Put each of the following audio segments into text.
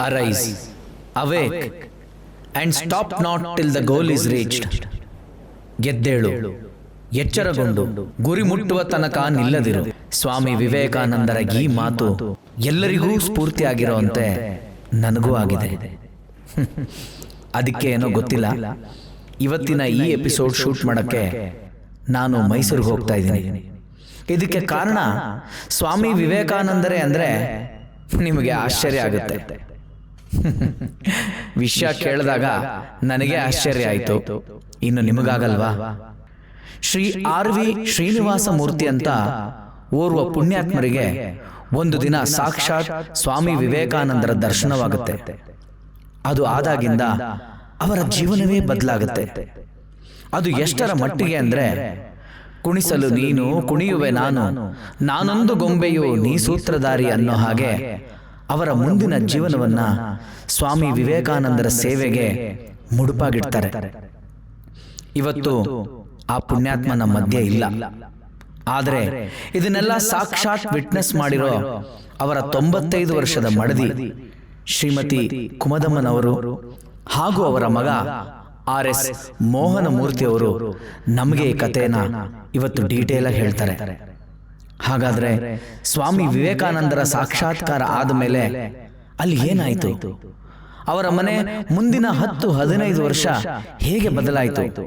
Arise, awake, and stop not till the goal is reached. ಗೆದ್ದೇಳು, ಎಚ್ಚರಗೊಂಡು ಗುರಿ ಮುಟ್ಟುವ ತನಕ ನಿಲ್ಲದಿರು. ಸ್ವಾಮಿ ವಿವೇಕಾನಂದರ ಈ ಮಾತು ಎಲ್ಲರಿಗೂ ಸ್ಫೂರ್ತಿಯಾಗಿರೋಂತೆ ನನಗೂ ಆಗಿದೆ. ಅದಕ್ಕೆ ಏನೋ ಗೊತ್ತಿಲ್ಲ, ಇವತ್ತಿನ ಈ ಎಪಿಸೋಡ್ ಶೂಟ್ ಮಾಡೋಕ್ಕೆ ನಾನು ಮೈಸೂರಿಗೆ ಹೋಗ್ತಾ ಇದ್ದೀನಿ. ಇದಕ್ಕೆ ಕಾರಣ ಸ್ವಾಮಿ ವಿವೇಕಾನಂದರೇ ಅಂದರೆ ನಿಮಗೆ ಆಶ್ಚರ್ಯ ಆಗುತ್ತೆ. ವಿಷಯ ಕೇಳಿದಾಗ ನನಗೆ ಆಶ್ಚರ್ಯ ಆಯಿತು, ಇನ್ನು ನಿಮಗಾಗಲ್ವಾ? ಶ್ರೀ ಆರ್.ವಿ. ಶ್ರೀನಿವಾಸ ಮೂರ್ತಿ ಅಂತ ಓರ್ವ ಪುಣ್ಯಾತ್ಮರಿಗೆ ಒಂದು ದಿನ ಸಾಕ್ಷಾತ್ ಸ್ವಾಮಿ ವಿವೇಕಾನಂದರ ದರ್ಶನವಾಗುತ್ತೆ. ಅದು ಆದಾಗಿಂದ ಅವರ ಜೀವನವೇ ಬದಲಾಗುತ್ತೆ. ಅದು ಎಷ್ಟರ ಮಟ್ಟಿಗೆ ಅಂದರೆ, ಕುಣಿಸಲು ನೀನು, ಕುಣಿಯುವೆ ನಾನು, ನಾನೊಂದು ಗೊಂಬೆಯು ನೀ ಸೂತ್ರಧಾರಿ ಅನ್ನೋ ಹಾಗೆ ಅವರ ಮುಂದಿನ ಜೀವನವನ್ನ ಸ್ವಾಮಿ ವಿವೇಕಾನಂದರ ಸೇವೆಗೆ ಮುಡುಪಾಗಿಡ್ತಾರೆ. ಇವತ್ತು ಆ ಪುಣ್ಯಾತ್ಮನ ಮಧ್ಯೆ ಇಲ್ಲ. ಆದರೆ ಇದನ್ನೆಲ್ಲ ಸಾಕ್ಷಾತ್ ವಿಟ್ನೆಸ್ ಮಾಡಿರೋ ಅವರ 95 ವರ್ಷದ ಮಡದಿ ಶ್ರೀಮತಿ ಕುಮದಮ್ಮನವರು ಹಾಗೂ ಅವರ ಮಗ R.S. ಮೋಹನ ಮೂರ್ತಿಯವರು ನಮಗೆ ಈ ಕಥೆನ ಇವತ್ತು ಡೀಟೇಲ್ ಆಗಿ ಹೇಳ್ತಾರೆ. ಹಾಗಾದ್ರೆ ಸ್ವಾಮಿ ವಿವೇಕಾನಂದರ ಸಾಕ್ಷಾತ್ಕಾರ ಆದ ಮೇಲೆ ಅಲ್ಲಿ ಏನಾಯಿತು? ಅವರ ಮನೆ ಮುಂದಿನ 10-15 ವರ್ಷ ಹೇಗೆ ಬದಲಾಯಿತು?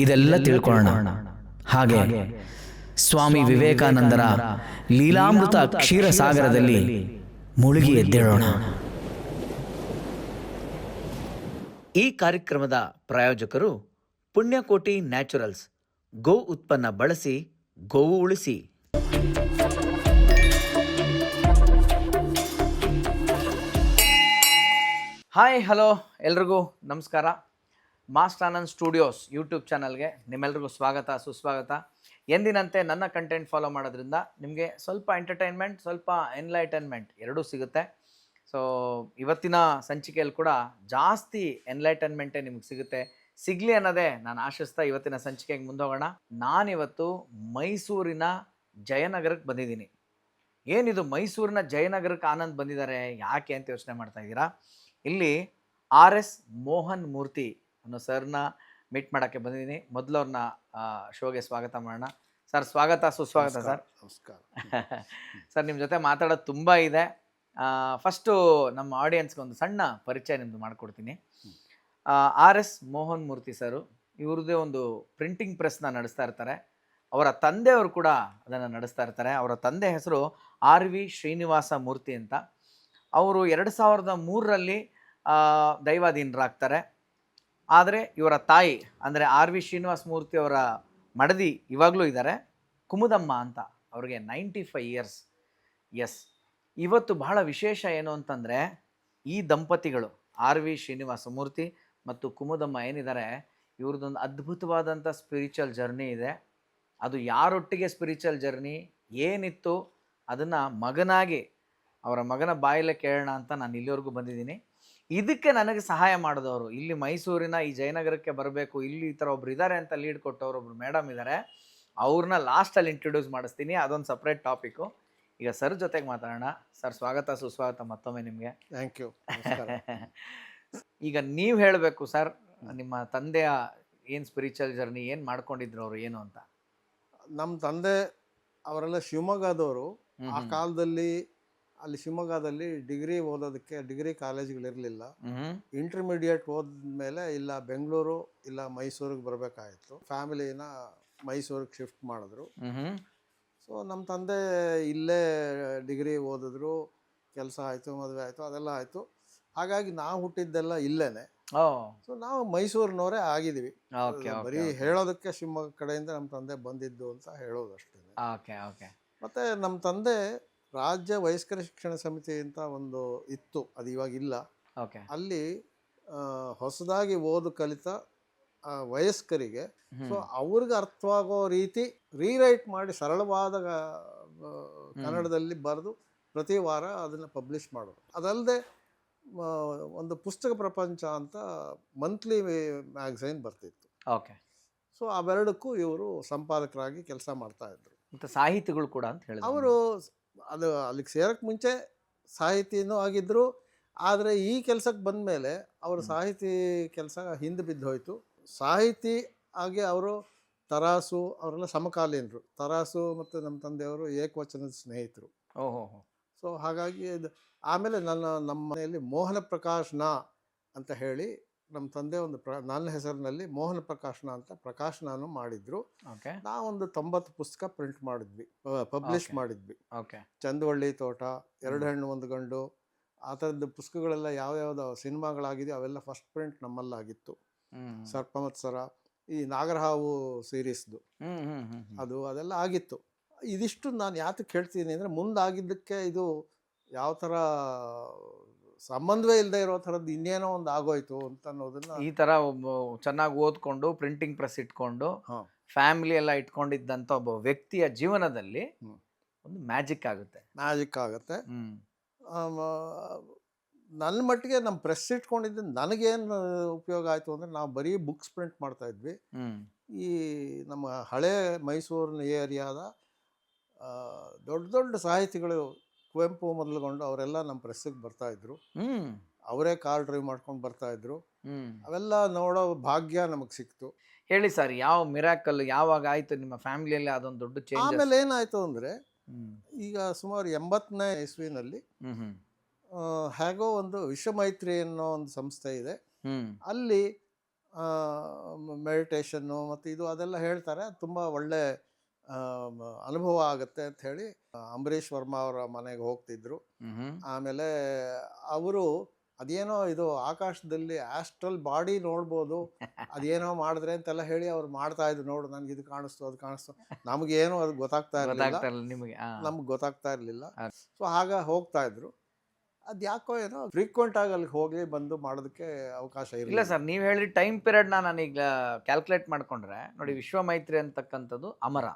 ಇದೆಲ್ಲ ತಿಳ್ಕೊಳ್ಳೋಣ. ಹಾಗೆ ಸ್ವಾಮಿ ವಿವೇಕಾನಂದರ ಲೀಲಾಮೃತ ಕ್ಷೀರಸಾಗರದಲ್ಲಿ ಮುಳುಗಿ ಎದ್ದೇಳೋಣ. ಈ ಕಾರ್ಯಕ್ರಮದ ಪ್ರಾಯೋಜಕರು ಪುಣ್ಯಕೋಟಿ ನ್ಯಾಚುರಲ್ಸ್. ಗೋ ಉತ್ಪನ್ನ ಬಳಸಿ, ಗೋವು ಉಳಿಸಿ. ಹಾಯ್, ಹಲೋ, ಎಲ್ರಿಗೂ ನಮಸ್ಕಾರ. ಮಾಸ್ಟರ್ ಆನಂದ್ ಸ್ಟುಡಿಯೋಸ್ ಯೂಟ್ಯೂಬ್ ಚಾನಲ್ಗೆ ನಿಮ್ಮೆಲ್ರಿಗೂ ಸ್ವಾಗತ, ಸುಸ್ವಾಗತ. ಎಂದಿನಂತೆ ನನ್ನ ಕಂಟೆಂಟ್ ಫಾಲೋ ಮಾಡೋದ್ರಿಂದ ನಿಮಗೆ ಸ್ವಲ್ಪ ಎಂಟರ್ಟೈನ್ಮೆಂಟ್, ಸ್ವಲ್ಪ ಎನ್ಲೈಟನ್ಮೆಂಟ್ ಎರಡೂ ಸಿಗುತ್ತೆ. ಸೊ ಇವತ್ತಿನ ಸಂಚಿಕೆಯಲ್ಲಿ ಕೂಡ ಜಾಸ್ತಿ ಎನ್ಲೈಟನ್ಮೆಂಟೇ ನಿಮ್ಗೆ ಸಿಗಲಿ ಅನ್ನೋದೇ ನಾನು ಆಶಿಸ್ತಾ ಇವತ್ತಿನ ಸಂಚಿಕೆಗೆ ಮುಂದೋಗೋಣ. ನಾನಿವತ್ತು ಮೈಸೂರಿನ ಜಯನಗರಕ್ಕೆ ಬಂದಿದ್ದೀನಿ. ಏನಿದು ಮೈಸೂರಿನ ಜಯನಗರಕ್ಕೆ ಆನಂದ್ ಬಂದಿದ್ದಾರೆ ಯಾಕೆ ಅಂತ ಯೋಚನೆ ಮಾಡ್ತಾ ಇದ್ದೀರಾ? ಇಲ್ಲಿ R.S. ಮೋಹನ್ ಮೂರ್ತಿ ಅನ್ನೋ ಸರ್ನ ಮೀಟ್ ಮಾಡೋಕ್ಕೆ ಬಂದಿದ್ದೀನಿ. ಮೊದಲು ಅವ್ರನ್ನ ಶೋಗೆ ಸ್ವಾಗತ ಮಾಡೋಣ. ಸರ್, ಸ್ವಾಗತ, ಸುಸ್ವಾಗತ ಸರ್. ನಮಸ್ಕಾರ ಸರ್, ನಿಮ್ಮ ಜೊತೆ ಮಾತಾಡೋದು ತುಂಬ ಇದೆ. ಫಸ್ಟು ನಮ್ಮ ಆಡಿಯನ್ಸ್ಗೆ ಒಂದು ಸಣ್ಣ ಪರಿಚಯ ನಿಮ್ಮದು ಮಾಡಿಕೊಡ್ತೀನಿ. R.S. ಮೋಹನ್ ಮೂರ್ತಿ ಸರು ಇವ್ರದ್ದೇ ಒಂದು ಪ್ರಿಂಟಿಂಗ್ ಪ್ರೆಸ್ನ ನಡೆಸ್ತಾ ಇರ್ತಾರೆ. ಅವರ ತಂದೆಯವರು ಕೂಡ ಅದನ್ನು ನಡೆಸ್ತಾ ಇರ್ತಾರೆ. ಅವರ ತಂದೆ ಹೆಸರು R.V. ಶ್ರೀನಿವಾಸ ಮೂರ್ತಿ ಅಂತ. ಅವರು 2003ರಲ್ಲಿ ದೈವಾಧೀನರಾಗ್ತಾರೆ. ಆದರೆ ಇವರ ತಾಯಿ ಅಂದರೆ R.V. ಶ್ರೀನಿವಾಸ ಮೂರ್ತಿ ಅವರ ಮಡದಿ ಇವಾಗಲೂ ಇದ್ದಾರೆ, ಕುಮುದಮ್ಮ ಅಂತ. ಅವ್ರಿಗೆ 95 ಇಯರ್ಸ್. ಎಸ್, ಇವತ್ತು ಬಹಳ ವಿಶೇಷ ಏನು ಅಂತಂದರೆ, ಈ ದಂಪತಿಗಳು R.V. ಶ್ರೀನಿವಾಸ ಮೂರ್ತಿ ಮತ್ತು ಕುಮುದಮ್ಮ ಏನಿದ್ದಾರೆ, ಇವ್ರದ್ದೊಂದು ಅದ್ಭುತವಾದಂಥ ಸ್ಪಿರಿಚುವಲ್ ಜರ್ನಿ ಇದೆ. ಅದು ಯಾರೊಟ್ಟಿಗೆ ಸ್ಪಿರಿಚುವಲ್ ಜರ್ನಿ ಏನಿತ್ತು ಅದನ್ನು ಮಗನಾಗಿ ಅವರ ಮಗನ ಬಾಯಲ್ಲೇ ಕೇಳೋಣ ಅಂತ ನಾನು ಇಲ್ಲಿವರೆಗೂ ಬಂದಿದ್ದೀನಿ. ಇದಕ್ಕೆ ನನಗೆ ಸಹಾಯ ಮಾಡಿದವರು ಇಲ್ಲಿ ಮೈಸೂರಿನ ಈ ಜಯನಗರಕ್ಕೆ ಬರಬೇಕು, ಇಲ್ಲಿ ಈ ಥರ ಒಬ್ರು ಇದ್ದಾರೆ ಅಂತ ಲೀಡ್ ಕೊಟ್ಟವರು ಒಬ್ರು ಮೇಡಮ್ ಇದ್ದಾರೆ. ಅವ್ರನ್ನ ಲಾಸ್ಟಲ್ಲಿ ಇಂಟ್ರೊಡ್ಯೂಸ್ ಮಾಡಿಸ್ತೀನಿ, ಅದೊಂದು ಸಪ್ರೇಟ್ ಟಾಪಿಕ್ಕು. ಈಗ ಸರ್ ಜೊತೆಗೆ ಮಾತಾಡೋಣ. ಸರ್, ಸ್ವಾಗತ, ಸುಸ್ವಾಗತ ಮತ್ತೊಮ್ಮೆ ನಿಮಗೆ. Thank you. ಈಗ ನೀವು ಹೇಳಬೇಕು ಸರ್, ನಿಮ್ಮ ತಂದೆಯ ಏನು ಸ್ಪಿರಿಚುವಲ್ ಜರ್ನಿ ಏನು ಮಾಡ್ಕೊಂಡಿದ್ರು ಅವರು ಏನು ಅಂತ. ನಮ್ಮ ತಂದೆ ಅವರೆಲ್ಲ ಶಿವಮೊಗ್ಗದವರು. ಆ ಕಾಲದಲ್ಲಿ ಅಲ್ಲಿ ಶಿವಮೊಗ್ಗದಲ್ಲಿ ಡಿಗ್ರಿ ಓದೋದಕ್ಕೆ ಡಿಗ್ರಿ ಕಾಲೇಜ್ಗಳಿರಲಿಲ್ಲ. ಇಂಟರ್ಮೀಡಿಯೇಟ್ ಹೋದ್ಮೇಲೆ ಇಲ್ಲ ಬೆಂಗಳೂರು ಇಲ್ಲ ಮೈಸೂರಿಗೆ ಬರಬೇಕಾಯಿತು. ಫ್ಯಾಮಿಲಿನ ಮೈಸೂರಿಗೆ ಶಿಫ್ಟ್ ಮಾಡಿದ್ರು. ಸೊ ನಮ್ಮ ತಂದೆ ಇಲ್ಲೇ ಡಿಗ್ರಿ ಓದಿದ್ರು, ಕೆಲಸ ಆಯಿತು, ಮದುವೆ ಆಯಿತು, ಅದೆಲ್ಲ ಆಯಿತು. ಹಾಗಾಗಿ ನಾವು ಹುಟ್ಟಿದ್ದೆಲ್ಲ ಇಲ್ಲೇನೆ. ಸೊ ನಾವು ಮೈಸೂರಿನವರೇ ಆಗಿದ್ದೀವಿ. ಬರೀ ಹೇಳೋದಕ್ಕೆ ಶಿವಮೊಗ್ಗ ಕಡೆಯಿಂದ ನಮ್ಮ ತಂದೆ ಬಂದಿದ್ದು ಅಂತ ಹೇಳೋದು ಅಷ್ಟೇ. ಮತ್ತು ನಮ್ಮ ತಂದೆ ರಾಜ್ಯ ವಯಸ್ಕರ ಶಿಕ್ಷಣ ಸಮಿತಿ ಅಂತ ಒಂದು ಇತ್ತು, ಅದು ಇವಾಗಿಲ್ಲ. ಅಲ್ಲಿ ಹೊಸದಾಗಿ ಓದು ಕಲಿತ ವಯಸ್ಕರಿಗೆ ಸೊ ಅವ್ರಿಗೆ ಅರ್ಥವಾಗೋ ರೀತಿ ರೀರೈಟ್ ಮಾಡಿ ಸರಳವಾದ ಕನ್ನಡದಲ್ಲಿ ಬರೆದು ಪ್ರತಿ ವಾರ ಅದನ್ನು ಪಬ್ಲಿಷ್ ಮಾಡೋದು. ಅದಲ್ಲದೆ ಒಂದು ಪುಸ್ತಕ ಪ್ರಪಂಚ ಅಂತ ಮಂತ್ಲಿ ಮ್ಯಾಗಝೈನ್ ಬರ್ತಿತ್ತು. ಸೊ ಅವೆರಡಕ್ಕೂ ಇವರು ಸಂಪಾದಕರಾಗಿ ಕೆಲಸ ಮಾಡ್ತಾಯಿದ್ರು. ಮತ್ತು ಸಾಹಿತಿಗಳು ಕೂಡ ಅಂತ ಹೇಳಿ ಅವರು ಅದು ಅಲ್ಲಿಗೆ ಸೇರೋಕ್ಕೆ ಮುಂಚೆ ಸಾಹಿತಿನೂ ಆಗಿದ್ದರು. ಆದರೆ ಈ ಕೆಲಸಕ್ಕೆ ಬಂದ ಮೇಲೆ ಅವರು ಸಾಹಿತಿ ಕೆಲಸ ಹಿಂದೆ ಬಿದ್ದು ಹೋಯಿತು. ಸಾಹಿತಿ ಆಗಿ ಅವರು ತರಾಸು ಅವರೆಲ್ಲ ಸಮಕಾಲೀನರು. ತರಾಸು ಮತ್ತು ನಮ್ಮ ತಂದೆಯವರು ಏಕವಚನದ ಸ್ನೇಹಿತರು. ಓಹೋ. ಸೊ ಹಾಗಾಗಿ ಆಮೇಲೆ ನಮ್ಮ ಮನೆಯಲ್ಲಿ ಮೋಹನ ಪ್ರಕಾಶನ ಅಂತ ಹೇಳಿ ನಮ್ಮ ತಂದೆ ಒಂದು ನನ್ನ ಹೆಸರಿನಲ್ಲಿ ಮೋಹನ ಪ್ರಕಾಶನ ಅಂತ ಪ್ರಕಾಶನನು ಮಾಡಿದ್ರು. ಓಕೆ. ನಾವೊಂದು 90 ಪುಸ್ತಕ ಪ್ರಿಂಟ್ ಮಾಡಿದ್ವಿ, ಪಬ್ಲಿಷ್ ಮಾಡಿದ್ವಿ. ಓಕೆ. ಚಂದವಳ್ಳಿ ತೋಟ, 2 ಹೆಣ್ಣು 1 ಗಂಡು, ಆ ಥರದ್ದು ಪುಸ್ತಕಗಳೆಲ್ಲ ಯಾವ್ಯಾವ್ದು ಸಿನಿಮಾಗಳಾಗಿದೆಯೋ ಅವೆಲ್ಲ ಫಸ್ಟ್ ಪ್ರಿಂಟ್ ನಮ್ಮಲ್ಲಾಗಿತ್ತು. ಸರ್ಪಮತ್ಸರ, ಈ ನಾಗರಹಾವು ಸೀರೀಸ್ದು ಅದೆಲ್ಲ ಆಗಿತ್ತು. ಇದಿಷ್ಟು ನಾನು ಯಾತಕ್ಕೆ ಹೇಳ್ತೀನಿ ಅಂದರೆ, ಮುಂದಾಗಿದ್ದಕ್ಕೆ ಇದು ಯಾವ ಥರ ಸಂಬಂಧವೇ ಇಲ್ಲದೆ ಇರೋ ಥರದ್ದು ಇನ್ನೇನೋ ಒಂದು ಆಗೋಯ್ತು ಅಂತ ಅನ್ನೋದನ್ನ. ಈ ಥರ ಚೆನ್ನಾಗಿ ಓದ್ಕೊಂಡು ಪ್ರಿಂಟಿಂಗ್ ಪ್ರೆಸ್ ಇಟ್ಕೊಂಡು ಫ್ಯಾಮಿಲಿ ಎಲ್ಲ ಇಟ್ಕೊಂಡಿದ್ದಂಥ ಒಬ್ಬ ವ್ಯಕ್ತಿಯ ಜೀವನದಲ್ಲಿ ಒಂದು ಮ್ಯಾಜಿಕ್ ಆಗುತ್ತೆ. ನನ್ನ ಮಟ್ಟಿಗೆ ನಮ್ಮ ಪ್ರೆಸ್ ಇಟ್ಕೊಂಡಿದ್ದು ನನಗೇನು ಉಪಯೋಗ ಆಯಿತು ಅಂದರೆ, ನಾವು ಬರೀ ಬುಕ್ಸ್ ಪ್ರಿಂಟ್ ಮಾಡ್ತಾಯಿದ್ವಿ. ಈ ನಮ್ಮ ಹಳೆ ಮೈಸೂರಿನ ಏರಿಯಾದ ದೊಡ್ಡ ದೊಡ್ಡ ಸಾಹಿತಿಗಳು, ಕುವೆಂಪು ಮೊದಲುಗೊಂಡು ಅವರೆಲ್ಲ ನಮ್ಮ ಪ್ರೆಸ್ಸಿಗೆ ಬರ್ತಾಯಿದ್ರು. ಅವರೇ ಕಾರ್ ಡ್ರೈವ್ ಮಾಡ್ಕೊಂಡು ಬರ್ತಾಯಿದ್ರು. ಅವೆಲ್ಲ ನೋಡೋ ಭಾಗ್ಯ ನಮಗೆ ಸಿಕ್ತು. ಹೇಳಿ ಸರ್, ಯಾವ ಮಿರಾಕಲ್ ಯಾವಾಗ ಆಯಿತು ನಿಮ್ಮ ಫ್ಯಾಮಿಲಿಯಲ್ಲಿ ಅದೊಂದು ದೊಡ್ಡ ಚೇಂಜ್? ಆಮೇಲೆ ಏನಾಯಿತು ಅಂದರೆ, ಈಗ ಸುಮಾರು 80ನೇ ಇಸ್ವಿನಲ್ಲಿ ಹೇಗೋ ಒಂದು ವಿಶ್ವಮೈತ್ರಿ ಅನ್ನೋ ಒಂದು ಸಂಸ್ಥೆ ಇದೆ. ಅಲ್ಲಿ ಮೆಡಿಟೇಷನ್ನು ಮತ್ತು ಇದು ಅದೆಲ್ಲ ಹೇಳ್ತಾರೆ. ತುಂಬ ಒಳ್ಳೆ ಅನುಭವ ಆಗುತ್ತೆ ಅಂತ ಹೇಳಿ ಅಂಬರೀಷ್ ವರ್ಮಾ ಅವರ ಮನೆಗೆ ಹೋಗ್ತಿದ್ರು. ಆಮೇಲೆ ಅವರು ಅದೇನೋ ಇದು ಆಕಾಶದಲ್ಲಿ ಆಸ್ಟ್ರಲ್ ಬಾಡಿ ನೋಡ್ಬೋದು, ಅದೇನೋ ಮಾಡಿದ್ರೆ ಅಂತೆಲ್ಲ ಹೇಳಿ ಅವ್ರು ಮಾಡ್ತಾ ಇದ್ರು. ನೋಡು, ನನಗೆ ಇದು ಕಾಣಿಸ್ತು, ಅದು ಕಾಣಿಸ್ತು. ನಮಗೇನು ಅದು ಗೊತ್ತಾಗ್ತಾ ಇರಲಿಲ್ಲ, ನಮ್ಗೆ ಗೊತ್ತಾಗ್ತಾ ಇರಲಿಲ್ಲ. ಸೊ ಹೋಗ್ತಾ ಇದ್ರು. ಅದು ಯಾಕೋ ಏನೋ ಫ್ರೀಕ್ವೆಂಟ್ ಆಗಿ ಅಲ್ಲಿಗೆ ಹೋಗಿ ಬಂದು ಮಾಡೋದಕ್ಕೆ ಅವಕಾಶ ಇಲ್ಲ ಸರ್. ನೀವು ಹೇಳಿ ಟೈಮ್ ಪೀರಿಯಡ್ನ ನಾನೀಗ ಕ್ಯಾಲ್ಕುಲೇಟ್ ಮಾಡ್ಕೊಂಡ್ರೆ ನೋಡಿ, ವಿಶ್ವಮೈತ್ರಿ ಅಂತಕ್ಕಂಥದ್ದು ಅಮರ,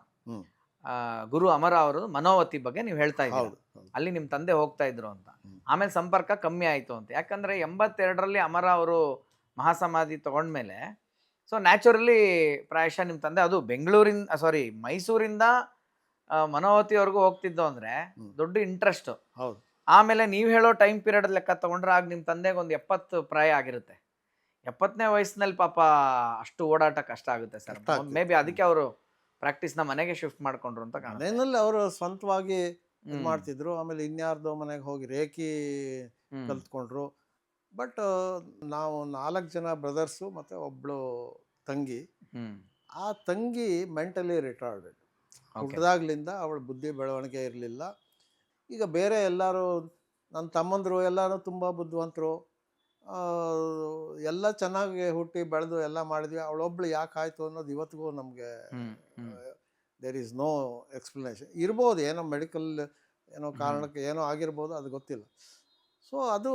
ಗುರು ಅಮರ ಅವರು ಮನೋವತಿ ಬಗ್ಗೆ ನೀವು ಹೇಳ್ತಾ ಇದ್ದೀರಿ. ಅಲ್ಲಿ ನಿಮ್ಮ ತಂದೆ ಹೋಗ್ತಾ ಇದ್ರು ಅಂತ. ಆಮೇಲೆ ಸಂಪರ್ಕ ಕಮ್ಮಿ ಆಯಿತು ಅಂತ. ಯಾಕಂದರೆ 82ರಲ್ಲಿ ಅಮರ ಅವರು ಮಹಾಸಮಾಧಿ ತಗೊಂಡ್ಮೇಲೆ ಸೊ ನ್ಯಾಚುರಲಿ ಪ್ರಾಯಶಃ ನಿಮ್ಮ ತಂದೆ ಅದು ಮೈಸೂರಿಂದ ಮನೋವತಿವರೆಗೂ ಹೋಗ್ತಿದ್ದು ಅಂದರೆ ದೊಡ್ಡ ಇಂಟ್ರೆಸ್ಟ್. ಹೌದು. ಆಮೇಲೆ ನೀವು ಹೇಳೋ ಟೈಮ್ ಪೀರಿಯಡ್ ಲೆಕ್ಕ ತಗೊಂಡ್ರೆ ಆಗ ನಿಮ್ಮ ತಂದೆಗೆ ಒಂದು 70 ಪ್ರಾಯ ಆಗಿರುತ್ತೆ. 70ನೇ ವಯಸ್ಸಿನಲ್ಲಿ ಪಾಪ ಅಷ್ಟು ಓಡಾಟ ಕಷ್ಟ ಆಗುತ್ತೆ ಸರ್. ಮೇ ಬಿ ಅದಕ್ಕೆ ಅವರು ಪ್ರಾಕ್ಟೀಸ್ನ ಮನೆಗೆ ಶಿಫ್ಟ್ ಮಾಡ್ಕೊಂಡ್ರು ಅಂತ ಕಾಣುತ್ತೆ. ಮನೆಯಲ್ಲಿ ಅವರು ಸ್ವಂತವಾಗಿ ಮಾಡ್ತಿದ್ರು. ಆಮೇಲೆ ಇನ್ಯಾರ್ದೋ ಮನೆಗೆ ಹೋಗಿ ರೇಖಿ ಕಲ್ತ್ಕೊಂಡ್ರು. ಬಟ್ ನಾವು 4 ಜನ ಬ್ರದರ್ಸು ಮತ್ತು ಒಬ್ಬಳು ತಂಗಿ. ಆ ತಂಗಿ ಮೆಂಟಲಿ ರಿಟಾರ್ಡೆಡ್. ಹುಟ್ಟಿದಾಗ್ಲಿಂದ ಅವಳ ಬುದ್ಧಿ ಬೆಳವಣಿಗೆ ಇರಲಿಲ್ಲ. ಈಗ ಬೇರೆ ಎಲ್ಲರೂ ನನ್ನ ತಮ್ಮಂದರು ಎಲ್ಲರೂ ತುಂಬ ಬುದ್ಧಿವಂತರು, ಎಲ್ಲ ಚೆನ್ನಾಗಿ ಹುಟ್ಟಿ ಬೆಳೆದು ಎಲ್ಲ ಮಾಡಿದ್ವಿ. ಅವಳೊಬ್ಳು ಯಾಕೆ ಆಯಿತು ಅನ್ನೋದು ಇವತ್ತಿಗೂ ನಮಗೆ ದೇರ್ ಈಸ್ ನೋ ಎಕ್ಸ್ಪ್ಲನೇಷನ್. ಇರ್ಬೋದು, ಏನೋ ಮೆಡಿಕಲ್ ಏನೋ ಕಾರಣಕ್ಕೆ ಏನೋ ಆಗಿರ್ಬೋದು, ಅದು ಗೊತ್ತಿಲ್ಲ. ಸೊ ಅದು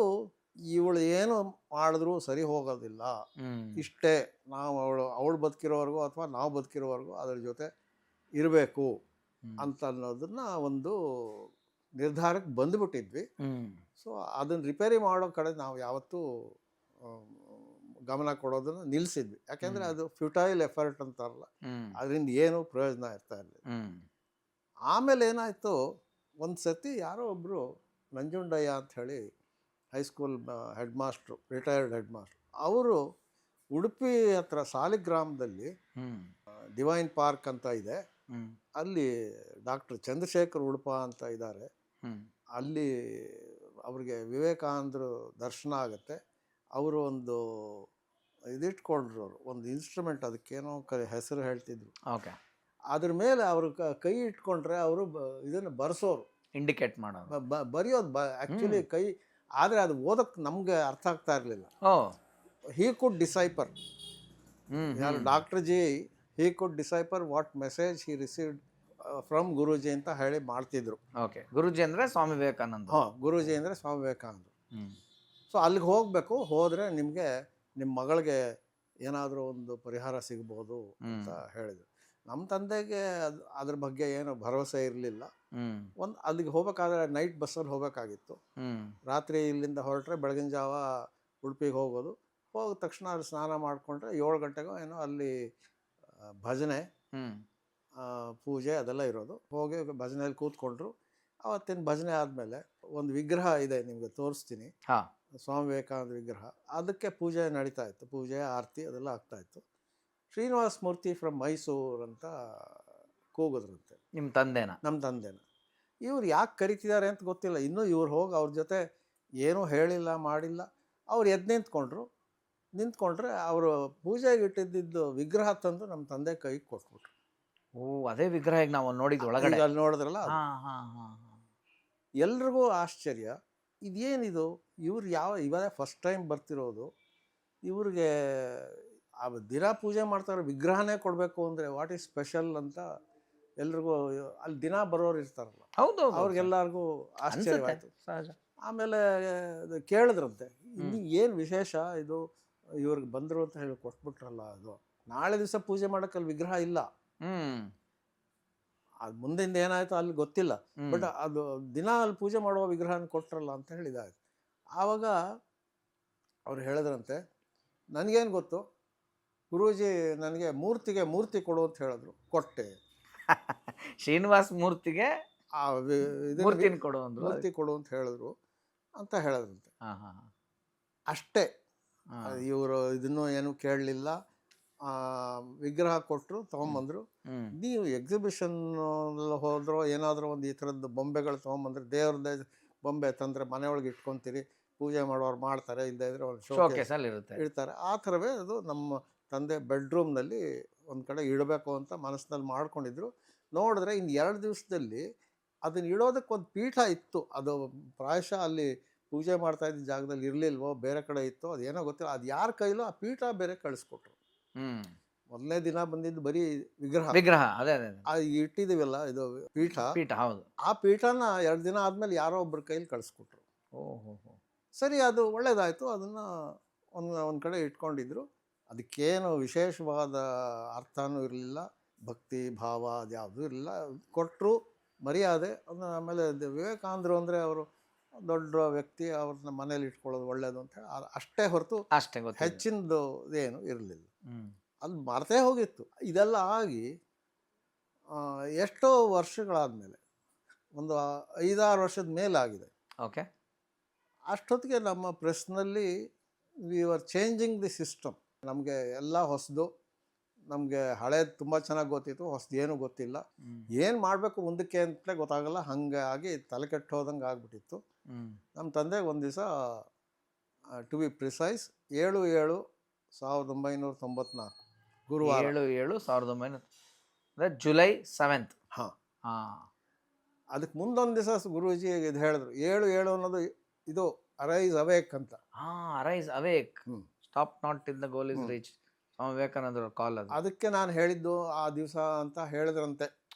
ಇವಳು ಏನು ಮಾಡಿದ್ರೂ ಸರಿ ಹೋಗೋದಿಲ್ಲ. ಇಷ್ಟೇ, ನಾವು ಅವಳು ಬದುಕಿರೋವರೆಗೂ ಅಥವಾ ನಾವು ಬದುಕಿರೋವರೆಗೂ ಅದ್ರ ಜೊತೆ ಇರಬೇಕು ಅಂತ ಅನ್ನೋದನ್ನ ಒಂದು ನಿರ್ಧಾರಕ್ಕೆ ಬಂದುಬಿಟ್ಟಿದ್ವಿ. ಸೊ ಅದನ್ನು ರಿಪೇರಿ ಮಾಡೋ ಕಡೆ ನಾವು ಯಾವತ್ತೂ ಗಮನ ಕೊಡೋದನ್ನು ನಿಲ್ಲಿಸಿದ್ವಿ. ಯಾಕೆಂದರೆ ಅದು ಫ್ಯೂಟೈಲ್ ಎಫರ್ಟ್ ಅಂತಾರಲ್ಲ, ಅದರಿಂದ ಏನೂ ಪ್ರಯೋಜನ ಇರ್ತಾ ಇರಲಿಲ್ಲ. ಆಮೇಲೆ ಏನಾಯಿತು, ಒಂದು ಸತಿ ಯಾರೋ ಒಬ್ಬರು ನಂಜುಂಡಯ್ಯ ಅಂಥೇಳಿ high school head master, retired head master, ಅವರು ಉಡುಪಿ ಹತ್ರ ಸಾಲಿಗ್ರಾಮದಲ್ಲಿ ಡಿವೈನ್ ಪಾರ್ಕ್ ಅಂತ ಇದೆ, ಅಲ್ಲಿ ಡಾಕ್ಟರ್ ಚಂದ್ರಶೇಖರ್ ಉಡುಪ ಅಂತ ಇದ್ದಾರೆ. ಅಲ್ಲಿ ಅವ್ರಿಗೆ ವಿವೇಕಾನಂದರು ದರ್ಶನ ಆಗುತ್ತೆ. ಅವರು ಒಂದು ಇದಿಟ್ಕೊಂಡ್ರು, ಅವರು ಒಂದು ಇನ್ಸ್ಟ್ರೂಮೆಂಟ್, ಅದಕ್ಕೇನೋ ಹೆಸರು ಹೇಳ್ತಿದ್ರು. ಓಕೆ. ಅದ್ರ ಮೇಲೆ ಅವರು ಕೈ ಇಟ್ಕೊಂಡ್ರೆ ಅವರು ಇದನ್ನು ಬರ್ಸೋರು, ಇಂಡಿಕೇಟ್ ಮಾಡೋದು, ಬರೆಯೋದು ಆ್ಯಕ್ಚುಲಿ ಕೈ. ಆದರೆ ಅದು ಓದಕ್ಕೆ ನಮಗೆ ಅರ್ಥ ಆಗ್ತಾ ಇರಲಿಲ್ಲ. ಹೀ ಕುಡ್ ಡಿಸೈಪರ್, ಯಾರು doctor ji, he could decipher what message he received from Guruji ಅಂತ ಹೇಳಿ ಮಾಡ್ತಿದ್ರು. ಓಕೆ. ಗುರೂಜಿ ಅಂದರೆ ಸ್ವಾಮಿ ವಿವೇಕಾನಂದ. ಗುರೂಜಿ ಅಂದರೆ ಸ್ವಾಮಿ ವಿವೇಕಾನಂದ. ಸೊ ಅಲ್ಲಿಗೆ ಹೋಗಬೇಕು, ಹೋದರೆ ನಿಮಗೆ ನಿಮ್ಮ ಮಗಳಿಗೆ ಏನಾದರೂ ಒಂದು ಪರಿಹಾರ ಸಿಗ್ಬೋದು ಅಂತ ಹೇಳಿದ್ರು. ನಮ್ಮ ತಂದೆಗೆ ಅದ್ರ ಬಗ್ಗೆ ಏನು ಭರವಸೆ ಇರಲಿಲ್ಲ. ಅಲ್ಲಿಗೆ ಹೋಗ್ಬೇಕಾದ್ರೆ ನೈಟ್ ಬಸ್ಸಲ್ಲಿ ಹೋಗಬೇಕಾಗಿತ್ತು. ರಾತ್ರಿ ಇಲ್ಲಿಂದ ಹೊರಟ್ರೆ ಬೆಳಗಿನ ಜಾವ ಉಡುಪಿಗೆ ಹೋಗೋದು. ಹೋದ ತಕ್ಷಣ ಅಲ್ಲಿ ಸ್ನಾನ ಮಾಡಿಕೊಂಡ್ರೆ 7 ಗಂಟೆಗೋ ಏನೋ ಅಲ್ಲಿ ಭಜನೆ, ಪೂಜೆ ಅದೆಲ್ಲ ಇರೋದು. ಹೋಗಿ ಭಜನೆಯಲ್ಲಿ ಕೂತ್ಕೊಂಡ್ರು. ಅವತ್ತಿನ ಭಜನೆ ಆದಮೇಲೆ ಒಂದು ವಿಗ್ರಹ ಇದೆ, ನಿಮಗೆ ತೋರಿಸ್ತೀನಿ. ಸ್ವಾಮಿ ವಿವೇಕಾನಂದ ವಿಗ್ರಹ. ಅದಕ್ಕೆ ಪೂಜೆ ನಡೀತಾ ಇತ್ತು, ಪೂಜೆ ಆರತಿ ಅದೆಲ್ಲ ಆಗ್ತಾಯಿತ್ತು. ಶ್ರೀನಿವಾಸ ಮೂರ್ತಿ ಫ್ರಮ್ ಮೈಸೂರು ಅಂತ ಕೂಗಿದ್ರಂತೆ ನಿಮ್ಮ ತಂದೆನ? ನಮ್ಮ ತಂದೆನ. ಇವ್ರು ಯಾಕೆ ಕರಿತಿದ್ದಾರೆ ಅಂತ ಗೊತ್ತಿಲ್ಲ. ಇನ್ನೂ ಇವ್ರು ಹೋಗಿ ಅವ್ರ ಜೊತೆ ಏನೂ ಹೇಳಿಲ್ಲ ಮಾಡಿಲ್ಲ. ಅವ್ರು ಎದ್ದು ನಿಂತ್ಕೊಂಡ್ರೆ ಅವರು ಪೂಜೆಗೆ ಇಟ್ಟಿದ್ದು ವಿಗ್ರಹ ತಂದು ನಮ್ಮ ತಂದೆ ಕೈಗೆ ಕೊಟ್ಬಿಟ್ರು. ಓ, ಅದೇ ವಿಗ್ರಹ ಈಗ ನಾವು ನೋಡಿದ್ದು ಒಳಗಡೆ. ಈಗ ಅಲ್ಲಿ ನೋಡಿದ್ರಲ್ಲ ಅದು. ಹಾಂ ಹಾಂ ಹಾಂ ಹಾಂ. ಎಲ್ರಿಗೂ ಆಶ್ಚರ್ಯ, ಇದೇನಿದು ಇವ್ರು ಇವಾಗ ಫಸ್ಟ್ ಟೈಮ್ ಬರ್ತಿರೋದು, ಇವ್ರಿಗೆ ಆ ದಿನ ಪೂಜೆ ಮಾಡ್ತಾರೆ, ವಿಗ್ರಹನೇ ಕೊಡಬೇಕು ಅಂದರೆ ವಾಟ್ ಈಸ್ ಸ್ಪೆಷಲ್ ಅಂತ ಎಲ್ರಿಗೂ ಅಲ್ಲಿ ದಿನ ಬರೋರು ಇರ್ತಾರಲ್ಲ, ಹೌದು ಅವ್ರಿಗೆಲ್ಲರಿಗೂ ಆಶ್ಚರ್ಯವಾಯಿತು. ಸಹಜ. ಆಮೇಲೆ ಕೇಳಿದ್ರಂತೆ, ಇನ್ನು ಏನು ವಿಶೇಷ ಇದು, ಇವ್ರಿಗೆ ಬಂದರು ಅಂತ ಹೇಳಿ ಕೊಟ್ಬಿಟ್ರಲ್ಲ, ಅದು ನಾಳೆ ದಿವಸ ಪೂಜೆ ಮಾಡೋಕ್ಕೆ ಅಲ್ಲಿ ವಿಗ್ರಹ ಇಲ್ಲ. ಅದು ಮುಂದಿಂದ ಏನಾಯಿತು ಅಲ್ಲಿ ಗೊತ್ತಿಲ್ಲ, ಬಟ್ ಅದು ದಿನ ಅಲ್ಲಿ ಪೂಜೆ ಮಾಡುವ ವಿಗ್ರಹನ ಕೊಟ್ರಲ್ಲ ಅಂತ ಹೇಳಿದಾಯ್ತು. ಆವಾಗ ಅವ್ರು ಹೇಳಿದ್ರಂತೆ, ನನಗೇನು ಗೊತ್ತು, ಗುರೂಜಿ ನನಗೆ ಮೂರ್ತಿ ಕೊಡು ಅಂತ ಹೇಳಿದ್ರು, ಕೊಟ್ಟೆ. ಶ್ರೀನಿವಾಸ ಮೂರ್ತಿಗೆ ಆ ಮೂರ್ತಿನ ಕೊಡು ಅಂದ್ರು. ಮೂರ್ತಿ ಕೊಡು ಅಂತ ಹೇಳಿದ್ರು ಅಂತ ಹೇಳಿದ್ರಂತೆ. ಹಾಂ ಹಾಂ. ಅಷ್ಟೇ, ಇವರು ಇದನ್ನು ಏನು ಕೇಳಲಿಲ್ಲ. ವಿಗ್ರಹ ಕೊಟ್ಟರು, ತೊಗೊಂಬಂದರು. ನೀವು ಎಕ್ಸಿಬಿಷನ್ ಹೋದ್ರೋ ಏನಾದರೂ ಒಂದು ಈ ಥರದ್ದು ಬೊಂಬೆಗಳು ತೊಗೊಂಬಂದ್ರೆ, ದೇವ್ರದ್ದೇ ಬೊಂಬೆ ತಂದರೆ ಮನೆಯೊಳಗೆ ಇಟ್ಕೊತೀರಿ, ಪೂಜೆ ಮಾಡೋರು ಮಾಡ್ತಾರೆ, ಇಲ್ಲದೇ ಇದ್ರೆ ಒಂದು ಶೋಕೇಸಲ್ಲಿ ಇಡ್ತಾರೆ. ಆ ಥರವೇ ಅದು ನಮ್ಮ ತಂದೆ ಬೆಡ್ರೂಮ್ನಲ್ಲಿ ಒಂದು ಕಡೆ ಇಡಬೇಕು ಅಂತ ಮನಸ್ಸಿನಲ್ಲಿ ಮಾಡ್ಕೊಂಡಿದ್ರು. ನೋಡಿದ್ರೆ ಇನ್ನು 2 ದಿವಸದಲ್ಲಿ ಅದನ್ನು ಇಡೋದಕ್ಕೆ ಒಂದು ಪೀಠ ಇತ್ತು. ಅದು ಪ್ರಾಯಶಃ ಅಲ್ಲಿ ಪೂಜೆ ಮಾಡ್ತಾಯಿದ್ದ ಜಾಗದಲ್ಲಿ ಇರಲಿಲ್ವೋ, ಬೇರೆ ಕಡೆ ಇತ್ತು, ಅದೇನೋ ಗೊತ್ತಿಲ್ಲ. ಅದು ಯಾರ ಕೈಲೋ ಆ ಪೀಠ ಬೇರೆ ಕಳಿಸ್ಕೊಟ್ರು. ಮೊದಲನೇ ದಿನ ಬಂದಿದ್ದು ಬರೀ ವಿಗ್ರಹ, ಅದೇ ಇಟ್ಟಿದ್ದೀವಲ್ಲ ಇದು ಪೀಠ. ಹೌದು. ಆ ಪೀಠನ 2 ದಿನ ಆದಮೇಲೆ ಯಾರೋ ಒಬ್ಬರ ಕೈಲಿ ಕಳಿಸ್ಕೊಟ್ರು. ಓಹೋ. ಸರಿ, ಅದು ಒಳ್ಳೇದಾಯಿತು. ಅದನ್ನು ಒಂದು ಕಡೆ ಇಟ್ಕೊಂಡಿದ್ರು. ಅದಕ್ಕೇನು ವಿಶೇಷವಾದ ಅರ್ಥನೂ ಇರಲಿಲ್ಲ, ಭಕ್ತಿ ಭಾವ ಅದು ಯಾವುದೂ ಇರಲಿಲ್ಲ. ಕೊಟ್ಟರು, ಮರ್ಯಾದೆ. ಆಮೇಲೆ ವಿವೇಕಾನಂದರು ಅಂದರೆ ಅವರು ದೊಡ್ಡ ವ್ಯಕ್ತಿ, ಅವ್ರನ್ನ ಮನೇಲಿ ಇಟ್ಕೊಳ್ಳೋದು ಒಳ್ಳೇದು ಅಂತ ಹೇಳಿ ಅಷ್ಟೇ ಹೊರತು ಹೆಚ್ಚಿನದು ಏನು ಇರಲಿಲ್ಲ. ಅದು ಮರ್ತೇ ಹೋಗಿತ್ತು. ಇದೆಲ್ಲ ಆಗಿ ಎಷ್ಟೋ ವರ್ಷಗಳಾದಮೇಲೆ, ಒಂದು 5-6 ವರ್ಷದ ಮೇಲಾಗಿದೆ. ಓಕೆ. ಅಷ್ಟೊತ್ತಿಗೆ ನಮ್ಮ ಪ್ರೆಸ್ನಲ್ಲಿ we are changing the system. ನಮಗೆ ಎಲ್ಲ ಹೊಸದು, ನಮಗೆ ಹಳೇದು ತುಂಬ ಚೆನ್ನಾಗಿ ಗೊತ್ತಿತ್ತು, ಹೊಸದು ಏನೂ ಗೊತ್ತಿಲ್ಲ. ಏನು ಮಾಡಬೇಕು ಮುಂದಕ್ಕೆ ಅಂತಲೇ ಗೊತ್ತಾಗಲ್ಲ. ಹಾಗಾಗಿ ತಲೆ ಕೆಟ್ಟು ಹೋದಂಗೆ ಆಗ್ಬಿಟ್ಟಿತ್ತು. ನಮ್ಮ ತಂದೆಗೆ ಒಂದು ದಿವಸ, ಟು ಬಿ ಪ್ರಿಸೈಸ್, 7/7/1994 ಗುರುವಾರ. 7/7/1900 ಅಂದರೆ ಜುಲೈ 7th. ಹಾಂ. ಅದಕ್ಕೆ ಮುಂದೊಂದು ದಿವಸ ಗುರೂಜಿ ಇದು ಹೇಳಿದ್ರು, 7/7 ಅನ್ನೋದು ಇದು ಅರೈಸ್ ಅವೇಕ್ ಅಂತ. Arise awake, stop not till the goal is reach, Swami ವಿವೇಕಾನಂದರ ಕಾಲ್ ಅದು. ಅದಕ್ಕೆ ನಾನು ಹೇಳಿದ್ದು ಆ ದಿವಸ ಅಂತ ಹೇಳಿದ್ರಂತೆ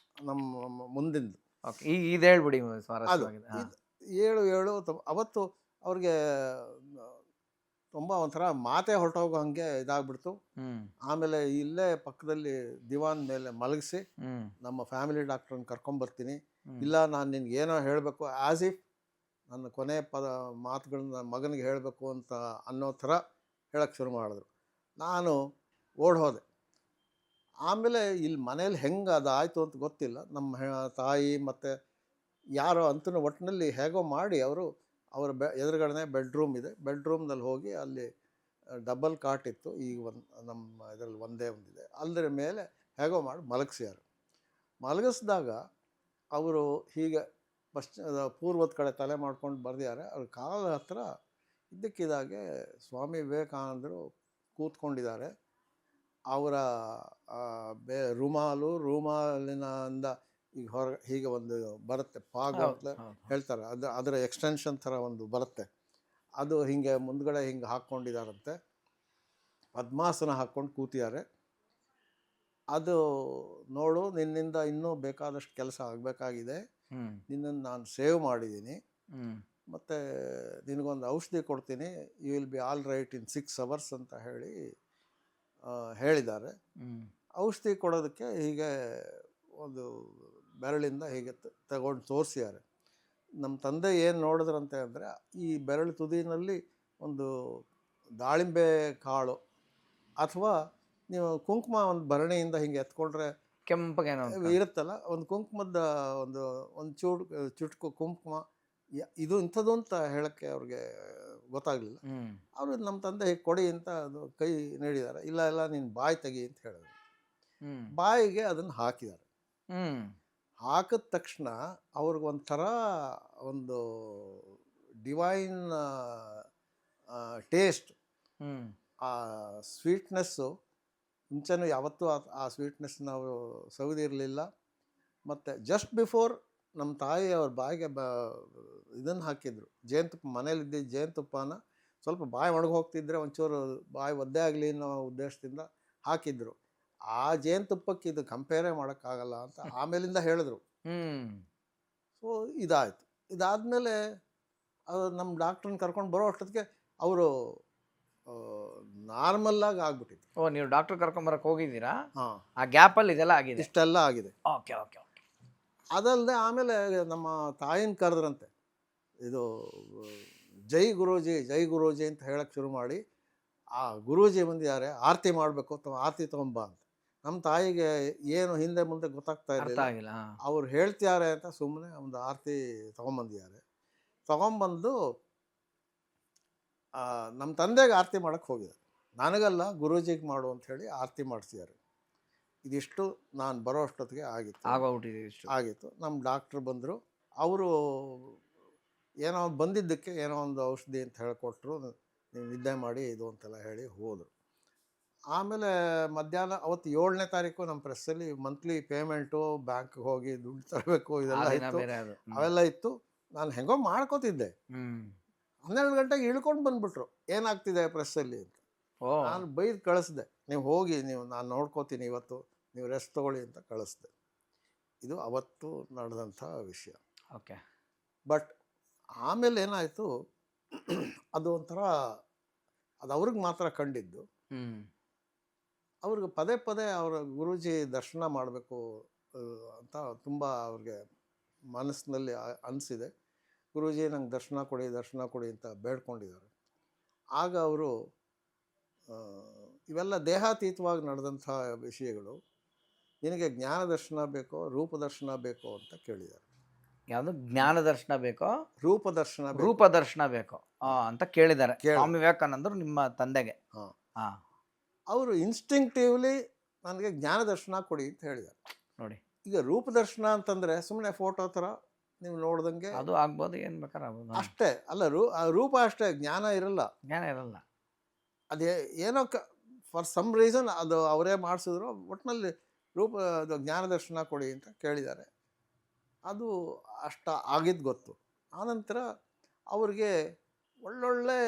ನಮ್ಮ ಮುಂದಿಂದು. ಓಕೆ, ಇದು ಹೇಳ್ಬಿಡಿ ಸ್ವಾರಸ್ಯವಾಗಿದೆ. 7/7 ಅವತ್ತು ಅವ್ರಿಗೆ ತುಂಬ ಒಂಥರ ಮಾತೇ ಹೊರಟೋಗೋ ಹಾಗೆ ಇದಾಗ್ಬಿಡ್ತು. ಆಮೇಲೆ ಇಲ್ಲೇ ಪಕ್ಕದಲ್ಲಿ ದಿವಾನ್ ಮೇಲೆ ಮಲಗಿಸಿ, ನಮ್ಮ ಫ್ಯಾಮಿಲಿ ಡಾಕ್ಟ್ರನ್ನ ಕರ್ಕೊಂಬರ್ತೀನಿ, ಇಲ್ಲ ನಾನು ನಿನ್ಗೆ ಏನೋ ಹೇಳಬೇಕು, ಆ್ಯಸ್ ಇಫ್ ನನ್ನ ಕೊನೆ ಮಾತುಗಳನ್ನ ಮಗನಿಗೆ ಹೇಳಬೇಕು ಅಂತ ಅನ್ನೋ ಥರ ಹೇಳಕ್ಕೆ ಶುರು ಮಾಡಿದ್ರು. ನಾನು ಓಡ್ ಹೋದೆ. ಆಮೇಲೆ ಇಲ್ಲಿ ಮನೇಲಿ ಹೆಂಗೆ ಅದಾಯಿತು ಅಂತ ಗೊತ್ತಿಲ್ಲ. ನಮ್ಮ ತಾಯಿ ಮತ್ತು ಯಾರೋ ಅಂತೂ ಒಟ್ಟಿನಲ್ಲಿ ಹೇಗೋ ಮಾಡಿ ಅವರ ಎದುರುಗಡೆ ಬೆಡ್ರೂಮ್ ಇದೆ, ಬೆಡ್ರೂಮ್ನಲ್ಲಿ ಹೋಗಿ ಅಲ್ಲಿ ಡಬಲ್ ಕಾಟ್ ಇತ್ತು, ಈಗ ನಮ್ಮ ಇದರಲ್ಲಿ ಒಂದೇ ಒಂದಿದೆ, ಅಲ್ಲರ ಮೇಲೆ ಹೇಗೋ ಮಾಡಿ ಮಲಗಿಸ್ಯಾರು. ಮಲಗಿಸಿದಾಗ ಅವರು ಹೀಗೆ ಪೂರ್ವದ ಕಡೆ ತಲೆ ಮಾಡ್ಕೊಂಡು ಬರ್ದಿದ್ದಾರೆ. ಅವ್ರ ಕಾಲ ಹತ್ರ ಇದ್ದಕ್ಕಿದ್ದಾಗೆ ಸ್ವಾಮಿ ವಿವೇಕಾನಂದರು ಕೂತ್ಕೊಂಡಿದ್ದಾರೆ. ಅವರ ರೂಮಾಲಿನಿಂದ ಈಗ ಹೀಗೆ ಒಂದು ಬರುತ್ತೆ, ಪಾಗು ಅಂತ ಹೇಳ್ತಾರೆ, ಅದರ ಎಕ್ಸ್ಟೆನ್ಷನ್ ಥರ ಒಂದು ಬರುತ್ತೆ, ಅದು ಹೀಗೆ ಮುಂದ್ಗಡೆ ಹಿಂಗೆ ಹಾಕ್ಕೊಂಡಿದ್ದಾರಂತೆ. ಪದ್ಮಾಸನ ಹಾಕ್ಕೊಂಡು ಕೂತಿದ್ದಾರೆ. ಅದು ನೋಡು, ನಿನ್ನಿಂದ ಇನ್ನೂ ಬೇಕಾದಷ್ಟು ಕೆಲಸ ಆಗಬೇಕಾಗಿದೆ, ನಿನ್ನನ್ನು ನಾನು ಸೇವ್ ಮಾಡಿದ್ದೀನಿ, ಮತ್ತು ನಿನಗೊಂದು ಔಷಧಿ ಕೊಡ್ತೀನಿ, you will be all right in 6 hours ಅಂತ ಹೇಳಿದ್ದಾರೆ. ಔಷಧಿ ಕೊಡೋದಕ್ಕೆ ಹೀಗೆ ಒಂದು ಬೆರಳಿಂದ ಹೀಗೆ ತಗೊಂಡು ತೋರಿಸಿದ್ದಾರೆ. ನಮ್ಮ ತಂದೆ ಏನು ನೋಡಿದ್ರಂತೆ ಅಂದರೆ, ಈ ಬೆರಳು ತುದಿನಲ್ಲಿ ಒಂದು ದಾಳಿಂಬೆ ಕಾಳು ಅಥವಾ ನೀವು ಕುಂಕುಮ ಒಂದು ಭರಣಿಯಿಂದ ಹಿಂಗೆ ಎತ್ಕೊಂಡ್ರೆ ಕೆಂಪಗೆ ಇರುತ್ತಲ್ಲ, ಒಂದು ಕುಂಕುಮದ ಒಂದು ಚುಟ್ಕು ಕುಂಕುಮ ಇದು ಇಂಥದ್ದು ಅಂತ ಹೇಳಕ್ಕೆ ಅವ್ರಿಗೆ ಗೊತ್ತಾಗಲಿಲ್ಲ. ಹ್ಮ್ ಅವರು ನಮ್ಮ ತಂದೆ ಹೀಗೆ ಕೊಡಿ ಅಂತ ಅದು ಕೈ ನೀಡಿದ್ದಾರೆ. ಇಲ್ಲ ಇಲ್ಲ ನೀನು ಬಾಯಿ ತೆಗಿ ಅಂತ ಹೇಳಿದ್ರು. ಹ್ಮ್ ಬಾಯಿಗೆ ಅದನ್ನು ಹಾಕಿದ್ದಾರೆ. ಹ್ಮ್ ಹಾಕಿದ ತಕ್ಷಣ ಅವ್ರಿಗೊಂಥರ ಒಂದು ಡಿವೈನ್ ಟೇಸ್ಟ್, ಹ್ಮ್ ಆ ಸ್ವೀಟ್ನೆಸ್ಸು ಮುಂಚೆನೂ ಯಾವತ್ತೂ ಆ ಸ್ವೀಟ್ನೆಸ್ನ ಅವರು ಸವಿದಿರಲಿಲ್ಲ. ಮತ್ತು ಜಸ್ಟ್ ಬಿಫೋರ್ ನಮ್ಮ ತಾಯಿ ಅವ್ರ ಬಾಯಿಗೆ ಇದನ್ನು ಹಾಕಿದ್ರು, ಜೇನುತುಪ್ಪ. ಮನೇಲಿದ್ದ ಜೇನುತುಪ್ಪನ ಸ್ವಲ್ಪ ಬಾಯಿ ಒಣಗಿ ಹೋಗ್ತಿದ್ರೆ ಒಂಚೂರು ಬಾಯಿ ಒದ್ದೆ ಆಗಲಿ ಅನ್ನೋ ಉದ್ದೇಶದಿಂದ ಹಾಕಿದ್ರು. ಆ ಜೇನುತುಪ್ಪಕ್ಕೆ ಇದು ಕಂಪೇರೇ ಮಾಡೋಕ್ಕಾಗಲ್ಲ ಅಂತ ಆಮೇಲಿಂದ ಹೇಳಿದ್ರು. ಹ್ಮ್ ಸೊ ಇದಾಯಿತು. ಇದಾದಮೇಲೆ ನಮ್ಮ ಡಾಕ್ಟ್ರನ್ನ ಕರ್ಕೊಂಡು ಬರೋ ಅಷ್ಟೊತ್ತಿಗೆ ಅವರು ನಾರ್ಮಲ್ಲಾಗಿ ಆಗ್ಬಿಟ್ಟಿತ್ತು. ಓ, ನೀವು ಡಾಕ್ಟರ್ ಕರ್ಕೊಂಬರಕ್ಕೆ ಹೋಗಿದ್ದೀರಾ? ಹಾಂ, ಆ ಗ್ಯಾಪಲ್ಲಿ ಇದೆಲ್ಲ ಆಗಿದೆ. ಇಷ್ಟೆಲ್ಲ ಆಗಿದೆ. Okay okay okay. ಅದಲ್ಲದೆ ಆಮೇಲೆ ನಮ್ಮ ತಾಯಿನ ಕರೆದ್ರಂತೆ. ಇದು ಜೈ ಗುರೂಜಿ ಜೈ ಗುರೂಜಿ ಅಂತ ಹೇಳಕ್ಕೆ ಶುರು ಮಾಡಿ, ಆ ಗುರೂಜಿ ಬಂದಿದ್ದಾರೆ, ಆರತಿ ಮಾಡಬೇಕು, ಆರತಿ ತೊಗೊಂಬ ಅಂತ. ನಮ್ಮ ತಾಯಿಗೆ ಏನು ಹಿಂದೆ ಮುಂದೆ ಗೊತ್ತಾಗ್ತಾ ಅರ್ಥ ಇರಲಿಲ್ಲ. ಆಗಿಲ್ಲ. ಅವ್ರು ಹೇಳ್ತಿದ್ದಾರೆ ಅಂತ ಸುಮ್ಮನೆ ಒಂದು ಆರತಿ ತೊಗೊಂಬಂದಿದ್ದಾರೆ. ತೊಗೊಂಬಂದು ನಮ್ಮ ತಂದೆಗೆ ಆರತಿ ಮಾಡೋಕ್ಕೆ ಹೋಗಿದ್ದಾರೆ. ನನಗಲ್ಲ, ಗುರೂಜಿಗೆ ಮಾಡು ಅಂಥೇಳಿ ಆರತಿ ಮಾಡಿಸಿದ್ದಾರೆ. ಇದಿಷ್ಟು ನಾನು ಬರೋ ಅಷ್ಟೊತ್ತಿಗೆ ಆಗೋಗ್ಬಿಟ್ಟಿದೆ. ಆಗಿತ್ತು. ನಮ್ಮ ಡಾಕ್ಟ್ರು ಬಂದರು. ಅವರು ಏನೋ ಬಂದಿದ್ದಕ್ಕೆ ಏನೋ ಒಂದು ಔಷಧಿ ಅಂತ ಹೇಳಿಕೊಟ್ರು. ನೀವು ನಿದ್ದೆ ಮಾಡಿ ಇದು ಅಂತೆಲ್ಲ ಹೇಳಿ ಹೋದರು. ಆಮೇಲೆ ಮಧ್ಯಾಹ್ನ ಅವತ್ತು 7ನೇ ತಾರೀಕು ನಮ್ಮ ಪ್ರೆಸ್ಸಲ್ಲಿ ಮಂತ್ಲಿ ಪೇಮೆಂಟು, ಬ್ಯಾಂಕ್ಗೆ ಹೋಗಿ ದುಡ್ಡು ತರಬೇಕು, ಇದೆಲ್ಲ ಇತ್ತು. ಅವೆಲ್ಲ ಇತ್ತು. ನಾನು ಹೆಂಗೋ ಮಾಡ್ಕೋತಿದ್ದೆ. 12 ಗಂಟೆಗೆ ಇಳ್ಕೊಂಡು ಬಂದುಬಿಟ್ರು, ಏನಾಗ್ತಿದೆ ಪ್ರೆಸ್ಸಲ್ಲಿ ಅಂತ. ನಾನು ಬೈದು ಕಳಿಸ್ದೆ, ನೀವು ಹೋಗಿ, ನಾನು ನೋಡ್ಕೋತೀನಿ, ಇವತ್ತು ನೀವು ರೆಸ್ಟ್ ತೊಗೊಳ್ಳಿ ಅಂತ ಕಳಿಸ್ದೆ. ಇದು ಅವತ್ತು ನಡೆದಂಥ ವಿಷಯ. ಓಕೆ. ಬಟ್ ಆಮೇಲೆ ಏನಾಯಿತು, ಅದು ಒಂಥರ, ಅದು ಅವ್ರಿಗೆ ಮಾತ್ರ ಕಂಡಿದ್ದು. ಅವ್ರಿಗೆ ಪದೇ ಪದೇ ಅವರ ಗುರೂಜಿ ದರ್ಶನ ಮಾಡಬೇಕು ಅಂತ ತುಂಬ ಅವ್ರಿಗೆ ಮನಸ್ಸಿನಲ್ಲಿ ಅನಿಸಿದೆ. ಗುರೂಜಿ ನಂಗೆ ದರ್ಶನ ಕೊಡಿ ಅಂತ ಬೇಡ್ಕೊಂಡಿದ್ದಾರೆ. ಆಗ ಅವರು ಇವೆಲ್ಲ ದೇಹಾತೀತವಾಗಿ ನಡೆದಂಥ ವಿಷಯಗಳು, ನಿನಗೆ ಜ್ಞಾನ ದರ್ಶನ ಬೇಕೋ ರೂಪದರ್ಶನ ಬೇಕೋ ಅಂತ ಕೇಳಿದ್ದಾರೆ. ಯಾವುದು ಜ್ಞಾನ ದರ್ಶನ ಬೇಕೋ ರೂಪದರ್ಶನ ಬೇಕೋ ಅಂತ ಕೇಳಿದ್ದಾರೆ ಸ್ವಾಮಿ ವಿವೇಕಾನಂದರು ನಿಮ್ಮ ತಂದೆಗೆ. ಹಾಂ, ಅವರು ಇನ್ಸ್ಟಿಂಕ್ಟಿವ್ಲಿ ನನಗೆ ಜ್ಞಾನ ದರ್ಶನ ಕೊಡಿ ಅಂತ ಹೇಳಿದ್ದಾರೆ. ನೋಡಿ, ಈಗ ರೂಪದರ್ಶನ ಅಂತಂದರೆ ಸುಮ್ಮನೆ ಫೋಟೋ ಥರ ನೀವು ನೋಡ್ದಂಗೆ ಅದು ಆಗ್ಬೋದು, ಏನು ಬೇಕಾದ್ರೆ ಆಗ್ಬೋದು ಅಷ್ಟೇ. ಅಲ್ಲ, ರೂಪ ಅಷ್ಟೇ, ಜ್ಞಾನ ಇರಲ್ಲ. ಅದೇ ಏನೋ ಫಾರ್ ಸಮ್ ರೀಸನ್ ಅದು ಅವರೇ ಮಾಡಿಸಿದ್ರು. ಒಟ್ಟಿನಲ್ಲಿ ಅದು ಜ್ಞಾನ ದರ್ಶನ ಕೊಡಿ ಅಂತ ಕೇಳಿದ್ದಾರೆ. ಅದು ಆಗಿದ್ದು ಗೊತ್ತು. ಆನಂತರ ಅವ್ರಿಗೆ ಒಳ್ಳೊಳ್ಳೆ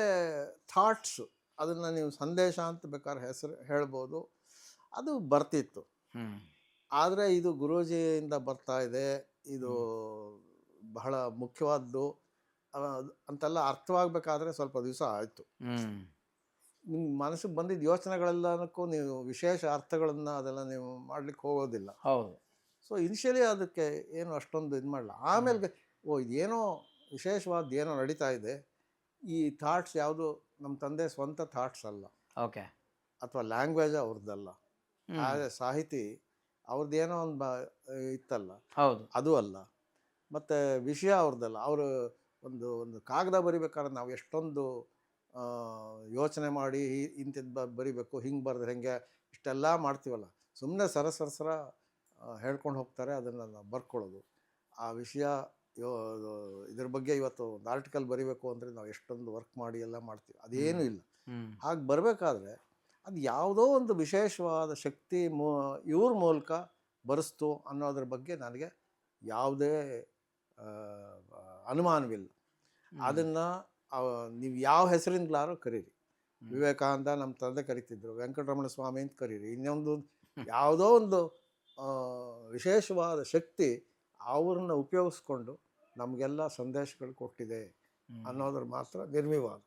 ಥಾಟ್ಸು, ಅದನ್ನು ನೀವು ಸಂದೇಶ ಅಂತ ಬೇಕಾದ್ರೆ ಹೆಸರು ಹೇಳ್ಬೋದು, ಅದು ಬರ್ತಿತ್ತು. ಆದರೆ ಇದು ಗುರೂಜಿಯಿಂದ ಬರ್ತಾ ಇದೆ, ಇದು ಬಹಳ ಮುಖ್ಯವಾದ್ದು ಅಂತೆಲ್ಲ ಅರ್ಥವಾಗಬೇಕಾದ್ರೆ ಸ್ವಲ್ಪ ದಿವಸ ಆಯಿತು. ನಿಮ್ಮ ಮನಸ್ಸಿಗೆ ಬಂದಿದ್ದ ಯೋಚನೆಗಳೆಲ್ಲನಕ್ಕೂ ನೀವು ವಿಶೇಷ ಅರ್ಥಗಳನ್ನು ಅದೆಲ್ಲ ನೀವು ಮಾಡ್ಲಿಕ್ಕೆ ಹೋಗೋದಿಲ್ಲ. ಹೌದು. ಸೊ ಇನಿಷಿಯಲಿ ಅದಕ್ಕೆ ಏನು ಅಷ್ಟೊಂದು ಇದು ಮಾಡಲ್ಲ. ಆಮೇಲೆ ಇದೇನೋ ವಿಶೇಷವಾದ ಏನೋ ನಡೀತಾ ಇದೆ. ಈ ಥಾಟ್ಸ್ ಯಾವುದು ನಮ್ಮ ತಂದೆ ಸ್ವಂತ ಥಾಟ್ಸ್ ಅಲ್ಲ. ಓಕೆ. ಅಥವಾ ಲ್ಯಾಂಗ್ವೇಜ್ ಅವ್ರದ್ದಲ್ಲ. ಆದರೆ ಸಾಹಿತಿ ಅವ್ರದ್ದೇನೋ ಒಂದು ಇತ್ತಲ್ಲ, ಹೌದು, ಅದು ಅಲ್ಲ. ಮತ್ತು ವಿಷಯ ಅವ್ರದ್ದಲ್ಲ. ಅವರು ಒಂದು ಕಾಗದ ಬರಿಬೇಕಾದ್ರೆ ನಾವು ಎಷ್ಟೊಂದು ಯೋಚನೆ ಮಾಡಿ ಇಂಥದ್ದು ಬರಿಬೇಕು, ಹಿಂಗೆ ಬರೆದ್ರೆ ಹೆಂಗೆ, ಇಷ್ಟೆಲ್ಲ ಮಾಡ್ತೀವಲ್ಲ. ಸುಮ್ಮನೆ ಸರ ಹೇಳ್ಕೊಂಡು ಹೋಗ್ತಾರೆ, ಅದನ್ನು ನಾವು ಬರ್ಕೊಳ್ಳೋದು. ಆ ವಿಷಯ ಇದ್ರ ಬಗ್ಗೆ ಇವತ್ತು ಒಂದು ಆರ್ಟಿಕಲ್ ಬರಿಬೇಕು ಅಂದರೆ ನಾವು ಎಷ್ಟೊಂದು ವರ್ಕ್ ಮಾಡಿ ಎಲ್ಲ ಮಾಡ್ತೀವಿ, ಅದೇನೂ ಇಲ್ಲ. ಹಾಗೆ ಬರಬೇಕಾದ್ರೆ ಅದು ಯಾವುದೋ ಒಂದು ವಿಶೇಷವಾದ ಶಕ್ತಿ ಇವ್ರ ಮೂಲಕ ಬರೆಸ್ತು ಅನ್ನೋದ್ರ ಬಗ್ಗೆ ನನಗೆ ಯಾವುದೇ ಅನುಮಾನವಿಲ್ಲ. ಅದನ್ನು ನೀವು ಯಾವ ಹೆಸರಿಂದಲಾರು ಕರೀರಿ. ವಿವೇಕಾನಂದ ನಮ್ಮ ತಂದೆ ಕರಿತಿದ್ರು, ವೆಂಕಟರಮಣ ಸ್ವಾಮಿ ಅಂತ ಕರೀರಿ, ಇನ್ನೊಂದು ಯಾವುದೋ ಒಂದು ವಿಶೇಷವಾದ ಶಕ್ತಿ ಅವ್ರನ್ನ ಉಪಯೋಗಿಸ್ಕೊಂಡು ನಮಗೆಲ್ಲ ಸಂದೇಶಗಳು ಕೊಟ್ಟಿದೆ ಅನ್ನೋದ್ರ ಮಾತ್ರ ನಿರ್ವಿವಾದ.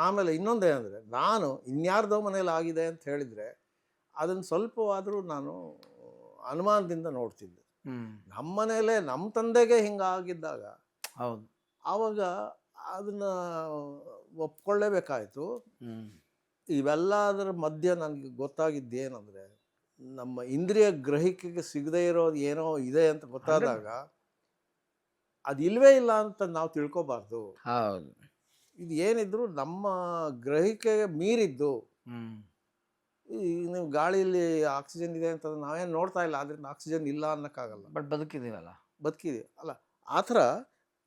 ಆಮೇಲೆ ಇನ್ನೊಂದೇನೆಂದರೆ, ನಾನು ಇನ್ಯಾರ್ದೋ ಮನೇಲಿ ಆಗಿದೆ ಅಂತ ಹೇಳಿದರೆ ಅದನ್ನು ಸ್ವಲ್ಪವಾದರೂ ನಾನು ಅನುಮಾನದಿಂದ ನೋಡ್ತಿದ್ದೆ. ನಮ್ಮ ಮನೇಲೇ ನಮ್ಮ ತಂದೆಗೆ ಹಿಂಗಾಗಿದ್ದಾಗ ಹೌದು, ಆವಾಗ ಅದನ್ನು ಒಪ್ಕೊಳ್ಳೇಬೇಕಾಯಿತು. ಇವೆಲ್ಲದರ ಮಧ್ಯೆ ನನಗೆ ಗೊತ್ತಾಗಿದ್ದೇನೆಂದರೆ, ನಮ್ಮ ಇಂದ್ರಿಯ ಗ್ರಹಿಕೆಗೆ ಸಿಗದೇ ಇರೋದು ಏನೋ ಇದೆ ಅಂತ ಗೊತ್ತಾದಾಗ ಅದು ಇಲ್ವೇ ಇಲ್ಲ ಅಂತ ನಾವು ತಿಳ್ಕೊಬಾರ್ದು. ಹೌದು. ಇದು ಏನಿದ್ರು ನಮ್ಮ ಗ್ರಹಿಕೆಗೆ ಮೀರಿದ್ದು. ಹ್ಮ್. ಈ ನೀವು ಗಾಳಿಯಲ್ಲಿ ಆಕ್ಸಿಜನ್ ಇದೆ ಅಂತ ನಾವೇನು ನೋಡ್ತಾ ಇಲ್ಲ, ಆದ್ರಿಂದ ಆಕ್ಸಿಜನ್ ಇಲ್ಲ ಅನ್ನೋಕ್ಕಾಗಲ್ಲ. ಬಟ್ ಬದುಕಿದೀವಲ್ಲ. ಬದುಕಿದೆ ಅಲ್ಲ, ಆ ಥರ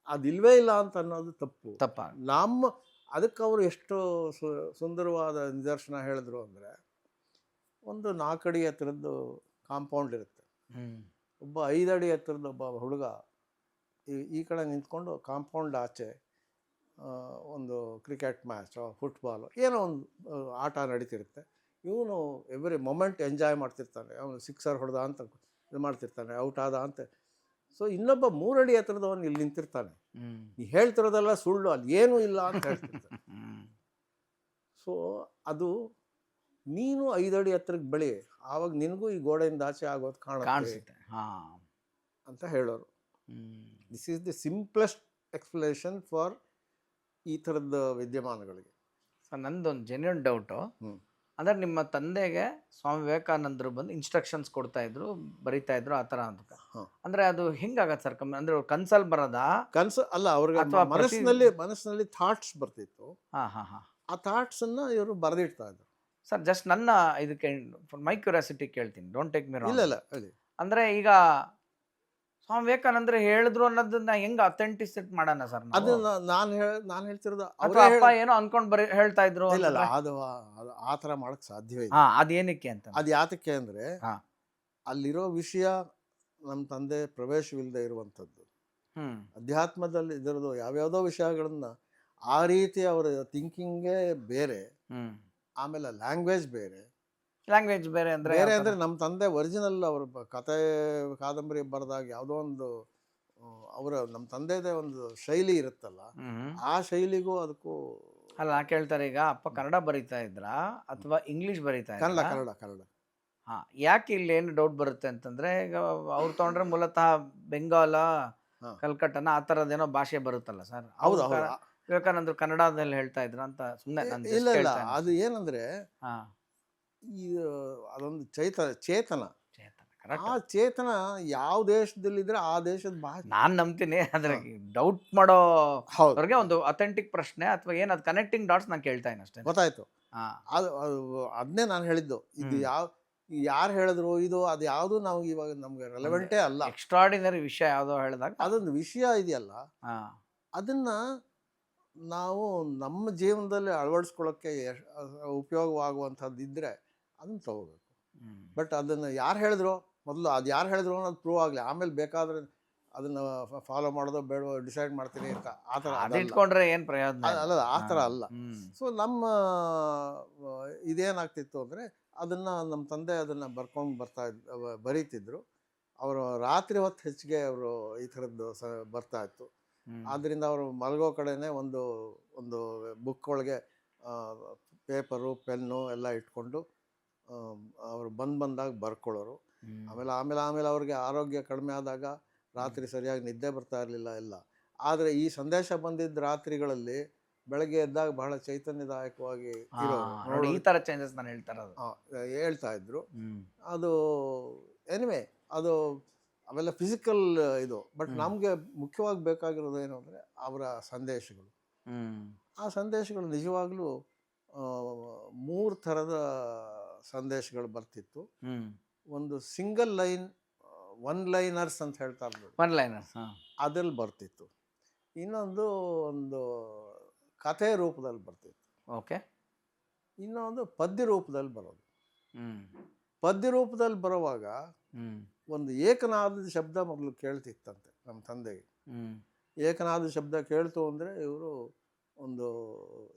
ಅದಿಲ್ವೇ ಇಲ್ಲ ಅಂತ ಅನ್ನೋದು ತಪ್ಪು. ತಪ್ಪ. ನಮ್ಮ ಅದಕ್ಕೆ ಅವರು ಎಷ್ಟು ಸುಂದರವಾದ ನಿದರ್ಶನ ಹೇಳಿದ್ರು ಅಂದರೆ, ಒಂದು 4 ಅಡಿ ಎತ್ತರದ್ದು ಕಾಂಪೌಂಡ್ ಇರುತ್ತೆ. ಹ್ಮ್. ಒಬ್ಬ 5 ಅಡಿ ಎತ್ತರದ ಒಬ್ಬ ಹುಡುಗ ಈ ಕಡೆ ನಿಂತ್ಕೊಂಡು ಕಾಂಪೌಂಡ್ ಆಚೆ ಒಂದು ಕ್ರಿಕೆಟ್ ಮ್ಯಾಚ್, ಫುಟ್ಬಾಲು, ಏನೋ ಒಂದು ಆಟ ನಡೀತಿರುತ್ತೆ. ಇವನು ಎವ್ರಿ ಮೊಮೆಂಟ್ ಎಂಜಾಯ್ ಮಾಡ್ತಿರ್ತಾನೆ. ಅವನು ಸಿಕ್ಸರ್ ಹೊಡೆದ ಅಂತ ಇದು ಮಾಡ್ತಿರ್ತಾನೆ, ಔಟ್ ಆದ ಅಂತ. ಸೊ ಇನ್ನೊಬ್ಬ 3 ಅಡಿ ಎತ್ತರದವನು ಇಲ್ಲಿ ನಿಂತಿರ್ತಾನೆ. ನೀ ಹೇಳ್ತಿರೋದೆಲ್ಲ ಸುಳ್ಳು, ಅಲ್ಲಿ ಏನೂ ಇಲ್ಲ ಅಂತ ಹೇಳ್ತಿರ್ತಾನೆ. ಸೊ ಅದು ನೀನು 5 ಅಡಿ ಎತ್ತರಕ್ಕೆ ಬೆಳಿ, ಆವಾಗ ನಿನಗೂ ಈ ಗೋಡೆಯಿಂದ ಆಚೆ ಆಗೋದು ಕಾಣುತ್ತೆ ಅಂತ ಹೇಳೋರು. This is the simplest explanation for ಈ ಥರದ ವಿದ್ಯಮಾನಗಳಿಗೆ. ಸೊ ನಂದೊಂದು ಜೆನ್ಯೂನ್ ಡೌಟು, ಅಂದರೆ ನಿಮ್ಮ ತಂದೆಗೆ ಸ್ವಾಮಿ ವಿವೇಕಾನಂದರು ಬಂದು ಇನ್ಸ್ಟ್ರಕ್ಷನ್ಸ್ ಕೊಡ್ತಾ ಇದ್ರು, ಬರಿತಾ ಇದ್ರು ಆ ಥರ ಅಂತ. ಅಂದರೆ ಅದು ಹೆಂಗಾಗತ್ತೆ ಸರ್? ಅಂದರೆ ಕನ್ಸಲ್ಲಿ ಬರೋದಾ? ಕನಸು ಅಲ್ಲ, ಅವ್ರಿಗೆ ಮನಸ್ಸಿನಲ್ಲಿ ಥಾಟ್ಸ್ ಬರ್ತಿತ್ತು. ಆ ಥಾಟ್ಸನ್ನು ಇವರು ಬರೆದಿಡ್ತಾ ಇದ್ರು. ಸರ್ ಜಸ್ಟ್ ನನ್ನ ಇದಕ್ಕೆ ಮೈ ಕ್ಯೂರಿಯಾಸಿಟಿ ಕೇಳ್ತೀನಿ, ಡೋಂಟ್ ಟೇಕ್ ಮಿ ರಾಂಗ್. ಇಲ್ಲ ಹೇಳಿ. ಅಂದರೆ ಈಗ ಸ್ವಾಮಿ ವಿವೇಕಾನಂದರು ಹೇಳಿದ್ರು ಅನ್ನೋದನ್ನ ಹೆಂಗೆ ಅಥೆಂಟಿಸಿಟ್ ಮಾಡೋಣ ಸರ್? ಅದು ನಾನು ಹೇಳ್ತಿರೋದು ಅಪ್ಪ ಏನೋ ಅನ್ಕೊಂಡು ಹೇಳ್ತಾ ಇದ್ರು. ಇಲ್ಲ, ಅದು ಆ ಥರ ಮಾಡಕ್ ಸಾಧ್ಯವೇ ಇಲ್ಲ. ಅದೇನಕ್ಕೆ ಅಂತ? ಅದು ಯಾತಕ್ಕೆ ಅಂದರೆ, ಅಲ್ಲಿರೋ ವಿಷಯ ನಮ್ಮ ತಂದೆ ಪ್ರವೇಶವಿಲ್ಲದೆ ಇರುವಂಥದ್ದು. ಅಧ್ಯಾತ್ಮದಲ್ಲಿ ಇದರದು ಯಾವ್ಯಾವುದೋ ವಿಷಯಗಳನ್ನ ಆ ರೀತಿ ಅವರ ಥಿಂಕಿಂಗೇ ಬೇರೆ. ಆಮೇಲೆ ಲ್ಯಾಂಗ್ವೇಜ್ ಬೇರೆ ಅಂದರೆ ನಮ್ಮ ತಂದೆ ಒರಿಜಿನಲ್ ಅವ್ರ ಕತೆ ಕಾದಂಬರಿ ಬರೆದಾಗ ಯಾವುದೋ ಒಂದು ನಮ್ಮ ತಂದೆದೇ ಒಂದು ಶೈಲಿ ಇರುತ್ತಲ್ಲ, ಆ ಶೈಲಿಗೂ ಅದಕ್ಕೂ ಅಲ್ಲ. ನಾ ಕೇಳ್ತಾರೆ, ಈಗ ಅಪ್ಪ ಕನ್ನಡ ಬರೀತಾ ಇದ್ರ ಅಥವಾ ಇಂಗ್ಲಿಷ್ ಬರೀತಾ ಇದ್ರ? ಕನ್ನಡ. ಯಾಕೆ ಇಲ್ಲಿ ಏನು ಡೌಟ್ ಬರುತ್ತೆ ಅಂತಂದ್ರೆ, ಈಗ ಅವ್ರು ತಗೊಂಡ್ರೆ ಮೂಲತಃ ಬೆಂಗಾಲ, ಕಲ್ಕಟ್ಟನ ಆ ಥರದ್ದೇನೋ ಭಾಷೆ ಬರುತ್ತಲ್ಲ ಸರ್. ಹೌದು, ವಿವೇಕಾನಂದರು ಕನ್ನಡದಲ್ಲಿ ಹೇಳ್ತಾ ಇದ್ರ ಅಂತ ಸುಮ್ಮನೆ. ಇಲ್ಲ, ಅದು ಏನಂದ್ರೆ ಅದೊಂದು ಚೇತನ. ಆ ಚೇತನ ಯಾವ ದೇಶದಲ್ಲಿದ್ರೆ ಆ ದೇಶದ ಭಾಷೆ ನಾನು ನಂಬ್ತೀನಿ. ಅದ್ರ ಡೌಟ್ ಮಾಡೋ ಅವ್ರಿಗೆ ಒಂದು ಅಥೆಂಟಿಕ್ ಪ್ರಶ್ನೆ ಅಥವಾ ಏನು, ಅದು ಕನೆಕ್ಟಿಂಗ್ ಡಾಟ್ಸ್ ನಾನು ಕೇಳ್ತಾ ಇದ್ದೀನಿ ಅಷ್ಟೇ. ಗೊತ್ತಾಯ್ತು. ಅದನ್ನೇ ನಾನು ಹೇಳಿದ್ದು. ಇದು ಯಾರು ಹೇಳಿದ್ರು ಅದು ಯಾವುದು ನಾವು ಇವಾಗ ನಮ್ಗೆ ರೆಲೆವೆಂಟೇ ಅಲ್ಲ. ಎಕ್ಸ್ಟ್ರಾರ್ಡಿನರಿ ವಿಷಯ ಯಾವುದೋ ಹೇಳಿದಾಗ ಅದೊಂದು ವಿಷಯ ಇದೆಯಲ್ಲ, ಅದನ್ನ ನಾವು ನಮ್ಮ ಜೀವನದಲ್ಲಿ ಅಳವಡಿಸ್ಕೊಳ್ಳೋಕ್ಕೆ ಉಪಯೋಗವಾಗುವಂಥದ್ದು ಇದ್ರೆ ಅದನ್ನು ತಗೋಬೇಕು. ಬಟ್ ಅದನ್ನು ಯಾರು ಹೇಳಿದ್ರು ಮೊದಲು, ಅದು ಯಾರು ಹೇಳಿದ್ರು ಅನ್ನೋದು ಪ್ರೂವ್ ಆಗಲಿ, ಆಮೇಲೆ ಬೇಕಾದ್ರೆ ಅದನ್ನು ಫಾಲೋ ಮಾಡೋದೋ ಬೇಡೋ ಡಿಸೈಡ್ ಮಾಡ್ತೀನಿ ಅಂತ ಆ ಥರ ಇಟ್ಕೊಂಡ್ರೆ ಏನು ಪ್ರಯೋಜನ ಅಲ್ಲ, ಆ ಥರ ಅಲ್ಲ. ಸೊ ನಮ್ಮ ಇದೇನಾಗ್ತಿತ್ತು ಅಂದರೆ, ಅದನ್ನು ನಮ್ಮ ತಂದೆ ಅದನ್ನು ಬರೀತಿದ್ರು. ಅವರು ರಾತ್ರಿ ಹೊತ್ತು ಹೆಚ್ಚಿಗೆ ಅವರು ಈ ಥರದ್ದು ಬರ್ತಾ ಇತ್ತು. ಆದ್ದರಿಂದ ಅವರು ಮಲಗೋ ಕಡೆನೇ ಒಂದು ಬುಕ್ ಒಳಗೆ ಪೇಪರು, ಪೆನ್ನು ಎಲ್ಲ ಇಟ್ಕೊಂಡು ಅವರು ಬಂದಾಗ ಬರ್ಕೊಳ್ಳೋರು. ಆಮೇಲೆ ಅವ್ರಿಗೆ ಆರೋಗ್ಯ ಕಡಿಮೆ ಆದಾಗ ರಾತ್ರಿ ಸರಿಯಾಗಿ ನಿದ್ದೆ ಬರ್ತಾ ಇರಲಿಲ್ಲ ಎಲ್ಲ. ಆದರೆ ಈ ಸಂದೇಶ ಬಂದಿದ್ದ ರಾತ್ರಿಗಳಲ್ಲಿ ಬೆಳಗ್ಗೆ ಎದ್ದಾಗ ಬಹಳ ಚೈತನ್ಯದಾಯಕವಾಗಿ ಇರೋರು. ಈ ಥರ ಚೇಂಜಸ್ ನಾನು ಹೇಳ್ತಾ ಇದ್ರು. ಅದು ಎನಿವೆ, ಅದು ಅವೆಲ್ಲ ಫಿಸಿಕಲ್ ಇದು. ಬಟ್ ನಮಗೆ ಮುಖ್ಯವಾಗಿ ಬೇಕಾಗಿರೋದು ಏನು ಅಂದರೆ ಅವರ ಸಂದೇಶಗಳು. ಆ ಸಂದೇಶಗಳು ನಿಜವಾಗ್ಲೂ 3 ಥರದ ಸಂದೇಶಗಳು ಬರ್ತಿತ್ತು. ಒಂದು ಸಿಂಗಲ್ ಲೈನ್, ಒನ್ ಲೈನರ್ಸ್ ಅಂತ ಹೇಳ್ತಾರೆ, ಅದ್ರಲ್ಲಿ ಬರ್ತಿತ್ತು. ಇನ್ನೊಂದು ಕಥೆ ರೂಪದಲ್ಲಿ ಬರ್ತಿತ್ತು. ಓಕೆ. ಇನ್ನೊಂದು ಪದ್ಯ ರೂಪದಲ್ಲಿ ಬರೋದು. ಪದ್ಯ ರೂಪದಲ್ಲಿ ಬರುವಾಗ ಒಂದು ಏಕನಾದ ಶಬ್ದ ಮೊದಲು ಕೇಳ್ತಿತ್ತಂತೆ ನಮ್ಮ ತಂದೆಗೆ. ಏಕನಾದ ಶಬ್ದ ಕೇಳ್ತು ಅಂದರೆ ಇವರು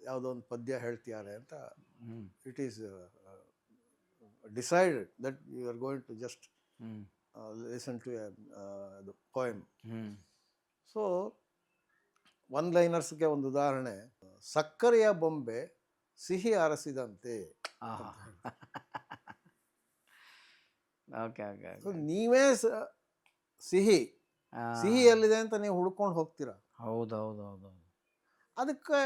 ಯಾವುದೋ ಒಂದು ಪದ್ಯ ಹೇಳ್ತಿದ್ದಾರೆ ಅಂತ. It is decided that you are going to just listen to ಅದು ಪೋಯಮ್. ಸೊ ಒನ್ ಲೈನರ್ಸ್ಗೆ ಒಂದು ಉದಾಹರಣೆ, ಸಕ್ಕರೆಯ ಬೊಂಬೆ ಸಿಹಿ ಅರಸಿದಂತೆ. ನೀವೇ ಸಿಹಿ ಎಲ್ಲಿದೆ ಅಂತ ನೀವು ಹುಡ್ಕೊಂಡು ಹೋಗ್ತೀರಾ. ಹೌದೌದು. ಅದಕ್ಕೆ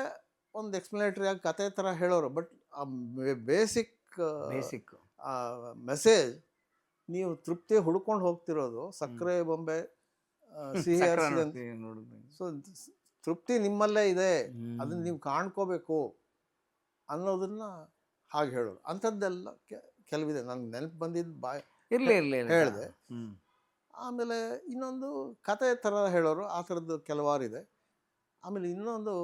ಒಂದು ಎಕ್ಸ್ಪ್ಲನೇಟರಿ ಆಗಿ ಕತೆ ಥರ ಹೇಳೋರು. ಬಟ್ ಆ ಬೇಸಿಕ್ ಮೆಸೇಜ್ ನೀವು ತೃಪ್ತಿ ಹುಡ್ಕೊಂಡು ಹೋಗ್ತಿರೋದು ಸಕ್ಕರೆ ಬೊಂಬೆ ಸಿಹಿ ಸಕ್ರೆ ಅರಿಸಿದೆ ನೋಡಿದ್ವಿ. ಸೊ ತೃಪ್ತಿ ನಿಮ್ಮಲ್ಲೇ ಇದೆ, ಅದನ್ನ ನೀವು ಕಾಣ್ಕೋಬೇಕು ಅನ್ನೋದನ್ನ ಹಾಗೆ ಹೇಳೋರು. ಅಂಥದ್ದೆಲ್ಲ ಕೆಲವಿದೆ ನನಗೆ ನೆನಪು ಬಂದಿದ್ದು ಇರ್ಲಿ ಹೇಳಿದೆ. ಆಮೇಲೆ ಇನ್ನೊಂದು ಕತೆ ಥರ ಹೇಳೋರು, ಆ ಥರದ್ದು ಕೆಲವಾರಿದೆ. ಆಮೇಲೆ ಇನ್ನೊಂದು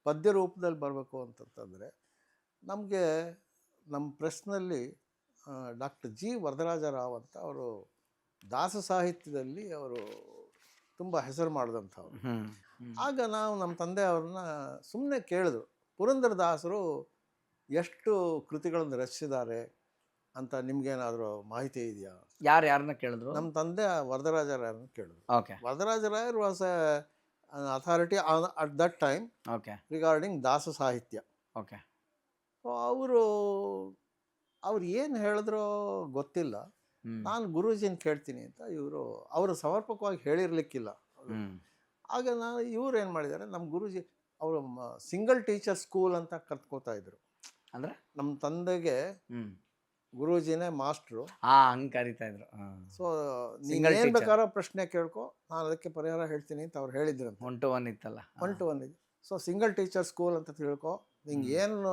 ಪದ್ಯ ರೂಪದಲ್ಲಿ ಬರಬೇಕು ಅಂತಂತಂದರೆ ನಮಗೆ ನಮ್ಮ ಪ್ರೆಸ್ನಲ್ಲಿ ಡಾಕ್ಟರ್ ಜಿ ವರದರಾಜರಾವ್ ಅಂತ ಅವರು ದಾಸ ಸಾಹಿತ್ಯದಲ್ಲಿ ಅವರು ತುಂಬ ಹೆಸರು ಮಾಡಿದಂಥವ್ರು. ಆಗ ನಾವು ನಮ್ಮ ತಂದೆ ಅವ್ರನ್ನ ಸುಮ್ಮನೆ ಕೇಳಿದ್ರು, ಪುರಂದರದಾಸರು ಎಷ್ಟು ಕೃತಿಗಳನ್ನು ರಚಿಸಿದ್ದಾರೆ ಅಂತ ನಿಮ್ಗೇನಾದರೂ ಮಾಹಿತಿ ಇದೆಯಾ? ಯಾರನ್ನ ಕೇಳಿದ್ರು? ನಮ್ಮ ತಂದೆ ವರದರಾಜರಾಯರನ್ನ ಕೇಳಿದ್ರು. Okay. Varadarajarayar was authority at that time okay. Regarding ದಾಸ ಸಾಹಿತ್ಯ. ಓಕೆ. ಸೊ ಅವ್ರು ಏನು ಹೇಳಿದ್ರೋ ಗೊತ್ತಿಲ್ಲ. ನಾನು ಗುರೂಜಿನ ಕೇಳ್ತೀನಿ ಅಂತ ಅವರು ಸಮರ್ಪಕವಾಗಿ ಹೇಳಿರ್ಲಿಕ್ಕಿಲ್ಲ. ಆಗ ಇವ್ರು ಏನು ಮಾಡಿದ್ದಾರೆ, ನಮ್ಮ ಗುರೂಜಿ ಅವರು ಸಿಂಗಲ್ ಟೀಚರ್ ಸ್ಕೂಲ್ ಅಂತ ಕರ್ತ್ಕೋತಾ ಇದ್ರು. ಅಂದರೆ ನಮ್ಮ ತಂದೆಗೆ ಗುರೂಜಿನೇ ಮಾಸ್ಟ್ರು. ಹಂಗೆ ಕರಿತಾ ಇದ್ರು. ಸೊ ನೀನು ಏನು ಬೇಕಾದ್ರೂ ಪ್ರಶ್ನೆ ಕೇಳ್ಕೊ, ನಾನು ಅದಕ್ಕೆ ಪರಿಹಾರ ಹೇಳ್ತೀನಿ ಅಂತ ಅವ್ರು ಹೇಳಿದ್ರಂತ. 1 to 1 ಇತ್ತಲ್ಲ. 1 to 1 ಇದೆ. ಸೊ ಸಿಂಗಲ್ ಟೀಚರ್ ಸ್ಕೂಲ್ ಅಂತ ತಿಳ್ಕೊ, ನಿಂಗೆ ಏನು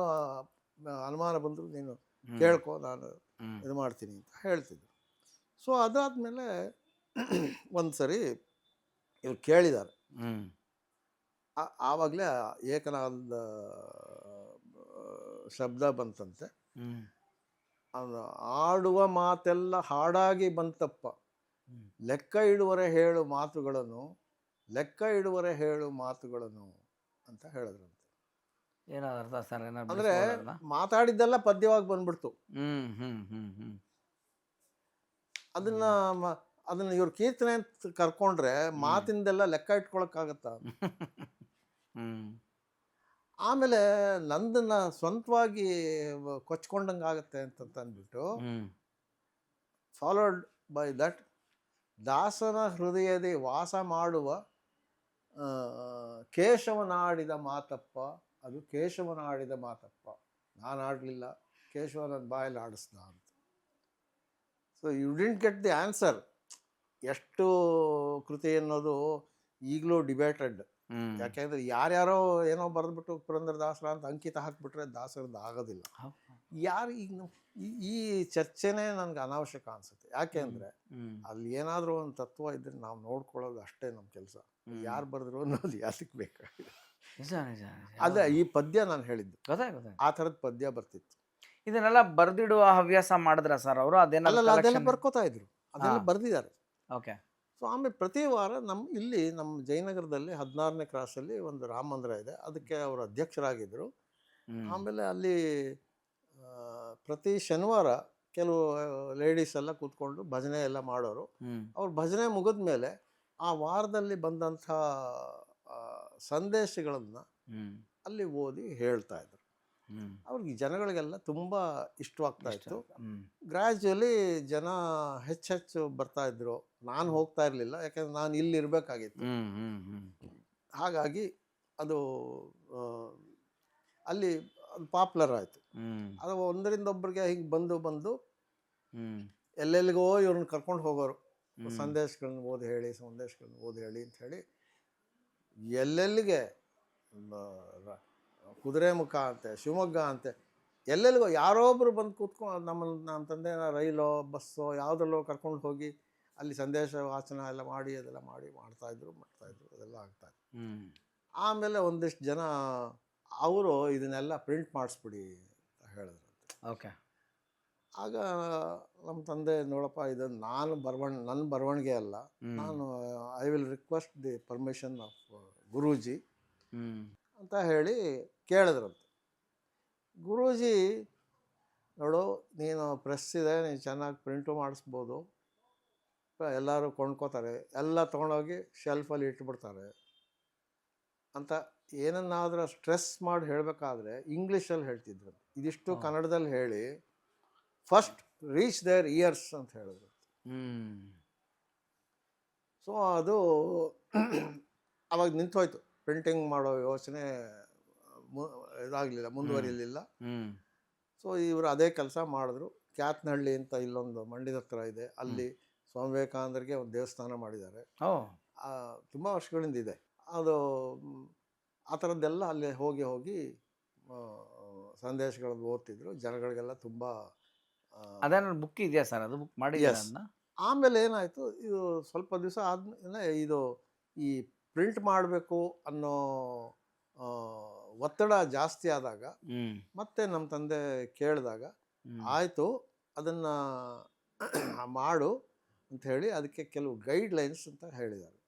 ಅನುಮಾನ ಬಂದರೂ ನೀನು ಕೇಳ್ಕೊ, ನಾನು ಇದು ಮಾಡ್ತೀನಿ ಅಂತ ಹೇಳ್ತಿದ್ರು. ಸೊ ಅದಾದಮೇಲೆ ಒಂದು ಸರಿ ಇವ್ರು ಕೇಳಿದ್ದಾರೆ. ಆವಾಗಲೇ ಏಕನಾದ ಶಬ್ದ ಬಂತಂತೆ. ಅವನು ಆಡುವ ಮಾತೆಲ್ಲ ಹಾಡಾಗಿ ಬಂತಪ್ಪ, ಲೆಕ್ಕ ಇಡುವರೆ ಹೇಳು ಮಾತುಗಳನ್ನು, ಲೆಕ್ಕ ಇಡುವರೆ ಹೇಳು ಮಾತುಗಳನ್ನು ಅಂತ ಹೇಳಿದ್ರಂತೆ. ಏನಾದ್ರು ಅರ್ಥ ಸರ್? ಅಂದ್ರೆ ಮಾತಾಡಿದ್ದೆಲ್ಲ ಪದ್ಯವಾಗಿ ಬಂದ್ಬಿಡ್ತು. ಅದನ್ನ ಇವ್ರ ಕೀರ್ತನೆ ಅಂತ ಕರ್ಕೊಂಡ್ರೆ ಮಾತಿಂದೆಲ್ಲ ಲೆಕ್ಕ ಇಟ್ಕೊಳಕ್ಕಾಗತ್ತ? ಆಮೇಲೆ ನಂದನ್ನ ಸ್ವಂತವಾಗಿ ಕೊಚ್ಕೊಂಡಂಗೆ ಆಗುತ್ತೆ ಅಂತ ಅಂದ್ಬಿಟ್ಟು ಫಾಲೋಡ್ ಬೈ ದಟ್, ದಾಸನ ಹೃದಯದಿ ವಾಸ ಮಾಡುವ ಕೇಶವನಾಡಿದ ಮಾತಪ್ಪ, ಅದು ಕೇಶವನಾಡಿದ ಮಾತಪ್ಪ, ನಾನು ಆಡಲಿಲ್ಲ, ಕೇಶವ ನನ್ನ ಬಾಯಲ್ಲಿ ಆಡಿಸ್ದ ಅಂತ. So you didn't get the answer. ಎಷ್ಟು ಕೃತಿ ಅನ್ನೋದು ಈಗಲೂ ಡಿಬೇಟೆಡ್. ಯಾಕೆಂದ್ರೆ ಯಾರ್ಯಾರೋ ಏನೋ ಬರೆದ್ಬಿಟ್ಟು ಪುರಂದರದಾಸರ ಅಂತ ಅಂಕಿತ ಹಾಕ್ಬಿಟ್ರೆ ದಾಸರದ್ದು ಆಗೋದಿಲ್ಲ. ಯಾರು ಈಗ ಈ ಚರ್ಚೆನೇ ನನಗೆ ಅನಾವಶ್ಯಕ ಅನ್ಸುತ್ತೆ. ಯಾಕೆ ಅಂದರೆ ಅಲ್ಲಿ ಏನಾದರೂ ಒಂದು ತತ್ವ ಇದ್ರೆ ನಾವು ನೋಡ್ಕೊಳ್ಳೋದು ಅಷ್ಟೇ ನಮ್ಮ ಕೆಲಸ. ಯಾರು ಬರೆದ್ರು ಅನ್ನೋದು ಯಾತಕ್ಕೆ ಬೇಕಾಗಿದೆ. ಅದೇ ಈ ಪದ್ಯ ನಾನು ಹೇಳಿದ್ದು, ಆ ಥರದ ಪದ್ಯ ಬರ್ತಿತ್ತು. ಇದನ್ನೆಲ್ಲ ಬರ್ದಿಡುವ ಹವ್ಯಾಸ ಮಾಡಿದ್ರ ಸರ್ ಅವರು? ಅದೆಲ್ಲ ಬರ್ಕೋತಾ ಇದ್ರು, ಅದೆಲ್ಲ ಬರ್ದಿದ್ದಾರೆ. ಓಕೆ. ಸೊ ಆಮೇಲೆ ಪ್ರತಿ ವಾರ ನಮ್ಮ ಜಯನಗರದಲ್ಲಿ 16ನೇ ಕ್ರಾಸಲ್ಲಿ ಒಂದು ರಾಮ ಮಂದಿರ ಇದೆ, ಅದಕ್ಕೆ ಅವರು ಅಧ್ಯಕ್ಷರಾಗಿದ್ದರು. ಆಮೇಲೆ ಅಲ್ಲಿ ಪ್ರತಿ ಶನಿವಾರ ಕೆಲವು ಲೇಡೀಸ್ ಎಲ್ಲ ಕೂತ್ಕೊಂಡು ಭಜನೆ ಎಲ್ಲ ಮಾಡೋರು. ಅವ್ರು ಭಜನೆ ಮುಗಿದ ಮೇಲೆ ಆ ವಾರದಲ್ಲಿ ಬಂದಂಥ ಸಂದೇಶಗಳನ್ನು ಅಲ್ಲಿ ಓದಿ ಹೇಳ್ತಾ ಇದ್ರು. ಅವ್ರಿಗೆ ಜನಗಳಿಗೆಲ್ಲ ತುಂಬ ಇಷ್ಟವಾಗ್ತಾ ಇತ್ತು. ಗ್ರ್ಯಾಜುವಲಿ ಜನ ಹೆಚ್ಚೆಚ್ಚು ಬರ್ತಾ ಇದ್ರು. ನಾನು ಹೋಗ್ತಾ ಇರಲಿಲ್ಲ, ಯಾಕಂದ್ರೆ ನಾನು ಇಲ್ಲಿ ಇರಬೇಕಾಗಿತ್ತು. ಹಾಗಾಗಿ ಅದು ಅಲ್ಲಿ ಪಾಪ್ಯುಲರ್ ಆಯಿತು. ಅದು ಒಂದರಿಂದ ಒಬ್ಬರಿಗೆ ಹೀಗೆ ಬಂದು ಎಲ್ಲೆಲ್ಲಿಗೋ ಇವ್ರನ್ನ ಕರ್ಕೊಂಡು ಹೋಗೋರು. ಸಂದೇಶಗಳನ್ನ ಓದಿ ಹೇಳಿ ಅಂತ ಹೇಳಿ ಎಲ್ಲೆಲ್ಲಿಗೆ, ಕುದುರೆಮುಖ ಅಂತೆ, ಶಿವಮೊಗ್ಗ ಅಂತೆ, ಎಲ್ಲೆಲ್ಲಿಗೋ ಯಾರೊಬ್ಬರು ಬಂದು ಕೂತ್ಕೊಂಡು ನಮ್ಮ ತಂದೆನ ರೈಲೋ ಬಸ್ಸೋ ಯಾವುದ್ರಲ್ಲೋ ಕರ್ಕೊಂಡು ಹೋಗಿ ಅಲ್ಲಿ ಸಂದೇಶ ವಾಚನ ಎಲ್ಲ ಮಾಡ್ತಾಯಿದ್ರು. ಅದೆಲ್ಲ ಆಗ್ತಾಯಿತ್ತು. ಆಮೇಲೆ ಒಂದಿಷ್ಟು ಜನ ಅವರು ಇದನ್ನೆಲ್ಲ ಪ್ರಿಂಟ್ ಮಾಡಿಸ್ಬಿಡಿ ಅಂತ ಹೇಳಿದ್ರು. ಓಕೆ. ಆಗ ನಮ್ಮ ತಂದೆ, ನೋಡಪ್ಪ ಇದನ್ನು ನನ್ನ ಬರವಣಿಗೆ ಅಲ್ಲ, ನಾನು I will request the permission of Guruji ಅಂತ ಹೇಳಿ ಕೇಳಿದ್ರಂತೆ. ಗುರೂಜಿ, ನೋಡು, ನೀನು ಪ್ರೆಸ್ ಇದೆ, ನೀನು ಚೆನ್ನಾಗಿ ಪ್ರಿಂಟು ಮಾಡಿಸ್ಬೋದು, ಎಲ್ಲರೂ ಕೊಂಡ್ಕೋತಾರೆ, ಎಲ್ಲ ತೊಗೊಂಡೋಗಿ ಶೆಲ್ಫಲ್ಲಿ ಇಟ್ಬಿಡ್ತಾರೆ ಅಂತ ಏನನ್ನಾದರೂ ಸ್ಟ್ರೆಸ್ ಮಾಡಿ ಹೇಳಬೇಕಾದ್ರೆ ಇಂಗ್ಲೀಷಲ್ಲಿ ಹೇಳ್ತಿದ್ರು. ಇದಿಷ್ಟು ಕನ್ನಡದಲ್ಲಿ ಹೇಳಿ ಫಸ್ಟ್ ರೀಚ್ ದೇರ್ ಇಯರ್ಸ್ ಅಂತ ಹೇಳಿದ್ರು. ಸೊ ಅದು ಅವಾಗ ನಿಂತೋಯ್ತು. ಪ್ರಿಂಟಿಂಗ್ ಮಾಡೋ ಯೋಚನೆ ಇದಾಗಲಿಲ್ಲ, ಮುಂದುವರಿಲಿಲ್ಲ. ಸೊ ಇವರು ಅದೇ ಕೆಲಸ ಮಾಡಿದ್ರು. ಕ್ಯಾತ್ನಹಳ್ಳಿ ಅಂತ ಇಲ್ಲೊಂದು ಮಂಡ್ಯದ ಹತ್ರ ಇದೆ, ಅಲ್ಲಿ ಸ್ವಾಮಿ ವಿವೇಕಾನಂದರಿಗೆ ಒಂದು ದೇವಸ್ಥಾನ ಮಾಡಿದ್ದಾರೆ. ತುಂಬ ವರ್ಷಗಳಿಂದ ಇದೆ ಅದು. ಆ ಥರದ್ದೆಲ್ಲ ಅಲ್ಲಿ ಹೋಗಿ ಹೋಗಿ ಸಂದೇಶಗಳನ್ನು ಓದ್ತಿದ್ರು, ಜನಗಳಿಗೆಲ್ಲ ತುಂಬ. ಅದೇನಾದ್ರು ಬುಕ್ ಇದೆಯಾ ಸರ್, ಅದು ಬುಕ್ ಮಾಡಿದ್ದೀರಾ Yes. ಅದನ್ನ? ಆಮೇಲೆ ಏನಾಯಿತು, ಇದು ಸ್ವಲ್ಪ ದಿವಸ ಆದಮೇಲೆ ಇದು ಈ ಪ್ರಿಂಟ್ ಮಾಡಬೇಕು ಅನ್ನೋ ಒತ್ತಡ ಜಾಸ್ತಿ ಆದಾಗ ಮತ್ತೆ ನಮ್ಮ ತಂದೆ ಕೇಳಿದಾಗ ಆಯಿತು ಅದನ್ನು ಮಾಡು ಅಂತ ಹೇಳಿ ಅದಕ್ಕೆ ಕೆಲವು ಗೈಡ್ಲೈನ್ಸ್ ಅಂತ ಹೇಳಿದ್ದಾರೆ.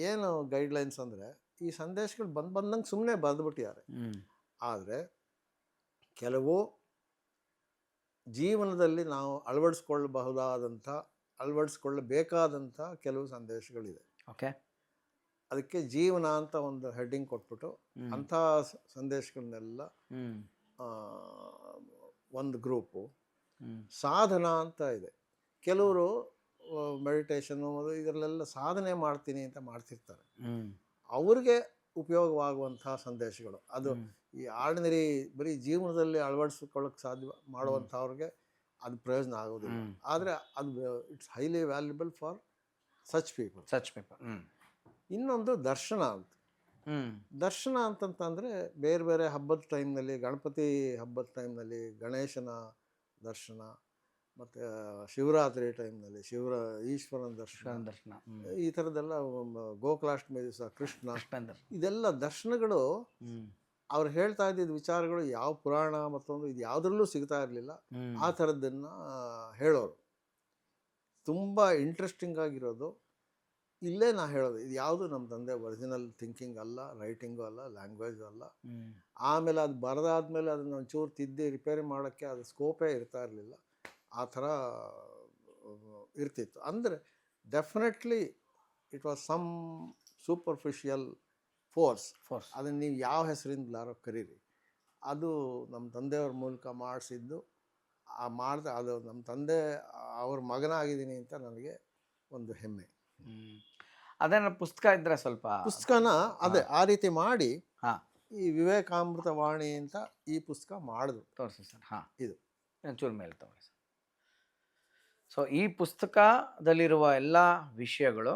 ಏನು ಗೈಡ್ಲೈನ್ಸ್ ಅಂದರೆ, ಈ ಸಂದೇಶಗಳು ಬಂದಂಗೆ ಸುಮ್ಮನೆ ಬರೆದ್ಬಿಟ್ಟಿದ್ದಾರೆ, ಆದರೆ ಕೆಲವು ಜೀವನದಲ್ಲಿ ನಾವು ಅಳವಡಿಸ್ಕೊಳ್ಳಬೇಕಾದಂಥ ಕೆಲವು ಸಂದೇಶಗಳಿದೆ. ಓಕೆ. ಅದಕ್ಕೆ ಜೀವನ ಅಂತ ಒಂದು ಹೆಡ್ಡಿಂಗ್ ಕೊಟ್ಬಿಟ್ಟು ಅಂಥ ಸಂದೇಶಗಳನ್ನೆಲ್ಲ ಒಂದು ಗ್ರೂಪು. ಸಾಧನ ಅಂತ ಇದೆ, ಕೆಲವರು ಮೆಡಿಟೇಷನ್ನು ಇದರಲ್ಲೆಲ್ಲ ಸಾಧನೆ ಮಾಡ್ತೀನಿ ಅಂತ ಮಾಡ್ತಿರ್ತಾರೆ, ಅವ್ರಿಗೆ ಉಪಯೋಗವಾಗುವಂಥ ಸಂದೇಶಗಳು. ಅದು ಈ ಆರ್ಡಿನರಿ ಬರೀ ಜೀವನದಲ್ಲಿ ಅಳವಡಿಸ್ಕೊಳ್ಳೋಕೆ ಸಾಧ್ಯ ಮಾಡುವಂಥವ್ರಿಗೆ ಅದು ಪ್ರಯೋಜನ ಆಗೋದಿಲ್ಲ, ಆದರೆ ಅದು it's highly valuable for such people. ಇನ್ನೊಂದು ದರ್ಶನ ಅಂತ. ದರ್ಶನ ಅಂತಂತಂದರೆ ಬೇರೆ ಬೇರೆ ಹಬ್ಬದ ಟೈಮ್ನಲ್ಲಿ, ಗಣಪತಿ ಹಬ್ಬದ ಟೈಮ್ನಲ್ಲಿ ಗಣೇಶನ ದರ್ಶನ, ಮತ್ತು ಶಿವರಾತ್ರಿ ಟೈಮ್ನಲ್ಲಿ ಈಶ್ವರನ ದರ್ಶನ, ಈ ಥರದ್ದೆಲ್ಲ, ಗೋಕುಲಾಷ್ಟಮಿ ದಿವಸ ಕೃಷ್ಣ, ಇದೆಲ್ಲ ದರ್ಶನಗಳು. ಅವ್ರು ಹೇಳ್ತಾ ಇದ್ದಿದ್ದ ವಿಚಾರಗಳು ಯಾವ ಪುರಾಣ ಮತ್ತೊಂದು ಇದು ಯಾವುದ್ರಲ್ಲೂ ಸಿಗ್ತಾ ಇರಲಿಲ್ಲ. ಆ ಥರದ್ದನ್ನು ಹೇಳೋರು. ತುಂಬ ಇಂಟ್ರೆಸ್ಟಿಂಗ್ ಆಗಿರೋದು ಇಲ್ಲೇ ನಾ ಹೇಳೋದು, ಇದು ಯಾವುದು ನಮ್ಮ ತಂದೆ ಒರಿಜಿನಲ್ ಥಿಂಕಿಂಗ್ ಅಲ್ಲ, ರೈಟಿಂಗು ಅಲ್ಲ, ಲ್ಯಾಂಗ್ವೇಜು ಅಲ್ಲ. ಆಮೇಲೆ ಅದು ಬರೆದಾದ್ಮೇಲೆ ಅದನ್ನು ಒಂಚೂರು ತಿದ್ದಿ ರಿಪೇರಿ ಮಾಡೋಕ್ಕೆ ಅದು ಸ್ಕೋಪೇ ಇರ್ತಾ ಇರಲಿಲ್ಲ, ಆ ಥರ ಇರ್ತಿತ್ತು. ಅಂದರೆ definitely it was some superficial force. ಅದನ್ನು ನೀವು ಯಾವ ಹೆಸರಿಂದಲಾರೋ ಕರೀರಿ, ಅದು ನಮ್ಮ ತಂದೆಯವ್ರ ಮೂಲಕ ಮಾಡಿಸಿದ್ದು. ಅದು ನಮ್ಮ ತಂದೆ ಅವ್ರ ಮಗನಾಗಿದ್ದೀನಿ ಅಂತ ನನಗೆ ಒಂದು ಹೆಮ್ಮೆ. ಅದೇನ ಪುಸ್ತಕ ಇದ್ರೆ ಸ್ವಲ್ಪ ಪುಸ್ತಕನ ಅದೇ ಆ ರೀತಿ ಮಾಡಿ ಈ ವಿವೇಕಾಮೃತ ವಾಣಿ ಅಂತ ಈ ಪುಸ್ತಕ ಮಾಡಿದ್ರು. ತೋರಿಸಿ ಸರ್. ಇದು ಚೂರು ಮೇಲೆ ತಗೊಳ್ಳಿ ಸರ್. ಸೊ ಈ ಪುಸ್ತಕದಲ್ಲಿರುವ ಎಲ್ಲ ವಿಷಯಗಳು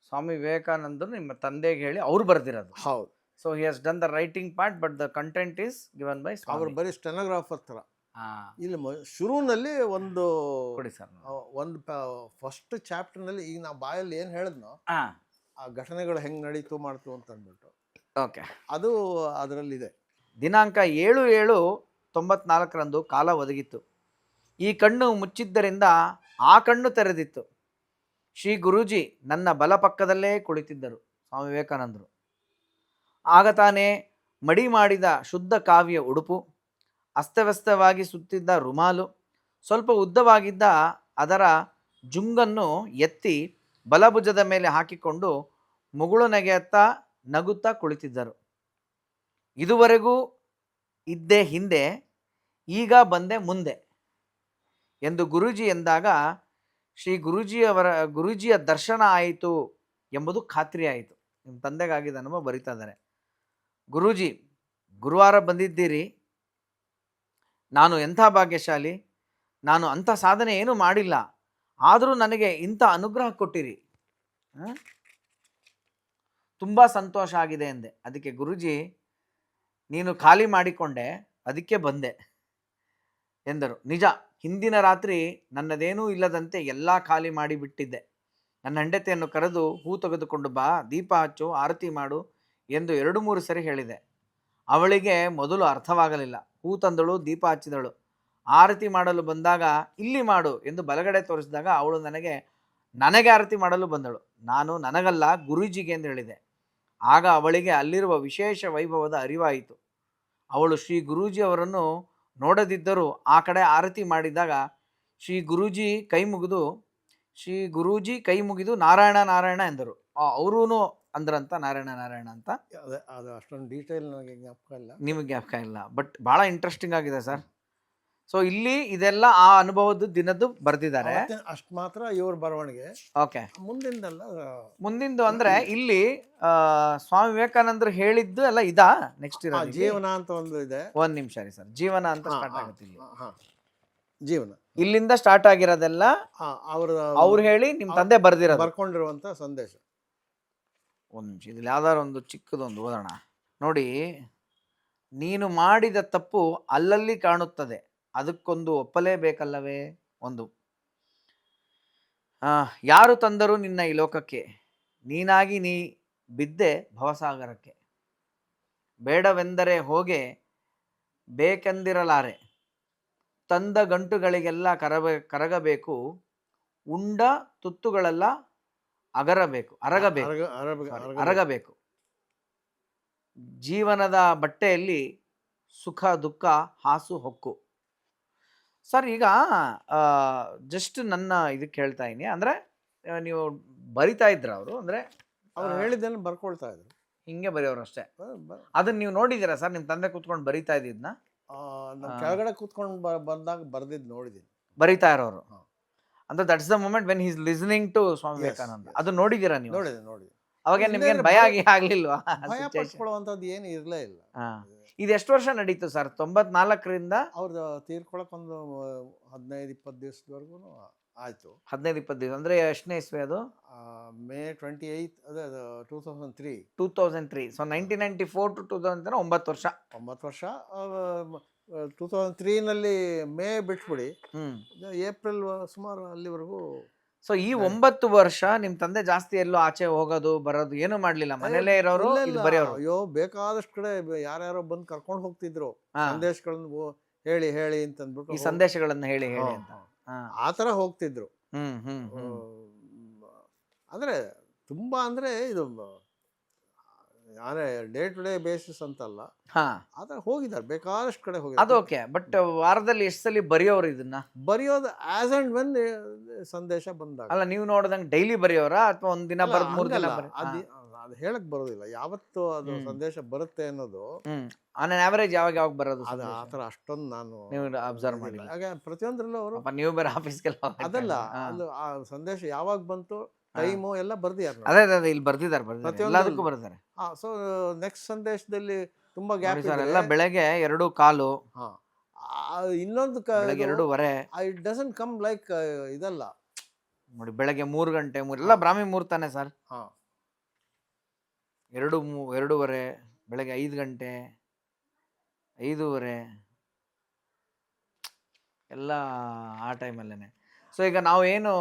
ಸ್ವಾಮಿ ವಿವೇಕಾನಂದರು ನಿಮ್ಮ ತಂದೆಗೆ ಹೇಳಿ ಅವ್ರು ಬರೆದಿರೋದು. ಹೌದು. So he has done the writing part, but the content is given by ಅವರು ಬರೀ ಸ್ಟೆನೋಗ್ರಾಫರ್ ಥರ. ಇಲ್ಲಿ ಶುರುವಿನಲ್ಲಿ ಒಂದು ಕೊಡಿ ಸರ್. ಒಂದು ಫಸ್ಟ್ ಚಾಪ್ಟರ್ನಲ್ಲಿ ಈಗ ನಾವು ಬಾಯಲ್ಲಿ ಏನು ಹೇಳಿದ್ನೋ ಆ ಘಟನೆಗಳು ಹೆಂಗೆ ನಡೀತು ಮಾಡ್ತು ಅಂತ ಅಂದ್ಬಿಟ್ಟು, ಓಕೆ, ಅದು ಅದರಲ್ಲಿದೆ. ದಿನಾಂಕ 7/7/94 ಕಾಲ ಒದಗಿತ್ತು. ಈ ಕಣ್ಣು ಮುಚ್ಚಿದ್ದರಿಂದ ಆ ಕಣ್ಣು ತೆರೆದಿತ್ತು. ಶ್ರೀ ಗುರೂಜಿ ನನ್ನ ಬಲ ಪಕ್ಕದಲ್ಲೇ ಕುಳಿತಿದ್ದರು, ಸ್ವಾಮಿ ವಿವೇಕಾನಂದರು. ಆಗ ತಾನೇ ಮಡಿ ಮಾಡಿದ ಶುದ್ಧ ಕಾವ್ಯ ಉಡುಪು, ಅಸ್ತವ್ಯಸ್ತವಾಗಿ ಸುತ್ತಿದ್ದ ರುಮಾಲು, ಸ್ವಲ್ಪ ಉದ್ದವಾಗಿದ್ದ ಅದರ ಜುಂಗನ್ನು ಎತ್ತಿ ಬಲಭುಜದ ಮೇಲೆ ಹಾಕಿಕೊಂಡು ಮುಗುಳು ನೆಗೆಯುತ್ತಾ ನಗುತ್ತಾ ಕುಳಿತಿದ್ದರು. ಇದುವರೆಗೂ ಇದ್ದೇ ಹಿಂದೆ, ಈಗ ಬಂದೆ ಮುಂದೆ ಎಂದು ಗುರೂಜಿ ಎಂದಾಗ ಶ್ರೀ ಗುರೂಜಿಯ ದರ್ಶನ ಆಯಿತು ಎಂಬುದು ಖಾತ್ರಿಯಾಯಿತು. ನಿಮ್ಮ ತಂದೆಗಾಗಿದ್ದ ಅನುಭವ ಬರಿತಾ ಇದ್ದಾರೆ. ಗುರೂಜಿ, ಗುರುವಾರ ಬಂದಿದ್ದೀರಿ. ನಾನು ಎಂಥ ಭಾಗ್ಯಶಾಲಿ. ನಾನು ಅಂಥ ಸಾಧನೆ ಏನೂ ಮಾಡಿಲ್ಲ, ಆದರೂ ನನಗೆ ಇಂಥ ಅನುಗ್ರಹ ಕೊಟ್ಟಿರಿ. ತುಂಬ ಸಂತೋಷ ಆಗಿದೆ ಎಂದೆ. ಅದಕ್ಕೆ ಗುರೂಜಿ, ನೀನು ಖಾಲಿ ಮಾಡಿಕೊಂಡೆ, ಅದಕ್ಕೆ ಬಂದೆ ಎಂದರು. ನಿಜ, ಹಿಂದಿನ ರಾತ್ರಿ ನನ್ನದೇನೂ ಇಲ್ಲದಂತೆ ಎಲ್ಲ ಖಾಲಿ ಮಾಡಿಬಿಟ್ಟಿದ್ದೆ. ನನ್ನ ಹೆಂಡತಿಯನ್ನು ಕರೆದು ಹೂ ತೆಗೆದುಕೊಂಡು ಬಾ, ದೀಪ ಹಚ್ಚು, ಆರತಿ ಮಾಡು ಎಂದು 2-3 ಸರಿ ಹೇಳಿದೆ. ಅವಳಿಗೆ ಮೊದಲು ಅರ್ಥವಾಗಲಿಲ್ಲ. ಹೂ ತಂದಳು, ದೀಪ ಹಚ್ಚಿದಳು. ಆರತಿ ಮಾಡಲು ಬಂದಾಗ ಇಲ್ಲಿ ಮಾಡು ಎಂದು ಬಲಗಡೆ ತೋರಿಸಿದಾಗ ಅವಳು ನನಗೆ ಆರತಿ ಮಾಡಲು ಬಂದಳು. ನಾನು ನನಗಲ್ಲ, ಗುರೂಜಿಗೆ ಎಂದು ಹೇಳಿದೆ. ಆಗ ಅವಳಿಗೆ ಅಲ್ಲಿರುವ ವಿಶೇಷ ವೈಭವದ ಅರಿವಾಯಿತು. ಅವಳು ಶ್ರೀ ಗುರೂಜಿ ಅವರನ್ನು ನೋಡದಿದ್ದರೂ ಆ ಕಡೆ ಆರತಿ ಮಾಡಿದಾಗ ಶ್ರೀ ಗುರೂಜಿ ಕೈ ಮುಗಿದು ನಾರಾಯಣ ನಾರಾಯಣ ಎಂದರು. ಅವರೂ ಅಂದ್ರಂತ ನಾರಾಯಣ ನಾರಾಯಣ ಅಂತ. ಅದು ಅಷ್ಟೊಂದು ಡೀಟೇಲ್ ನನಗೆ ಜ್ಞಾಪಕ ಇಲ್ಲ, ನಿಮಗೆ ಜ್ಞಾಪಕ ಇಲ್ಲ, ಬಟ್ ಭಾಳ ಇಂಟ್ರೆಸ್ಟಿಂಗ್ ಆಗಿದೆ ಸರ್. ಸೊ ಇಲ್ಲಿ ಇದೆಲ್ಲ ಆ ಅನುಭವದ ದಿನದ್ದು ಬರೆದಿದ್ದಾರೆ. ಅಷ್ಟು ಮಾತ್ರ ಇವ್ರ ಬರವಣಿಗೆ. ಓಕೆ, ಮುಂದಿಂದು ಅಂದ್ರೆ ಇಲ್ಲಿ ಸ್ವಾಮಿ ವಿವೇಕಾನಂದರು ಹೇಳಿದ್ದು ಎಲ್ಲ ಇದಾ? ನೆಕ್ಸ್ಟ್ ಇರೋದು ಜೀವನ ಅಂತ ಒಂದು ಇದೆ. ಒಂದ್ ನಿಮಿಷ ರೀ ಸರ್. ಜೀವನ ಅಂತ ಸ್ಟಾರ್ಟ್ ಆಗುತ್ತೆ ಇಲ್ಲಿ. ಜೀವನ ಇಲ್ಲಿಂದ ಸ್ಟಾರ್ಟ್ ಆಗಿರೋದೆಲ್ಲ ಅವ್ರು ಹೇಳಿ ನಿಮ್ ತಂದೆ ಬರ್ಕೊಂಡಿರುವಂತ ಸಂದೇಶ. ಒಂದು ನಿಮಿಷ ಇದ್ರಲ್ಲಿ ಯಾವ್ದಾದ್ರು ಒಂದು ಚಿಕ್ಕದೊಂದು ಓದೋಣ ನೋಡಿ. ನೀನು ಮಾಡಿದ ತಪ್ಪು ಅಲ್ಲಲ್ಲಿ ಕಾಣುತ್ತದೆ, ಅದಕ್ಕೊಂದು ಒಪ್ಪಲೇಬೇಕಲ್ಲವೇ. ಒಂದು ಯಾರು ತಂದರು ನಿನ್ನ ಈ ಲೋಕಕ್ಕೆ, ನೀನಾಗಿ ನೀ ಬಿದ್ದೆ ಭವಸಾಗರಕ್ಕೆ. ಬೇಡವೆಂದರೆ ಹೋಗೆ ಬೇಕೆಂದಿರಲಾರೆ, ತಂದ ಗಂಟುಗಳಿಗೆಲ್ಲ ಕರಗಬೇಕು, ಉಂಡ ತುತ್ತುಗಳೆಲ್ಲ ಅರಗಬೇಕು. ಜೀವನದ ಬಟ್ಟೆಯಲ್ಲಿ ಸುಖ ದುಃಖ ಹಾಸು ಹೊಕ್ಕು. ಸರ್ ಈಗ ಜಸ್ಟ್ ನನ್ನ ಇದಕ್ಕೆ ಹೇಳ್ತಾ ಇದೀನಿ, ಅಂದರೆ ನೀವು ಬರಿತಾ ಇದ್ರ ಅವರು, ಅಂದರೆ ಅವ್ರು ಹೇಳಿದ್ದನ್ನು ಬರ್ಕೊಳ್ತಾ ಇದ್ರು, ಹಿಂಗೆ ಬರೆಯೋರು ಅಷ್ಟೇ. ಅದನ್ನ ನೀವು ನೋಡಿದ್ದೀರಾ ಸರ್, ನಿಮ್ಮ ತಂದೆ ಕೂತ್ಕೊಂಡು ಬರಿತಾ ಇದ್ದಿದ್ನ? ನಾನು ಕೆಳಗಡೆ ಕೂತ್ಕೊಂಡು ಬಂದಾಗ ಬರ್ದಿದ್ದು ನೋಡಿದ್ದೀನಿ. ಬರಿತಾ ಇರೋರು ಅಂದ್ರೆ that's the moment when he is listening to Swami Vivekananda. ಅದು ನೋಡಿದ್ದೀರಾ ನೀವು? ನೋಡಿ. ಅವಾಗ ನಿಮ್ಗೆ ಭಯ ಆಗ್ಲಿಲ್ವಾ? ಭಯ ಪಡ್ಕೊಳ್ಳುವಂಥದ್ದು ಏನು ಇರಲೇ ಇಲ್ಲ. ಇದು ಎಷ್ಟು ವರ್ಷ ನಡೀತು ಸರ್? 94ರಿಂದ ಅವ್ರದ್ದು ತೀರ್ಕೊಳಕ್ ಒಂದು 15-20 ದಿವಸದವರೆಗೂ ಆಯ್ತು. 15-20 ದಿವಸ ಅಂದ್ರೆ ಎಷ್ಟನೇ ಇಸ್ವಿ ಅದು? May 28 ಅದೇ 2003. ಸೊ 1994 to 2000 9 ವರ್ಷ. 9 ವರ್ಷ. 2003ನಲ್ಲಿ ಮೇ ಬಿಟ್ಬಿಡಿ, ಏಪ್ರಿಲ್ ಸುಮಾರು ಅಲ್ಲಿವರೆಗೂ. ಸೊ ಈ 9 ವರ್ಷ ನಿಮ್ ತಂದೆ ಜಾಸ್ತಿ ಎಲ್ಲೋ ಆಚೆ ಹೋಗೋದು ಬರೋದು ಏನು ಮಾಡ್ಲಿಲ್ಲ, ಮನೇಲೇ ಇರೋರು, ಬರೆಯೋರು. ಅಯ್ಯೋ ಬೇಕಾದಷ್ಟು ಕಡೆ ಯಾರ್ಯಾರೋ ಬಂದು ಕರ್ಕೊಂಡು ಹೋಗ್ತಿದ್ರು, ಸಂದೇಶಗಳನ್ನು ಹೇಳಿ ಅಂತ ಅಂದ್ಬಿಟ್ಟು, ಈ ಸಂದೇಶಗಳನ್ನ ಹೇಳಿ ಅಂತ ಆತರ ಹೋಗ್ತಿದ್ರು. ಅಂದ್ರೆ ತುಂಬಾ, ಅಂದ್ರೆ ಇದು ಯಾರೇ ಡೇ ಟು ಡೇ ಬೇಸಿಸ್ ಅಂತಲ್ಲ, ಆತರ ಹೋಗಿದ್ದಾರೆ, ಬೇಕಾದಷ್ಟು ಕಡೆ ಹೋಗಿದ್ದಾರೆ. ಅದು ಓಕೆ, ಬಟ್ ವಾರದಲ್ಲಿ ಎಷ್ಟು ಸಲ ಬರೆಯೋರು ಇದನ್ನ? ಬರೆಯೋದು ಆಸ್ ಅಂಡ್ ವೆನ್ ಸಂದೇಶ ಬಂದಾಗ. ಅಲ್ಲ, ನೀವು ನೋಡಿದಂಗೆ ಡೈಲಿ ಬರೆಯೋರಾ ಅಥವಾ ಒಂದಿನ ಬರೆದು 3 ದಿನ? ಅದು ಹೇಳಕ್ ಬರೋದಿಲ್ಲ, ಯಾವತ್ತು ಅದು ಸಂದೇಶ ಬರುತ್ತೆ ಅನ್ನೋದು. ಆನ್ ಅನ್ ಆವರೇಜ್ ಯಾವಾಗ ಬರೋದು? ಅದು ಆತರ ಅಷ್ಟೊಂದು ನಾನು ಅಬ್ಸರ್ವ್ ಮಾಡಿಲ್ಲ. ಹಾಗೆ ಪ್ರತಿಯೊಂದರಲ್ಲೂ ಅವರು, ನೀವು ಬೇರೆ ಆಫೀಸ್ಗೆಲ್ಲ ಅದಲ್ಲ, ಅದು ಆ ಸಂದೇಶ ಯಾವಾಗ ಬಂತು, ಟೈಮು ಎಲ್ಲ ಬರ್ದಿದ್ದಾರೆ. ಅದೇ ಇಲ್ಲಿ ಬರ್ದಿದ್ದಾರೆ, ಎಲ್ಲದಕ್ಕೂ ಬರ್ದಿದ್ದಾರೆ. ಸೊ ನೆಕ್ಸ್ಟ್ ಸಂದೇಶದಲ್ಲಿ ತುಂಬಾ ಗ್ಯಾಪ್ ಇದೆ. ಎಲ್ಲ ಬೆಳಗ್ಗೆ 2:15, ಇನ್ನೊಂದು 2:30. ಇಟ್ ಡಸಂಟ್ ಕಮ್ ಲೈಕ್ ಇದಲ್ಲ ನೋಡಿ, ಬೆಳಗ್ಗೆ 3 ಗಂಟೆ, ಎಲ್ಲ ಬ್ರಾಹ್ಮಿ ಮುಹೂರ್ತಾನೆ ಸರ್. 2:30, ಬೆಳಗ್ಗೆ 5 ಗಂಟೆ, 5:30 ಎಲ್ಲ ಆ ಟೈಮಲ್ಲೇನೆ. ಸೊ ಈಗ ನಾವು ಏನು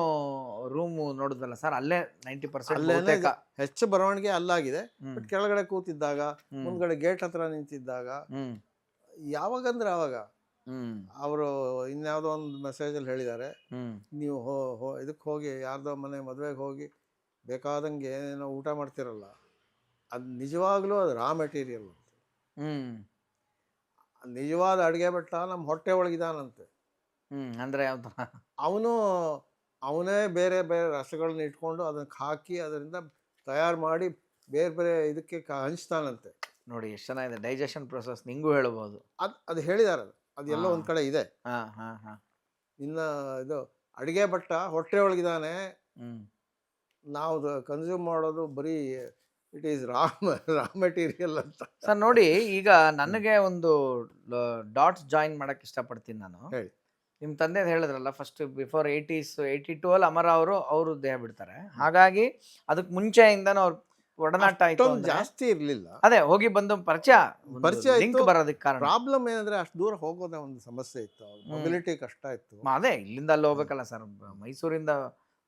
ರೂಮ್ ನೋಡಿದ್ವಲ್ಲ ಸರ್, ಅಲ್ಲೇ 90% ಹೆಚ್ಚು ಬರವಣಿಗೆ ಅಲ್ಲಾಗಿದೆ. ಬಟ್ ಕೆಳಗಡೆ ಕೂತಿದ್ದಾಗ, ಮುಂದ್ಗಡೆ ಗೇಟ್ ಹತ್ರ ನಿಂತಿದ್ದಾಗ, ಯಾವಾಗಂದ್ರೆ ಅವಾಗ ಅವರು ಇನ್ಯಾವುದೋ ಒಂದು ಮೆಸೇಜಲ್ಲಿ ಹೇಳಿದ್ದಾರೆ, ನೀವು ಇದಕ್ಕೆ ಹೋಗಿ, ಯಾರ್ದೋ ಮನೆ ಮದುವೆಗೆ ಹೋಗಿ ಬೇಕಾದಂಗೆ ಏನೇನೋ ಊಟ ಮಾಡ್ತಿರಲ್ಲ, ಅದು ನಿಜವಾಗ್ಲೂ ಅದು ರಾ ಮೆಟೀರಿಯಲ್. ನಿಜವಾದ ಅಡುಗೆ ಭಟ್ಟ ನಮ್ಮ ಹೊಟ್ಟೆ ಒಳಗಿದಾನಂತೆ. ಅಂದ್ರೆ ಯಾವ್ದು? ಅವನೇ ಬೇರೆ ಬೇರೆ ರಸಗಳನ್ನ ಇಟ್ಕೊಂಡು ಅದನ್ನ ಹಾಕಿ ಅದರಿಂದ ತಯಾರು ಮಾಡಿ ಬೇರೆ ಬೇರೆ ಇದಕ್ಕೆ ಹಂಚ್ತಾನಂತೆ. ನೋಡಿ ಎಷ್ಟು ಚೆನ್ನಾಗಿದೆ ಡೈಜೆಷನ್ ಪ್ರೊಸೆಸ್, ನಿಂಗೂ ಹೇಳಬಹುದು. ಅದು ಹೇಳಿದಾರೆ, ಅದು ಎಲ್ಲೋ ಒಂದ್ ಕಡೆ ಇದೆ. ಇನ್ನ ಇದು ಅಡಿಗೆ ಭಟ್ಟ ಹೊಟ್ಟೆ ಒಳಗಿದಾನೆ, ನಾವು ಕನ್ಸ್ಯೂಮ್ ಮಾಡೋದು ಬರೀ ಇಟ್ ಈಸ್ ರಾ ಮೆಟೀರಿಯಲ್ ಅಂತ. ಸರ್ ನೋಡಿ, ಈಗ ನನಗೆ ಒಂದು ಡಾಟ್ಸ್ ಜಾಯಿನ್ ಮಾಡಕ್ ಇಷ್ಟಪಡ್ತೀನಿ ನಾನು. ಹೇಳಿ. ನಿಮ್ಮ ತಂದೆ ಹೇಳಿದ್ರಲ್ಲ, ಫಸ್ಟ್ ಬಿಫೋರ್ 82 ಅಲ್ಲಿ ಅಮರ ಅವರು ದೇಹ ಬಿಡ್ತಾರೆ. ಹಾಗಾಗಿ ಅದಕ್ಕೆ ಮುಂಚೆಯಿಂದನೂ ಅವ್ರ ಒಡನಾಟ ಆಯ್ತು, ಜಾಸ್ತಿ ಇರ್ಲಿಲ್ಲ. ಅದೇ ಹೋಗಿ ಬಂದು ಪರಿಚಯ ಲಿಂಕ್ ಬರೋದಕ್ಕೆ ಕಾರಣ. ಪ್ರಾಬ್ಲಮ್ ಏನಂದ್ರೆ ಅಷ್ಟು ದೂರ ಹೋಗೋದೇ ಒಂದು ಸಮಸ್ಯೆ ಇತ್ತು, ಮೊಬಿಲಿಟಿ ಕಷ್ಟ ಇತ್ತು. ಅದೇ ಇಲ್ಲಿಂದ ಅಲ್ಲಿ ಹೋಗ್ಬೇಕಲ್ಲ ಸರ್, ಮೈಸೂರಿಂದ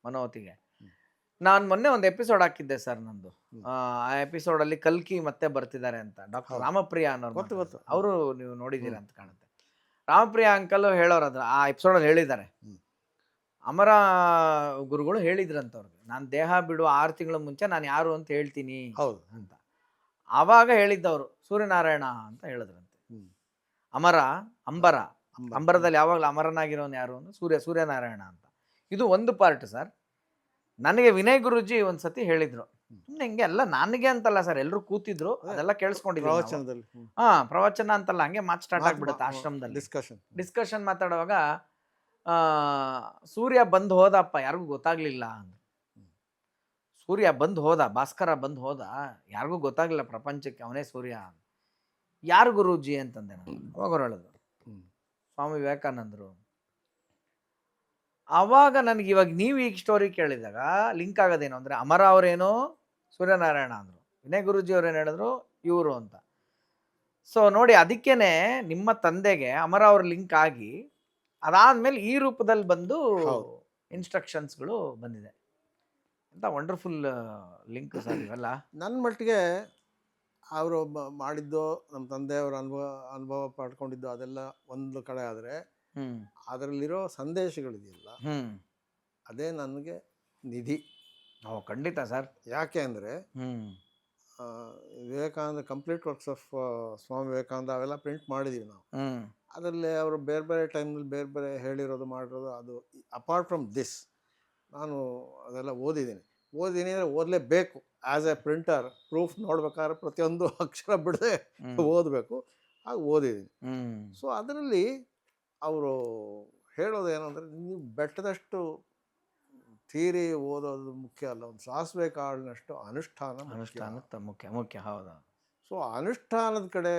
ಮನೋತಿಗೆ. ನಾನು ಮೊನ್ನೆ ಒಂದು ಎಪಿಸೋಡ್ ಹಾಕಿದ್ದೆ ಸರ್ ನಂದು. ಆ ಎಪಿಸೋಡ್ ಅಲ್ಲಿ ಕಲ್ಕಿ ಮತ್ತೆ ಬರ್ತಿದ್ದಾರೆ ಅಂತ, ಡಾಕ್ಟರ್ ರಾಮಪ್ರಿಯ ಅನ್ನೋರು. ಅವರು ನೀವು ನೋಡಿದ್ದೀರಾ ಅಂತ ಕಾಣುತ್ತೆ. ರಾಮಪ್ರಿಯ ಅಂಕಲ್ ಹೇಳೋರು ಅದ್ರ ಆ ಎಪಿಸೋಡಲ್ಲಿ ಹೇಳಿದ್ದಾರೆ, ಅಮರ ಗುರುಗಳು ಹೇಳಿದ್ರಂತ ಅವ್ರಿಗೆ, ನಾನು ದೇಹ ಬಿಡುವ 6 ತಿಂಗಳ ಮುಂಚೆ ನಾನು ಯಾರು ಅಂತ ಹೇಳ್ತೀನಿ ಅಂತ. ಆವಾಗ ಹೇಳಿದ್ದವರು ಸೂರ್ಯನಾರಾಯಣ ಅಂತ ಹೇಳಿದ್ರಂತೆ. ಅಂಬರದಲ್ಲಿ ಯಾವಾಗಲೂ ಅಮರನಾಗಿರೋನು ಯಾರು ಅಂದ್ರೆ ಸೂರ್ಯನಾರಾಯಣ ಅಂತ. ಇದು ಒಂದು ಪಾರ್ಟ್ ಸರ್. ನನಗೆ ವಿನಯ್ ಗುರುಜಿ ಒಂದ್ಸತಿ ಹೇಳಿದ್ರು, ಹಿಂಗೆ ಎಲ್ಲ ನನಗೆ ಅಂತಲ್ಲ ಸರ್, ಎಲ್ಲರೂ ಕೂತಿದ್ರು, ಅದೆಲ್ಲ ಕೇಳಿಸ್ಕೊಂಡಿದ್ರು ಪ್ರವಚನದಲ್ಲಿ. ಪ್ರವಚನ ಅಂತಲ್ಲ, ಹಂಗೆ ಮಾತು ಸ್ಟಾರ್ಟ್ ಆಗ್ಬಿಡುತ್ತೆ ಆಶ್ರಮದಲ್ಲಿ. ಡಿಸ್ಕಷನ್ ಮಾತಾಡುವಾಗ ಸೂರ್ಯ ಬಂದು ಹೋದಪ್ಪ, ಯಾರಿಗೂ ಗೊತ್ತಾಗ್ಲಿಲ್ಲ ಅಂದ್ರು. ಸೂರ್ಯ ಬಂದು ಹೋದ, ಭಾಸ್ಕರ ಬಂದು ಹೋದ, ಯಾರಿಗೂ ಗೊತ್ತಾಗ್ಲಿಲ್ಲ ಪ್ರಪಂಚಕ್ಕೆ, ಅವನೇ ಸೂರ್ಯ. ಯಾರು ಗುರೂಜಿ ಅಂತಂದೆ ನಾನು. ಅವಾಗ ಅವ್ರು ಹೇಳಿದ್ರು ಸ್ವಾಮಿ ವಿವೇಕಾನಂದರು. ಆವಾಗ ನನಗೆ ಇವಾಗ ನೀವು ಈಗ ಸ್ಟೋರಿ ಕೇಳಿದಾಗ ಲಿಂಕ್ ಆಗೋದೇನು ಅಂದರೆ, ಅಮರ ಅವರೇನೋ ಸೂರ್ಯನಾರಾಯಣ ಅಂದರು, ವಿನಯ್ ಗುರೂಜಿ ಅವ್ರು ಏನು ಹೇಳಿದ್ರು, ಇವರು ಅಂತ. ಸೊ ನೋಡಿ, ಅದಕ್ಕೇನೆ ನಿಮ್ಮ ತಂದೆಗೆ ಅಮರ ಅವ್ರ ಲಿಂಕ್ ಆಗಿ ಅದಾದ್ಮೇಲೆ ಈ ರೂಪದಲ್ಲಿ ಬಂದು ಹೌದು. ಇನ್ಸ್ಟ್ರಕ್ಷನ್ಸ್ಗಳು ಬಂದಿದೆ. ಎಂತ ವಂಡರ್ಫುಲ್ ಲಿಂಕ್ ಸರ್ ಇವೆಲ್ಲ. ನನ್ನ ಮಟ್ಟಿಗೆ ಅವರು ಮಾಡಿದ್ದು, ನಮ್ಮ ತಂದೆಯವರ ಅನುಭವ ಪಡ್ಕೊಂಡಿದ್ದು ಅದೆಲ್ಲ ಒಂದು ಕಡೆ ಆದರೆ, ಅದರಲ್ಲಿರೋ ಸಂದೇಶಗಳಿದೆಯಲ್ಲ ಅದೇ ನನಗೆ ನಿಧಿ. ಖಂಡಿತ ಸರ್. ಯಾಕೆ ಅಂದರೆ Vivekananda complete works of Swami Vivekananda ಅವೆಲ್ಲ ಪ್ರಿಂಟ್ ಮಾಡಿದ್ದೀವಿ ನಾವು. ಅದರಲ್ಲಿ ಅವರು ಬೇರೆ ಬೇರೆ ಟೈಮ್ನಲ್ಲಿ ಬೇರೆ ಬೇರೆ ಹೇಳಿರೋದು ಮಾಡಿರೋದು, ಅದು ಅಪಾರ್ಟ್ ಫ್ರಮ್ ದಿಸ್ ನಾನು ಅದೆಲ್ಲ ಓದಿದ್ದೀನಿ ಅಂದರೆ ಓದಲೇಬೇಕು. ಆ್ಯಸ್ ಎ ಪ್ರಿಂಟರ್ ಪ್ರೂಫ್ ನೋಡ್ಬೇಕಾದ್ರೆ ಪ್ರತಿಯೊಂದು ಅಕ್ಷರ ಬಿಡದೆ ಓದಬೇಕು, ಹಾಗೆ ಓದಿದ್ದೀನಿ. ಸೊ ಅದರಲ್ಲಿ ಅವರು ಹೇಳೋದೇನೆಂದರೆ, ನೀವು ಬೆಟ್ಟದಷ್ಟು ಥಿಯರಿ ಓದೋದು ಮುಖ್ಯ ಅಲ್ಲ, ಒಂದು ಸಾಸಿವೆ ಕಾಳಿನಷ್ಟು ಅನುಷ್ಠಾನ ಮುಖ್ಯ. ಹೌದಾ? ಸೊ ಅನುಷ್ಠಾನದ ಕಡೆ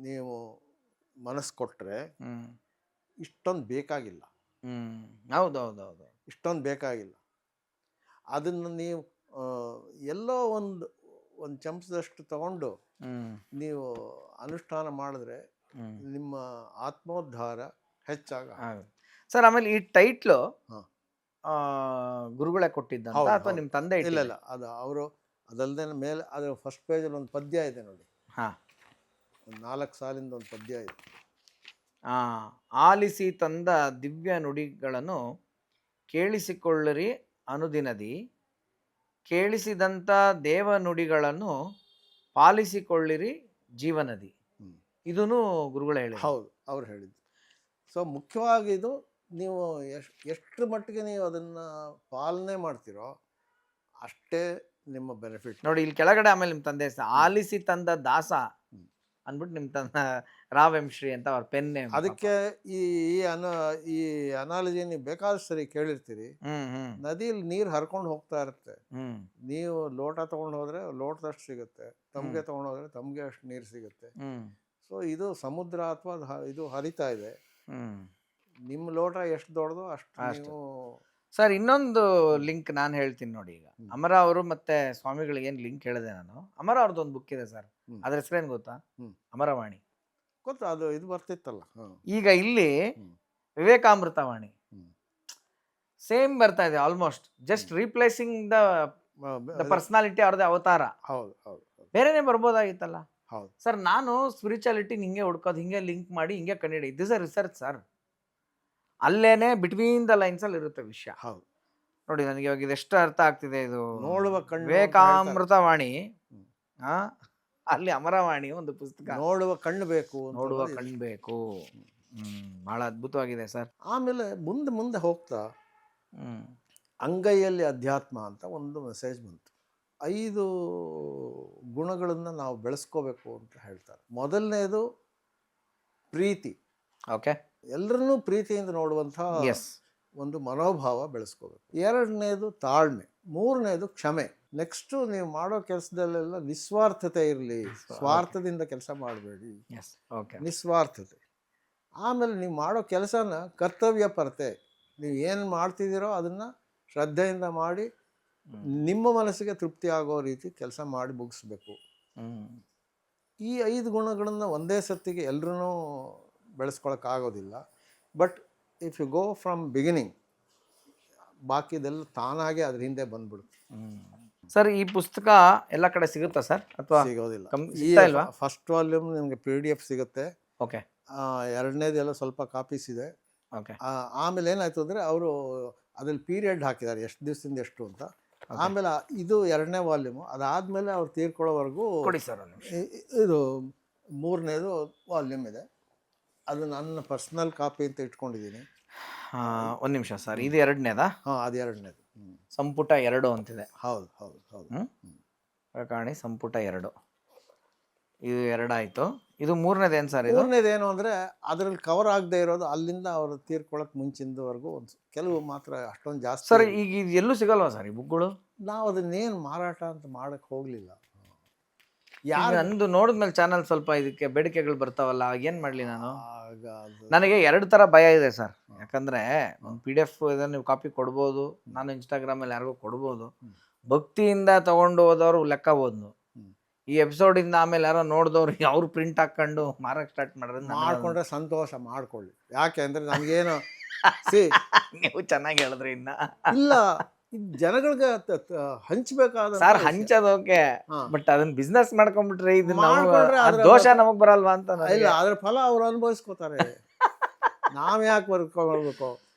ನೀವು ಮನಸ್ಸು ಕೊಟ್ಟರೆ ಇಷ್ಟೊಂದು ಬೇಕಾಗಿಲ್ಲ. ಹೌದೌದೌದು, ಇಷ್ಟೊಂದು ಬೇಕಾಗಿಲ್ಲ. ಅದನ್ನು ನೀವು ಎಲ್ಲೋ ಒಂದು ಚಮಚದಷ್ಟು ತಗೊಂಡು ನೀವು ಅನುಷ್ಠಾನ ಮಾಡಿದ್ರೆ ನಿಮ್ಮ ಆತ್ಮೋದ್ಧಾರ ಹೆಚ್ಚಾಗ. ಸರ್, ಆಮೇಲೆ ಈ ಟೈಟ್ಲು ಗುರುಗಳೇ ಕೊಟ್ಟಿದ್ದ ಅಥವಾ ನಿಮ್ಮ ತಂದೆ? ಇಲ್ಲ, ಅದು ಅವರು ಅದಲ್ಲದೆ ಮೇಲೆ ಅದರ ಫಸ್ಟ್ ಪೇಜಲ್ಲಿ ಒಂದು ಪದ್ಯ ಇದೆ ನೋಡಿ. ಒಂದು 4 ಸಾಲಿಂದ ಒಂದು ಪದ್ಯ ಇದೆ. ಆಲಿಸಿ ತಂದ ದಿವ್ಯ ನುಡಿಗಳನ್ನು ಕೇಳಿಸಿಕೊಳ್ಳಿರಿ ಅನುದಿನದಿ, ಕೇಳಿಸಿದಂಥ ದೇವ ನುಡಿಗಳನ್ನು ಪಾಲಿಸಿಕೊಳ್ಳಿರಿ ಜೀವನದಿ. ಇದೂ ಗುರುಗಳೇ ಹೇಳಿ. ಹೌದು, ಅವ್ರು ಹೇಳಿದ್ದು. ಸೊ ಮುಖ್ಯವಾಗಿ ಇದು ನೀವು ಎಷ್ಟು ಮಟ್ಟಿಗೆ ನೀವು ಅದನ್ನು ಪಾಲನೆ ಮಾಡ್ತೀರೋ ಅಷ್ಟೇ ನಿಮ್ಮ ಬೆನಿಫಿಟ್. ನೋಡಿ, ಇಲ್ಲಿ ಕೆಳಗಡೆ ಆಮೇಲೆ ನಿಮ್ಮ ತಂದೆ ಆಲಿಸಿ ತಂದ ದಾಸ ಅಂದ್ಬಿಟ್ಟು ನಿಮ್ಮ ತಂದ ರಾವ್ ಎಂ ಶ್ರೀ ಅಂತ ಅವ್ರ ಪೆನ್ನೆ. ಅದಕ್ಕೆ ಈ ಅನಾಲಜಿ ನೀವು ಬೇಕಾದಷ್ಟು ಸರಿ ಕೇಳಿರ್ತೀರಿ. ನದಿಯಲ್ಲಿ ನೀರು ಹರ್ಕೊಂಡು ಹೋಗ್ತಾ ಇರುತ್ತೆ, ನೀವು ಲೋಟ ತಗೊಂಡು ಹೋದ್ರೆ ಲೋಟದಷ್ಟು ಸಿಗುತ್ತೆ, ತಮ್ಗೆ ತಗೊಂಡು ಹೋದ್ರೆ ತಮ್ಗೆ ಅಷ್ಟು ನೀರು ಸಿಗುತ್ತೆ. ಸೊ ಇದು ಸಮುದ್ರ ಅಥವಾ ಇದು ಹರಿತಾ ಇದೆ, ನಿಮ್ಮ ಲೋಟ ಎಷ್ಟು ದೊಡ್ಡದು ಅಷ್ಟು ನೀವು. ಸರ್, ಇನ್ನೊಂದು ಲಿಂಕ್ ನಾನು ಹೇಳ್ತೀನಿ ನೋಡಿ. ಈಗ ಅಮರ ಅವರು ಮತ್ತೆ ಸ್ವಾಮಿಗಳಿಗೆ ಏನು ಲಿಂಕ್ ಹೇಳಿದೆ ನಾನು. ಅಮರ ಅವ್ರದ್ದು ಒಂದು ಬುಕ್ ಇದೆ ಸರ್, ಅದ್ರ ಹೆಸರೇನು ಗೊತ್ತಾ? ಅಮರವಾಣಿ. ಗೊತ್ತಾ? ಅದು ಇದು ಬರ್ತಿತ್ತಲ್ಲ. ಈಗ ಇಲ್ಲಿ ವಿವೇಕಾಮೃತವಾಣಿ ಸೇಮ್ ಬರ್ತಾ ಇದೆ, almost just replacing the personality ಅವ್ರದ್ದು ಅವತಾರ. ಹೌದು ಹೌದು, ಬೇರೆನೇ ಬರ್ಬೋದಾಗಿತ್ತಲ್ಲ. ಹೌದು ಸರ್, ನಾನು ಸ್ಪಿರಿಚುಯಾಲಿಟಿ ಹಿಂಗೆ ಹುಡ್ಕೋದು, ಹಿಂಗೆ ಲಿಂಕ್ ಮಾಡಿ ಹಿಂಗೆ ಕಂಡಿಡಿ. This a research sir. ಅಲ್ಲೇನೆ ಬಿಟ್ವೀನ್ ದ ಲೈನ್ಸ್ ಅಲ್ಲಿ ಇರುತ್ತೆ ವಿಷಯ. ಹೌದು ನೋಡಿ, ನನಗೆ ಇವಾಗ ಇದೆಷ್ಟು ಅರ್ಥ ಆಗ್ತಿದೆ. ಇದು ನೋಡುವ ಕಣ್ಣು ವಿವೇಕಾಮೃತವಾಣಿ, ಅಲ್ಲಿ ಅಮರವಾಣಿ ಒಂದು ಪುಸ್ತಕ. ನೋಡುವ ಕಣ್ಣು ಬೇಕು, ನೋಡುವ ಕಣ್ಣು ಬೇಕು. ಬಹಳ ಅದ್ಭುತವಾಗಿದೆ ಸರ್. ಆಮೇಲೆ ಮುಂದೆ ಮುಂದೆ ಹೋಗ್ತಾ ಅಂಗೈಯಲ್ಲಿ ಅಧ್ಯಾತ್ಮ ಅಂತ ಒಂದು ಮೆಸೇಜ್ ಬಂತು. 5 ಗುಣಗಳನ್ನು ನಾವು ಬೆಳೆಸ್ಕೋಬೇಕು ಅಂತ ಹೇಳ್ತಾರೆ. ಮೊದಲನೇದು ಪ್ರೀತಿ. ಓಕೆ, ಎಲ್ಲರನ್ನೂ ಪ್ರೀತಿಯಿಂದ ನೋಡುವಂಥ ಒಂದು ಮನೋಭಾವ ಬೆಳೆಸ್ಕೋಬೇಕು. 2ನೇದು ತಾಳ್ಮೆ. 3ನೇದು ಕ್ಷಮೆ. ನೆಕ್ಸ್ಟು ನೀವು ಮಾಡೋ ಕೆಲಸದಲ್ಲೆಲ್ಲ ನಿಸ್ವಾರ್ಥತೆ ಇರಲಿ, ಸ್ವಾರ್ಥದಿಂದ ಕೆಲಸ ಮಾಡಬೇಡಿ, ನಿಸ್ವಾರ್ಥತೆ. ಆಮೇಲೆ ನೀವು ಮಾಡೋ ಕೆಲಸನ ಕರ್ತವ್ಯ ಪರತೆ, ನೀವು ಏನು ಮಾಡ್ತಿದ್ದೀರೋ ಅದನ್ನು ಶ್ರದ್ಧೆಯಿಂದ ಮಾಡಿ ನಿಮ್ಮ ಮನಸ್ಸಿಗೆ ತೃಪ್ತಿ ಆಗೋ ರೀತಿ ಕೆಲಸ ಮಾಡಿ ಮುಗಿಸ್ಬೇಕು. ಈ 5 ಗುಣಗಳನ್ನು ಒಂದೇ ಸತ್ತಿಗೆ ಎಲ್ಲರೂ ಬೆಳೆಸ್ಕೊಳಕ್ಕಾಗೋದಿಲ್ಲ. But if you go from beginning, ಬಾಕಿದೆಲ್ಲ ತಾನಾಗೆ ಅದ್ರ ಹಿಂದೆ ಬಂದ್ಬಿಡುತ್ತೆ. ಸರ್, ಈ ಪುಸ್ತಕ ಎಲ್ಲ ಕಡೆ ಸಿಗುತ್ತಾ ಸರ್ ಅಥವಾ ಸಿಗೋದಿಲ್ಲ? ಇಲ್ವಾ? ಫಸ್ಟ್ ವಾಲ್ಯೂಮ್ ನಿಮಗೆ PDF ಸಿಗುತ್ತೆ. ಓಕೆ. 2ನೇದೆಲ್ಲ ಸ್ವಲ್ಪ ಕಾಪೀಸ್ ಇದೆ. ಓಕೆ. ಆಮೇಲೆ ಏನಾಯ್ತು ಅಂದರೆ ಅವರು ಅದ್ರಲ್ಲಿ ಪೀರಿಯಡ್ ಹಾಕಿದ್ದಾರೆ, ಎಷ್ಟು ದಿವಸದಿಂದ ಎಷ್ಟು ಅಂತ. ಆಮೇಲೆ ಇದು 2ನೇ ವಾಲ್ಯೂಮು. ಅದಾದಮೇಲೆ ಅವ್ರು ತೀರ್ಕೊಳ್ಳೋವರೆಗೂ ಕೊಡಿ ಸರ್. ಇದು 3ನೇದು ವಾಲ್ಯೂಮ್ ಇದೆ. ಅದು ನನ್ನ ಪರ್ಸ್ನಲ್ ಕಾಪಿ ಅಂತ ಇಟ್ಕೊಂಡಿದ್ದೀನಿ. ಒಂದು ನಿಮಿಷ ಸರ್, ಇದು 2ನೇದಾ? ಅದು 2ನೇದು. ಸಂಪುಟ 2 ಅಂತಿದೆ. ಹೌದು ಹೌದು ಹೌದು. ಪ್ರಕರಣ ಸಂಪುಟ 2. ಇದು 2 ಆಯಿತು. ಇದು 3ನೇದು ಏನು ಸರ್? 3ನೇದೇನು ಅಂದರೆ ಅದರಲ್ಲಿ ಕವರ್ ಆಗದೆ ಇರೋದು, ಅಲ್ಲಿಂದ ಅವರು ತೀರ್ಕೊಳ್ಳೋಕೆ ಮುಂಚಿನವರೆಗೂ ಒಂದು ಕೆಲವು ಮಾತ್ರ, ಅಷ್ಟೊಂದು ಜಾಸ್ತಿ. ಸರ್, ಈಗ ಇದು ಎಲ್ಲೂ ಸಿಗಲ್ವಾ ಸರ್ ಈ ಬುಕ್ಗಳು? ನಾವು ಅದನ್ನೇನು ಮಾರಾಟ ಅಂತ ಮಾಡೋಕ್ಕೆ ಹೋಗಲಿಲ್ಲ. ಯಾರು ನಂದು ನೋಡಿದ್ಮೇಲೆ ಚಾನಲ್ ಸ್ವಲ್ಪ ಇದಕ್ಕೆ ಬೇಡಿಕೆಗಳು ಬರ್ತಾವಲ್ಲ ಏನ್ ಮಾಡ್ಲಿ ನಾನು? ಆಗ ಅದು ನನಗೆ 2 ಥರ ಭಯ ಇದೆ ಸರ್. ಯಾಕಂದ್ರೆ ಒಂದು PDF ಇದನ್ನ ನೀವು ಕಾಪಿ ಕೊಡ್ಬೋದು, ನಾನು ಇನ್ಸ್ಟಾಗ್ರಾಮಲ್ಲಿ ಯಾರಿಗೂ ಕೊಡ್ಬೋದು. ಭಕ್ತಿಯಿಂದ ತಗೊಂಡು ಹೋದವರು ಲೆಕ್ಕ ಒಂದು. ಈ ಎಪಿಸೋಡಿಂದ ಆಮೇಲೆ ಯಾರೋ ನೋಡಿದವ್ರು ಅವ್ರು ಪ್ರಿಂಟ್ ಹಾಕೊಂಡು ಮಾರಕ್ಕೆ ಸ್ಟಾರ್ಟ್ ಮಾಡಿದ್ರೆ ಮಾಡ್ಕೊಂಡ್ರೆ ಸಂತೋಷ ಮಾಡ್ಕೊಳ್ಳಿ. ಯಾಕೆ ಅಂದ್ರೆ ನಮಗೇನು ಸಿ ನೀವು ಚೆನ್ನಾಗಿ ಹೇಳಿದ್ರಿ ಇನ್ನ. ಇಲ್ಲ, ಇದು ಜನಗಳಿಗೆ ಹಂಚ್ಬೇಕಾದ ಸರ್ ಹಂಚೋದೋಕೆ, ಹಾ. ಬಟ್ ಅದನ್ನ ಬಿಸ್ನೆಸ್ ಮಾಡ್ಕೊಂಡ್ಬಿಟ್ರೆ ಇದು ಮಾಡ್ಕೊಂಡ್ರೆ ಅದ್ರ ದೋಷ ನಮಗ್ ಬರಲ್ವಾ ಅಂತ ಇಲ್ಲ, ಅದ್ರ ಫಲ ಅವ್ರು ಅನುಭವಿಸ್ಕೋತಾರೆ. ನಾವ್ ಯಾಕೆ ಬರ್ಕೊಳ್ಬೇಕು?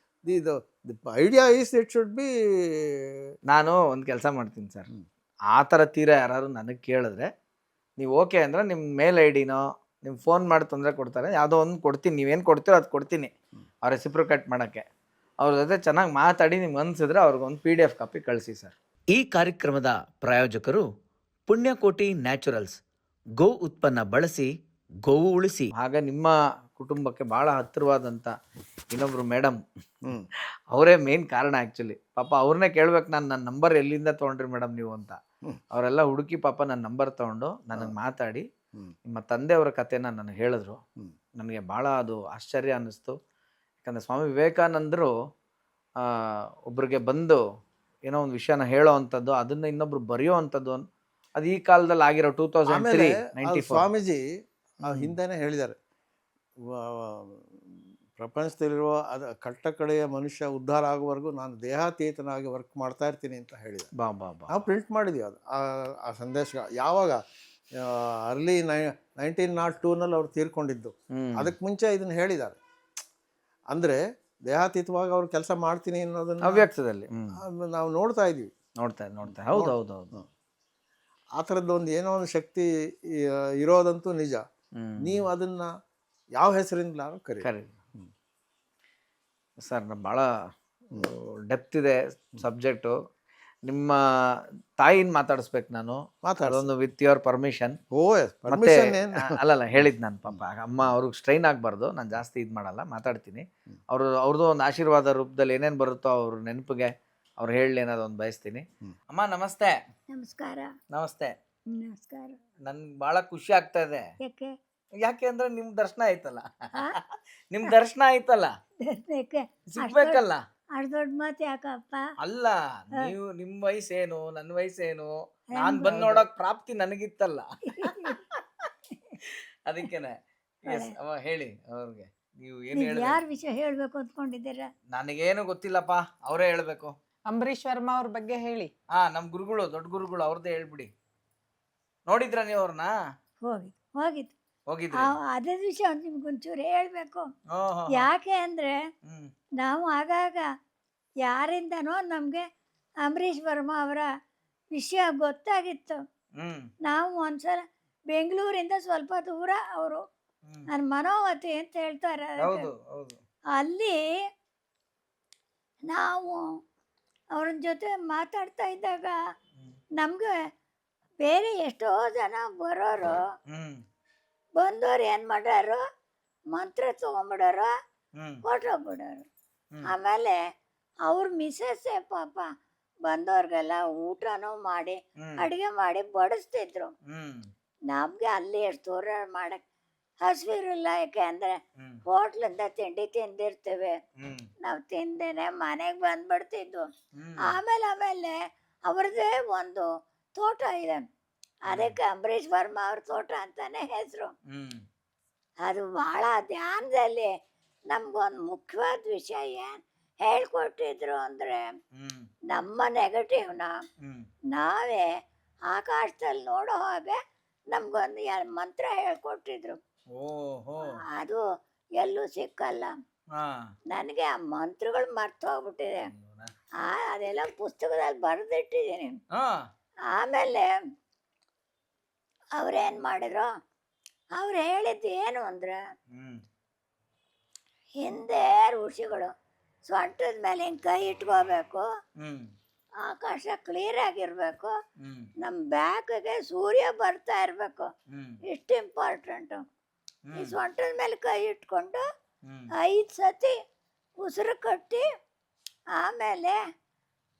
ಇದು idea is it should be. ನಾನು ಒಂದು ಕೆಲಸ ಮಾಡ್ತೀನಿ ಸರ್, ಆ ಥರ ತೀರಾ ಯಾರು ನನಗೆ ಕೇಳಿದ್ರೆ ನೀವು ಓಕೆ ಅಂದರೆ ನಿಮ್ಮ ಮೇಲ್ ID-ನೋ ನಿಮ್ಮ ಫೋನ್ ಮಾಡಿ ತೊಂದರೆ ಕೊಡ್ತಾರೆ, ಯಾವುದೋ ಒಂದು ಕೊಡ್ತೀನಿ, ನೀವೇನು ಕೊಡ್ತೀರೋ ಅದು ಕೊಡ್ತೀನಿ ಅವ್ರ ರೆಸಿಪ್ರೊಕೇಟ್ ಮಾಡೋಕ್ಕೆ. ಅವ್ರ ಜೊತೆ ಚೆನ್ನಾಗಿ ಮಾತಾಡಿ ನಿಮ್ಗೆ ಅನಿಸಿದ್ರೆ ಅವ್ರಿಗೊಂದು PDF ಕಾಪಿ ಕಳಿಸಿ ಸರ್. ಈ ಕಾರ್ಯಕ್ರಮದ ಪ್ರಾಯೋಜಕರು ಪುಣ್ಯಕೋಟಿ ನ್ಯಾಚುರಲ್ಸ್. ಗೋ ಉತ್ಪನ್ನ ಬಳಸಿ ಗೋವು ಉಳಿಸಿ. ಆಗ ನಿಮ್ಮ ಕುಟುಂಬಕ್ಕೆ ಭಾಳ ಹತ್ತಿರವಾದಂಥ ಇನ್ನೊಬ್ರು ಮೇಡಮ್, ಅವರೇ ಮೇನ್ ಕಾರಣ ಆ್ಯಕ್ಚುಲಿ. ಪಾಪ ಅವ್ರನ್ನೇ ಕೇಳ್ಬೇಕು, ನಾನು ನನ್ನ ನಂಬರ್ ಎಲ್ಲಿಂದ ತೊಗೊಂಡ್ರಿ ಮೇಡಮ್ ನೀವು ಅಂತ. ಅವರೆಲ್ಲ ಹುಡುಕಿ ಪಾಪ ನನ್ನ ನಂಬರ್ ತೊಗೊಂಡು ನನಗೆ ಮಾತಾಡಿ ನಿಮ್ಮ ತಂದೆಯವರ ಕಥೆನ ನನಗೆ ಹೇಳಿದ್ರು. ನನಗೆ ಭಾಳ ಅದು ಆಶ್ಚರ್ಯ ಅನ್ನಿಸ್ತು. ಯಾಕಂದರೆ ಸ್ವಾಮಿ ವಿವೇಕಾನಂದರು ಒಬ್ರಿಗೆ ಬಂದು ಏನೋ ಒಂದು ವಿಷಯನ ಹೇಳೋ ಅಂಥದ್ದು, ಅದನ್ನು ಇನ್ನೊಬ್ರು ಬರೆಯೋ ಅಂಥದ್ದು, ಅದು ಈ ಕಾಲದಲ್ಲಿ ಆಗಿರೋ 2003 94. ಸ್ವಾಮೀಜಿ ಹಿಂದೆನೇ ಹೇಳಿದ್ದಾರೆ, ಪ್ರಪಂಚದಲ್ಲಿರುವ ಅದು ಕಟ್ಟಕಡೆಯ ಮನುಷ್ಯ ಉದ್ಧಾರ ಆಗುವವರೆಗೂ ನಾನು ದೇಹಾತೀತನಾಗಿ ವರ್ಕ್ ಮಾಡ್ತಾ ಇರ್ತೀನಿ ಅಂತ ಹೇಳಿದ್ದಾರೆ. ಬಾ ಬಾ ಬಾ. ನಾವು ಪ್ರಿಂಟ್ ಮಾಡಿದ್ವಿ ಅದು ಆ ಸಂದೇಶ. ಯಾವಾಗ ಅರ್ಲಿ 1902ನಲ್ಲಿ ಅವ್ರು ತೀರ್ಕೊಂಡಿದ್ದು. ಅದಕ್ಕೆ ಮುಂಚೆ ಇದನ್ನು ಹೇಳಿದ್ದಾರೆ. ಅಂದರೆ ದೇಹಾತೀತವಾಗಿ ಅವ್ರು ಕೆಲಸ ಮಾಡ್ತೀನಿ ಅನ್ನೋದನ್ನ ಅವ್ಯಕ್ತದಲ್ಲಿ ನಾವು ನೋಡ್ತಾ ಇದ್ದೀವಿ. ನೋಡ್ತಾ ಹೌದು ಹೌದು ಹೌದು. ಆ ಥರದ್ದೊಂದು ಏನೋ ಒಂದು ಶಕ್ತಿ ಇರೋದಂತೂ ನಿಜ. ನೀವು ಅದನ್ನ ಯಾವ ಹೆಸರಿಂದಲಾದ್ರೂ ಕರಿ. ಸರ್ ಭಾಳ ಡೆಪ್ತ್ ಇದೆ ಸಬ್ಜೆಕ್ಟು. ನಿಮ್ಮ ತಾಯಿನ ಮಾತಾಡಿಸ್ಬೇಕು ನಾನು, ಅದೊಂದು ವಿತ್ ಯುವರ್ ಪರ್ಮಿಷನ್. ಮತ್ತೆ ಅಲ್ಲಲ್ಲ ಹೇಳಿದ್ ನಾನು, ಪಾಪ ಅಮ್ಮ ಅವ್ರಿಗೆ ಸ್ಟ್ರೈನ್ ಆಗಬಾರ್ದು, ನಾನು ಜಾಸ್ತಿ ಇದು ಮಾಡಲ್ಲ, ಮಾತಾಡ್ತೀನಿ. ಅವ್ರದ್ದು ಒಂದು ಆಶೀರ್ವಾದ ರೂಪದಲ್ಲಿ ಏನೇನು ಬರುತ್ತೋ ಅವ್ರ ನೆನಪಿಗೆ ಅವ್ರು ಹೇಳಲಿ ಅನ್ನೋದು ಒಂದು ಬಯಸ್ತೀನಿ. ಅಮ್ಮ ನಮಸ್ತೆ. ನಮಸ್ಕಾರ. ನಮಸ್ತೆ. ನಮಸ್ಕಾರ. ನನ್ಗೆ ಭಾಳ ಖುಷಿ ಆಗ್ತಾ ಇದೆ. ಯಾಕೆ ಅಂದ್ರೆ ನಿಮ್ ದರ್ಶನ ಆಯ್ತಲ್ಲ, ನಿಮ್ ದರ್ಶನ ಆಯ್ತಲ್ಲ, ಸಿಗ್ಬೇಕಲ್ಲ. ಅಷ್ಟು ದೊಡ್ಡ ಮಾತು ಯಾಕಪ್ಪ? ಅಲ್ಲ, ನೀವು ನಿಮ್ ವಯಸ್ಸೇನು, ನನ್ನ ವಯಸ್ಸೇನು, ನಾನ್ ಬಂದ್ ನೋಡಕ್ ಪ್ರಾಪ್ತಿ ನನಗಿತ್ತಲ್ಲ. ಅದಕ್ಕೇನೆ ಹೇಳಿ ಅವ್ರಿಗೆ, ನೀವು ಏನ್ ಹೇಳಿ. ಯಾರ ವಿಷಯ ಹೇಳ್ಬೇಕು ಅಂದ್ಕೊಂಡಿದ್ದೀರಾ? ನನಗೇನು ಗೊತ್ತಿಲ್ಲಪ್ಪ, ಅವರೇ ಹೇಳ್ಬೇಕು. ಅಂಬರೀಶ್ ವರ್ಮಾ ಅವ್ರ ಬಗ್ಗೆ ಹೇಳಿ. ನಮ್ ಗುರುಗಳು, ದೊಡ್ಡ ಗುರುಗಳು, ಅವ್ರದ್ದೇ ಹೇಳ್ಬಿಡಿ. ನೋಡಿದ್ರ ನೀವು ಅವ್ರನ್ನ? ಹೋಗಿದ್ದು ಅದೇ ವಿಷಯ ನಿಮ್ಗೊಂಚೂರು ಹೇಳ್ಬೇಕು. ಯಾಕೆ ಅಂದ್ರೆ ನಾವು ಆಗಾಗ ಯಾರಿಂದನೋ ನಮ್ಗೆ ಅಂಬರೀಶ್ ವರ್ಮಾ ಅವರ ವಿಷಯ ಗೊತ್ತಾಗಿತ್ತು. ನಾವು ಒಂದ್ಸಲ ಬೆಂಗಳೂರಿಂದ ಸ್ವಲ್ಪ ದೂರ, ಅವರು ನನ್ನ ಮನೋವತಿ ಅಂತ ಹೇಳ್ತಾರೆ, ಅಲ್ಲಿ ನಾವು ಅವ್ರ ಜೊತೆ ಮಾತಾಡ್ತಾ ಇದ್ದಾಗ ನಮ್ಗೆ ಬೇರೆ ಎಷ್ಟೋ ಜನ ಬರೋರು ಬಂದವ್ರು ಏನು ಮಾಡ್ಯಾರು, ಮಂತ್ರ ತೊಗೊಂಬಿಡೋರು, ಹೊರ್ಟೋಗ್ಬಿಡೋರು. ಆಮೇಲೆ ಅವ್ರ ಮಿಸ್ಸಸ್ಸೇ ಪಾಪ ಬಂದವ್ರಿಗೆಲ್ಲ ಊಟನೂ ಮಾಡಿ ಅಡುಗೆ ಮಾಡಿ ಬಡಿಸ್ತಿದ್ರು. ನಮಗೆ ಅಲ್ಲಿ ಎಷ್ಟು ದೂರ ಮಾಡಕ್ಕೆ ಹಸಿವಿರಲಿಲ್ಲ. ಯಾಕೆ ಅಂದರೆ ಹೋಟ್ಲಿಂದ ತಿಂಡಿ ತಿಂದಿರ್ತೇವೆ, ನಾವು ತಿಂದೇನೆ ಮನೆಗೆ ಬಂದ್ಬಿಡ್ತಿದ್ವು. ಆಮೇಲೆ ಅವ್ರದ್ದೇ ಒಂದು ತೋಟ ಇದೆ, ಅದಕ್ಕೆ ಅಂಬರೀಶ್ ವರ್ಮಾ ಅವ್ರ ತೋಟ ಅಂತಾನೆ ಹೆಸರು. ಅದು ಬಹಳ ಧ್ಯಾನದಲ್ಲಿ ನಮ್ಗೊಂದು ಮುಖ್ಯವಾದ ವಿಷಯ ಏನು ಹೇಳ್ಕೊಟ್ಟಿದ್ರು ಅಂದರೆ, ನಮ್ಮ ನೆಗೆಟಿವ್ನ ನಾವೇ ಆಕಾಶದಲ್ಲಿ ನೋಡೋ ಹಾಗೆ ನಮ್ಗೊಂದು ಮಂತ್ರ ಹೇಳ್ಕೊಟ್ಟಿದ್ರು. ಅದು ಎಲ್ಲೂ ಸಿಕ್ಕಲ್ಲ ನನಗೆ. ಆ ಮಂತ್ರಗಳು ಮರ್ತು ಹೋಗ್ಬಿಟ್ಟಿದೆ, ಅದೆಲ್ಲ ಪುಸ್ತಕದಲ್ಲಿ ಬರೆದಿಟ್ಟಿದ್ದೀನಿ. ಆಮೇಲೆ ಅವ್ರೇನು ಮಾಡಿದ್ರು, ಅವ್ರು ಹೇಳಿದ್ದು ಏನು ಅಂದರೆ, ಹಿಂದೆ ಋಷಿಗಳು ಸೊಂಟದ ಮೇಲೆ ಹಿಂಗೆ ಕೈ ಇಟ್ಕೋಬೇಕು, ಆಕಾಶ ಕ್ಲಿಯರ್ ಆಗಿರ್ಬೇಕು, ನಮ್ಮ ಬ್ಯಾಕ್ಗೆ ಸೂರ್ಯ ಬರ್ತಾ ಇರಬೇಕು, ಇಷ್ಟು ಇಂಪಾರ್ಟೆಂಟು. ಈ ಸೊಂಟದ ಮೇಲೆ ಕೈ ಇಟ್ಕೊಂಡು 5 ಸತಿ ಉಸಿರು ಕಟ್ಟಿ ಆಮೇಲೆ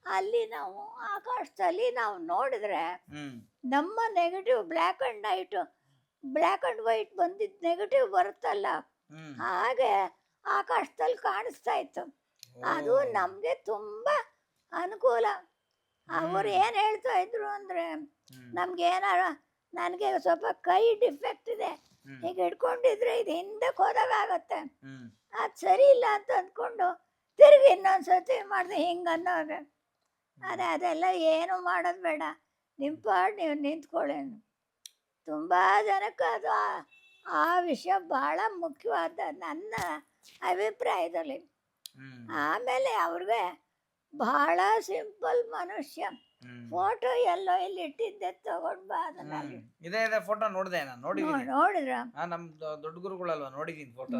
ಅಲ್ಲಿ ನಾವು ಆಕಾಶದಲ್ಲಿ ನಾವು ನೋಡಿದ್ರೆ ಹ್ಮ್ ನಮ್ಮ ನೆಗೆಟಿವ್ ಬ್ಲ್ಯಾಕ್ ಆ್ಯಂಡ್ ವೈಟ್ ಬಂದಿದ್ದು ನೆಗೆಟಿವ್ ಬರುತ್ತಲ್ಲ, ಹ್ಮ್ ಹಾಗೆ ಆಕಾಶದಲ್ಲಿ ಕಾಣಿಸ್ತಾ ಇತ್ತು. ಅದು ಓ. ನಮಗೆ ತುಂಬ ಅನುಕೂಲ. ಅವರು ಏನು ಹೇಳ್ತಾ ಇದ್ರು ಅಂದರೆ, ಹ್ಮ್ ನಮ್ಗೆ ಏನಾರ, ನನಗೆ ಸ್ವಲ್ಪ ಕೈ ಡಿಫೆಕ್ಟ್ ಇದೆ, ಹ್ಮ್ ಹೀಗೆ ಹಿಡ್ಕೊಂಡಿದ್ರೆ ಇದು ಹಿಂದಕ್ಕೆ ಹೋದಾಗತ್ತೆ, ಹ್ಮ್ ಅದು ಸರಿ ಇಲ್ಲ ಅಂತ ಅಂದ್ಕೊಂಡು ತಿರುಗಿ ಇನ್ನೊಂದ್ಸತಿ ಮಾಡಿದೆ ಹಿಂಗೆ ಅನ್ನೋವಾಗ, ಅದೆಲ್ಲ ಏನು ಮಾಡೋದು ಬೇಡ, ನಿಮ್ಮ ಪಾಡ್ ನೀವು ನಿಂತ್ಕೊಳ್ಳಿ. ತುಂಬ ಜನಕ್ಕೆ ಅದು ಆ ವಿಷಯ ಭಾಳ ಮುಖ್ಯವಾದ ನನ್ನ ಅಭಿಪ್ರಾಯದಲ್ಲಿ. ಹ್ಮ್ ಆಮೇಲೆ ಅವ್ರಿಗೆ ಬಹಳ ಸಿಂಪಲ್ ಮನುಷ್ಯ. ಹ್ಮ್ ಫೋಟೋ ಎಲ್ಲೋ ಇಲ್ಲಿ ಇಟ್ಟಿದ್ದೆ, ತಗೊಂಡು ಬಾ ಅದನ್ನ. ಇದೇ ಫೋಟೋ ನೋಡಿದೆ, ನಾನು ನೋಡಿದ್ದೀನಿ. ನೋಡಿದ್ರ? ನಮ್ ದೊಡ್ಡ ಗುರುಗಳಲ್ವಾ, ನೋಡಿದ್ದೀನಿ ಫೋಟೋ.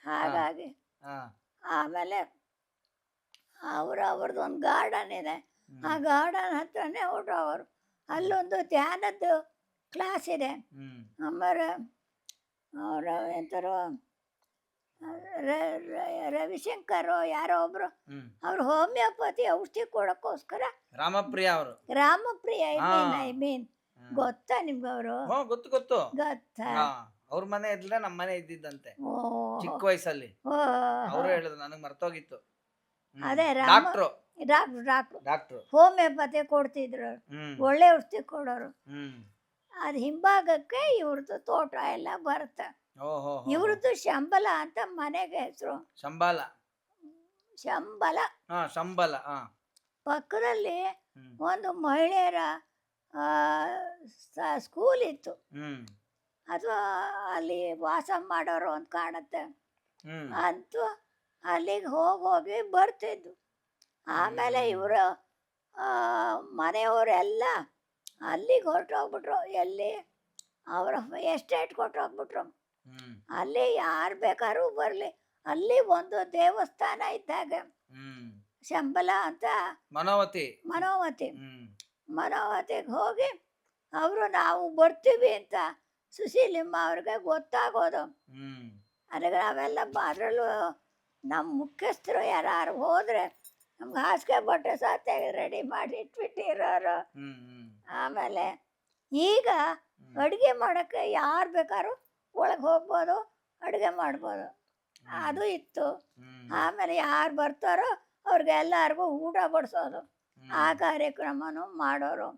ಹಾಗಾಗಿ ಆಮೇಲೆ ಅವ್ರದ್ದು ಒಂದು ಗಾರ್ಡನ್ ಇದೆ, ಆ ಗಾರ್ಡನ್ ಹತ್ರನೇ ಹೊರಟವರು. ಅಲ್ಲೊಂದು ಧ್ಯಾನದ್ದು ಕ್ಲಾಸ್ ಇದೆ. ಆಮೇಲೆ ಅವರ ಎಂತಾರೋ ರವಿಶಂಕರ್ ಯಾರೋ ಒಬ್ರು, ಅವ್ರು ಹೋಮಿಯೋಪತಿ ಔಷಧಿ ಕೊಡೋಕ್ಕೋಸ್ಕರ. ರಾಮಪ್ರಿಯ ಅವರು. ರಾಮಪ್ರಿಯ ಐ ಮೀನ್ ಗೊತ್ತಾ ನಿಮ್ಗೆ ಅವರು? ಗೊತ್ತು ಗೊತ್ತು. ಗೊತ್ತಾ? ಅವ್ರ ಮನೆ ಇದ್ದಿಲ್ಲ, ನಮ್ಮ ಮನೆ ಇದ್ದಿದ್ದಂತೆ ಓ ಚಿಕ್ಕ ವಯಸ್ಸಲ್ಲಿ. ಓ ಅವರು ಹೇಳಿದ್ರು, ನನಗೆ ಮರ್ತೋಗಿತ್ತು. ಅದೇ ಡಾಕ್ಟ್ರು ಡಾಕ್ಟ್ರು ಹೋಮಿಯೋಪತಿ ಕೊಡ್ತಿದ್ರು, ಒಳ್ಳೆ ಔಷಧಿ ಕೊಡೋರು. ಅದು ಹಿಂಭಾಗಕ್ಕೆ ಇವ್ರದ್ದು ತೋಟ ಎಲ್ಲ ಬರುತ್ತೆ. ಇವ್ರದ್ದು ಶಂಬಲ ಅಂತ ಮನೆಗೆ ಹೆಸರು. ಶಂಬಲ. ಪಕ್ಕದಲ್ಲಿ ಒಂದು ಮಹಿಳೆಯರ ಸ್ಕೂಲ್ ಇತ್ತು, ಅಥವಾ ಅಲ್ಲಿ ವಾಸ ಮಾಡೋರು ಅಂತ ಕಾಣುತ್ತೆ. ಅಂತೂ ಅಲ್ಲಿಗೆ ಹೋಗಿ ಬರ್ತಿದ್ದು. ಆಮೇಲೆ ಇವರು ಮನೆಯವರೆಲ್ಲ ಅಲ್ಲಿಗೆ ಹೊರಟೋಗ್ಬಿಟ್ರು. ಎಲ್ಲಿ ಅವರ ಎಸ್ಟೇಟ್ ಕೊಟ್ಟೋಗ್ಬಿಟ್ರು. ಅಲ್ಲಿ ಯಾರು ಬೇಕಾದ್ರೂ ಬರಲಿ, ಅಲ್ಲಿ ಒಂದು ದೇವಸ್ಥಾನ ಇದ್ದಾಗ ಶಂಬಲ ಅಂತ, ಮನೋವತಿಗೆ ಹೋಗಿ ಅವರು ನಾವು ಬರ್ತೀವಿ ಅಂತ ಸುಶೀಲಿಮ್ಮ ಅವ್ರಿಗೆ ಗೊತ್ತಾಗೋದು. ಅದಕ್ಕೆ ನಾವೆಲ್ಲ ಅದರಲ್ಲೂ ನಮ್ಮ ಮುಖ್ಯಸ್ಥರು ಯಾರು ಹೋದರೆ ನಮ್ಗೆ ಹಾಸಿಗೆ ಬಟ್ಟೆ ಸಾತ್ಯಾಗಿ ರೆಡಿ ಮಾಡಿ ಇಟ್ಬಿಟ್ಟಿರೋರು. ಆಮೇಲೆ ಈಗ ಅಡುಗೆ ಮಾಡೋಕ್ಕೆ ಯಾರು ಬೇಕಾದ್ರೂ ಒಳಗೆ ಹೋಗ್ಬೋದು, ಅಡುಗೆ ಮಾಡ್ಬೋದು, ಅದು ಇತ್ತು. ಆಮೇಲೆ ಯಾರು ಬರ್ತಾರೋ ಅವ್ರಿಗೆಲ್ಲರಿಗೂ ಊಟ ಬಡಿಸೋದು, ಆ ಕಾರ್ಯಕ್ರಮನೂ ಮಾಡೋರು.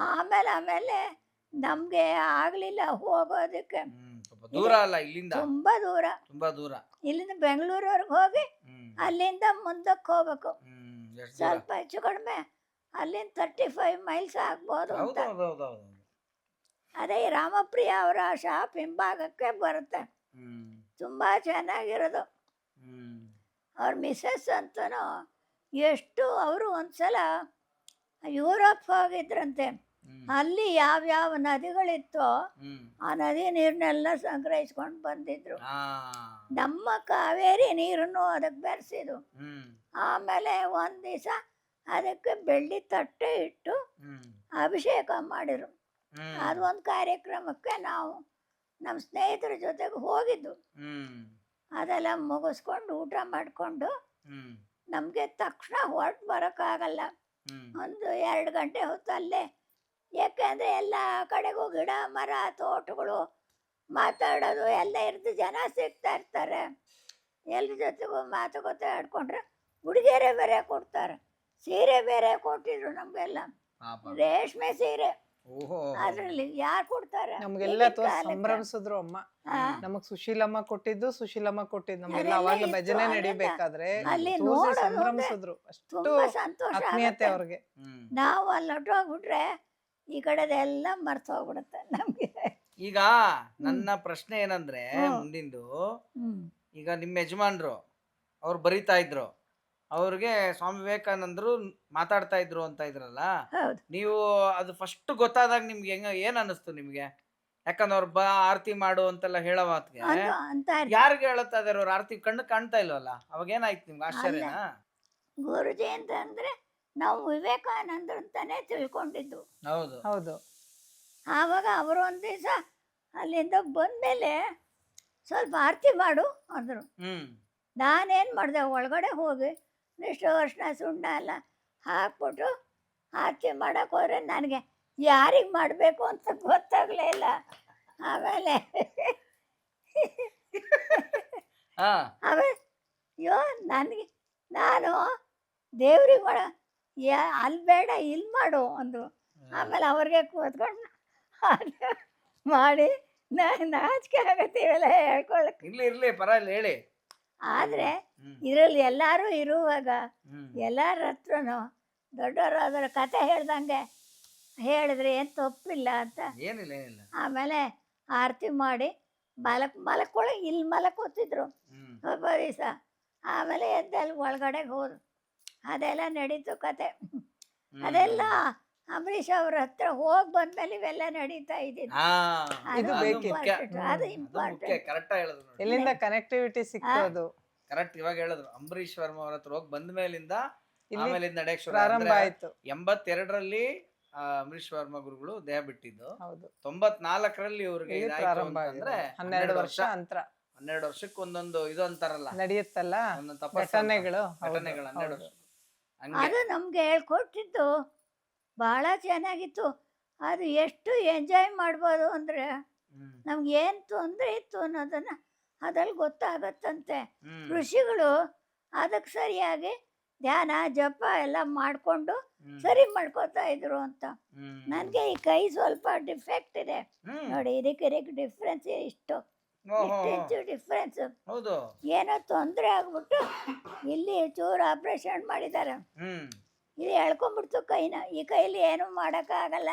ಆಮೇಲೆ ನಮಗೆ ಆಗಲಿಲ್ಲ ಹೋಗೋದಕ್ಕೆ, ದೂರ ಅಲ್ಲ ಇಲ್ಲಿಂದ, ತುಂಬ ದೂರ. ಇಲ್ಲಿಂದ ಬೆಂಗಳೂರವ್ರಿಗೆ ಹೋಗಿ ಅಲ್ಲಿಂದ ಮುಂದಕ್ಕೆ ಹೋಗ್ಬೇಕು, ಸ್ವಲ್ಪ ಹೆಚ್ಚು ಕಡಿಮೆ ಅಲ್ಲಿಂದ 35 ಮೈಲ್ಸ್ ಆಗ್ಬೋದು ಅಂತ. ಅದೇ ರಾಮಪ್ರಿಯ ಅವರ ಶಾಪ್ ಹಿಂಭಾಗಕ್ಕೆ ಬರುತ್ತೆ, ತುಂಬ ಚೆನ್ನಾಗಿರೋದು. ಅವ್ರ ಮಿಸ್ಸಸ್ ಅಂತನೂ ಎಷ್ಟು, ಅವರು ಒಂದ್ಸಲ ಯುರೋಪ್ ಹೋಗಿದ್ರಂತೆ. ಅಲ್ಲಿ ಯಾವ್ಯಾವ ನದಿಗಳಿತ್ತೋ ಆ ನದಿ ನೀರನ್ನೆಲ್ಲ ಸಂಗ್ರಹಿಸ್ಕೊಂಡು ಬಂದಿದ್ರು. ನಮ್ಮ ಕಾವೇರಿ ನೀರನ್ನು ಅದಕ್ಕೆ ಬೆರೆಸಿದ್ರು. ಆಮೇಲೆ ಒಂದು ದಿವಸ ಅದಕ್ಕೆ ಬೆಳ್ಳಿ ತಟ್ಟೆ ಇಟ್ಟು ಅಭಿಷೇಕ ಮಾಡಿದ್ರು. ಅದು ಒಂದು ಕಾರ್ಯಕ್ರಮಕ್ಕೆ ನಾವು ನಮ್ಮ ಸ್ನೇಹಿತರ ಜೊತೆಗೆ ಹೋಗಿದ್ದು. ಅದೆಲ್ಲ ಮುಗಿಸ್ಕೊಂಡು ಊಟ ಮಾಡಿಕೊಂಡು ನಮಗೆ ತಕ್ಷಣ ಹೊರಟು ಬರೋಕ್ಕಾಗಲ್ಲ, ಒಂದು 2 ಗಂಟೆ ಹೊತ್ತು ಅಲ್ಲೇ. ಯಾಕೆಂದರೆ ಎಲ್ಲ ಕಡೆಗೂ ಗಿಡ ಮರ ತೋಟಗಳು, ಮಾತಾಡೋದು ಎಲ್ಲ ಇರ್ದು, ಜನ ಸಿಗ್ತಾ ಇರ್ತಾರೆ. ಎಲ್ರ ಜೊತೆಗೂ ಮಾತುಕತೆ ಆಡ್ಕೊಂಡ್ರೆ ಉಡುಗೊರೆ ಬೇರೆ ಕೊಡ್ತಾರೆ. ಸೀರೆ ಬೇರೆ ಕೊಟ್ಟಿದ್ರು ನಮಗೆಲ್ಲ, ರೇಷ್ಮೆ ಸೀರೆ. ಅದ್ರಲ್ಲಿ ಯಾರು ಕೊಡ್ತಾರೆ? ನಮ್ಗೆಲ್ಲ ಸಂಭ್ರಮಿಸಿದ್ರು ಅಮ್ಮ. ನಮಗ್ ಸುಶೀಲಮ್ಮ ಕೊಟ್ಟಿದ್ದು ನಮ್ಗೆಲ್ಲ ಅವಾಗ ಭಜನೆ ನಡಿಬೇಕಾದ್ರೆ ಅಲ್ಲಿ ಸಂಭ್ರಮಿಸಿದ್ರು. ಅಷ್ಟು ಸಂತೋಷ ಆತ್ಮೀಯತೆ ಅವ್ರಿಗೆ. ನಾವು ಅಲ್ಲಿ ಹೊಟ್ಟೋಗ್ಬಿಟ್ರೆ ಈ ಕಡೆದೆಲ್ಲ ಮರ್ತು ಹೋಗ್ಬಿಡುತ್ತೆ ನಮ್ಗೆ. ಈಗ ನನ್ನ ಪ್ರಶ್ನೆ ಏನಂದ್ರೆ, ಮುಂದಿಂದು, ಈಗ ನಿಮ್ಮ ಯಜಮಾನ್ರು ಅವ್ರು ಬರೀತಾ ಇದ್ರು, ಅವ್ರಿಗೆ ಸ್ವಾಮಿ ವಿವೇಕಾನಂದರು ಮಾತಾಡ್ತಾ ಇದ್ರು ಅಂತ ಇದ್ರಲ್ಲ, ನೀವು ಅದು ಫಸ್ಟ್ ಗೊತ್ತಾದಾಗ ನಿಮ್ಗೆ ಏನ್ ಅನ್ನಿಸ್ತು ನಿಮ್ಗೆ? ಯಾಕಂದ್ರೆ ಅವ್ರು ಆರತಿ ಮಾಡು ಅಂತೆಲ್ಲ ಹೇಳೋ ಮಾತ್ಗೆ ಯಾರಿಗೆ ಹೇಳುತ್ತಾ ಇದಾರೆ ಅವ್ರು? ಆರತಿ ಕಣ್ಣು ಕಾಣ್ತಾ ಇಲ್ವಲ್ಲ, ಅವಾಗ ಏನಾಯ್ತು ನಿಮ್ಗೆ? ಆಶ್ಚರ್ಯನಾ? ಗುರುಜಿ ಅಂತಂದ್ರೆ ನಾವು ವಿವೇಕಾನಂದರು ಅಂತಾನೆ ತಿಳ್ಕೊಂಡಿದ್ದು. ಹೌದು. ಆವಾಗ ಅವರು ಒಂದು ದಿವಸ ಅಲ್ಲಿಂದ ಬಂದ್ಮೇಲೆ ಸ್ವಲ್ಪ ಆರತಿ ಮಾಡು ಅಂದರು. ನಾನೇನು ಮಾಡಿದೆ, ಒಳಗಡೆ ಹೋಗಿ ಇಷ್ಟು ವರ್ಷ ಸುಣ್ಣ ಎಲ್ಲ ಹಾಕ್ಬಿಟ್ಟು ಆರತಿ ಮಾಡಕ್ಕೆ ಹೋದ್ರೆ ನನಗೆ ಯಾರಿಗೆ ಮಾಡಬೇಕು ಅಂತ ಗೊತ್ತಾಗಲೇ ಇಲ್ಲ. ಆಮೇಲೆ ಹಾ ಆಮೇಲೆ ಅಯ್ಯೋ ನಾನು ದೇವ್ರಿಗೆ ಅಲ್ಲಿ ಬೇಡ ಇಲ್ಲಿ ಮಾಡು ಅಂದರು. ಆಮೇಲೆ ಅವ್ರಿಗೆ ಕೂತ್ಕೊಂಡು ಅದು ಮಾಡಿ ನಾಚಿಕೆ ಆಗತ್ತೆ ಇವೆಲ್ಲ ಹೇಳ್ಕೊಳಕ್ಕೆ. ಇರ್ಲಿ ಪರವಾಗಿಲ್ಲ ಹೇಳಿ. ಆದರೆ ಇದರಲ್ಲಿ ಎಲ್ಲರೂ ಇರುವಾಗ ಎಲ್ಲರ ಹತ್ರನೂ ದೊಡ್ಡವರು ಅದರ ಕತೆ ಹೇಳ್ದಂಗೆ ಹೇಳಿದ್ರೆ ಏನು ತಪ್ಪಿಲ್ಲ ಅಂತ. ಏನಿಲ್ಲ ಆಮೇಲೆ ಆರತಿ ಮಾಡಿ ಮಲಕ್ಕೊಳಗೆ ಇಲ್ಲಿ ಮಲಕ್ಕೋತಿದ್ರು ಒಬ್ಬ ದಿವಸ. ಆಮೇಲೆ ಎದ್ದಲ್ಲಿ ಒಳಗಡೆಗೆ ಹೋದ್ರು. ಅದೆಲ್ಲ ನಡೀತು ಕತೆ. ಅದೆಲ್ಲ ಅಂಬರೀಷ್ ಅವ್ರ ಹತ್ರ ಹೋಗಿ ಬಂದ್ಮೇಲೆ ಇವೆಲ್ಲ ನಡೀತಾ ಇದ್ದಿದ್ದು. ಇದು ಬೇಕಿತ್ತು. ಅದು ಇಂಪಾರ್ಟೆಂಟ್. ಕರೆಕ್ಟ್ ಹೇಳಿದ್ರು ನೋಡಿ. ಎಲ್ಲಿಂದ ಕನೆಕ್ಟಿವಿಟಿ ಸಿಕ್ತು ಅದು ಕರೆಕ್ಟ್ ಇವಾಗ ಹೇಳಿದ್ರು. ಅಂಬರೀಷ್ ವರ್ಮ ಅವ್ರ ಹತ್ರ ಹೋಗಿ ಬಂದ ಮೇಲಿಂದ ಆಮೇಲೆ ನಡೆಯಕ್ ಶುರು ಪ್ರಾರಂಭ ಆಯ್ತು. 82ರಲ್ಲಿ ಅಂಬರೀಷ್ ವರ್ಮ ಗುರುಗಳು ದೇಹ ಬಿಟ್ಟಿದ್ದು. ಹೌದು, 94ರಲ್ಲಿ ಇವ್ರಿಗೆ ಪ್ರಾರಂಭ ಅಂದ್ರೆ 12 ವರ್ಷ ಅಂತರ. 12 ವರ್ಷಕ್ಕೆ ಒಂದೊಂದು ಇದು ಅಂತಾರಲ್ಲ, ನಡೆಯುತ್ತಲ್ಲ ಒಂದೊಂದು ತಪಸ್ಸು ಘಟನೆಗಳು. ಘಟನೆಗಳು 12 ವರ್ಷ. ಅದು ನಮ್ಗೆ ಹೇಳ್ಕೊಟ್ಟಿದ್ದು ಬಹಳ ಚೆನ್ನಾಗಿತ್ತು. ಅದು ಎಷ್ಟು ಎಂಜಾಯ್ ಮಾಡ್ಬೋದು ಅಂದರೆ ನಮ್ಗೆ ಏನು ತೊಂದರೆ ಇತ್ತು ಅನ್ನೋದನ್ನ ಅದ್ರಲ್ಲಿ ಗೊತ್ತಾಗತ್ತಂತೆ. ಋಷಿಗಳು ಅದಕ್ಕೆ ಸರಿಯಾಗಿ ಧ್ಯಾನ ಜಪ ಎಲ್ಲ ಮಾಡಿಕೊಂಡು ಸರಿ ಮಾಡ್ಕೋತಾ ಇದ್ರು ಅಂತ. ನನಗೆ ಈ ಕೈ ಸ್ವಲ್ಪ ಡಿಫೆಕ್ಟ್ ಇದೆ ನೋಡಿ, ಇದಕ್ಕೆ ಡಿಫ್ರೆನ್ಸ್ ಇಷ್ಟು ಇಂಚು ಡಿಫ್ರೆನ್ಸ್. ಏನೋ ತೊಂದರೆ ಆಗ್ಬಿಟ್ಟು ಇಲ್ಲಿ ಚೂರು ಆಪರೇಷನ್ ಮಾಡಿದ್ದಾರೆ. ಇದು ಎಳ್ಕೊಂಡ್ಬಿಡ್ತು ಕೈನ. ಈ ಕೈಲಿ ಏನು ಮಾಡೋಕ್ಕಾಗಲ್ಲ,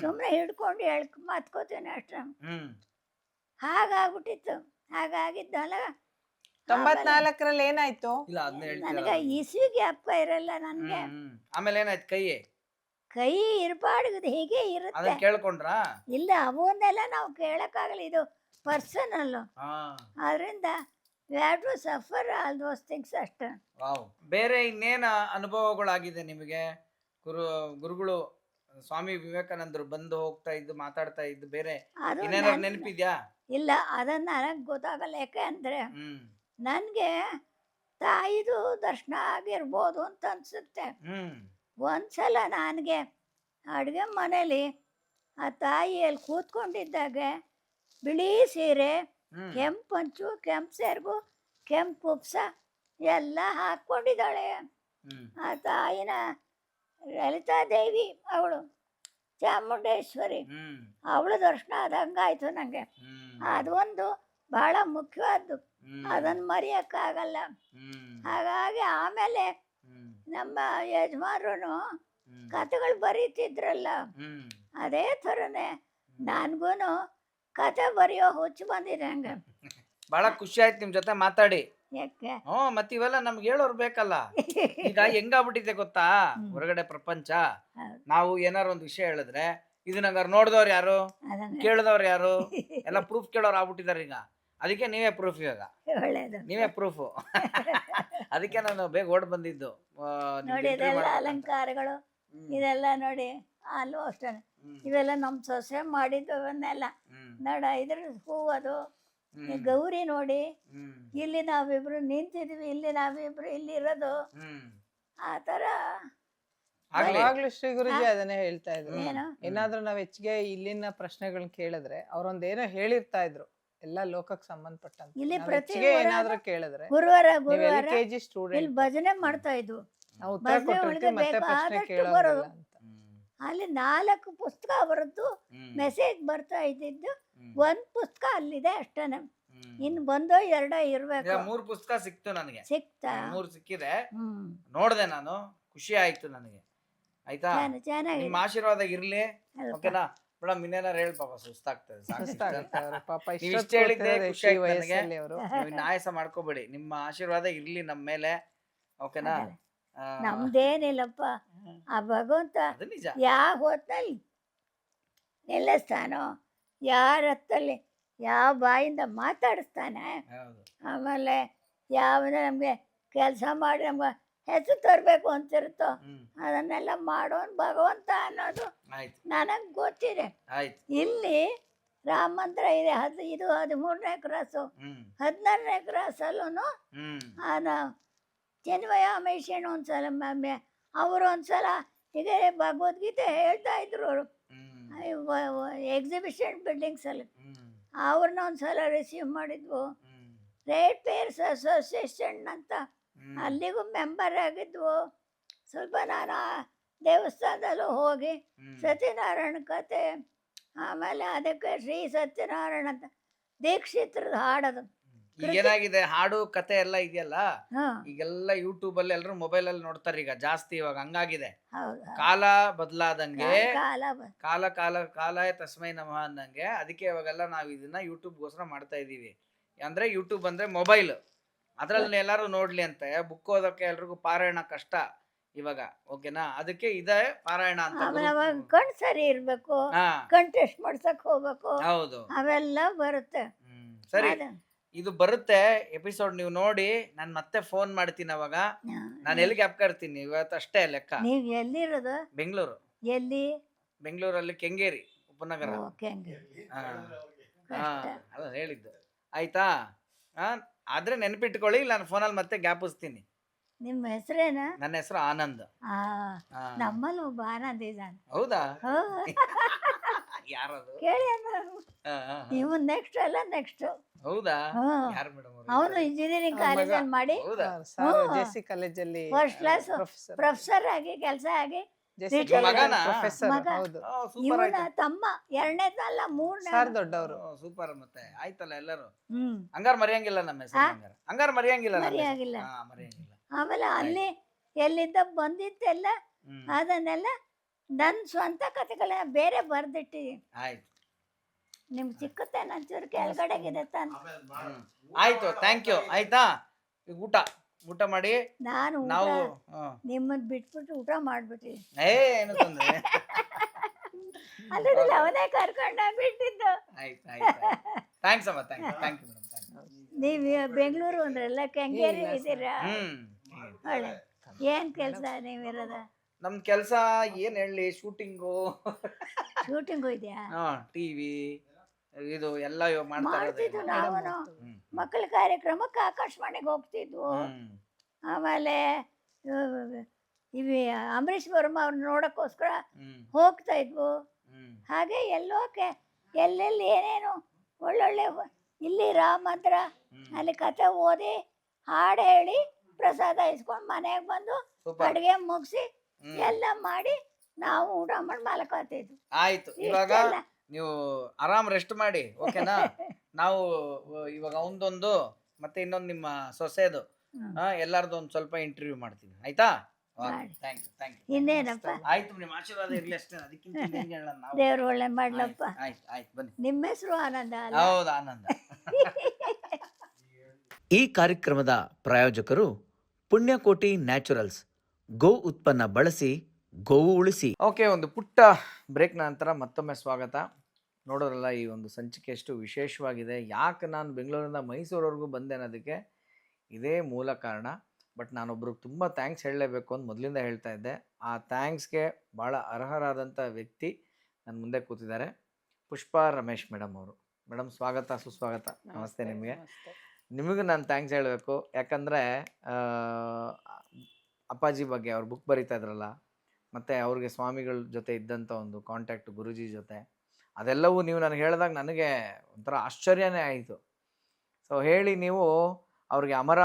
ಸುಮ್ಮನೆ ಹಿಡ್ಕೊಂಡು ಮಾತ್ಕೋತೀನಿ ಅಷ್ಟೇ. ಹಾಗಾಗ್ಬಿಟ್ಟಿತ್ತು. ಹಾಗಾಗಿದ್ದಲ್ಲ 94ರಲ್ಲಿ ಏನಾಯ್ತು? ನನಗೆ ಇಸ್ವಿ ಜ್ಞಾಪಕ ಇರಲ್ಲ ನನಗೆ. ಆಮೇಲೆ ಏನಾಯ್ತು? ಕೈ ಇರಬಾರ್ದು, ಹೀಗೆ ಇರುತ್ತೆ. ಕೇಳ್ಕೊಂಡ್ರ? ಇಲ್ಲ, ಅವನ್ನೆಲ್ಲ ನಾವು ಕೇಳಕ್ಕಾಗಲ್ಲ, ಇದು ಪರ್ಸನಲ್. ಅದರಿಂದ we have to suffer all those things ಅಷ್ಟೇ. ಬೇರೆ ಇನ್ನೇನು ಅನುಭವಗಳಾಗಿದೆ ನಿಮಗೆ? ಗುರುಗಳು ಸ್ವಾಮಿ ವಿವೇಕಾನಂದರು ಬಂದು ಹೋಗ್ತಾ ಇದ್ದು ಮಾತಾಡ್ತಾ ಇದ್ದು ಬೇರೆ ಏನಾದ್ರು ನೆನಪಿದ್ಯಾ? ಇಲ್ಲ, ಅದನ್ನ ನನಗೆ ಗೊತ್ತಾಗಲ್ಲ. ಯಾಕೆ ಅಂದ್ರೆ ನನಗೆ ತಾಯಿದು ದರ್ಶನ ಆಗಿರ್ಬೋದು ಅಂತ ಅನ್ಸುತ್ತೆ. ಒಂದ್ಸಲ ನನಗೆ ಅಡುಗೆ ಮನೇಲಿ ಆ ತಾಯಿಯಲ್ಲಿ ಕೂತ್ಕೊಂಡಿದ್ದಾಗ ಬಿಳಿ ಸೀರೆ, ಕೆಂಪು ಅಂಚು, ಕೆಂಪು ಸೆರಗು, ಕೆಂಪು ಉಪ್ಸ ಎಲ್ಲ ಹಾಕ್ಕೊಂಡಿದ್ದಾಳೆ. ಆ ತಾಯಿನ ಲಲಿತಾದೇವಿ, ಅವಳು ಚಾಮುಂಡೇಶ್ವರಿ, ಅವಳ ದರ್ಶನ ಆದಂಗಾಯ್ತು ನನಗೆ. ಅದು ಒಂದು ಬಹಳ ಮುಖ್ಯವಾದ್ದು, ಅದನ್ನು ಮರೆಯೋಕ್ಕಾಗಲ್ಲ. ಹಾಗಾಗಿ ಆಮೇಲೆ ನಮ್ಮ ಯಜಮಾನರು ಕಥೆಗಳು ಬರೀತಿದ್ರಲ್ಲ, ಅದೇ ಥರನೇ ನನಗೂ ಕತೆ ಬರೆಯೋ ಹುಚ್ಚು ಬಂದಿದೆ ಹಂಗೆ. ಬಹಳ ಖುಷಿ ಆಯ್ತು ನಿಮ್ ಜೊತೆ ಮಾತಾಡಿ. ಯಾಕೆ? ಮತ್ತೆ ಇವೆಲ್ಲ ನಮ್ಗೆ ಹೇಳೋರು ಬೇಕಲ್ಲ. ಈಗ ಹೆಂಗಾಗ್ಬಿಟ್ಟಿದೆ ಗೊತ್ತಾ ಹೊರಗಡೆ ಪ್ರಪಂಚ. ನಾವು ಏನಾರು ಒಂದು ವಿಷಯ ಹೇಳಿದ್ರೆ ಇದು ನಂಗಾರು ನೋಡಿದವ್ರು ಯಾರು, ಕೇಳಿದವ್ರು ಯಾರು, ಎಲ್ಲ ಪ್ರೂಫ್ ಕೇಳೋರು ಆಗ್ಬಿಟ್ಟಿದಾರೆ ಈಗ. ಅದಕ್ಕೆ ನೀವೇ ಪ್ರೂಫ್. ಇವಾಗ ನೀವೇ ಪ್ರೂಫ್. ಅದಕ್ಕೆ ನಾನು ಬೇಗ ಓಡ್ ಬಂದಿದ್ದು. ನೋಡಿ, ಇದೆಲ್ಲ ಅಲಂಕಾರಗಳು, ಇದೆಲ್ಲ ನೋಡಿ ಅಲ್ಲೂ ಅಷ್ಟೇ. ಇವೆಲ್ಲ ನಮ್ಮ ಸೊಸೆ ಮಾಡಿದ್ದವನ್ನೆಲ್ಲ ನೋಡ. ಇದ್ರ ಹೂವದು ಗೌರಿ ನೋಡಿ, ಇಲ್ಲಿ ನಾವಿಬ್ರು ನಿಂತಿದ್ವಿ, ಇಲ್ಲಿ ನಾವಿಬ್ರು ಇಲ್ಲಿ ಇರೋದು. ಆ ತರ ಯಾವಾಗ್ಲೂ ಶ್ರೀ ಗುರುಜಿ ಅದನ್ನೇ ಹೇಳ್ತಾ ಇದ್ರು. ಏನಾದ್ರೂ ನಾವ್ ಹೆಚ್ಚಿಗೆ ಇಲ್ಲಿನ ಪ್ರಶ್ನೆಗಳನ್ನ ಕೇಳಿದ್ರೆ ಅವ್ರೊಂದೇನೋ ಹೇಳಿರ್ತಾ ಇದ್ರು, ಎಲ್ಲ ಲೋಕಕ್ಕೆ ಸಂಬಂಧಪಟ್ಟಂತ. ಇಲ್ಲಿ ಪ್ರತಿ ಏನಾದ್ರೂ ಕೇಳಿದ್ರೆ ಗುರುವಾರ LKG ಸ್ಟೂಡೆಂಟ್ ಭಜನೆ ಮಾಡ್ತಾ ಇದ್ವು. ನಾವು ಉತ್ತರ ಕೊಟ್ಟಿರ್ತೀವಿ, ಮತ್ತೆ ಪ್ರಶ್ನೆ ಕೇಳೋದಿಲ್ಲ ಅಂತ. ಅಲ್ಲಿ 4 ಪುಸ್ತಕ ಅವರದ್ದು ಮೆಸೇಜ್ ಬರ್ತಾ ಇದ್ದಿದ್ದು. ಒಂದ್ ಪುಸ್ತಕ ಅಲ್ಲಿದೆ ಅಷ್ಟೇನೆ, ಇನ್ನು ಬಂದೋ 2 ಇರ್ಬೇಕು. 3 ಪುಸ್ತಕ ಸಿಕ್ತು ನನಗೆ. ಸಿಕ್ತಾ? 3 ಸಿಕ್ಕಿದೆ, ನೋಡ್ದೆ ನಾನು. ಖುಷಿ ಆಯ್ತು ನನಗೆ. ಆಯ್ತಾ? ನಿಮ್ಮ ಆಶೀರ್ವಾದ ಇರ್ಲಿ. ಓಕೆನಾ ಮೇಡಮ್? ಇನ್ನೇನಾರು ಹೇಳಿ ಪಾಪ, ಸುಸ್ತಾಗ್ತದೆ. ಇಷ್ಟ ಹೇಳಿದ್ದೆ ಖುಷಿ ಆಯ್ತು ನನಗೆ. ನೀವು ಆಯಾಸ ಮಾಡ್ಕೋಬೇಡಿ, ನಿಮ್ಮ ಆಶೀರ್ವಾದ ಇರ್ಲಿ ನಮ್ಮ ಮೇಲೆ. ಓಕೆನಾ? ನಮ್ದೇನಿಲ್ಲಪ್ಪ, ಆ ಭಗವಂತ ಯಾವ ಹೊತ್ತಲ್ಲಿ ನಿಲ್ಲಿಸ್ತಾನೋ, ಯಾರ ಹೊತ್ತಲ್ಲಿ ಯಾವ ಬಾಯಿಂದ ಮಾತಾಡಿಸ್ತಾನೆ. ಆಮೇಲೆ ಯಾವ್ದು ನಮಗೆ ಕೆಲಸ ಮಾಡಿ ನಮ್ಗೆ ಹೆಸರು ತರಬೇಕು ಅಂತಿರುತ್ತೋ ಅದನ್ನೆಲ್ಲ ಮಾಡೋನ್ ಭಗವಂತ ಅನ್ನೋದು ನನಗೆ ಗೊತ್ತಿದೆ. ಇಲ್ಲಿ ರಾಮ ಮಂದಿರ ಇದೆ, ಇದು 13ನೇ ಕ್ರಾಸು. 14ನೇ ಕ್ರಾಸಲ್ಲೂ ಚಿನ್ಮಯ ಮೇಷನ್ ಒಂದ್ಸಲ ಅವರು ಒಂದ್ಸಲ ಹೀಗೆ ಭಗವದ್ಗೀತೆ ಹೇಳ್ತಾ ಇದ್ರು ಅವರು ಎಕ್ಸಿಬಿಷನ್ ಬಿಲ್ಡಿಂಗ್ಸಲ್ಲಿ. ಅವ್ರನ್ನ ಒಂದ್ಸಲ ರಿಸೀವ್ ಮಾಡಿದ್ವು. ರೇಟ್ ಪೇರ್ಸ್ ಅಸೋಸಿಯೇಷನ್ ಅಂತ ಅಲ್ಲಿಗೂ ಮೆಂಬರ್ ಆಗಿದ್ವು. ಸ್ವಲ್ಪ ನಾನು ಆ ದೇವಸ್ಥಾನದಲ್ಲೂ ಹೋಗಿ ಸತ್ಯನಾರಾಯಣ ಕತೆ, ಆಮೇಲೆ ಅದಕ್ಕೆ ಶ್ರೀ ಸತ್ಯನಾರಾಯಣ ಅಂತ ದೀಕ್ಷಿತ್ರದ ಹಾಡೋದು. ಈಗೇನಾಗಿದೆ, ಹಾಡು ಕತೆ ಎಲ್ಲ ಇದೆಯಲ್ಲ, ಹಾಂ ಈಗೆಲ್ಲ ಯೂಟ್ಯೂಬ್ ಅಲ್ಲಿ ಎಲ್ಲರೂ ಮೊಬೈಲ್ ಅಲ್ಲಿ ನೋಡ್ತಾರೆ ಈಗ ಜಾಸ್ತಿ. ಇವಾಗ ಹಂಗಾಗಿದೆ, ಹೌದು. ಕಾಲ ಬದಲಾದಂಗೆ ಕಾಲ ಕಾಲ ಕಾಲ ಕಾಲಾಯ ತಸ್ಮೈ ನಮಃ ಅಂದಂಗೆ. ಅದಕ್ಕೆ ಇವಾಗೆಲ್ಲ ನಾವು ಇದನ್ನ ಯೂಟ್ಯೂಬ್ಗೋಸ್ಕರ ಮಾಡ್ತಾ ಇದೀವಿ. ಅಂದ್ರೆ ಯೂಟ್ಯೂಬ್ ಅಂದ್ರೆ ಮೊಬೈಲ್, ಅದ್ರಲ್ಲಿ ಎಲ್ಲರೂ ನೋಡ್ಲಿ ಅಂತ. ಬುಕ್ ಓದೋಕೆ ಎಲ್ರಿಗೂ ಪಾರಾಯಣ ಕಷ್ಟ ಇವಾಗ, ಓಕೆನಾ? ಅದಕ್ಕೆ ಇದೇ ಪಾರಾಯಣ ಅಂತ. ಆಮೇಲೆ ಅವಾಗ ಕಣ್ ಸರಿ ಇರ್ಬೇಕು, ಹಾ ಕಣ್ ಟೆಸ್ಟ್ ಮಾಡ್ಸಕ್ ಹೋಗ್ಬೇಕು, ಹೌದು. ಅವೆಲ್ಲ ಬರುತ್ತೆ. ಸರಿ, ಅದು- ಇದು ಬರುತ್ತೆ ಎಪಿಸೋಡ್, ನೀವು ನೋಡಿ. ನಾನು ಮತ್ತೆ ಫೋನ್ ಮಾಡ್ತೀನಿ ಅವಾಗ. ನಾನು ಎಲ್ಲಿ ಗ್ಯಾಪ್ ಕರ್ತೀನಿ ಇವತ್ತು ಅಷ್ಟೇ ಲೆಕ್ಕ. ನೀವ್ ಎಲ್ಲಿರೋದು? ಬೆಂಗಳೂರು. ಎಲ್ಲಿ? ಬೆಂಗಳೂರಲ್ಲಿ ಕೆಂಗೇರಿ ಉಪನಗರ. ಓಕೆ. ಹಾ ಹಾ ಅಲ್ಲ ಹೇಳಿದ್ದು, ಆಯ್ತಾ? ಹಾ, ಆದ್ರೆ ನೆನಪಿಟ್ಕೊಳ್ಳಿ, ನಾನು ಫೋನಲ್ಲಿ ಮತ್ತೆ ಗ್ಯಾಪಿಸ್ತೀನಿ. ನಿಮ್ಮ ಹೆಸರೇನ? ನನ್ನ ಹೆಸರು ಆನಂದ್. ಆ ಹಾ. ನಮ್ಮಲ್ಲಿ ಒಬ್ಬ ಆನಂದ್ ಇದ್ದಾನೆ. ಹೌದಾ? ಹೋ, ಯಾರದು? ಕೇಳಿ ಹಾ, ಹಾ, ಹಾ. ನೀವು ನೆಕ್ಸ್ಟ್ ಅಲ್ಲ ನೆಕ್ಸ್ಟ್. ಹೌದಾ? ಹಾ. ಯಾರು ಮೇಡಮ್? ಅವನು ಇಂಜಿನಿಯರಿಂಗ್ ಕಾಲೇಜಲ್ಲಿ ಮಾಡಿ ಹೌದಾ? ಜೆಸಿ ಕಾಲೇಜಲ್ಲಿ ಫಸ್ಟ್ ಕ್ಲಾಸ್ ಪ್ರೊಫೆಸರ್. ಪ್ರೊಫೆಸರ್ ಆಗಿ ಕೆಲಸ ಆಗಿ ಜೆಸಿ Teacher ಮಗನಾ? ಪ್ರೊಫೆಸರ್. ಮಗ. ಹೌದು ಸೂಪರ್ ಇವನ ಆಯ್ತು. ತಮ್ಮ ಎರಡನೇ ಅಲ್ಲ ಮೂರನೇ. ಸರ್ ದೊಡ್ಡವರು. ಸೂಪರ್. ಮತ್ತೆ ಆಯ್ತಲ್ಲ ಎಲ್ಲರೂ. ಹ್ಮ್ ಹಂಗಾರ ಮರೆಯಂಗಿಲ್ಲ ನಮ್ಮ ಹೆಸರು. ಹಂಗಾರ ಮರೆಯಂಗಿಲ್ಲ ನಮ್ಮ ಹೆಸರು. ಮರೆಯಾಗಿಲ್ಲ. ಹಾ, ಮರೆಯಂಗಿಲ್ಲ. ಆಮೇಲೆ ಅಲ್ಲಿ ಎಲ್ಲಿಂದ ಬಂದಿತ್ತೆಲ್ಲ ಹ್ಮ್. ಅದನ್ನೆಲ್ಲ ನನ್ನ ಸ್ವಂತ ಕಥೆಗಳನ್ನ ಬೇರೆ ಬರ್ದಿಟ್ಟಿದ್ದೀನಿ. ಆಯ್ತು. ನಿಮ್ಗೆ ಸಿಕ್ಕುತ್ತೆ, ನನ್ನ ಚೂರು ಕೆಳಗಡೆಗಿದೆ ತಾನು. ಆಯ್ತು, ಥ್ಯಾಂಕ್ ಯು. ಆಯ್ತಾ? ಈಗ ಊಟ ಮಾಡಿ ನಾನು ನಾವು. ನಿಮ್ಮನ್ನ ಬಿಟ್ಬಿಟ್ಟು ಊಟ ಮಾಡ್ಬಿಟ್ಟಿದ್ದೀನಿ. ಏನು ತೊಂದ್ರೆ? ಅದ್ರಲ್ಲಿ ಅವನೇ ಕರ್ಕೊಂಡ ಬಿಟ್ಟಿದ್ದು. ಆಯ್ತು ಆಯ್ತು. ಥ್ಯಾಂಕ್ಸ್ ಅಮ್ಮ, thank you madam, thank you. ನೀವು ಬೆಂಗಳೂರು ಅಂದ್ರಲ್ಲ, ಕೆಂಗೇರಿ ಇದ್ದೀರಾ? ಹ್ಮ್. ಒಳ್ಳೆ. ಏನ್ ಕೆಲಸ ನೀವಿರೋದ? ನಮ್ ಕೆಲ್ಸ ಏನ್ ಹೇಳಿ, ಶೂಟಿಂಗು, ಶೂಟಿಂಗು ಇದೆಯಾ? ಟಿವಿ, ಇದು ಎಲ್ಲ ಮಾಡ್ತಾ ಮಾಡ್ತಿದ್ವು ಇರೋದು. ನಾವು. ಹ್ಮ್. ಮಕ್ಕಳ ಕಾರ್ಯಕ್ರಮಕ್ಕೆ ಆಕಾಶವಾಣಿಗೆ ಹೋಗ್ತಿದ್ವು. ಹ್ಮ್. ಆಮೇಲೆ ಇವಿ ಅಂಬರೀಷ್ ವರ್ಮ ಅವ್ರನ್ನ ನೋಡೋಕ್ಕೋಸ್ಕರ ಹ್ಮ್. ಹೋಗ್ತಾ ಇದ್ವು. ಹ್ಮ್. ಹಾಗೆ ಎಲ್ಲೆಲ್ಲಿ ಏನೇನು ಒಳ್ಳೊಳ್ಳೆ ಇಲ್ಲಿ ರಾಮಂದ್ರ ಅಲ್ಲಿ ಕತೆ ಓದಿ ಹಾಡು ಹೇಳಿ ಪ್ರಸಾದ ಇಸ್ಕೊಂಡು ಮನೆಗೆ ಬಂದು ಸೂಪರ್. ಅಡುಗೆ ಮುಗಿಸಿ ಹ್ಮ್. ಎಲ್ಲ ಮಾಡಿ ನಾವು ಊಟ ಮಾಡಿ ಮಲ್ಕೋತಿದ್ವು. ಆಯ್ತು, ಇವಾಗ ಇಷ್ಟೆಲ್ಲ. ನೀವು ಆರಾಮ್ ರೆಸ್ಟ್ ಮಾಡಿ, ಓಕೆನಾ? ನಾವು ಇವಾಗ ಒಂದೊಂದು ಮತ್ತೆ ಇನ್ನೊಂದು ನಿಮ್ಮ ಸೊಸೆದು ಹ್ಮ್. ಎಲ್ಲಾರ್ದು ಒಂದು ಸ್ವಲ್ಪ ಇಂಟರ್ವ್ಯೂ ಮಾಡ್ತೀನಿ, ಆಯ್ತಾ? ಮಾಡಿ. Thank you, thank you. ಇನ್ನೇನಪ್ಪ, ಆಯ್ತು, ನಿಮ್ಮ ಆಶೀರ್ವಾದ ಇರ್ಲಿ ಅಷ್ಟೇ, ಅದಕ್ಕಿಂತ ಇನ್ನೇನ್ ಹೇಳೋಣ ನಾವು. ದೇವ್ರು ಒಳ್ಳೆ ಮಾಡ್ಲಪ್ಪ. ಆಯ್ತು ಆಯ್ತು, ಬನ್ನಿ. ನಿಮ್ಮ ಹೆಸರು ಆನಂದ ಅಲ್ಲ? ಹೌದು, ಆನಂದ. ಈ ಕಾರ್ಯಕ್ರಮದ ಪ್ರಾಯೋಜಕರು ಪುಣ್ಯಕೋಟಿ ನ್ಯಾಚುರಲ್ಸ್. ಗೋ ಉತ್ಪನ್ನ ಬಳಸಿ, ಗೋವು ಉಳಿಸಿ. ಓಕೆ, ಒಂದು ಪುಟ್ಟ ಬ್ರೇಕ್ ನಂತರ ಮತ್ತೊಮ್ಮೆ ಸ್ವಾಗತ. ನೋಡೋರಲ್ಲ, ಈ ಒಂದು ಸಂಚಿಕೆ ಎಷ್ಟು ವಿಶೇಷವಾಗಿದೆ. ಯಾಕೆ ನಾನು ಬೆಂಗಳೂರಿಂದ ಮೈಸೂರವರೆಗೂ ಬಂದೆ ಅನ್ನೋದಕ್ಕೆ ಇದೇ ಮೂಲ ಕಾರಣ. ಬಟ್ ನಾನೊಬ್ರಿಗೆ ತುಂಬ ಥ್ಯಾಂಕ್ಸ್ ಹೇಳಲೇಬೇಕು ಅಂತ ಮೊದಲಿಂದ ಹೇಳ್ತಾ ಇದ್ದೆ. ಆ ಥ್ಯಾಂಕ್ಸ್ಗೆ ಭಾಳ ಅರ್ಹರಾದಂಥ ವ್ಯಕ್ತಿ ನನ್ನ ಮುಂದೆ ಕೂತಿದ್ದಾರೆ. ಪುಷ್ಪಾ ರಮೇಶ್ ಮೇಡಮ್ ಅವರು. ಮೇಡಮ್, ಸ್ವಾಗತ, ಸುಸ್ವಾಗತ. ನಮಸ್ತೆ ನಿಮಗೆ. ನಿಮಗೂ ನಾನು ಥ್ಯಾಂಕ್ಸ್ ಹೇಳಬೇಕು. ಯಾಕಂದರೆ ಅಪ್ಪಾಜಿ ಬಗ್ಗೆ ಅವ್ರು ಬುಕ್ ಬರೀತಾ ಇದ್ರಲ್ಲ, ಮತ್ತು ಅವ್ರಿಗೆ ಸ್ವಾಮಿಗಳ ಜೊತೆ ಇದ್ದಂಥ ಒಂದು ಕಾಂಟ್ಯಾಕ್ಟ್, ಗುರುಜಿ ಜೊತೆ, ಅದೆಲ್ಲವೂ ನೀವು ನನಗೆ ಹೇಳಿದಾಗ ನನಗೆ ಒಂಥರ ಆಶ್ಚರ್ಯನೇ ಆಯಿತು. ಸೊ ಹೇಳಿ ನೀವು ಅವ್ರಿಗೆ ಅಮರ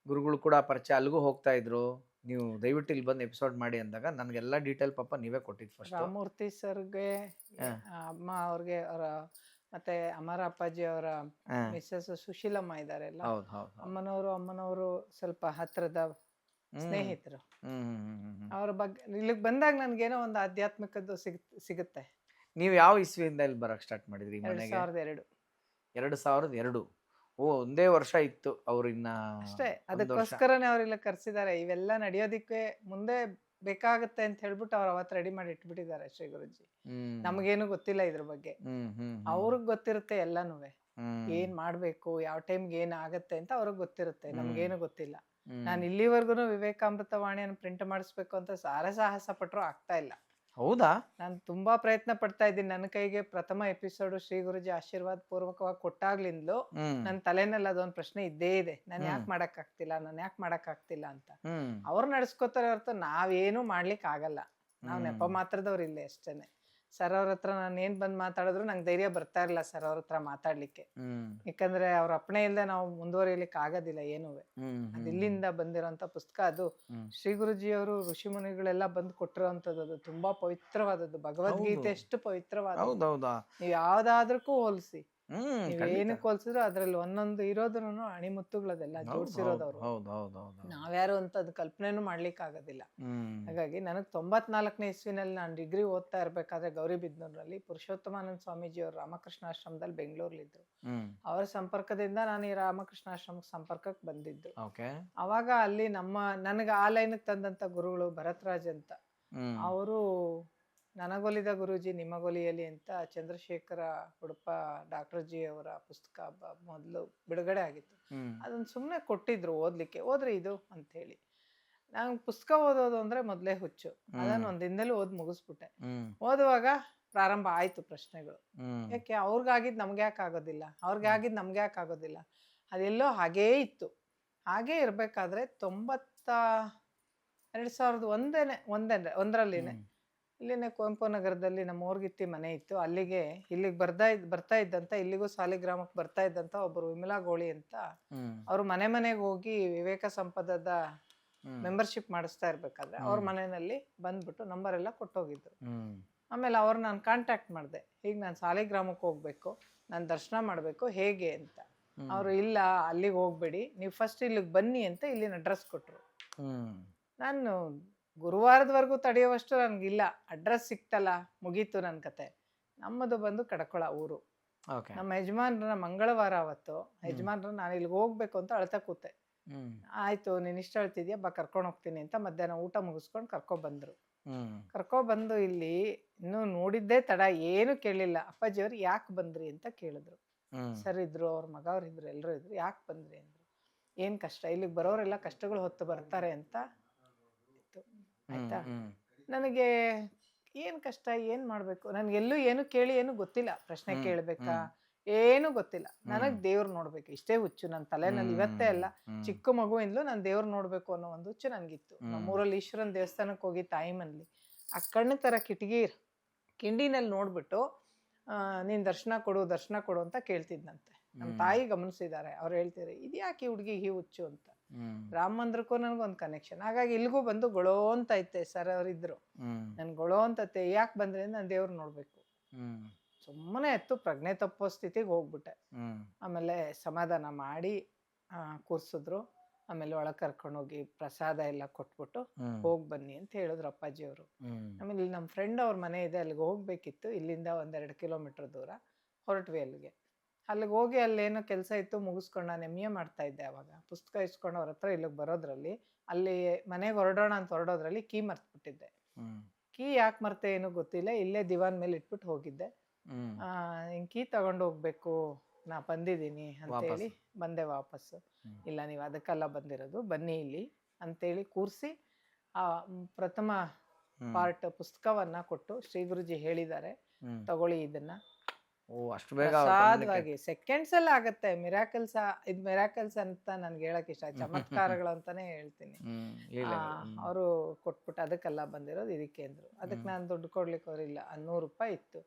ಗುರುಗಳು ಕೂಡ ಪರಿಚಯ, ಅಲ್ಲಿಗೂ ಹೋಗ್ತಾ ಇದ್ರು. ನೀವು ದಯವಿಟ್ಟು ಇಲ್ಲಿ ಬಂದು ಎಪಿಸೋಡ್ ಮಾಡಿ ಅಂದಾಗ ನನಗೆಲ್ಲ ಡೀಟೇಲ್ ಪಾಪ ನೀವೇ ಕೊಟ್ಟಿದ್ದು ಫಸ್ಟ್. ರಾಮಮೂರ್ತಿ ಸರ್ಗೆ, ಅಮ್ಮ ಅವ್ರಿಗೆ, ಅವರ ಮತ್ತೆ ಅಮರ ಅಪ್ಪಾಜಿ ಅವರ ಮಿಸ್ಸಸ್ ಸುಶೀಲಮ್ಮ ಇದಾರೆಲ್ಲ, ಹೌದು ಹೌದು. ಅಮ್ಮನವರು ಸ್ವಲ್ಪ ಹತ್ರದ ಸ್ನೇಹಿತರು. ಹ್ಮ್. ಅವ್ರ ಬಗ್ಗೆ ಇಲ್ಲಿಗೆ ಬಂದಾಗ ನನ್ಗೇನೋ ಒಂದು ಆಧ್ಯಾತ್ಮಿಕದ್ದು ಸಿಗುತ್ತೆ. ನೀವು ಯಾವ ಇಸ್ವಿಯಿಂದ ಇಲ್ಲಿ ಬರಕ್ ಸ್ಟಾರ್ಟ್ ಮಾಡಿದ್ರಿ ಮನೆಗೆ? 2002. 2002. ಓ, ಒಂದೇ ವರ್ಷ ಇತ್ತು ಅವ್ರು ಇನ್ನ ಅಷ್ಟೇ. ಅದಕ್ಕೋಸ್ಕರನೇ ಅವ್ರೆಲ್ಲ ಕರ್ಸಿದ್ದಾರೆ. ಇವೆಲ್ಲ ನಡೆಯೋದಿಕ್ಕೆ ಮುಂದೆ ಬೇಕಾಗತ್ತೆ ಅಂತ ಹೇಳ್ಬಿಟ್ಟು ಅವ್ರು ಅವತ್ತು ರೆಡಿ ಮಾಡಿ ಇಟ್ಬಿಟ್ಟಿದ್ದಾರೆ ಶ್ರೀ ಗುರುಜಿ. ನಮಗೇನು ಗೊತ್ತಿಲ್ಲ ಇದ್ರ ಬಗ್ಗೆ, ಅವ್ರಿಗೆ ಗೊತ್ತಿರುತ್ತೆ ಎಲ್ಲಾನು. ಏನ್ ಮಾಡ್ಬೇಕು, ಯಾವ ಟೈಮ್ಗೆ ಏನ್ ಆಗತ್ತೆ ಅಂತ ಅವ್ರಿಗೆ ಗೊತ್ತಿರುತ್ತೆ, ನಮ್ಗೇನು ಗೊತ್ತಿಲ್ಲ. ನಾನು ಇಲ್ಲಿವರೆಗೂ ವಿವೇಕಾಮೃತ ವಾಣಿಯನ್ನು ಪ್ರಿಂಟ್ ಮಾಡಿಸ್ಬೇಕು ಅಂತ ಸಾಹಸ ಪಟ್ರು ಆಗ್ತಾ ಇಲ್ಲ. ಹೌದಾ? ನಾನು ತುಂಬಾ ಪ್ರಯತ್ನ ಪಡ್ತಾ ಇದ್ದೀನಿ. ನನ್ನ ಕೈಗೆ ಪ್ರಥಮ ಎಪಿಸೋಡ್ ಶ್ರೀ ಗುರುಜಿ ಆಶೀರ್ವಾದ ಪೂರ್ವಕವಾಗಿ ಕೊಟ್ಟಾಗ್ಲಿಂದಲೂ ಹ್ಮ್ ನನ್ನ ತಲೆನಲ್ಲಿ ಅದೊಂದು ಪ್ರಶ್ನೆ ಇದ್ದೇ ಇದೆ. ನಾನು ಹ್ಮ್. ಯಾಕೆ ಮಾಡಕ್ಕಾಗ್ತಿಲ್ಲ, ನಾನು ಯಾಕೆ ಮಾಡಕ್ಕಾಗ್ತಿಲ್ಲ ಅಂತ. ಹ್ಮ್ ಅವ್ರು ನಡೆಸ್ಕೋತಾರೆ ಹೊರತು ನಾವೇನು ಮಾಡ್ಲಿಕ್ಕೆ ಆಗಲ್ಲ. ನಾವು ನೆಪ ಹ್ಮ್ ಮಾತ್ರದವ್ರು ಇಲ್ಲೇ ಅಷ್ಟೇನೆ. ಸರ್ ಅವ್ರ ಹತ್ರ ನಾನು ಏನ್ ಬಂದು ಮಾತಾಡಿದ್ರು ನಂಗೆ ಧೈರ್ಯ ಬರ್ತಾ ಇರಲಿಲ್ಲ ಸರ್ ಅವ್ರ ಹತ್ರ ಮಾತಾಡ್ಲಿಕ್ಕೆ. ಹ್ಮ್ ಯಾಕಂದ್ರೆ ಅವ್ರ ಅಪ್ಪಣೆ ಇಲ್ಲದೆ ನಾವು ಮುಂದುವರಿಯಲಿಕ್ಕೆ ಆಗೋದಿಲ್ಲ ಏನುವೆ. ಹ್ಮ್ ಅದು ಹ್ಮ್ ಇಲ್ಲಿಂದ ಬಂದಿರೋಂಥ ಪುಸ್ತಕ ಅದು. ಹ್ಮ್. ಶ್ರೀ ಗುರುಜಿಯವರು ಋಷಿ ಮುನಿಗಳೆಲ್ಲ ಬಂದು ಕೊಟ್ಟಿರೋಂಥದ್ದು. ಅದು ತುಂಬಾ ಪವಿತ್ರವಾದದ್ದು. ಭಗವದ್ಗೀತೆ ಹೌದು. ಎಷ್ಟು ಪವಿತ್ರವಾದದ್ದು. ಹೌದೌದಾ? ನೀವು ಯಾವ್ದಾದ್ರಕ್ಕೂ ಹೋಲಿಸಿ, ಖಂಡಿತ. ನೀವೇನಕ್ಕೆ ಹೋಲಿಸಿದ್ರು ಅದ್ರಲ್ಲಿ ಒಂದೊಂದು ಇರೋದನ್ನು ಅಣಿಮುತ್ತುಗಳದೆಲ್ಲ ಹೌದು ಜೋಡಿಸಿರೋದವ್ರು. ಹೌದು ಹೌದು ಹೌದು. ನಾವ್ಯಾರು ಅಂತ ಅದು ಕಲ್ಪನೆನೂ ಮಾಡ್ಲಿಕ್ಕೆ ಆಗೋದಿಲ್ಲ. ಹ್ಮ್ ಹಾಗಾಗಿ ನನಗೆ 94ನೇ ಇಸ್ವಿನಲ್ಲಿ ನಾನು ಡಿಗ್ರಿ ಓದ್ತಾ ಇರ್ಬೇಕಾದ್ರೆ ಗೌರಿಬಿದನೂರಲ್ಲಿ ಪುರುಷೋತ್ತಮಾನಂದ ಸ್ವಾಮೀಜಿ ಅವರು ರಾಮಕೃಷ್ಣಾಶ್ರಮದಲ್ಲಿ ಬೆಂಗಳೂರಲ್ಲಿದ್ದರು. ಹ್ಮ್ ಅವರ ಸಂಪರ್ಕದಿಂದ ನಾನು ಈ ರಾಮಕೃಷ್ಣಾಶ್ರಮಕ್ಕೆ ಸಂಪರ್ಕಕ್ಕೆ ಬಂದಿದ್ದು. ಓಕೆ. ಅವಾಗ ಅಲ್ಲಿ ನನಗೆ ಆ ಲೈನ್ಗೆ ತಂದಂಥ ಗುರುಗಳು ಭರತ್ರಾಜ್ ಅಂತ. ಹ್ಮ್ ಅವರು ನನಗೊಲಿದ ಗುರೂಜಿ ನಿಮಗೊಲಿಯಲಿ ಅಂತ ಚಂದ್ರಶೇಖರ ಉಡುಪ ಡಾಕ್ಟರ್ ಜಿ ಅವರ ಪುಸ್ತಕ ಮೊದಲು ಬಿಡುಗಡೆ ಆಗಿತ್ತು. ಹ್ಮ್ ಅದನ್ನು ಸುಮ್ಮನೆ ಕೊಟ್ಟಿದ್ರು ಓದಲಿಕ್ಕೆ. ಓದ್ರಿ ಇದು ಅಂಥೇಳಿ. ನಂಗೆ ಪುಸ್ತಕ ಓದೋದು ಅಂದರೆ ಮೊದಲೇ ಹುಚ್ಚು. ಅದನ್ನು ಒಂದು ದಿನದಲ್ಲಿ ಓದಿ ಮುಗಿಸ್ಬಿಟ್ಟೆ. ಹ್ಮ್ ಓದುವಾಗ ಪ್ರಾರಂಭ ಆಯಿತು ಪ್ರಶ್ನೆಗಳು. ಹ್ಮ್ ಯಾಕೆ ಅವ್ರಿಗಾಗಿದ್ದು ನಮ್ಗೆ ಯಾಕೆ ಆಗೋದಿಲ್ಲ, ಅವ್ರಿಗೆ ಆಗಿದ್ದು ನಮ್ಗೆ ಯಾಕೆ ಆಗೋದಿಲ್ಲ. ಅದೆಲ್ಲೋ ಹಾಗೇ ಇತ್ತು. ಹಾಗೇ ಇರಬೇಕಾದ್ರೆ 2001ರಲ್ಲಿನೇ ಇಲ್ಲಿನೇ ಕುವೆಂಪು ನಗರದಲ್ಲಿ ನಮ್ಮ ಊರ್ಗಿತ್ತಿ ಮನೆ ಇತ್ತು. ಇಲ್ಲಿಗೆ ಬರ್ತಾ ಇದ್ದಂಥ, ಇಲ್ಲಿಗೂ ಸಾಲಿಗ್ರಾಮಕ್ಕೆ ಬರ್ತಾ ಇದ್ದಂಥ ಒಬ್ಬರು ವಿಮಲಾ ಗೋಳಿ ಅಂತ, ಹ್ಮ್ ಅವರು ಮನೆಗೆ ಹೋಗಿ ವಿವೇಕ ಸಂಪದದ ಮೆಂಬರ್ಶಿಪ್ ಮಾಡಿಸ್ತಾ ಇರ್ಬೇಕಾದ್ರೆ ಅವ್ರ ಮನೆಯಲ್ಲಿ ಬಂದ್ಬಿಟ್ಟು ನಂಬರ್ ಎಲ್ಲ ಕೊಟ್ಟೋಗಿದ್ರು. ಹ್ಮ್ ಆಮೇಲೆ ಅವ್ರು ನಾನು ಕಾಂಟ್ಯಾಕ್ಟ್ ಮಾಡಿದೆ. ಹೀಗೆ ನಾನು ಸಾಲಿಗ್ರಾಮಕ್ಕೆ ಹೋಗ್ಬೇಕು, ನಾನು ದರ್ಶನ ಮಾಡಬೇಕು, ಹೇಗೆ ಅಂತ. ಅವರು ಇಲ್ಲ ಅಲ್ಲಿಗೆ ಹೋಗ್ಬೇಡಿ, ನೀವು ಫಸ್ಟ್ ಇಲ್ಲಿಗೆ ಬನ್ನಿ ಅಂತ ಇಲ್ಲಿನ ಅಡ್ರೆಸ್ ಕೊಟ್ಟರು. ಹ್ಮ್ ನಾನು ಗುರುವಾರದವರೆಗೂ ತಡೆಯುವಷ್ಟು ನನಗಿಲ್ಲ. ಅಡ್ರೆಸ್ ಸಿಕ್ತಲ್ಲ, ಮುಗೀತು ನನ್ನ ಕತೆ. ನಮ್ಮದು ಬಂದು ಕಡಕೊಳ ಊರು. ಓಕೆ. ನಮ್ಮ ಯಜಮಾನ್ರನ್ನ ಮಂಗಳವಾರ ಅವತ್ತು ಯಜಮಾನ್ರ ನಾನು ಇಲ್ಲಿಗೆ ಹೋಗ್ಬೇಕು ಅಂತ ಅಳ್ತಾ ಕೂತೆ. ಹ್ಮ್ ಆಯಿತು ನೀನು ಇಷ್ಟ ಹೇಳ್ತಿದ್ಯಾ, ಕರ್ಕೊಂಡು ಹೋಗ್ತೀನಿ ಅಂತ ಮಧ್ಯಾಹ್ನ ಊಟ ಮುಗಿಸ್ಕೊಂಡು ಕರ್ಕೊಬಂದರು. ಹ್ಮ್ ಕರ್ಕೊಬಂದು ಇಲ್ಲಿ ಇನ್ನೂ ನೋಡಿದ್ದೇ ತಡ, ಏನು ಕೇಳಲಿಲ್ಲ. ಅಪ್ಪಾಜಿಯವ್ರು ಯಾಕೆ ಬಂದ್ರಿ ಅಂತ ಕೇಳಿದ್ರು. ಹ್ಮ್ ಸರ್ ಇದ್ರು, ಅವ್ರ ಮಗವ್ರಿದ್ರು, ಎಲ್ಲರೂ ಇದ್ರು. ಯಾಕೆ ಬಂದ್ರಿ ಅಂದರು. ಏನು ಕಷ್ಟ, ಇಲ್ಲಿಗೆ ಬರೋರೆಲ್ಲ ಕಷ್ಟಗಳು ಹೊತ್ತು ಬರ್ತಾರೆ ಅಂತ ಇತ್ತು. ಆಯ್ತಾ, ನನಗೆ ಏನು ಕಷ್ಟ, ಏನು ಮಾಡಬೇಕು, ನನಗೆಲ್ಲೂ ಏನು ಕೇಳಿ ಏನು ಗೊತ್ತಿಲ್ಲ. ಪ್ರಶ್ನೆ ಕೇಳಬೇಕಾ ಏನು ಗೊತ್ತಿಲ್ಲ. ನನಗೆ ದೇವ್ರು ನೋಡ್ಬೇಕು ಇಷ್ಟೇ ಹುಚ್ಚು ನನ್ನ ತಲೆನಲ್ಲಿ. ಇವತ್ತೇ ಅಲ್ಲ, ಚಿಕ್ಕ ಮಗುವಿಂದಲೂ ನಾನು ದೇವ್ರು ನೋಡ್ಬೇಕು ಅನ್ನೋ ಒಂದು ಹುಚ್ಚು ನನಗಿತ್ತು. ನಮ್ಮೂರಲ್ಲಿ ಈಶ್ವರನ ದೇವಸ್ಥಾನಕ್ಕೆ ಹೋಗಿ ತಾಯಿ ಮನೇಲಿ ಆ ಕಣ್ಣು ಥರ ಕಿಂಡಿನಲ್ಲಿ ನೋಡ್ಬಿಟ್ಟು ನೀನು ದರ್ಶನ ಕೊಡು ಅಂತ ಕೇಳ್ತಿದ್ನಂತೆ. ನಮ್ಮ ತಾಯಿ ಗಮನಿಸಿದ್ದಾರೆ. ಅವ್ರು ಹೇಳ್ತಿದ್ದಾರೆ ಇದ್ಯಾಕೆ ಈ ಹುಡುಗಿ ಈ ಹುಚ್ಚು ಅಂತ. ರಾಮ ಮಂದಿರಕ್ಕೂ ನನಗೊಂದು ಕನೆಕ್ಷನ್. ಹಾಗಾಗಿ ಇಲ್ಲಿಗೂ ಬಂದು ಗೊಳೋ ಅಂತ ಐತೆ. ಸರ್ ಅವರಿದ್ರು, ನನ್ ಗೊಳೋ ಅಂತತೆ ಯಾಕೆ ಬಂದ್ರೆ ನಾನು ದೇವ್ರು ನೋಡ್ಬೇಕು. ಸುಮ್ಮನೆ ಎತ್ತು ಪ್ರಜ್ಞೆ ತಪ್ಪೋ ಸ್ಥಿತಿಗೆ ಹೋಗ್ಬಿಟ್ಟೆ. ಆಮೇಲೆ ಸಮಾಧಾನ ಮಾಡಿ ಕೂರ್ಸಿದ್ರು. ಆಮೇಲೆ ಒಳಗೆ ಕರ್ಕೊಂಡೋಗಿ ಪ್ರಸಾದ ಎಲ್ಲ ಕೊಟ್ಬಿಟ್ಟು ಹೋಗಿ ಬನ್ನಿ ಅಂತ ಹೇಳಿದ್ರು ಅಪ್ಪಾಜಿಯವರು. ಆಮೇಲೆ ಇಲ್ಲಿ ನಮ್ಮ ಫ್ರೆಂಡ್ ಅವ್ರ ಮನೆ ಇದೆ, ಅಲ್ಲಿಗೆ ಹೋಗ್ಬೇಕಿತ್ತು. ಇಲ್ಲಿಂದ 1-2 ಕಿಲೋಮೀಟರ್ ದೂರ ಹೊರಟ್ವಿ ಅಲ್ಲಿಗೆ. ಅಲ್ಲಿಗೆ ಹೋಗಿ ಅಲ್ಲೇನೋ ಕೆಲಸ ಇತ್ತು, ಮುಗಿಸ್ಕೊಂಡು ನಾನು MA ಮಾಡ್ತಾ ಇದ್ದೆ. ಅವಾಗ ಪುಸ್ತಕ ಇಸ್ಕೊಂಡು ಅವ್ರ ಹತ್ರ ಇಲ್ಲಿಗೆ ಬರೋದ್ರಲ್ಲಿ, ಅಲ್ಲಿ ಮನೆಗೆ ಹೊರಡೋಣ ಅಂತ ಹೊರಡೋದ್ರಲ್ಲಿ ಕೀ ಮರ್ತ್ಬಿಟ್ಟಿದ್ದೆ. ಕೀ ಯಾಕೆ ಮರ್ತೆ ಏನೂ ಗೊತ್ತಿಲ್ಲ, ಇಲ್ಲೇ ದಿವಾನ್ ಮೇಲೆ ಇಟ್ಬಿಟ್ಟು ಹೋಗಿದ್ದೆ. ಹಿಂಗೆ ಕೀ ತಗೊಂಡು ಹೋಗ್ಬೇಕು, ನಾ ಬಂದಿದ್ದೀನಿ ಅಂತೇಳಿ ಬಂದೆ ವಾಪಸ್ಸು. ಇಲ್ಲ ನೀವು ಅದಕ್ಕೆಲ್ಲ ಬಂದಿರೋದು, ಬನ್ನಿ ಇಲ್ಲಿ ಅಂತೇಳಿ ಕೂರಿಸಿ ಆ ಪ್ರಥಮ ಪಾರ್ಟ್ ಪುಸ್ತಕವನ್ನ ಕೊಟ್ಟು ಶ್ರೀ ಗುರುಜಿ ಹೇಳಿದ್ದಾರೆ, ತಗೊಳ್ಳಿ ಇದನ್ನ. ಅಷ್ಟು ಬೇಗ ಪ್ರಸಾದವಾಗಿ ಸೆಕೆಂಡ್ಸ್ ಎಲ್ಲ ಆಗತ್ತೆ. ಮಿರಾಕಲ್ಸ್ ಅಂತ ನನ್ಗೆ ಹೇಳಕ್ ಇಷ್ಟ, ಚಮತ್ಕಾರಗಳು ಅಂತಾನೆ ಹೇಳ್ತೀನಿ. ಅವರು ಕೊಟ್ಬಿಟ್ಟು ಅದಕ್ಕೆಲ್ಲ ಬಂದಿರೋದು ಇದಕ್ಕೆ ಅಂದ್ರು. ಅದಕ್ಕೆ ನಾನು ದುಡ್ಡು ಕೊಡ್ಲಿಕ್ಕೆ ಅವ್ರಿಲ್ಲ, 100 ರೂಪಾಯಿ ಇತ್ತು.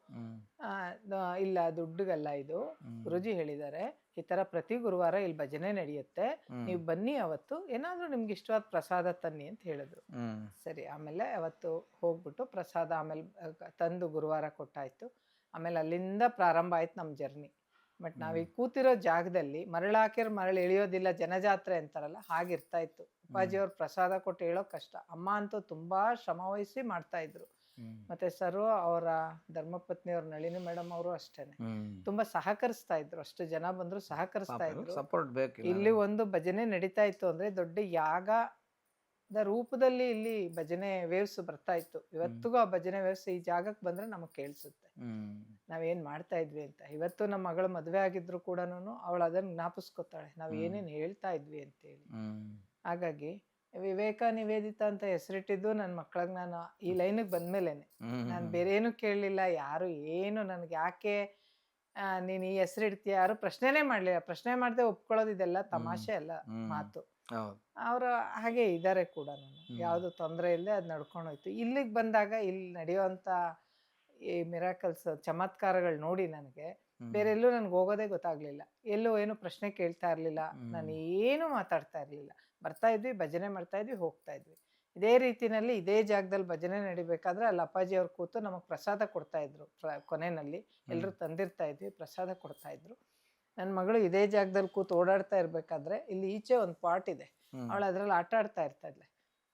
ಇಲ್ಲ ದುಡ್ಡುಗಲ್ಲ, ಇದು ಗುರುಜಿ ಹೇಳಿದ್ದಾರೆ ಈ ತರ ಪ್ರತಿ ಗುರುವಾರ ಇಲ್ಲಿ ಭಜನೆ ನಡೆಯುತ್ತೆ, ನೀವು ಬನ್ನಿ, ಅವತ್ತು ಏನಾದ್ರೂ ನಿಮ್ಗೆ ಇಷ್ಟವಾದ ಪ್ರಸಾದ ತನ್ನಿ ಅಂತ ಹೇಳಿದ್ರು. ಸರಿ, ಆಮೇಲೆ ಅವತ್ತು ಹೋಗ್ಬಿಟ್ಟು ಪ್ರಸಾದ ಆಮೇಲೆ ತಂದು ಗುರುವಾರ ಕೊಟ್ಟಾಯ್ತು. ಆಮೇಲೆ ಅಲ್ಲಿಂದ ಪ್ರಾರಂಭ ಆಯ್ತು ನಮ್ಮ ಜರ್ನಿ. ಬಟ್ ನಾವೀಗ ಕೂತಿರೋ ಜಾಗದಲ್ಲಿ ಮರಳು ಇಳಿಯೋದಿಲ್ಲ, ಜನಜಾತ್ರೆ ಅಂತಾರಲ್ಲ ಹಾಗಿರ್ತಾ ಇತ್ತು. ಅಪ್ಪಾಜಿಯವ್ರು ಪ್ರಸಾದ ಕೊಟ್ಟು ಹೇಳೋ ಕಷ್ಟ. ಅಮ್ಮ ಅಂತೂ ತುಂಬಾ ಶ್ರಮ ವಹಿಸಿ ಮಾಡ್ತಾ ಇದ್ರು. ಮತ್ತೆ ಸರು ಅವರ ಧರ್ಮಪತ್ನಿಯವ್ರ ನಳಿನಿ ಮೇಡಮ್ ಅವರು ಅಷ್ಟೇನೆ ತುಂಬಾ ಸಹಕರಿಸ್ತಾ ಇದ್ರು. ಅಷ್ಟು ಜನ ಬಂದ್ರು ಸಹಕರಿಸ್ತಾ ಇದ್ರು. ಸಪೋರ್ಟ್ ಬೇಕು. ಇಲ್ಲಿ ಒಂದು ಭಜನೆ ನಡೀತಾ ಇತ್ತು ಅಂದ್ರೆ ದೊಡ್ಡ ಯಾಗದ ರೂಪದಲ್ಲಿ ಇಲ್ಲಿ ಭಜನೆ ವೇವ್ಸ್ ಬರ್ತಾ ಇತ್ತು. ಇವತ್ತಿಗೂ ಆ ಭಜನೆ ವೇವ್ಸ್ ಈ ಜಾಗಕ್ಕೆ ಬಂದ್ರೆ ನಮಗ್ ಕೇಳಿಸುತ್ತೆ ನಾವೇನ್ ಮಾಡ್ತಾ ಇದ್ವಿ ಅಂತ. ಇವತ್ತು ನಮ್ಮ ಮಗಳ ಮದ್ವೆ ಆಗಿದ್ರು ಕೂಡ ಅವಳು ಅದನ್ನ ಜ್ಞಾಪಿಸ್ಕೊತಾಳೆ, ನಾವ್ ಏನೇನ್ ಹೇಳ್ತಾ ಇದ್ವಿ ಅಂತೇಳಿ. ಹಾಗಾಗಿ ವಿವೇಕ ನಿವೇದಿತ ಅಂತ ಹೆಸರಿಟ್ಟಿದ್ದು ನನ್ನ ಮಕ್ಕಳಿಗೆ ನಾನು ಈ ಲೈನಿಗೆ ಬಂದ್ಮೇಲೆನೆ. ನಾನು ಬೇರೆ ಏನು ಕೇಳಲಿಲ್ಲ, ಯಾರು ಏನು ನನಗೆ ಯಾಕೆ ನೀನು ಈ ಹೆಸರು ಇಡ್ತೀಯ ಯಾರು ಪ್ರಶ್ನೆನೇ ಮಾಡಲಿಲ್ಲ. ಪ್ರಶ್ನೆ ಮಾಡದೆ ಒಪ್ಕೊಳ್ಳೋದು ಇದೆಲ್ಲ ತಮಾಷೆ ಅಲ್ಲ ಮಾತು. ಅವರು ಹಾಗೆ ಇದ್ದಾರೆ ಕೂಡ. ನಾನು ಯಾವುದು ತೊಂದರೆ ಇಲ್ಲದೆ ಅದು ನಡ್ಕೊಂಡೋಯ್ತು. ಇಲ್ಲಿಗೆ ಬಂದಾಗ ಇಲ್ಲಿ ನಡೆಯುವಂಥ ಈ ಮಿರಾಕಲ್ಸ್ ಚಮತ್ಕಾರಗಳು ನೋಡಿ ನನಗೆ ಬೇರೆ ಎಲ್ಲೂ ನನಗೆ ಹೋಗೋದೇ ಗೊತ್ತಾಗ್ಲಿಲ್ಲ. ಎಲ್ಲೂ ಏನು ಪ್ರಶ್ನೆ ಕೇಳ್ತಾ ಇರಲಿಲ್ಲ, ನಾನು ಏನು ಮಾತಾಡ್ತಾ ಇರಲಿಲ್ಲ. ಬರ್ತಾ ಇದ್ವಿ, ಭಜನೆ ಮಾಡ್ತಾ ಇದ್ವಿ, ಹೋಗ್ತಾ ಇದ್ವಿ. ಇದೇ ರೀತಿನಲ್ಲಿ ಇದೇ ಜಾಗದಲ್ಲಿ ಭಜನೆ ನಡಿಬೇಕಾದ್ರೆ ಅಲ್ಲಿ ಅಪ್ಪಾಜಿ ಅವ್ರು ಕೂತು ನಮಗೆ ಪ್ರಸಾದ ಕೊಡ್ತಾ ಇದ್ರು. ಕೊನೆಯಲ್ಲಿ ಎಲ್ಲರೂ ತಂದಿರ್ತಾ ಇದ್ವಿ, ಪ್ರಸಾದ ಕೊಡ್ತಾ ಇದ್ರು. ನನ್ನ ಮಗಳು ಇದೇ ಜಾಗದಲ್ಲಿ ಕೂತು ಓಡಾಡ್ತಾ ಇರ್ಬೇಕಾದ್ರೆ ಇಲ್ಲಿ ಈಚೆ ಒಂದು ಪಾಟ್ ಇದೆ, ಅವಳು ಅದ್ರಲ್ಲಿ ಆಟ ಆಡ್ತಾ ಇರ್ತಾ ಇದ್ಲೆ.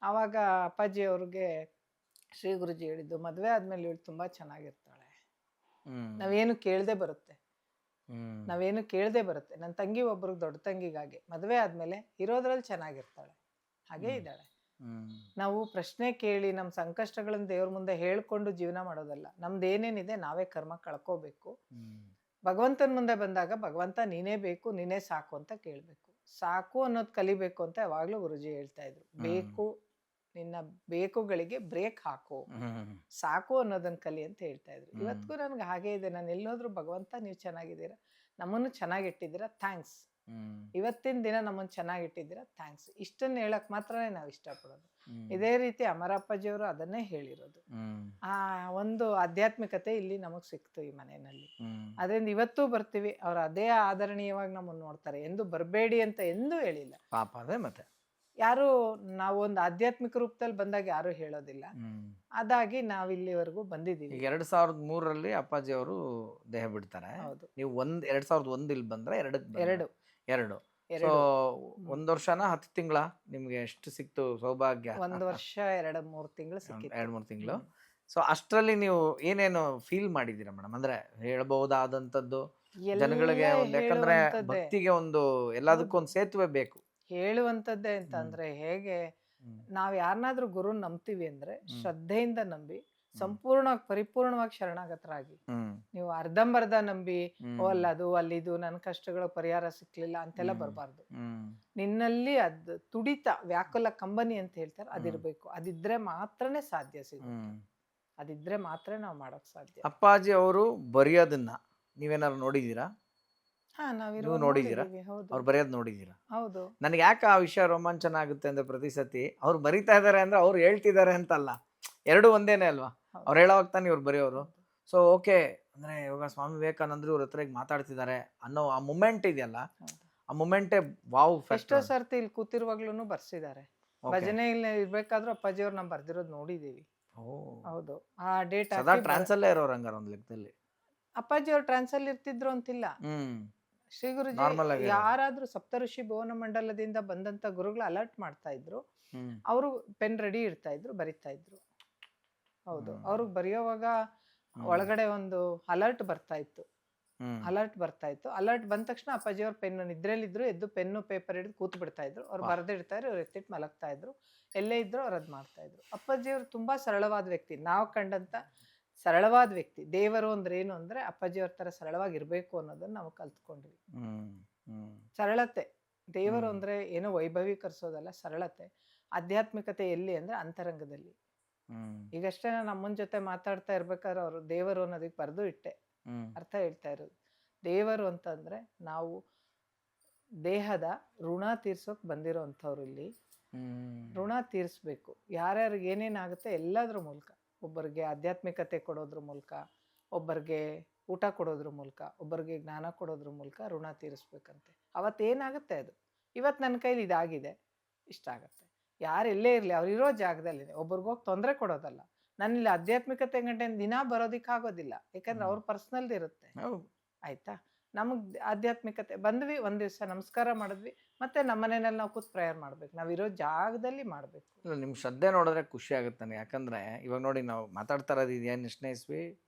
ಆವಾಗ ಅಪ್ಪಾಜಿ ಅವ್ರಿಗೆ ಶ್ರೀ ಗುರುಜಿ ಹೇಳಿದ್ದು, ಮದುವೆ ಆದ್ಮೇಲೆ ಇವಳು ತುಂಬಾ ಚೆನ್ನಾಗಿರ್ತಾಳೆ, ನಾವೇನು ಕೇಳದೆ ಬರುತ್ತೆ, ನಾವೇನು ಕೇಳದೆ ಬರುತ್ತೆ. ನನ್ನ ತಂಗಿ ಒಬ್ರಿಗೆ ದೊಡ್ಡ ತಂಗಿಗಾಗೆ ಮದುವೆ ಆದ್ಮೇಲೆ ಇರೋದ್ರಲ್ಲಿ ಚೆನ್ನಾಗಿರ್ತಾಳೆ, ಹಾಗೇ ಇದ್ದಾಳೆ. ನಾವು ಪ್ರಶ್ನೆ ಕೇಳಿ ನಮ್ಮ ಸಂಕಷ್ಟಗಳನ್ನ ದೇವ್ರ ಮುಂದೆ ಹೇಳ್ಕೊಂಡು ಜೀವನ ಮಾಡೋದಲ್ಲ. ನಮ್ದು ಏನೇನಿದೆ ನಾವೇ ಕರ್ಮ ಕಳ್ಕೋಬೇಕು. ಭಗವಂತನ ಮುಂದೆ ಬಂದಾಗ ಭಗವಂತ ನೀನೇ ಬೇಕು, ನೀನೇ ಸಾಕು ಅಂತ ಕೇಳಬೇಕು. ಸಾಕು ಅನ್ನೋದು ಕಲಿಬೇಕು ಅಂತ ಯಾವಾಗ್ಲೂ ಗುರುಜಿ ಹೇಳ್ತಾ ಇದ್ರು. ಬೇಕು, ನಿನ್ನ ಬೇಕುಗಳಿಗೆ ಬ್ರೇಕ್ ಹಾಕು, ಸಾಕು ಅನ್ನೋದನ್ನ ಕಲಿ ಅಂತ ಹೇಳ್ತಾ ಇದ್ರು. ಇವತ್ತಿಗೂ ನನ್ಗೆ ಹಾಗೆ ಇದೆ. ನಾನು ಎಲ್ಲೋದ್ರು ಭಗವಂತ ನೀವು ಚೆನ್ನಾಗಿದ್ದೀರಾ, ನಮ್ಮನ್ನು ಚೆನ್ನಾಗಿಟ್ಟಿದ್ದೀರಾ, ಥ್ಯಾಂಕ್ಸ್. ಇವತ್ತಿನ ದಿನ ನಮ್ಮನ್ನು ಚೆನ್ನಾಗಿಟ್ಟಿದ್ದೀರಾ, ಥ್ಯಾಂಕ್ಸ್. ಇಷ್ಟನ್ನ ಹೇಳಕ್ ಮಾತ್ರನೇ ನಾವು ಇಷ್ಟಪಡೋದು. ಇದೇ ರೀತಿ ಅಮರಪ್ಪಾಜಿಯವರು ಅದನ್ನೇ ಹೇಳಿರೋದು. ಆ ಒಂದು ಆಧ್ಯಾತ್ಮಿಕತೆ ಇಲ್ಲಿ ನಮಗ್ ಸಿಕ್ತು ಈ ಮನೆಯಲ್ಲಿ. ಅದರಿಂದ ಇವತ್ತೂ ಬರ್ತೀವಿ. ಅವ್ರು ಅದೇ ಆದರಣೀಯವಾಗಿ ನಮ್ಮನ್ನು ನೋಡ್ತಾರೆ. ಎಂದು ಬರಬೇಡಿ ಅಂತ ಎಂದೂ ಹೇಳಿಲ್ಲ ಪಾಪ. ಅದೇ ಮತ್ತೆ ಯಾರು ನಾವು ಒಂದು ಆಧ್ಯಾತ್ಮಿಕ ರೂಪದಲ್ಲಿ ಬಂದಾಗ ಯಾರು ಹೇಳೋದಿಲ್ಲ. ಅದಾಗಿ ನಾವ್ ಇಲ್ಲಿವರೆಗೂ ಬಂದಿದ್ದೀವಿ. 2003ರಲ್ಲಿ ಅಪ್ಪಾಜಿ ಅವರು ದೇಹ ಬಿಡ್ತಾರೆ. ಹೌದು, ನೀವು 2001 ಇಲ್ಲಿ ಬಂದ್ರೆ ಎರಡು ಸೊ 1 ವರ್ಷನ 10 ತಿಂಗಳ ನಿಮ್ಗೆ ಎಷ್ಟು ಸಿಕ್ತು ಸೌಭಾಗ್ಯ? 1 ವರ್ಷ 2-3 ತಿಂಗಳು ಸಿಕ್ಕಿತ್ತು. 2-3 ತಿಂಗಳು. ಸೊ ಅಷ್ಟರಲ್ಲಿ ನೀವು ಏನೇನು ಫೀಲ್ ಮಾಡಿದ್ದೀರಾ ಮೇಡಮ್? ಅಂದ್ರೆ ಹೇಳ್ಬಹುದಾದಂಥದ್ದು ಜನಗಳಿಗೆ ಒಂದು, ಯಾಕಂದ್ರೆ ಭಕ್ತಿಗೆ ಒಂದು ಎಲ್ಲದಕ್ಕೂ ಒಂದು ಸೇತುವೆ ಬೇಕು. ಹೇಳುವಂಥದ್ದೇ ಅಂತ ಅಂದ್ರೆ ಹೇಗೆ ನಾವ್ ಯಾರನ್ನಾದ್ರೂ ಗುರು ನಂಬ್ತೀವಿ ಅಂದ್ರೆ ಶ್ರದ್ಧೆಯಿಂದ ನಂಬಿ ಸಂಪೂರ್ಣವಾಗಿ ಪರಿಪೂರ್ಣವಾಗಿ ಶರಣಾಗತರಾಗಿ. ನೀವು ಅರ್ಧಂಬರ್ಧ ನಂಬಿ ಅದು ಅಲ್ಲಿದು ನನ್ನ ಕಷ್ಟಗಳ ಪರಿಹಾರ ಸಿಕ್ಲಿಲ್ಲ ಅಂತೆಲ್ಲ ಬರಬಾರ್ದು. ನಿನ್ನಲ್ಲಿ ಅದ್ ತುಡಿತ ವ್ಯಾಕುಲ ಕಂಬನಿ ಅಂತ ಹೇಳ್ತಾರೆ, ಅದಿರ್ಬೇಕು. ಅದಿದ್ರೆ ಮಾತ್ರನೇ ಸಾಧ್ಯ ಸಿಗುತ್ತೆ. ಅದಿದ್ರೆ ಮಾತ್ರ ನಾವು ಮಾಡಕ್ ಸಾಧ್ಯ. ಅಪ್ಪಾಜಿ ಅವರು ಬರೆಯೋದನ್ನ ನೀವೇನಾದ್ರು ನೋಡಿದೀರಾ? ನೀವು ನೋಡಿದೀರಾ? ಅವ್ರು ಬರೆಯೋದ್ ನೋಡಿದೀರಾ? ಹೌದು. ನನಗೆ ಯಾಕೆ ಆ ವಿಷಯ ರೋಮಾಂಚನ ಆಗುತ್ತೆ ಅಂದ್ರೆ ಪ್ರತಿ ಸತಿ ಅವ್ರು ಬರಿತಾ ಇದಾರೆ ಅಂದ್ರೆ ಅವ್ರು ಹೇಳ್ತಿದ್ದಾರೆ ಅಂತಲ್ಲ, ಎರಡು ಒಂದೇನೆ ಅಲ್ವಾ? ಅವ್ರು ಹೇಳೋವಾಗ ತಾನೆ ಇವ್ರು ಬರೆಯೋರು. ಸೊ ಓಕೆ, ಅಂದ್ರೆ ಇವಾಗ ಸ್ವಾಮಿ ವಿವೇಕಾನಂದರು ಇವ್ರ ಹತ್ರ ಮಾತಾಡ್ತಿದ್ದಾರೆ ಅನ್ನೋ ಆ ಮೂಮೆಂಟ್ ಇದೆಯಲ್ಲ, ಆ ಮೂಮೆಂಟೇ ವಾವ್. ಎಷ್ಟೋ ಸರ್ತಿ ಇಲ್ಲಿ ಕೂತಿರುವಾಗ್ಲೂ ಬರ್ಸಿದ್ದಾರೆ. ಭಜನೆ ಇಲ್ಲಿ ಇರ್ಬೇಕಾದ್ರೂ ಅಪ್ಪಾಜಿ ಅವ್ರು ನಾವು ಬರ್ದಿರೋದು ನೋಡಿದೀವಿ. ಹೌದು, ಆ ಡೇಟ್ ಟ್ರಾನ್ಸ್ ಅಲ್ಲೇ ಇರೋರು ಹಂಗಾರ ಒಂದ್ ಲೆಕ್ಕದಲ್ಲಿ. ಅಪ್ಪಾಜಿ ಅವ್ರು ಟ್ರಾನ್ಸ್ ಅಲ್ಲಿ ಇರ್ತಿದ್ರು ಅಂತಿಲ್ಲ. ಶ್ರೀ ಗುರುಜಿ ಯಾರಾದ್ರೂ ಸಪ್ತಋಷಿ ಭುವನ ಮಂಡಲದಿಂದ ಬಂದಂತ ಗುರುಗಳು ಅಲರ್ಟ್ ಮಾಡ್ತಾ ಇದ್ರು, ಅವರು ಪೆನ್ ರೆಡಿ ಇಡ್ತಾ ಇದ್ರು, ಬರಿತಾ ಇದ್ರು. ಹೌದು, ಅವ್ರಿಗೆ ಬರೆಯೋವಾಗ ಒಳಗಡೆ ಒಂದು ಅಲರ್ಟ್ ಬರ್ತಾ ಇತ್ತು. ಅಲರ್ಟ್ ಬಂದ ತಕ್ಷಣ ಅಪ್ಪಾಜಿ ಅವ್ರ ಪೆನ್ ನಿದ್ರೆಲಿದ್ರು ಎದ್ದು ಪೆನ್ನು ಪೇಪರ್ ಹಿಡಿದು ಕೂತ್ ಬಿಡ್ತಾ ಇದ್ರು. ಅವ್ರು ಬರೆದಿಡ್ತಾ ಇದ್ರು, ಅವ್ರು ಎತ್ತಿಟ್ಟು ಮಲಗ್ತಾ ಇದ್ರು. ಎಲ್ಲೇ ಇದ್ರು ಅವ್ರು ಅದ್ ಮಾಡ್ತಾ ಇದ್ರು. ಅಪ್ಪಾಜಿ ಅವ್ರು ತುಂಬಾ ಸರಳವಾದ ವ್ಯಕ್ತಿ, ನಾವು ಕಂಡಂತ ಸರಳವಾದ ವ್ಯಕ್ತಿ. ದೇವರು ಅಂದ್ರೆ ಏನು ಅಂದ್ರೆ ಅಪ್ಪಾಜಿ ಅವ್ರ ತರ ಸರಳವಾಗಿರ್ಬೇಕು ಅನ್ನೋದನ್ನ ನಾವು ಕಲ್ತ್ಕೊಂಡ್ವಿ. ಸರಳತೆ, ದೇವರು ಅಂದ್ರೆ ಏನೋ ವೈಭವೀಕರಿಸೋದಲ್ಲ, ಸರಳತೆ. ಆಧ್ಯಾತ್ಮಿಕತೆ ಎಲ್ಲಿ ಅಂದ್ರೆ ಅಂತರಂಗದಲ್ಲಿ. ಈಗಷ್ಟೇ ನಾನು ಅಮ್ಮನ ಜೊತೆ ಮಾತಾಡ್ತಾ ಇರ್ಬೇಕಾದ್ರೆ ಅವರು ದೇವರು ಅನ್ನೋದಕ್ಕೆ ಬರೆದು ಇಟ್ಟೆ, ಅರ್ಥ ಹೇಳ್ತಾ ಇರೋದು. ದೇವರು ಅಂತಂದ್ರೆ ನಾವು ದೇಹದ ಋಣ ತೀರ್ಸೋಕ್ ಬಂದಿರೋ ಅಂಥವ್ರು. ಇಲ್ಲಿ ಋಣ ತೀರ್ಸ್ಬೇಕು. ಯಾರ್ಯಾರಿಗೆ ಏನೇನಾಗುತ್ತೆ ಎಲ್ಲದ್ರ ಮೂಲಕ. ಒಬ್ಬರಿಗೆ ಆಧ್ಯಾತ್ಮಿಕತೆ ಕೊಡೋದ್ರ ಮೂಲಕ, ಒಬ್ಬರಿಗೆ ಊಟ ಕೊಡೋದ್ರ ಮೂಲಕ, ಒಬ್ಬರಿಗೆ ಜ್ಞಾನ ಕೊಡೋದ್ರ ಮೂಲಕ ಋಣ ತೀರಿಸ್ಬೇಕಂತೆ. ಅವತ್ತೇನಾಗುತ್ತೆ ಅದು. ಇವತ್ತು ನನ್ನ ಕೈಲಿ ಇದಾಗಿದೆ, ಇಷ್ಟ ಆಗತ್ತೆ. ಯಾರೆಲ್ಲೇ ಇರಲಿ ಅವ್ರಿರೋ ಜಾಗದಲ್ಲಿ ಒಬ್ರಿಗೋಗಿ ತೊಂದರೆ ಕೊಡೋದಲ್ಲ. ನನ್ನಿಲ್ಲಿ ಆಧ್ಯಾತ್ಮಿಕತೆ ಗಂಟೆ ದಿನ ಬರೋದಿಕ್ಕಾಗೋದಿಲ್ಲ, ಯಾಕಂದ್ರೆ ಅವ್ರ ಪರ್ಸ್ನಲ್ದು ಇರುತ್ತೆ. ಆಯ್ತಾ, ನಮಗ್ ಆಧ್ಯಾತ್ಮಿಕತೆ ಬಂದ್ವಿ, ಒಂದ್ ದಿವಸ ನಮಸ್ಕಾರ ಮಾಡಿದ್ವಿ, ಮತ್ತೆ ನಮ್ಮ ಮನೆಯಲ್ಲಿ ನಾವು ಕೂತ್ ಪ್ರೇಯರ್ ಮಾಡ್ಬೇಕು. ನಾವಿರೋ ಜಾಗದಲ್ಲಿ ಮಾಡ್ಬೇಕು. ನಿಮ್ ಶ್ರದ್ಧೆ ನೋಡಿದ್ರೆ ಖುಷಿ ಆಗುತ್ತೆ. ಯಾಕಂದ್ರೆ ಇವಾಗ ನೋಡಿ, ನಾವು ಮಾತಾಡ್ತಾ ಇರೋದು ಏನು ಎಷ್ಟನೇ ಇಸ್ವಿ?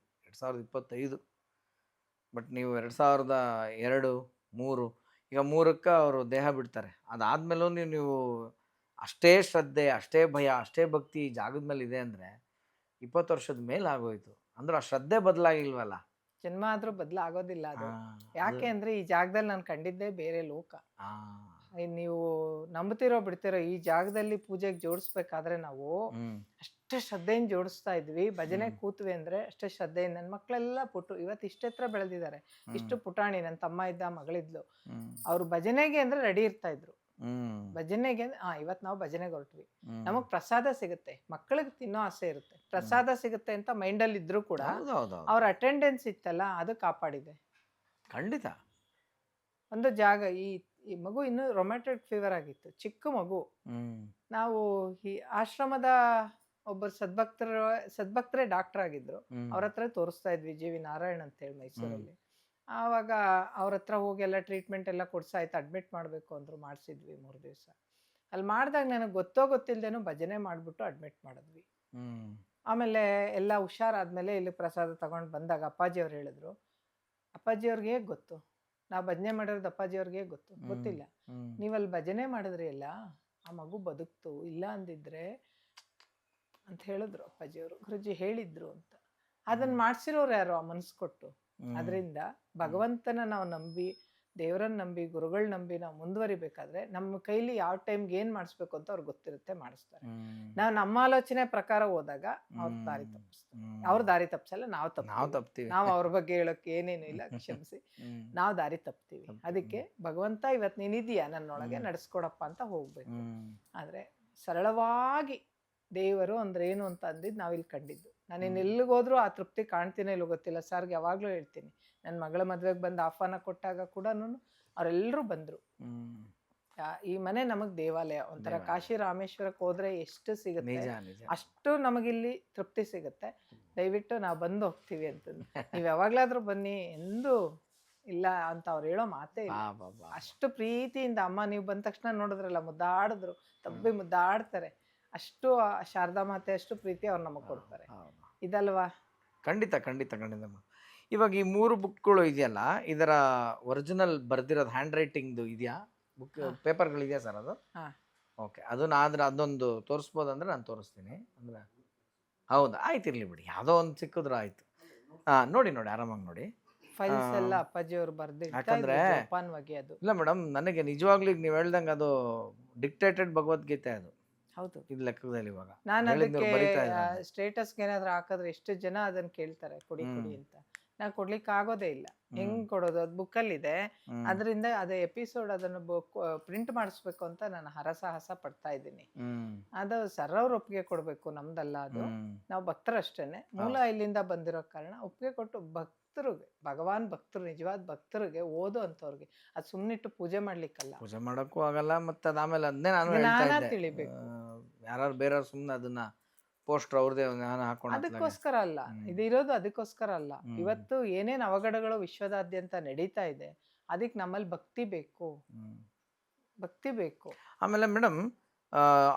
2025. ಬಟ್ ನೀವು 2002, 3, ಈಗ 3ಕ್ಕೆ ಅವರು ದೇಹ ಬಿಡ್ತಾರೆ. ಅದಾದ್ಮೇಲೂ ನೀವು ಅಷ್ಟೇ ಶ್ರದ್ಧೆ, ಅಷ್ಟೇ ಭಯ, ಅಷ್ಟೇ ಭಕ್ತಿ ಜಾಗದ ಮೇಲೆ ಇದೆ ಅಂದ್ರೆ 20 ವರ್ಷದ ಮೇಲೆ ಆಗೋಯ್ತು ಅಂದ್ರೆ ಆ ಶ್ರದ್ಧೆ ಬದಲಾಗಿಲ್ವಲ್ಲ. ಜನ್ಮ ಆದ್ರೂ ಬದಲಾಗೋದಿಲ್ಲ ಅದು. ಯಾಕೆ ಅಂದ್ರೆ ಈ ಜಾಗದಲ್ಲಿ ನಾನು ಕಂಡಿದ್ದೇ ಬೇರೆ ಲೋಕ. ನೀವು ನಂಬ್ತಿರೋ ಬಿಡ್ತಿರೋ ಈ ಜಾಗದಲ್ಲಿ ಪೂಜೆಗೆ ಜೋಡಿಸ್ಬೇಕಾದ್ರೆ ನಾವು ಅಷ್ಟೇ ಶ್ರದ್ಧೆಯಿಂದ ಜೋಡಿಸ್ತಾ ಇದ್ವಿ. ಭಜನೆ ಕೂತ್ವಿ ಅಂದ್ರೆ ಅಷ್ಟೇ ಶ್ರದ್ಧೆಯಿಂದ. ನನ್ನ ಮಕ್ಕಳೆಲ್ಲ ಇವತ್ತು ಇಷ್ಟೆತ್ರ ಬೆಳೆದಿದ್ದಾರೆ. ಇಷ್ಟು ಪುಟಾಣಿ. ನನ್ನ ತಮ್ಮ ಇದ್ದ, ಮಗಳಿದ್ಲು. ಅವ್ರು ಭಜನೆಗೆ ಅಂದ್ರೆ ರೆಡಿ ಇರ್ತಾ ಇದ್ರು. ಭಜನೆಗೆ ಇವತ್ತು ನಾವು ಭಜನೆಗೆ ಹೊರಟ್ವಿ, ನಮಗ್ ಪ್ರಸಾದ ಸಿಗುತ್ತೆ, ಮಕ್ಕಳಿಗೆ ತಿನ್ನೋ ಆಸೆ ಇರುತ್ತೆ, ಪ್ರಸಾದ ಸಿಗುತ್ತೆ ಅಂತ ಮೈಂಡಲ್ಲಿ ಇದ್ರು ಕೂಡ ಅವ್ರ ಅಟೆಂಡೆನ್ಸ್ ಇತ್ತಲ್ಲ, ಅದು ಕಾಪಾಡಿದೆ ಖಂಡಿತ. ಒಂದು ಜಾಗ ಈ ಮಗು ಇನ್ನೂ ರೊಮ್ಯಾಟಿಕ್ ಫೀವರ್ ಆಗಿತ್ತು, ಚಿಕ್ಕ ಮಗು. ನಾವು ಈ ಆಶ್ರಮದ ಒಬ್ಬರು ಸದ್ಭಕ್ತರೇ ಡಾಕ್ಟರ್ ಆಗಿದ್ರು, ಅವ್ರ ಹತ್ರ ತೋರಿಸ್ತಾ ಇದ್ವಿ, ಜಿ ವಿ ನಾರಾಯಣ್ ಅಂತ ಹೇಳಿ ಮೈಸೂರಲ್ಲಿ. ಆವಾಗ ಅವ್ರ ಹತ್ರ ಹೋಗಿ ಎಲ್ಲ ಟ್ರೀಟ್ಮೆಂಟ್ ಎಲ್ಲ ಕೊಡ್ಸಾಯ್ತು, ಅಡ್ಮಿಟ್ ಮಾಡಬೇಕು ಅಂದ್ರು. ಮಾಡಿಸಿದ್ವಿ 3 ದಿವಸ. ಅಲ್ಲಿ ಮಾಡಿದಾಗ ನನಗೆ ಗೊತ್ತಿಲ್ದೇನೋ ಭಜನೆ ಮಾಡಿಬಿಟ್ಟು ಅಡ್ಮಿಟ್ ಮಾಡಿದ್ವಿ. ಆಮೇಲೆ ಎಲ್ಲ ಹುಷಾರಾದ್ಮೇಲೆ ಇಲ್ಲಿ ಪ್ರಸಾದ ತಗೊಂಡು ಬಂದಾಗ ಅಪ್ಪಾಜಿಯವ್ರು ಹೇಳಿದ್ರು, ಅಪ್ಪಾಜಿಯವ್ರಿಗೆ ಹೇಗೆ ಗೊತ್ತು ನಾವು ಭಜನೆ ಮಾಡಿರೋದು? ಅಪ್ಪಾಜಿಯವ್ರಿಗೆ ಗೊತ್ತಿಲ್ಲ. ನೀವಲ್ಲಿ ಭಜನೆ ಮಾಡಿದ್ರಿ ಅಲ್ಲ, ಆ ಮಗು ಬದುಕ್ತು, ಇಲ್ಲ ಅಂದಿದ್ರೆ ಅಂತ ಹೇಳಿದ್ರು ಅಪ್ಪಾಜಿಯವರು. ಗುರುಜಿ ಹೇಳಿದ್ರು ಅಂತ. ಅದನ್ನ ಮಾಡ್ಸಿರೋರು ಯಾರು? ಆ ಮನ್ಸು ಕೊಟ್ಟು. ಅದರಿಂದ ಭಗವಂತನ ನಾವು ನಂಬಿ, ದೇವರನ್ನ ನಂಬಿ, ಗುರುಗಳ್ ನಂಬಿ ನಾವು ಮುಂದುವರಿಬೇಕಾದ್ರೆ ನಮ್ಮ ಕೈಲಿ ಯಾವ ಟೈಮ್ಗೆ ಏನ್ ಮಾಡಿಸ್ಬೇಕು ಅಂತ ಅವ್ರಿಗೆ ಗೊತ್ತಿರುತ್ತೆ, ಮಾಡಿಸ್ತಾರೆ. ನಾವು ನಮ್ಮ ಆಲೋಚನೆ ಪ್ರಕಾರ ಹೋದಾಗ ಅವ್ರ ದಾರಿ ತಪ್ಪಿಸ್ತಾರೆ. ಅವ್ರ ದಾರಿ ತಪ್ಸಲ್ಲ, ನಾವು ತಪ್ತೀವಿ. ನಾವು ಅವ್ರ ಬಗ್ಗೆ ಹೇಳೋಕೆ ಏನೇನು ಇಲ್ಲ, ಕ್ಷಮಿಸಿ. ನಾವು ದಾರಿ ತಪ್ತೀವಿ. ಅದಕ್ಕೆ ಭಗವಂತ ಇವತ್ತು ನೀನಿದೀಯಾ, ನನ್ನೊಳಗೆ ನಡೆಸ್ಕೊಡಪ್ಪ ಅಂತ ಹೋಗ್ಬೇಕು. ಆದ್ರೆ ಸರಳವಾಗಿ ದೇವರು ಅಂದ್ರೆ ಏನು ಅಂತ ಅಂದಿದ್ದು ನಾವಿಲ್ಲಿ ಕಂಡಿದ್ದು. ನಾನು ಇನ್ನೆಲ್ಲಿಗೋದ್ರೂ ಆ ತೃಪ್ತಿ ಕಾಣ್ತೀನೋ ಇಲ್ಲೋ ಗೊತ್ತಿಲ್ಲ. ಸರ್ಗೆ ಯಾವಾಗ್ಲೂ ಹೇಳ್ತೀನಿ, ನನ್ನ ಮಗಳ ಮದ್ವೆಗೆ ಬಂದು ಆಹ್ವಾನ ಕೊಟ್ಟಾಗ ಕೂಡ ಅವರೆಲ್ಲರೂ ಬಂದ್ರು. ಈ ಮನೆ ನಮಗ್ ದೇವಾಲಯ, ಒಂಥರ ಕಾಶಿ ರಾಮೇಶ್ವರಕ್ಕೆ ಹೋದ್ರೆ ಎಷ್ಟು ಸಿಗುತ್ತೆ ಅಷ್ಟು ನಮಗಿಲ್ಲಿ ತೃಪ್ತಿ ಸಿಗುತ್ತೆ. ದಯವಿಟ್ಟು ನಾವು ಬಂದು ಹೋಗ್ತೀವಿ ಅಂತಂದು ನೀವ್ ಯಾವಾಗ್ಲಾದ್ರೂ ಬನ್ನಿ, ಎಂದು ಇಲ್ಲ ಅಂತ ಅವ್ರು ಹೇಳೋ ಮಾತೇ ಇಲ್ಲ. ಅಷ್ಟು ಪ್ರೀತಿಯಿಂದ ಅಮ್ಮ ನೀವು ಬಂದ ತಕ್ಷಣ ನೋಡಿದ್ರಲ್ಲ, ಮುದ್ದಾಡಿದ್ರು, ತಬ್ಬಿ ಮುದ್ದಾಡ್ತಾರೆ. ಅಷ್ಟು ಶಾರದಾ ಮಾತೆ ಅಷ್ಟು ಪ್ರೀತಿ ಅವ್ರು ನಮಗ್ ಕೊಡ್ತಾರೆ. ಇದಲ್ವಾ? ಖಂಡಿತ ಖಂಡಿತ ಖಂಡಿತ. ಇವಾಗ ಈ 3 ಬುಕ್ಗಳು ಇದೆಯಲ್ಲ, ಇದರ ಒರಿಜಿನಲ್ ಬರ್ದಿರೋದು ಹ್ಯಾಂಡ್ ರೈಟಿಂಗ್ದು ಇದೆಯಾ? ಬುಕ್ ಪೇಪರ್ಗಳಿದೆಯಾ ಸರ್ ಅದು? ಓಕೆ, ಅದನ್ನಾದ್ರೆ ಅದೊಂದು ತೋರಿಸ್ಬೋದಂದ್ರೆ ನಾನು ತೋರಿಸ್ತೀನಿ. ಅಂದ್ರೆ ಹೌದಾ, ಆಯ್ತಿರ್ಲಿ ಬಿಡಿ, ಯಾವುದೋ ಒಂದು ಸಿಕ್ಕಿದ್ರು ಆಯ್ತು. ನೋಡಿ ಆರಾಮಾಗಿ ನೋಡಿ. ಫೈಲ್ಸ್ ಎಲ್ಲ ಅಪ್ಪಾಜಿ ಅವ್ರು ಬರ್ದಿರ್ತಾರೆ. ಯಾಕಂದ್ರೆ ಅದು ಇಲ್ಲ ಮೇಡಮ್, ನನಗೆ ನಿಜವಾಗ್ಲೂ ನೀವು ಹೇಳ್ದಂಗೆ ಅದು ಡಿಕ್ಟೇಟೆಡ್ ಭಗವದ್ಗೀತೆ ಅದು. ಹೌದು. ಇದು ಲೆಕ್ಕದಲ್ಲಿ ಇವಾಗ ನಾನು ಅದಕ್ಕೆ ಸ್ಟೇಟಸ್ಗೆ ಏನಾದ್ರು ಹಾಕಿದ್ರೆ ಎಷ್ಟು ಜನ ಅದನ್ನ ಕೇಳ್ತಾರೆ, ಕೊಡಿ ಅಂತ. ನಾನು ಕೊಡ್ಲಿಕ್ಕೆ ಆಗೋದೇ ಇಲ್ಲ. ಹೆಂಗ್ ಕೊಡೋದು? ಅದು ಬುಕ್ಕಲ್ಲಿ ಇದೆ. ಅದರಿಂದ ಅದೇ ಎಪಿಸೋಡ್ ಅದನ್ನು ಪ್ರಿಂಟ್ ಮಾಡಿಸ್ಬೇಕು ಅಂತ ನಾನು ಹರಸಾಹಸ ಪಡ್ತಾ ಇದ್ದೀನಿ. ಅದು ಸರ್ ಅವ್ರ ಒಪ್ಪಿಗೆ ಕೊಡ್ಬೇಕು, ನಮ್ದಲ್ಲ ಅದು. ನಾವು ಭಕ್ತರಷ್ಟೇನೆ, ಮೂಲ ಇಲ್ಲಿಂದ ಬಂದಿರೋ ಕಾರಣ ಒಪ್ಪಿಗೆ ಕೊಟ್ಟು ಭಕ್ತರಿಗೆ, ಭಗವಾನ್ ಭಕ್ತರು, ನಿಜವಾದ ಭಕ್ತರಿಗೆ, ಓದೋ ಅಂತವ್ರಿಗೆ, ಅದು ಸುಮ್ನಿಟ್ಟು ಪೂಜೆ ಮಾಡ್ಲಿಕ್ಕಲ್ಲ, ಪೂಜೆ ಮಾಡಕ್ಕೂ ಆಗಲ್ಲ. ಮತ್ತೆ ಆಮೇಲೆ ಅದನ್ನೇ ನಾನು ತಿಳಿಬೇಕು. ಯಾರು ಬೇರೆಯವ್ರು ಸುಮ್ಮನೆ ಅದನ್ನ ಪೋಸ್ಟರ್ ಅವ್ರದೇ ಹಾಕೊಂಡು ಅದಕ್ಕೋಸ್ಕರ ಅಲ್ಲ, ಇದು ಇರೋದು ಅದಕ್ಕೋಸ್ಕರ ಅಲ್ಲ. ಇವತ್ತು ಏನೇನ್ ಅವಘಡಗಳು ವಿಶ್ವದಾದ್ಯಂತ ನಡೀತಾ ಇದೆ, ಅದಕ್ಕೆ ನಮ್ಮಲ್ಲಿ ಭಕ್ತಿ ಬೇಕು. ಆಮೇಲೆ ಮೇಡಮ್,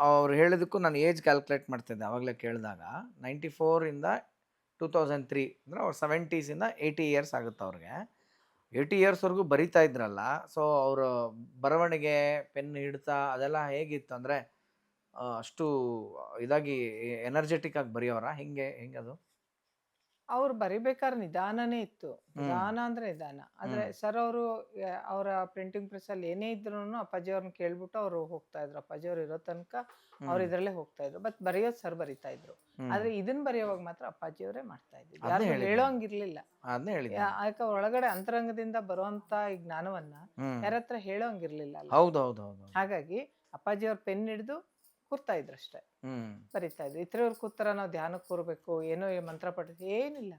ಅವ್ರು ಹೇಳಿದಕ್ಕೂ ನಾನು ಏಜ್ ಕ್ಯಾಲ್ಕುಲೇಟ್ ಮಾಡ್ತಿದ್ದೆ ಅವಾಗಲೇ ಕೇಳಿದಾಗ. 94 ಇಂದ 2003 ಅಂದರೆ ಅವ್ರು 70s ಇಂದ 80 ಇಯರ್ಸ್ ಆಗುತ್ತೆ ಅವ್ರಿಗೆ. 80 ಇಯರ್ಸ್ವರೆಗೂ ಬರಿತಾ ಇದ್ರಲ್ಲ. ಸೊ ಅವರು ಬರವಣಿಗೆ, ಪೆನ್ ಹಿಡ್ತಾ ಅದೆಲ್ಲ ಹೇಗಿತ್ತು ಅಂದರೆ ಅಷ್ಟು ಇದಾಗಿ ಎನರ್ಜೆಟಿಕ್ ಆಗಿ ಬರೆಯೋರ? ಹೆಂಗದು? ಅವ್ರು ಬರಿಬೇಕಾದ್ರೆ ನಿಧಾನನೇ ಇತ್ತು. ನಿಧಾನ ಅಂದ್ರೆ ನಿಧಾನ. ಆದ್ರೆ ಸರ್ ಅವರು ಅವರ ಪ್ರಿಂಟಿಂಗ್ ಪ್ರೆಸ್ ಅಲ್ಲಿ ಏನೇ ಇದ್ರು ಅಪ್ಪಾಜಿ ಅವ್ರನ್ನ ಕೇಳ್ಬಿಟ್ಟು ಅವ್ರು ಹೋಗ್ತಾ ಇದ್ರು. ಅಪ್ಪಾಜಿ ಅವ್ರು ಇರೋ ತನಕ ಅವ್ರು ಇದ್ರಲ್ಲೇ ಹೋಗ್ತಾ ಇದ್ರು. ಬಟ್ ಬರೆಯೋದು ಸರ್ ಬರಿತಾ ಇದ್ರು. ಆದ್ರೆ ಇದನ್ನ ಬರೆಯುವಾಗ ಮಾತ್ರ ಅಪ್ಪಾಜಿ ಅವರೇ ಮಾಡ್ತಾ ಇದ್ರು. ಯಾರು ಹೇಳೋಂಗಿರ್ಲಿಲ್ಲ. ಯಾಕೆ ಒಳಗಡೆ ಅಂತರಂಗದಿಂದ ಬರುವಂತ ಈ ಜ್ಞಾನವನ್ನ ಯಾರತ್ರ ಹೇಳೋಂಗಿರ್ಲಿಲ್ಲ. ಹಾಗಾಗಿ ಅಪ್ಪಾಜಿ ಅವ್ರ ಪೆನ್ ಹಿಡಿದು ಕೂರ್ತಾ ಇದ್ರು ಅಷ್ಟೇ, ಬರಿತಾ ಇದ್ರು. ಇತರವ್ರು ಕೂತರ ನಾವು ಧ್ಯಾನಕ್ಕೆ ಕೂರ್ಬೇಕು, ಏನೋ ಮಂತ್ರ ಪಠಿಸಿ ಏನಿಲ್ಲ.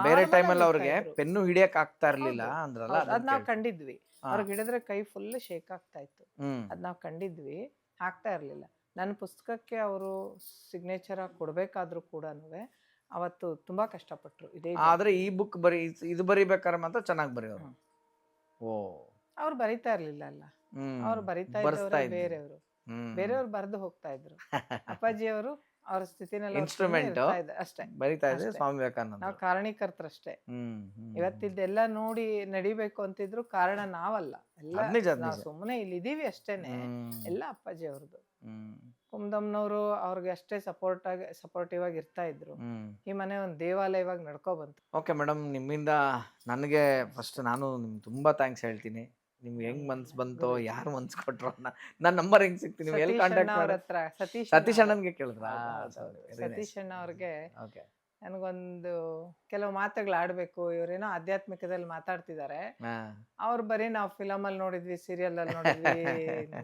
ಬೇರೆ ಟೈಮಲ್ಲಿ ಅವ್ರಿಗೆ ಪೆನ್ನು ಹಿಡಿಯಕ್ ಆಗ್ತಾ ಇರ್ಲಿಲ್ಲ ಅಂದ್ರಲ್ಲ, ಅದ್ ನಾವ್ ಕಂಡಿದ್ವಿ. ಅವ್ರಿಗೆ ಹಿಡಿದ್ರೆ ಕೈ ಫುಲ್ ಶೇಕ್ ಆಗ್ತಾ ಇತ್ತು. ಅದ್ ನಾವ್ ಕಂಡಿದ್ವಿ, ಆಗ್ತಾ ಇರ್ಲಿಲ್ಲ. ನನ್ನ ಪುಸ್ತಕಕ್ಕೆ ಅವರು ಸಿಗ್ನೇಚರ್ ಕೊಡ್ಬೇಕಾದ್ರು ಕೂಡ ಅವತ್ತು ತುಂಬಾ ಕಷ್ಟಪಟ್ರು. ಆದ್ರೆ ಈ ಬುಕ್ ಇದು ಬರಿಬೇಕಾದ್ರೆ ಮಾತ್ರ ಚೆನ್ನಾಗಿ ಬರೆಯೋರು. ಅವ್ರು ಬರಿತಾ ಇರ್ಲಿಲ್ಲ ಅಲ್ಲ, ಅವ್ರು ಬರಿತಾ ಇದ್ದವ್ರು ಬೇರೆಯವರು. ಬೇರೆಯವ್ರು ಬರ್ದು ಹೋಗ್ತಾ ಇದ್ರು. ಅಪ್ಪಾಜಿಯವರು ಅವ್ರ ಸ್ಥಿತಿನೆಲ್ಲ ಇನ್ಸ್ಟ್ರೂಮೆಂಟ್ ಅಷ್ಟೇ ಬರಿತಾ ಇದ್ರೆ ಸ್ವಾಮಿ ವಿವೇಕಾನಂದ. ನಾವು ಕಾರಣೀಕರ್ತರಷ್ಟೇ. ಇವತ್ತಿದ್ದೆಲ್ಲ ನೋಡಿ ನಡಿಬೇಕು ಅಂತಿದ್ರು ಕಾರಣ ನಾವಲ್ಲ, ಎಲ್ಲ ನಾವು ಸುಮ್ಮನೆ ಇಲ್ಲಿ ಇದೀವಿ ಅಷ್ಟೇನೆ. ಎಲ್ಲ ಅಪ್ಪಾಜಿ ಅವ್ರದ್ದು. ಕುಮ್ದಮ್ನವ್ರು ಅವ್ರಿಗೆ ಅಷ್ಟೇ ಸಪೋರ್ಟಿವ್ ಆಗಿ ಇರ್ತಾ ಇದ್ರು. ಈ ಮನೆ ಒಂದು ದೇವಾಲಯವಾಗಿ ನಡ್ಕೊ ಬಂತು. ಓಕೆ ಮೇಡಮ್, ನಿಮ್ಮಿಂದ ನನಗೆ ಫಸ್ಟ್ ನಾನು ನಿಮ್ಗೆ ತುಂಬಾ ಥ್ಯಾಂಕ್ಸ್ ಹೇಳ್ತೀನಿ. ನಿಮ್ಗೆ ಹೆಂಗ್ ಮನ್ಸ್ ಬಂತೋ, ಯಾರು ಮನ್ಸ್ ಕೊಟ್ರೋ, ನನ್ನ ನಂಬರ್ ಹೆಂಗ್ ಸಿಕ್ತಿ, ನೀವು ಎಲ್ಲಿ ಸತೀಶ್ ಅಣ್ಣ ಕಾಂಟ್ಯಾಕ್ಟ್ ಅವ್ರ ಮಾಡಿ? ಹತ್ರ ಸತೀಶ್ ಅಣ್ಣನ್ಗೆ ಕೇಳಿದ್ರಾ? ಸತೀಶ್ ಅಣ್ಣ ಅವ್ರಿಗೆ ಓಕೆ. ನನಗೊಂದು ಕೆಲವು ಮಾತುಗಳು ಆಡ್ಬೇಕು, ಇವ್ರೇನೋ ಆಧ್ಯಾತ್ಮಿಕದಲ್ಲಿ ಮಾತಾಡ್ತಿದ್ದಾರೆ, ಅವ್ರು ಬರೀ ನಾವು ಫಿಲಮ್ ಅಲ್ಲಿ ನೋಡಿದ್ವಿ, ಸೀರಿಯಲ್ ಅಲ್ಲಿ ನೋಡಿದ್ವಿ,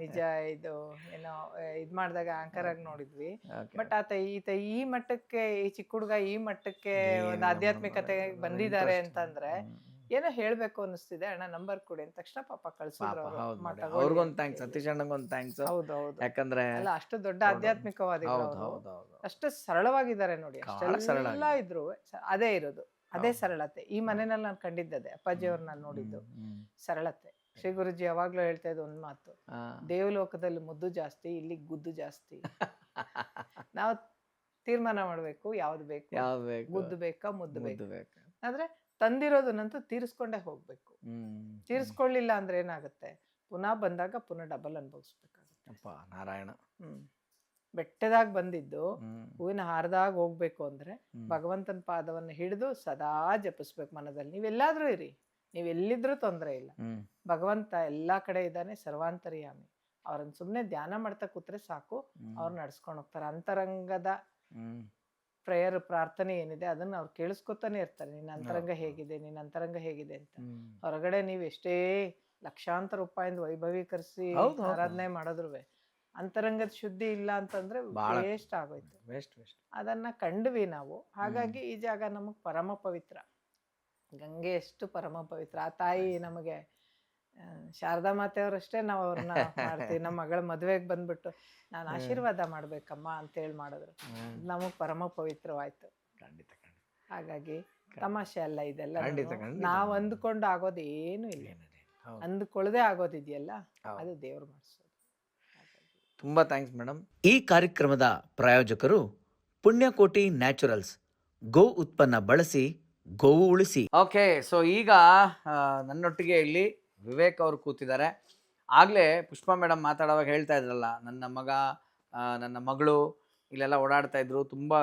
ನಿಜ ಇದು ಏನೋ ಇದ್ ಮಾಡಿದಾಗ ಆಂಕರ್ ಆಗಿ ನೋಡಿದ್ವಿ. ಬಟ್ ಈತ ಈ ಮಟ್ಟಕ್ಕೆ, ಈ ಚಿಕ್ಕ ಹುಡುಗ ಈ ಮಟ್ಟಕ್ಕೆ ಒಂದು ಆಧ್ಯಾತ್ಮಿಕತೆ ಬಂದಿದ್ದಾರೆ ಅಂತಂದ್ರೆ ಏನೋ ಹೇಳ್ಬೇಕು ಅನಿಸ್ತಿದೆ, ಅಣ್ಣ ನಂಬರ್ ಕೊಡಿ ಅಂದ ತಕ್ಷಣ ಪಾಪ ಕಳ್ಸಿದ್ರು ಅವ್ರು. ಅವ್ರಿಗೊಂದು ಥ್ಯಾಂಕ್ಸ್, ಸತೀಶ್ ಅಣ್ಣಗೊಂದು ಥ್ಯಾಂಕ್ಸ್. ಹೌದು ಹೌದು, ಯಾಕಂದ್ರೆ ಅಲ್ಲ ಅಷ್ಟು ದೊಡ್ಡ ಆಧ್ಯಾತ್ಮಿಕವಾದಿಗಳು ಅವರು, ಅಷ್ಟು ಸರಳವಾಗಿದ್ದಾರೆ ನೋಡಿ. ಅಷ್ಟೆಲ್ಲ ಇದ್ರು ಅದೇ ಇರೋದು, ಅದೇ ಸರಳತೆ. ಈ ಮನೆಯಲ್ಲಿ ನಾನು ಕಂಡಿದ್ದೆ, ಅಪ್ಪಾಜಿ ಅವ್ರನ್ನ ನೋಡಿದ್ದು ಸರಳತೆ. ಶ್ರೀ ಗುರುಜಿ ಯಾವಾಗ್ಲೂ ಹೇಳ್ತಾ ಇದ್ದ ಒಂದ್ ಮಾತು, ದೇವಲೋಕದಲ್ಲಿ ಮುದ್ದು ಜಾಸ್ತಿ, ಇಲ್ಲಿ ಗುದ್ದು ಜಾಸ್ತಿ. ನಾವು ತೀರ್ಮಾನ ಮಾಡ್ಬೇಕು ಯಾವ್ದು ಬೇಕು, ಗುದ್ದು ಬೇಕಾ ಮುದ್ದು ಬೇಕು. ಆದ್ರೆ ತಂದಿರೋದನ್ನಂತೂ ತೀರಿಸ್ಕೊಂಡೇ ಹೋಗ್ಬೇಕು. ತೀರಿಸ್ಕೊಳ್ಳಿಲ್ಲ ಅಂದ್ರೆ ಏನಾಗುತ್ತೆ, ಪುನಃ ಬಂದಾಗ ಪುನಃ ಡಬಲ್ ಅನುಭವಿಸ್ಬೇಕಾಗುತ್ತೆ. ನಾರಾಯಣ. ಬೆಟ್ಟದಾಗ ಬಂದಿದ್ದು ಹೂವಿನ ಹಾರದಾಗ ಹೋಗ್ಬೇಕು ಅಂದ್ರೆ ಭಗವಂತನ ಪಾದವನ್ನು ಹಿಡಿದು ಸದಾ ಜಪಿಸ್ಬೇಕು ಮನದಲ್ಲಿ. ನೀವೆಲ್ಲಾದ್ರೂ ಇರಿ, ನೀವೆಲ್ಲಿದ್ರೂ ತೊಂದರೆ ಇಲ್ಲ, ಭಗವಂತ ಎಲ್ಲಾ ಕಡೆ ಇದ್ದಾನೆ, ಸರ್ವಾಂತರ್ಯಾಮಿ. ಅವ್ರನ್ನ ಸುಮ್ನೆ ಧ್ಯಾನ ಮಾಡ್ತಾ ಕೂತ್ರೆ ಸಾಕು, ಅವ್ರು ನಡ್ಸ್ಕೊಂಡು ಹೋಗ್ತಾರೆ. ಅಂತರಂಗದ ಪ್ರೇಯರ್, ಪ್ರಾರ್ಥನೆ ಏನಿದೆ ಅದನ್ನ ಅವ್ರು ಕೇಳಿಸ್ಕೊತಾನೆ ಇರ್ತಾರೆ. ನಿನ್ನ ಅಂತರಂಗ ಹೇಗಿದೆ, ನಿನ್ನ ಅಂತರಂಗ ಹೇಗಿದೆ ಅಂತ. ಹೊರಗಡೆ ನೀವು ಎಷ್ಟೇ ಲಕ್ಷಾಂತರ ರೂಪಾಯಿಂದ ವೈಭವೀಕರಿಸಿ ಆರಾಧನೆ ಮಾಡಿದ್ರು ಅಂತರಂಗದ ಶುದ್ಧಿ ಇಲ್ಲ ಅಂತಂದ್ರೆ ವೇಸ್ಟ್ ಆಗೋಯ್ತು. ಅದನ್ನ ಕಂಡ್ವಿ ನಾವು. ಹಾಗಾಗಿ ಈ ಜಾಗ ನಮಗ್ ಪರಮ ಪವಿತ್ರ. ಗಂಗೆ ಎಷ್ಟು ಪರಮ ಪವಿತ್ರ. ಆ ತಾಯಿ ನಮಗೆ ಶಾರದಾ ಮಾತೆ ಅವರಷ್ಟೇ ನಾವು ಅವ್ರನ್ನ ಮಾಡ್ತೀವಿ. ನಮ್ಮ ಮಗಳ ಮದುವೆಗೆ ಬಂದ್ಬಿಟ್ಟು ನಾನು ಆಶೀರ್ವಾದ ಮಾಡ್ಬೇಕಮ್ಮ ಅಂತೇಳಿ ಮಾಡಿದ್ರು, ನಮಗ್ ಪರಮ ಪವಿತ್ರವಾಯ್ತು. ಹಾಗಾಗಿ ತಮಾಷೆ ಅಲ್ಲ ಇದೆಲ್ಲ. ನಾವ್ ಅಂದ್ಕೊಂಡು ಆಗೋದು ಏನು ಇಲ್ಲ, ಅಂದ್ಕೊಳ್ಳದೆ ಆಗೋದಿದೆಯಲ್ಲ ಅದು ದೇವ್ರು ಮಾಡಿಸೋದು. ತುಂಬಾ ಥ್ಯಾಂಕ್ಸ್ ಮೇಡಮ್. ಈ ಕಾರ್ಯಕ್ರಮದ ಪ್ರಾಯೋಜಕರು ಪುಣ್ಯಕೋಟಿ ನ್ಯಾಚುರಲ್ಸ್. ಗೋ ಉತ್ಪನ್ನ ಬಳಸಿ, ಗೋವು ಉಳಿಸಿ. ಓಕೆ, ಸೊ ಈಗ ನನ್ನೊಟ್ಟಿಗೆ ಇಲ್ಲಿ ವಿವೇಕ್ ಅವರು ಕೂತಿದ್ದಾರೆ. ಆಗಲೇ ಪುಷ್ಪಾ ಮೇಡಮ್ ಮಾತಾಡುವಾಗ ಹೇಳ್ತಾ ಇದ್ರಲ್ಲ, ನನ್ನ ಮಗ ನನ್ನ ಮಗಳು ಇಲ್ಲೆಲ್ಲ ಓಡಾಡ್ತಾ ಇದ್ರು, ತುಂಬ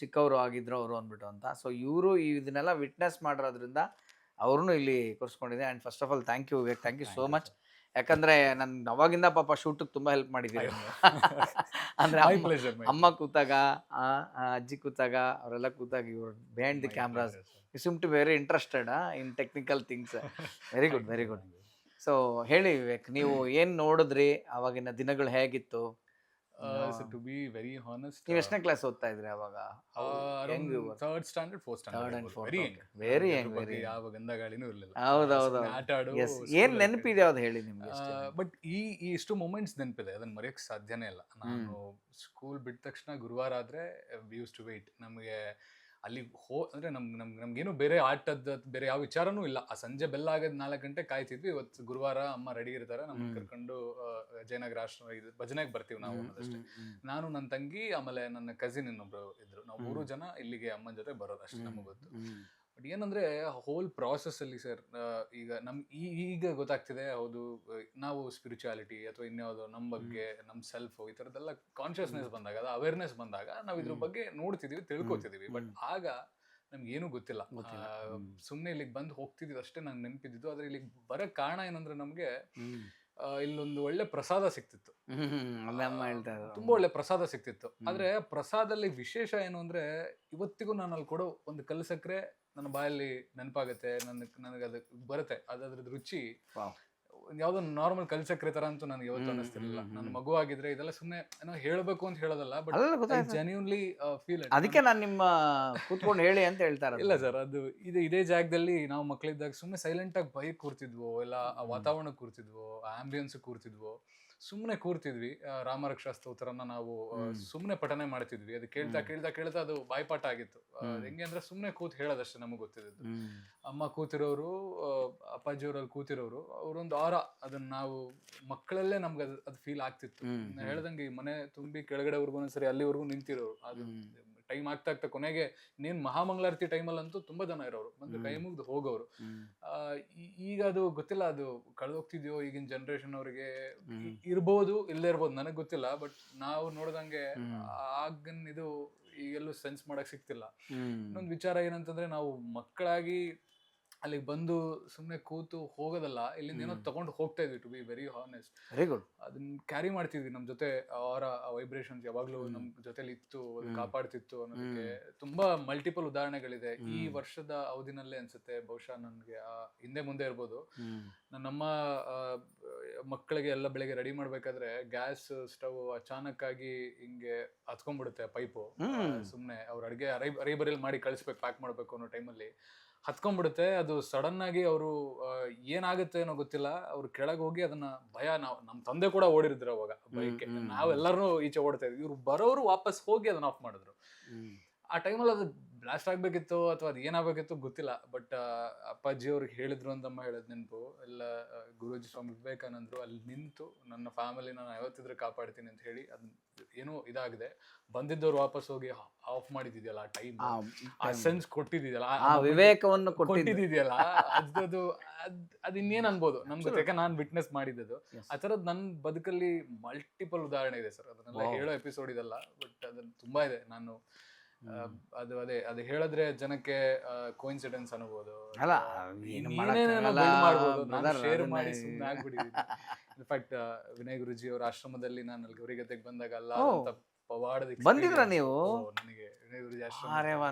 ಚಿಕ್ಕವರು ಆಗಿದ್ರು ಅವರು ಅಂದ್ಬಿಟ್ಟು ಅಂತ. ಸೊ ಇವರು ಇದನ್ನೆಲ್ಲ ವಿಟ್ನೆಸ್ ಮಾಡಿರೋದ್ರಿಂದ ಅವ್ರನ್ನೂ ಇಲ್ಲಿ ಕೂರಿಸ್ಕೊಂಡಿದೆ. And first of all thank you Vivek, thank you so much. ಯಾಕಂದರೆ ನನ್ನ ಅವಾಗಿಂದ ಪಾಪ ಶೂಟಿಗೆ ತುಂಬ ಹೆಲ್ಪ್ ಮಾಡಿದ್ದೀರಿ ನೀವು. ಅಂದರೆ ಅಮ್ಮ ಕೂತಾಗ, ಅಜ್ಜಿ ಕೂತಾಗ, ಅವರೆಲ್ಲ ಕೂತಾಗ, ಇವರು behind the cameras you seem to very interested in technical things. Very good, very good. So ಹೇಳಿ ವಿವೇಕ್, ನೀವು ಏನು ನೋಡಿದ್ರಿ, ಅವಾಗಿನ ದಿನಗಳು ಹೇಗಿತ್ತು? To be very honest, ನೀವು ಎಷ್ಟನೇ ಕ್ಲಾಸ್ ಓದ್ತಾ ಇದ್ರಿ ಅವಾಗ? third standard, fourth standard. Very Young. ಯಾವ ಗಂಧಗಾಳಿನೂ ಇರಲಿಲ್ಲ. ಹೌದೌದು. ಆಟ ಆಡು. ಏನ್ ನೆನಪಿದೆ ಅದು ಹೇಳಿ ನಿಮ್ಗೆ? ಬಟ್ ಈ ಇಷ್ಟು ಮೂಮೆಂಟ್ಸ್ ನೆನಪಿದೆ, ಅದನ್ನ ಮರೆಯಕ್ಕೆ ಸಾಧ್ಯನೇ ಇಲ್ಲ. ನಾನು ಸ್ಕೂಲ್ ಬಿಟ್ಟ ತಕ್ಷಣ ಗುರುವಾರ ಆದ್ರೆ ವಿ ಯೂಸ್ ಟು ವೇಟ್. ನಮಗೆ ಅಲ್ಲಿ ಅಂದ್ರೆ ನಮ್ಗೇನು ಬೇರೆ ಆಟದ ಬೇರೆ ಯಾವ ವಿಚಾರನೂ ಇಲ್ಲ. ಆ ಸಂಜೆ ಬೆಲ್ಲ ಆಗದ್ 4 ಗಂಟೆ ಕಾಯ್ತಿದ್ವಿ. ಇವತ್ತು ಗುರುವಾರ ಅಮ್ಮ ರೆಡಿ ಇರ್ತಾರೆ, ನಮ್ಮನ್ನ ಕರ್ಕೊಂಡು ಜಯನಗರ ಆಶ್ರಮ ಭಜನೆಗೆ ಬರ್ತೀವಿ ನಾವು ಅನ್ನೋದಷ್ಟೇ. ನಾನು, ನನ್ನ ತಂಗಿ, ಆಮೇಲೆ ನನ್ನ ಕಸಿನ್ ಇನ್ನೊಬ್ರು ಇದ್ರು. ನಾವು 3 ಜನ ಇಲ್ಲಿಗೆ ಅಮ್ಮನ ಜೊತೆ ಬರೋದು, ಅಷ್ಟೇ ನಮಗೆ ಗೊತ್ತು. ಬಟ್ ಏನಂದ್ರೆ ಹೋಲ್ ಪ್ರಾಸೆಸ್ ಅಲ್ಲಿ ಸರ್, ಈಗ ಈಗ ಗೊತ್ತಾಗ್ತಿದೆ, ಹೌದು ನಾವು ಸ್ಪಿರಿಚುಯಾಲಿಟಿ ಅಥವಾ ಇನ್ಯಾವುದೋ ನಮ್ಮ ಬಗ್ಗೆ, ನಮ್ಮ ಸೆಲ್ಫ್, ಈ ಥರದ್ದೆಲ್ಲ ಕಾನ್ಷಿಯಸ್ನೆಸ್ ಬಂದಾಗ, ಅದು ಅವೇರ್ನೆಸ್ ಬಂದಾಗ ನಾವು ಇದ್ರ ಬಗ್ಗೆ ನೋಡ್ತಿದೀವಿ, ತಿಳ್ಕೊತಿದೀವಿ. ಬಟ್ ಆಗ ನಮ್ಗೆ ಏನೂ ಗೊತ್ತಿಲ್ಲ. ಸುಮ್ಮನೆ ಇಲ್ಲಿಗೆ ಬಂದು ಹೋಗ್ತಿದ್ವಿ ಅಷ್ಟೇ ನಂಗೆ ನೆನಪಿದ್ದು. ಆದ್ರೆ ಇಲ್ಲಿಗೆ ಬರೋಕ್ ಕಾರಣ ಏನಂದ್ರೆ, ನಮ್ಗೆ ಇಲ್ಲೊಂದು ಒಳ್ಳೆ ಪ್ರಸಾದ ಸಿಕ್ತಿತ್ತು, ತುಂಬಾ ಒಳ್ಳೆ ಪ್ರಸಾದ ಸಿಕ್ತಿತ್ತು. ಆದ್ರೆ ಪ್ರಸಾದಲ್ಲಿ ವಿಶೇಷ ಏನು ಅಂದ್ರೆ, ಇವತ್ತಿಗೂ ನಾನು ಅಲ್ಲಿ ಕೊಡೋ ಒಂದು ಕಲ್ಲು ಸಕ್ಕರೆ ನನ್ನ ಬಾಯಲ್ಲಿ ನೆನಪಾಗತ್ತೆ, ನನಗೆ ಅದು ಬರುತ್ತೆ. ಅದ್ರದ್ದು ರುಚಿ ಯಾವ್ದೋ ನಾರ್ಮಲ್ ಕಲ್ ಸಕ್ಕರೆ ತರ ಅಂತೂ ನನಗೆ ಯಾವತ್ತೂ ಅನ್ನಿಸ್ತಿರ್ಲಿಲ್ಲ. ನನ್ನ ಮಗು ಆಗಿದ್ರೆ ಇದೆಲ್ಲ ಸುಮ್ಮನೆ ಏನೋ ಹೇಳ್ಬೇಕು ಅಂತ ಹೇಳೋದಲ್ಲ, ಬಟ್ ಜೆನ್ಯೂನ್ಲಿ ಫೀಲ್. ಅದಕ್ಕೆ ನಾನು ನಿಮ್ಮ ಕೂತ್ಕೊಂಡು ಹೇಳಿ ಅಂತ ಹೇಳ್ತಾರೆ. ಇಲ್ಲ ಸರ್, ಅದು ಇದೇ ಜಾಗದಲ್ಲಿ ನಾವು ಮಕ್ಕಳಿದ್ದಾಗ ಸುಮ್ಮನೆ ಸೈಲೆಂಟ್ ಆಗಿ ಬೈಕ್ ಕೂರ್ತಿದ್ವೋ, ಇಲ್ಲ ಆ ವಾತಾವರಣ ಕೂರ್ತಿದ್ವೋ, ಆ ಆಂಬಿಯನ್ಸ್ ಕೂರ್ತಿದ್ವೋ, ಸುಮ್ಮನೆ ಕೂರ್ತಿದ್ವಿ. ರಾಮರಕ್ಷಾ ಸ್ತೋತ್ರನ ನಾವು ಸುಮ್ಮನೆ ಪಠನೆ ಮಾಡ್ತಿದ್ವಿ. ಅದು ಕೇಳ್ತಾ ಕೇಳ್ತಾ ಕೇಳ್ತಾ ಅದು ಬಾಯ್ಪಾಠ ಆಗಿತ್ತು. ಹೆಂಗೆ ಅಂದ್ರೆ ಸುಮ್ಮನೆ ಕೂತ್ ಹೇಳೋದಷ್ಟೇ ನಮಗೆ ಗೊತ್ತಿದ್ದು. ಅಮ್ಮ ಕೂತಿರೋರು, ಅಪ್ಪಾಜಿಯವರಲ್ಲಿ ಕೂತಿರೋರು, ಅವರೊಂದು ಆರ, ಅದನ್ನ ನಾವು ಮಕ್ಕಳಲ್ಲೇ ನಮ್ಗೆ ಅದು ಫೀಲ್ ಆಗ್ತಿತ್ತು. ಹೇಳ್ದಂಗೆ ಈ ಮನೆ ತುಂಬಿ ಕೆಳಗಡೆವರೆಗೂ ಸರಿ ಅಲ್ಲಿವರೆಗೂ ನಿಂತಿರೋರು. ಅದು ಟೈಮ್ ಆಗ್ತಾ ಆಗ್ತಾ ಕೊನೆಗೆ ಇನ್ನೇನು ಮಹಾಮಂಗಳಾರತಿ ಟೈಮಲ್ಲಂತೂ ತುಂಬಾ ಜನ ಇರೋರು, ಬಂದು ಕೈ ಮುಗ್ದು ಹೋಗೋರು. ಈಗ ಅದು ಗೊತ್ತಿಲ್ಲ, ಅದು ಕಳೆದೋಗ್ತಿದ್ಯೋ ಈಗಿನ ಜನರೇಷನ್ ಅವ್ರಿಗೆ, ಇರ್ಬೋದು ಇಲ್ಲೇ ಇರ್ಬೋದು, ನನಗ್ ಗೊತ್ತಿಲ್ಲ. ಬಟ್ ನಾವು ನೋಡ್ದಂಗೆ ಆಗನ್ ಇದು ಈಗೆಲ್ಲೂ ಸೆನ್ಸ್ ಮಾಡಕ್ ಸಿಗ್ತಿಲ್ಲ. ಇನ್ನೊಂದು ವಿಚಾರ ಏನಂತಂದ್ರೆ, ನಾವು ಮಕ್ಕಳಾಗಿ ಅಲ್ಲಿಗೆ ಬಂದು ಸುಮ್ಮನೆ ಕೂತು ಹೋಗೋದಲ್ಲ, ಇಲ್ಲಿಂದ ಏನೋ ತಗೊಂಡು ಹೋಗ್ತಾ ಇದ್ವಿ, to be very honest. Very good. ಅದನ್ನ ಕ್ಯಾರಿ ಮಾಡ್ತಿದ್ವಿ ನಮ್ಮ ಜೊತೆ. ಅವರ ವೈಬ್ರೇಷನ್ಸ್ ಯಾವಾಗ್ಲೂ ನಮ್ಮ ಜೊತೆಲಿ ಇತ್ತು, ಅದು ಕಾಪಾಡ್ತಿತ್ತು ಅನ್ನೋದಕ್ಕೆ ತುಂಬಾ ಮಲ್ಟಿಪಲ್ ಉದಾಹರಣೆಗಳಿದೆ. ಈ ವರ್ಷದ ಅವಧಿನಲ್ಲೇ ಅನ್ಸುತ್ತೆ ಬಹುಶಃ ನನ್ಗೆ ಹಿಂದೆ ಮುಂದೆ ಇರ್ಬೋದು, ನನ್ನಮ್ಮ ಮಕ್ಕಳಿಗೆ ಎಲ್ಲ ಬೆಳಗ್ಗೆ ರೆಡಿ ಮಾಡ್ಬೇಕಾದ್ರೆ ಗ್ಯಾಸ್ ಸ್ಟವ್ ಅಚಾನಕ್ ಆಗಿ ಹಿಂಗೆ ಹತ್ಕೊಂಡ್ಬಿಡುತ್ತೆ ಪೈಪು. ಸುಮ್ನೆ ಅವ್ರ ಅಡ್ಗೆ ಅರೈಬರಿಯಲ್ಲಿ ಮಾಡಿ ಕಳಿಸ್ಬೇಕು, ಪ್ಯಾಕ್ ಮಾಡ್ಬೇಕು ಅನ್ನೋ ಟೈಮಲ್ಲಿ ಹತ್ಕೊಂಡ್ಬಿಡುತ್ತೆ. ಅದು ಸಡನ್ ಆಗಿ ಅವರು ಏನಾಗುತ್ತೆ ಅನ್ನೋ ಗೊತ್ತಿಲ್ಲ, ಅವ್ರು ಕೆಳಗೆ ಹೋಗಿ ಅದನ್ನ ಭಯ, ನಮ್ಮ ತಂದೆ ಕೂಡ ಓಡಿರಿದ್ರು ಅವಾಗ ಬೈಕ್ಗೆ, ನಾವೆಲ್ಲರೂ ಈಚೆ ಓಡ್ತಾ ಇದ್ವಿ. ಇವ್ರು ಬರೋರು ವಾಪಸ್ ಹೋಗಿ ಅದನ್ನ ಆಫ್ ಮಾಡಿದ್ರು. ಆ ಟೈಮಲ್ಲಿ ಅದು ಬ್ಲಾಸ್ಟ್ ಆಗ್ಬೇಕಿತ್ತು ಅಥವಾ ಅದು ಏನಾಗಬೇಕಿತ್ತು ಗೊತ್ತಿಲ್ಲ. ಬಟ್ ಅಪ್ಪಾಜಿ ಅವ್ರಿಗೆ ಹೇಳಿದ್ರು ಅಂತಮ್ಮ ಹೇಳೋದು ನೆನಪು. ಎಲ್ಲ ಗುರೂಜಿ ಸ್ವಾಮಿ ವಿವೇಕಾನಂದರು ಅಲ್ಲಿ ನಿಂತು ನನ್ನ ಫ್ಯಾಮಿಲಿ ನಾನು ಯಾವತ್ತಿದ್ರೆ ಕಾಪಾಡ್ತೀನಿ ಅಂತ ಹೇಳಿ, ಅದನ್ನ ಏನೋ ಇದಾಗಿದೆ, ಬಂದಿದ್ದವ್ರು ವಾಪಸ್ ಹೋಗಿ ಆಫ್ ಮಾಡಿದ್ಯಲ್ಲ ಆ ಟೈಮ್, ಆ ಸೆನ್ಸ್ ಕೊಟ್ಟಿದ್ಯಲ್ಲ, ಆ ವಿವೇಕವನ್ನು ಕೊಟ್ಟಿದ್ಯಲ್ಲ, ಅದು ಇನ್ನೇನ್ ಅನ್ಬೋದು ನನ್ ಜೊತೆ, ನಾನ್ ವಿಟ್ನೆಸ್ ಮಾಡಿದ್ದು. ಆ ತರದ್ ನನ್ ಬದುಕಲ್ಲಿ ಮಲ್ಟಿಪಲ್ ಉದಾಹರಣೆ ಇದೆ ಸರ್. ಅದನ್ನೆಲ್ಲ ಹೇಳೋ ಎಪಿಸೋಡ್ ಇದಲ್ಲ, ಬಟ್ ಅದನ್ನ ತುಂಬಾ ಇದೆ. ನಾನು ಅದು ಹೇಳಿದ್ರೆ ಜನಕ್ಕೆ ಕೋಇನ್ಸಿಡೆನ್ಸ್ ಅನ್ಬೋದು, ಶೇರ್ ಮಾಡಿ ಸುಮ್ಮನೆ ಆಗ್ಬಿಟ್ಟಿದ್ದೀನಿ. ಇನ್ಫ್ಯಾಕ್ಟ್ ವಿನಯ್ ಗುರುಜಿ ಅವರ ಆಶ್ರಮದಲ್ಲಿ ನಾನು ಅಲ್ಲಿ ಗೌರಿಗದ್ದೆಗೆ ಬಂದಾಗ ಅಲ್ಲ ಬಂದಿದ್ರ ನೀವು? ನನಗೆ ವಿನಯ್ ಗುರುಜಿ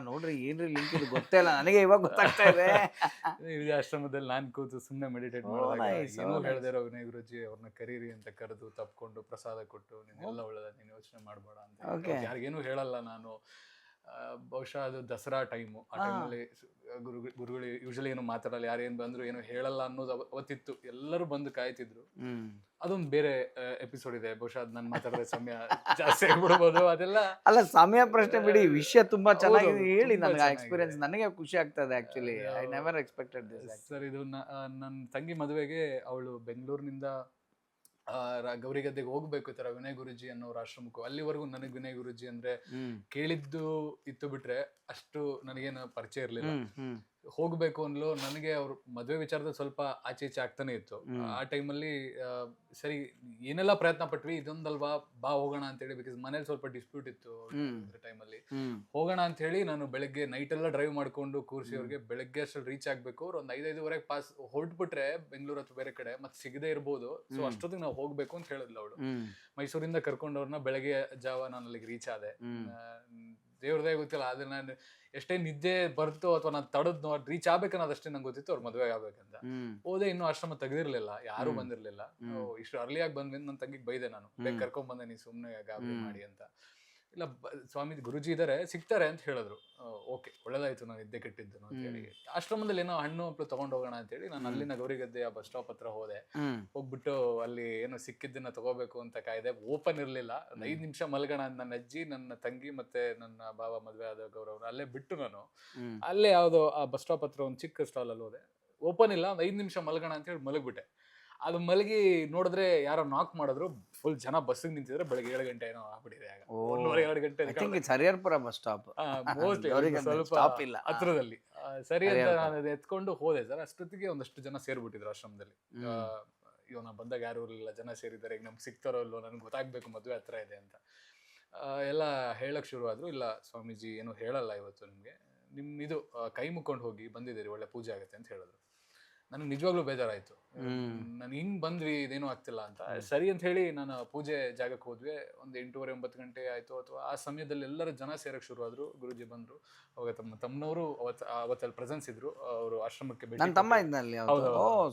ನೋಡ್ರಿ ಏನ್ರಿ ಲಿಂಕ್ ಇದು ಗೊತ್ತೇ ಇಲ್ಲ ನನಗೆ, ಇವಾಗ ಗೊತ್ತಾಗ್ತಾ ಇದೆ. ಗುರುಜಿ ಆಶ್ರಮದಲ್ಲಿ ನಾನ್ ಕೂತು ಸುಮ್ಮನೆ ಮೆಡಿಟೇಟ್ ಮಾಡಿದಾಗ ಏನೋ ಹೇಳ್ದಿರೋ ವಿನಯ್ ಗುರುಜಿ ಅವ್ರನ್ನ ಕರೀರಿ ಅಂತ ಕರೆದು ತಪ್ಕೊಂಡು ಪ್ರಸಾದ ಕೊಟ್ಟು, ನೀನೆಲ್ಲ ಒಳ್ಳೆದ, ನೀನ್ ಯೋಚನೆ ಮಾಡ್ಬೇಡ ಅಂತ. ಯಾರಿಗೇನು ಹೇಳಲ್ಲ ನಾನು. ಬಹುಶಃ ಅದು ದಸರಾ ಟೈಮು. ಆ ಟೈಮಲ್ಲಿ ಗುರುಗಳು ಯೂಶಲಿ ಏನು ಮಾತಾಡಲ್ಲ, ಯಾರೇನು ಬಂದ್ರು ಏನು ಹೇಳಲ್ಲ ಅನ್ನೋದು ಅವತ್ತಿತ್ತು. ಎಲ್ಲರೂ ಬಂದು ಕಾಯ್ತಿದ್ರು. ಅದೊಂದು ಬೇರೆ ಎಪಿಸೋಡ್ ಇದೆ. ಬಹುಶಃ ಅದು ನಾನು ಮಾತಾಡಿದ್ರೆ ಸಮಯ ಜಾಸ್ತಿ ಆಗ್ಬಿಡ್ಬೋದು. ಅದೆಲ್ಲ ಅಲ್ಲ, ಸಮಯ ಪ್ರಶ್ನೆ ಬಿಡಿ, ವಿಷಯ ತುಂಬಾ ಚೆನ್ನಾಗಿ ಹೇಳಿ. ನನಗೆ ಎಕ್ಸ್ಪೀರಿಯನ್ಸ್ ನನಗೆ ಖುಷಿ ಆಗ್ತದೆ actually. I never expected this. Sir, ಇದು ನನ್ನ ತಂಗಿ ಮದುವೆಗೆ ಅವಳು ಬೆಂಗಳೂರಿನಿಂದ ಗೌರಿಗದ್ದೆಗೆ ಹೋಗ್ಬೇಕು ಈ ತರ ವಿನಯ್ ಗುರುಜಿ ಅನ್ನೋರ ಆಶ್ರಮಕ್ಕೂ. ಅಲ್ಲಿವರೆಗೂ ನನಗೆ ವಿನಯ್ ಗುರುಜಿ ಅಂದ್ರೆ ಕೇಳಿದ್ದು ಇತ್ತು ಬಿಟ್ರೆ ಅಷ್ಟು ನನಗೇನು ಪರಿಚಯ ಇರ್ಲಿಲ್ಲ. ಹೋಗ್ಬೇಕು ಅನ್ಲು ನನಗೆ ಅವ್ರ ಮದುವೆ ವಿಚಾರದಲ್ಲಿ ಸ್ವಲ್ಪ ಆಚೆ ಈಚೆ ಆಗ್ತಾನೆ ಇತ್ತು. ಆ ಟೈಮಲ್ಲಿ ಸರಿ ಏನೆಲ್ಲ ಪ್ರಯತ್ನ ಪಟ್ವಿ, ಇದೊಂದಲ್ವಾ ಬಾ ಹೋಗೋಣ ಅಂತ ಹೇಳಿ. ಬಿಕಾಸ್ ಮನೇಲಿ ಸ್ವಲ್ಪ ಡಿಸ್ಪ್ಯೂಟ್ ಇತ್ತು ಟೈಮಲ್ಲಿ. ಹೋಗೋಣ ಅಂತ ಹೇಳಿ ನಾನು ಬೆಳಗ್ಗೆ ನೈಟ್ ಎಲ್ಲ ಡ್ರೈವ್ ಮಾಡ್ಕೊಂಡು ಕೂರ್ಸಿ ಅವ್ರಿಗೆ ಬೆಳಗ್ಗೆ ಅಷ್ಟಲ್ಲಿ ರೀಚ್ ಆಗ್ಬೇಕು. ಅವ್ರು ಒಂದು 5-5:30 ಪಾಸ್ ಹೊರಟ್ಬಿಟ್ರೆ ಬೆಂಗಳೂರು ಅಥವಾ ಬೇರೆ ಕಡೆ ಮತ್ತೆ ಸಿಗದೆ ಇರ್ಬೋದು. ಸೊ ಅಷ್ಟೊತ್ತಿಗೆ ನಾವು ಹೋಗ್ಬೇಕು ಅಂತ ಹೇಳಿದ್ಲು ಅವಳು. ಮೈಸೂರಿಂದ ಕರ್ಕೊಂಡವ್ರನ್ನ ಬೆಳಗ್ಗೆ ಜಾವ ನಾನು ಅಲ್ಲಿಗೆ ರೀಚ್ ಆದೆ. ದೇವ್ರದೇ ಗೊತ್ತಿಲ್ಲ, ಆದ್ರೆ ನಾನು ಎಷ್ಟೇ ನಿದ್ದೆ ಬರ್ತು ಅಥವಾ ನಾನು ತಡದ್ನೋ ರೀಚ್ ಆಗ್ಬೇಕನ್ನೋದಷ್ಟೇ ನಂಗೆ ಗೊತ್ತಿತ್ತು ಅವ್ರ ಮದುವೆ ಆಗ್ಬೇಕಂತ. ಹೋದೆ, ಇನ್ನೂ ಆಶ್ರಮ ತೆಗ್ದಿರ್ಲಿಲ್ಲ, ಯಾರು ಬಂದಿರ್ಲಿಲ್ಲ. ಇಷ್ಟು ಅರ್ಲಿಯಾಗಿ ಬಂದ್ವಿ. ನನ್ನ ತಂಗಿಗೆ ಬೈದೆ ನಾನು, ಬೇಗ ಕರ್ಕೊಂಡ್ ಬಂದೆ, ನೀ ಸುಮ್ನೆ ಗಾಬರಿ ಮಾಡಿ ಅಂತ. ಇಲ್ಲ ಸ್ವಾಮಿ ಗುರುಜಿ ಇದಾರೆ, ಸಿಗ್ತಾರೆ ಅಂತ ಹೇಳಿದ್ರು. ಓಕೆ, ಒಳ್ಳೇದಾಯ್ತು, ನಾನು ಇದ್ದೆ ಕೆಟ್ಟಿದ್ದು ಅಂತ ಹೇಳಿ. ಆಶ್ರಮದಲ್ಲಿ ಏನೋ ಹಣ್ಣು ಹಂಪಲು ತಗೊಂಡ್ ಹೋಗೋಣ ಅಂತ ಹೇಳಿ ನಾನು ಅಲ್ಲಿನ ಗೌರಿಗದ್ದೆಯ ಬಸ್ ಸ್ಟಾಪ್ ಹತ್ರ ಹೋದೆ. ಹೋಗ್ಬಿಟ್ಟು ಅಲ್ಲಿ ಏನೋ ಸಿಕ್ಕಿದ್ದನ್ನ ತಗೋಬೇಕು ಅಂತ ಕಾಯ್ದೆ. ಓಪನ್ ಇರ್ಲಿಲ್ಲ. ಒಂದು 5 ನಿಮಿಷ ಮಲ್ಗೋಣ ಅಂತ ನನ್ನ ಅಜ್ಜಿ, ನನ್ನ ತಂಗಿ ಮತ್ತೆ ನನ್ನ ಬಾಬಾ ಮದ್ವೆ ಆದ ಗೌರವ ಅಲ್ಲೇ ಬಿಟ್ಟು ನಾನು ಅಲ್ಲೇ ಯಾವ್ದೋ ಆ ಬಸ್ ಸ್ಟಾಪ್ ಹತ್ರ ಒಂದು ಚಿಕ್ಕ ಸ್ಟಾಲ್ ಅಲ್ಲಿ ಹೋದೆ. ಓಪನ್ ಇಲ್ಲ. ಒಂದು 5 ನಿಮಿಷ ಮಲ್ಗೋಣ ಅಂತ ಹೇಳಿ ಮಲಗ್ಬಿಟ್ಟೆ. ಅದು ಮಲಗಿ ನೋಡಿದ್ರೆ ಯಾರೋ ನಾಕ್ ಮಾಡಿದ್ರು. ಫುಲ್ ಜನ ಬಸ್ಸಿಗೆ ನಿಂತಿದ್ರೆ. ಬೆಳಗ್ಗೆ 7 ಗಂಟೆ ಏನೋ ಆಗ್ಬಿಟ್ಟಿದೆ. ಆಗ 1:30-2 ಗಂಟೆ ಹರಿಹರಪುರ ಬಸ್ ಸ್ಟಾಪ್ ಸ್ವಲ್ಪ ಹತ್ರದಲ್ಲಿ. ಸರಿ ಅಂತ ನಾನು ಅದು ಎತ್ಕೊಂಡು ಹೋದೆ ಸರ್. ಅಷ್ಟೊತ್ತಿಗೆ ಒಂದಷ್ಟು ಜನ ಸೇರ್ಬಿಟ್ಟಿದ್ರು ಆಶ್ರಮದಲ್ಲಿ. ಇವನ ಬಂದಾಗ ಯಾರು ಇರಲಿಲ್ಲ, ಜನ ಸೇರಿದ್ದಾರೆ, ಈಗ ನಮ್ಗೆ ಸಿಗ್ತಾರೋ ಇಲ್ಲೋ, ನನ್ಗೆ ಗೊತ್ತಾಗ್ಬೇಕು ಮದುವೆ ಹತ್ರ ಇದೆ ಅಂತ ಎಲ್ಲ ಹೇಳಕ್ ಶುರು ಆದ್ರು. ಇಲ್ಲ ಸ್ವಾಮೀಜಿ ಏನು ಹೇಳಲ್ಲ ಇವತ್ತು, ನಿಮ್ ಇದು ಕೈ ಮುಕ್ಕೊಂಡು ಹೋಗಿ ಬಂದಿದ್ದೀರಿ, ಒಳ್ಳೆ ಪೂಜೆ ಆಗುತ್ತೆ ಅಂತ ಹೇಳಿದ್ರು. ನನಗೆ ನಿಜವಾಗ್ಲೂ ಬೇಜಾರಾಯ್ತು. ನಾನು ಹಿಂಗ್ ಬಂದ್ವಿ, ಇದೇನೂ ಆಗ್ತಿಲ್ಲ ಅಂತ. ಸರಿ ಅಂತ ಹೇಳಿ ನಾನು ಪೂಜೆ ಜಾಗಕ್ಕೆ ಹೋದ್ವಿ. ಒಂದು 8:30-9 ಗಂಟೆ ಆಯ್ತು. ಅಥವಾ ಆ ಸಮಯದಲ್ಲಿ ಎಲ್ಲರೂ ಜನ ಸೇರಕ್ ಶುರು ಆದ್ರು. ಗುರುಜಿ ಬಂದ್ರು. ಅವಾಗ ತಮ್ಮನವರು ಅವತ್ತಲ್ಲಿ ಪ್ರೆಸೆನ್ಸ್ ಇದ್ರು. ಅವರು ಆಶ್ರಮಕ್ಕೆ ಭೇಟಿ. ನನ್ನ ತಮ್ಮ ಇದ್ನಲ್ಲಿ.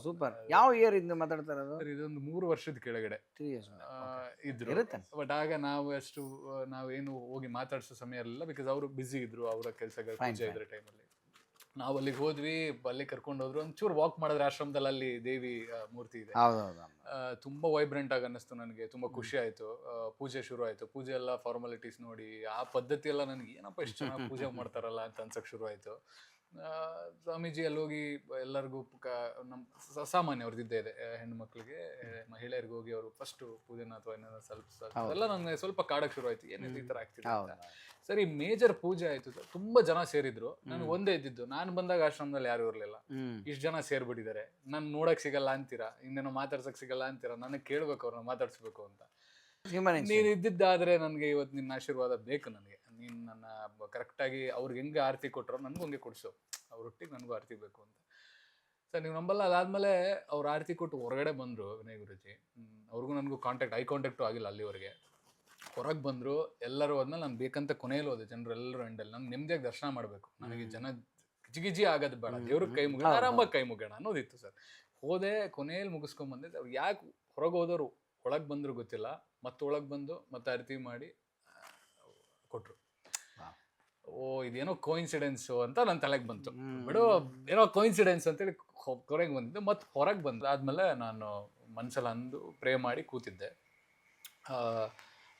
ಸೂಪರ್. ಯಾವ ಇಯರ್ ಇಂದ ಮಾತಾಡ್ತಾ ಇರೋದು? ಇದೊಂದು 3 ವರ್ಷದ ಕೆಳಗಡೆ ಇದ್ರು. ಬಟ್ ಆಗ ನಾವೇನು ಹೋಗಿ ಮಾತಾಡ್ಸೋ ಸಮಯ ಇರಲಿಲ್ಲ. ಬಿಕಾಸ್ ಅವರು ಬ್ಯುಸಿ ಇದ್ರು, ಅವರ ಕೆಲಸಗಳು ಪೂಜೆ ಇದ್ರ ಟೈಮಲ್ಲಿ. ನಾವು ಅಲ್ಲಿಗೆ ಹೋದ್ವಿ. ಅಲ್ಲಿ ಕರ್ಕೊಂಡು ಹೋದ್ರು. ಒಂಚೂರು ವಾಕ್ ಮಾಡಿದ್ರೆ ಆಶ್ರಮದಲ್ಲಿ ಅಲ್ಲಿ ದೇವಿ ಮೂರ್ತಿ ಇದೆ. ತುಂಬಾ ವೈಬ್ರೆಂಟ್ ಆಗಿ ಅನ್ನಿಸ್ತು ನನಗೆ. ತುಂಬಾ ಖುಷಿ ಆಯ್ತು. ಪೂಜೆ ಶುರು ಆಯ್ತು. ಪೂಜೆ ಎಲ್ಲ ಫಾರ್ಮಾಲಿಟೀಸ್ ನೋಡಿ, ಆ ಪದ್ಧತಿ ಎಲ್ಲ ನನಗೆ ಏನಪ್ಪ ಇಷ್ಟು ಚೆನ್ನಾಗಿ ಪೂಜೆ ಮಾಡ್ತಾರಲ್ಲ ಅಂತ ಅನ್ಸಕ್ ಶುರು ಆಯ್ತು. ಸ್ವಾಮೀಜಿ ಅಲ್ಲಿ ಹೋಗಿ ಎಲ್ಲರಿಗೂ ನಮ್ಮ ಸಾಮಾನ್ಯ ಅವ್ರದ್ದಿದ್ದೇ ಇದೆ, ಹೆಣ್ಣು ಮಕ್ಳಿಗೆ ಮಹಿಳೆಯರಿಗೆ ಹೋಗಿ ಅವರು ಫಸ್ಟ್ ಪೂಜೆನ ಅಥವಾ ಏನಾದ್ರು ಸ್ವಲ್ಪ ಎಲ್ಲ ನನಗೆ ಸ್ವಲ್ಪ ಕಾಡಕ್ ಶುರು ಆಯ್ತು. ಏನಿದೆ ಈ ತರ ಆಗ್ತಿದೆ ಅಂತ. ಸರಿ, ಮೇಜರ್ ಪೂಜೆ ಆಯ್ತು. ತುಂಬಾ ಜನ ಸೇರಿದ್ರು. ನಾನು ಒಂದೇ ಇದ್ದಿದ್ದು. ನಾನು ಬಂದಾಗ ಆಶ್ರಮದಲ್ಲಿ ಯಾರು ಇರ್ಲಿಲ್ಲ. ಇಷ್ಟು ಜನ ಸೇರ್ಬಿಟ್ಟಿದ್ದಾರೆ. ನಾನು ನೋಡಕ್ ಸಿಗಲ್ಲ ಅಂತೀರಾ, ಇನ್ನೇನೋ ಮಾತಾಡ್ಸಕ್ ಸಿಗಲ್ಲ ಅಂತೀರಾ. ನನಗೆ ಕೇಳ್ಬೇಕು, ಅವ್ರನ್ನ ಮಾತಾಡ್ಸ್ಬೇಕು ಅಂತ. ನೀನ್ ಇದ್ದಿದ್ದಾದ್ರೆ ನನ್ಗೆ ಇವತ್ತು ನಿನ್ನ ಆಶೀರ್ವಾದ ಬೇಕು. ನನಗೆ ನೀನ್ ನನ್ನ ಕರೆಕ್ಟಾಗಿ ಅವ್ರಿಗೆ ಹೆಂಗೆ ಆರತಿ ಕೊಟ್ಟರು ನನಗೂ ಹಂಗೆ ಕೊಡ್ಸು. ಅವ್ರೊಟ್ಟಿಗೆ ನನಗೂ ಆರತಿ ಬೇಕು ಅಂತ. ಸರ್ ನೀವು ನಂಬಲ್ಲ, ಅದಾದ್ಮೇಲೆ ಅವ್ರು ಆರತಿ ಕೊಟ್ಟು ಹೊರಗಡೆ ಬಂದರು ವಿನಯ್ ಗುರುಜಿ. ಅವ್ರಿಗೂ ನನಗೂ ಐ ಕಾಂಟ್ಯಾಕ್ಟು ಆಗಿಲ್ಲ ಅಲ್ಲಿವರೆಗೆ. ಹೊರಗೆ ಬಂದರು ಎಲ್ಲರೂ ಹೋದ್ಮೇಲೆ ನಾನು ಬೇಕಂತ ಕೊನೆಯಲ್ಲಿ ಹೋದೆ, ಜನರೆಲ್ಲರೂ ಎಂಡಲ್ಲಿ ನಾನು ನೆಮ್ಮದಿಯಾಗಿ ದರ್ಶನ ಮಾಡಬೇಕು, ನನಗೆ ಜನ ಗಿಜಿಗಿಜಿ ಆಗೋದು ಬೇಡ, ದೇವ್ರಿಗೆ ಕೈ ಮುಗೋಣ, ಆರಾಮಾಗಿ ಕೈ ಮುಗೋಣ ಅನ್ನೋದಿತ್ತು ಸರ್. ಹೋದೆ, ಕೊನೆಯಲ್ಲಿ ಮುಗಿಸ್ಕೊಂಡ್ಬಂದೆ. ಅವ್ರು ಯಾಕೆ ಹೊರಗೆ ಹೋದವರು ಒಳಗೆ ಬಂದರು ಗೊತ್ತಿಲ್ಲ, ಮತ್ತೆ ಒಳಗೆ ಬಂದು ಮತ್ತೆ ಆರತಿ ಮಾಡಿ ಕೊಟ್ಟರು. ಓ ಇದೇನೋ ಕೋಇನ್ಸಿಡೆನ್ಸು ಅಂತ ನನ್ನ ತಲೆಗೆ ಬಂತು, ಬಿಡು ಏನೋ ಕೋಇನ್ಸಿಡೆನ್ಸ್ ಅಂತೇಳಿ ಹೊರಗೆ ಬಂದಿದ್ದೆ. ಮತ್ತು ಹೊರಗೆ ಬಂದು ಆದಮೇಲೆ ನಾನು ಮನಸ್ಸಲ್ಲಿ ಅಂದು ಪ್ರೇ ಮಾಡಿ ಕೂತಿದ್ದೆ.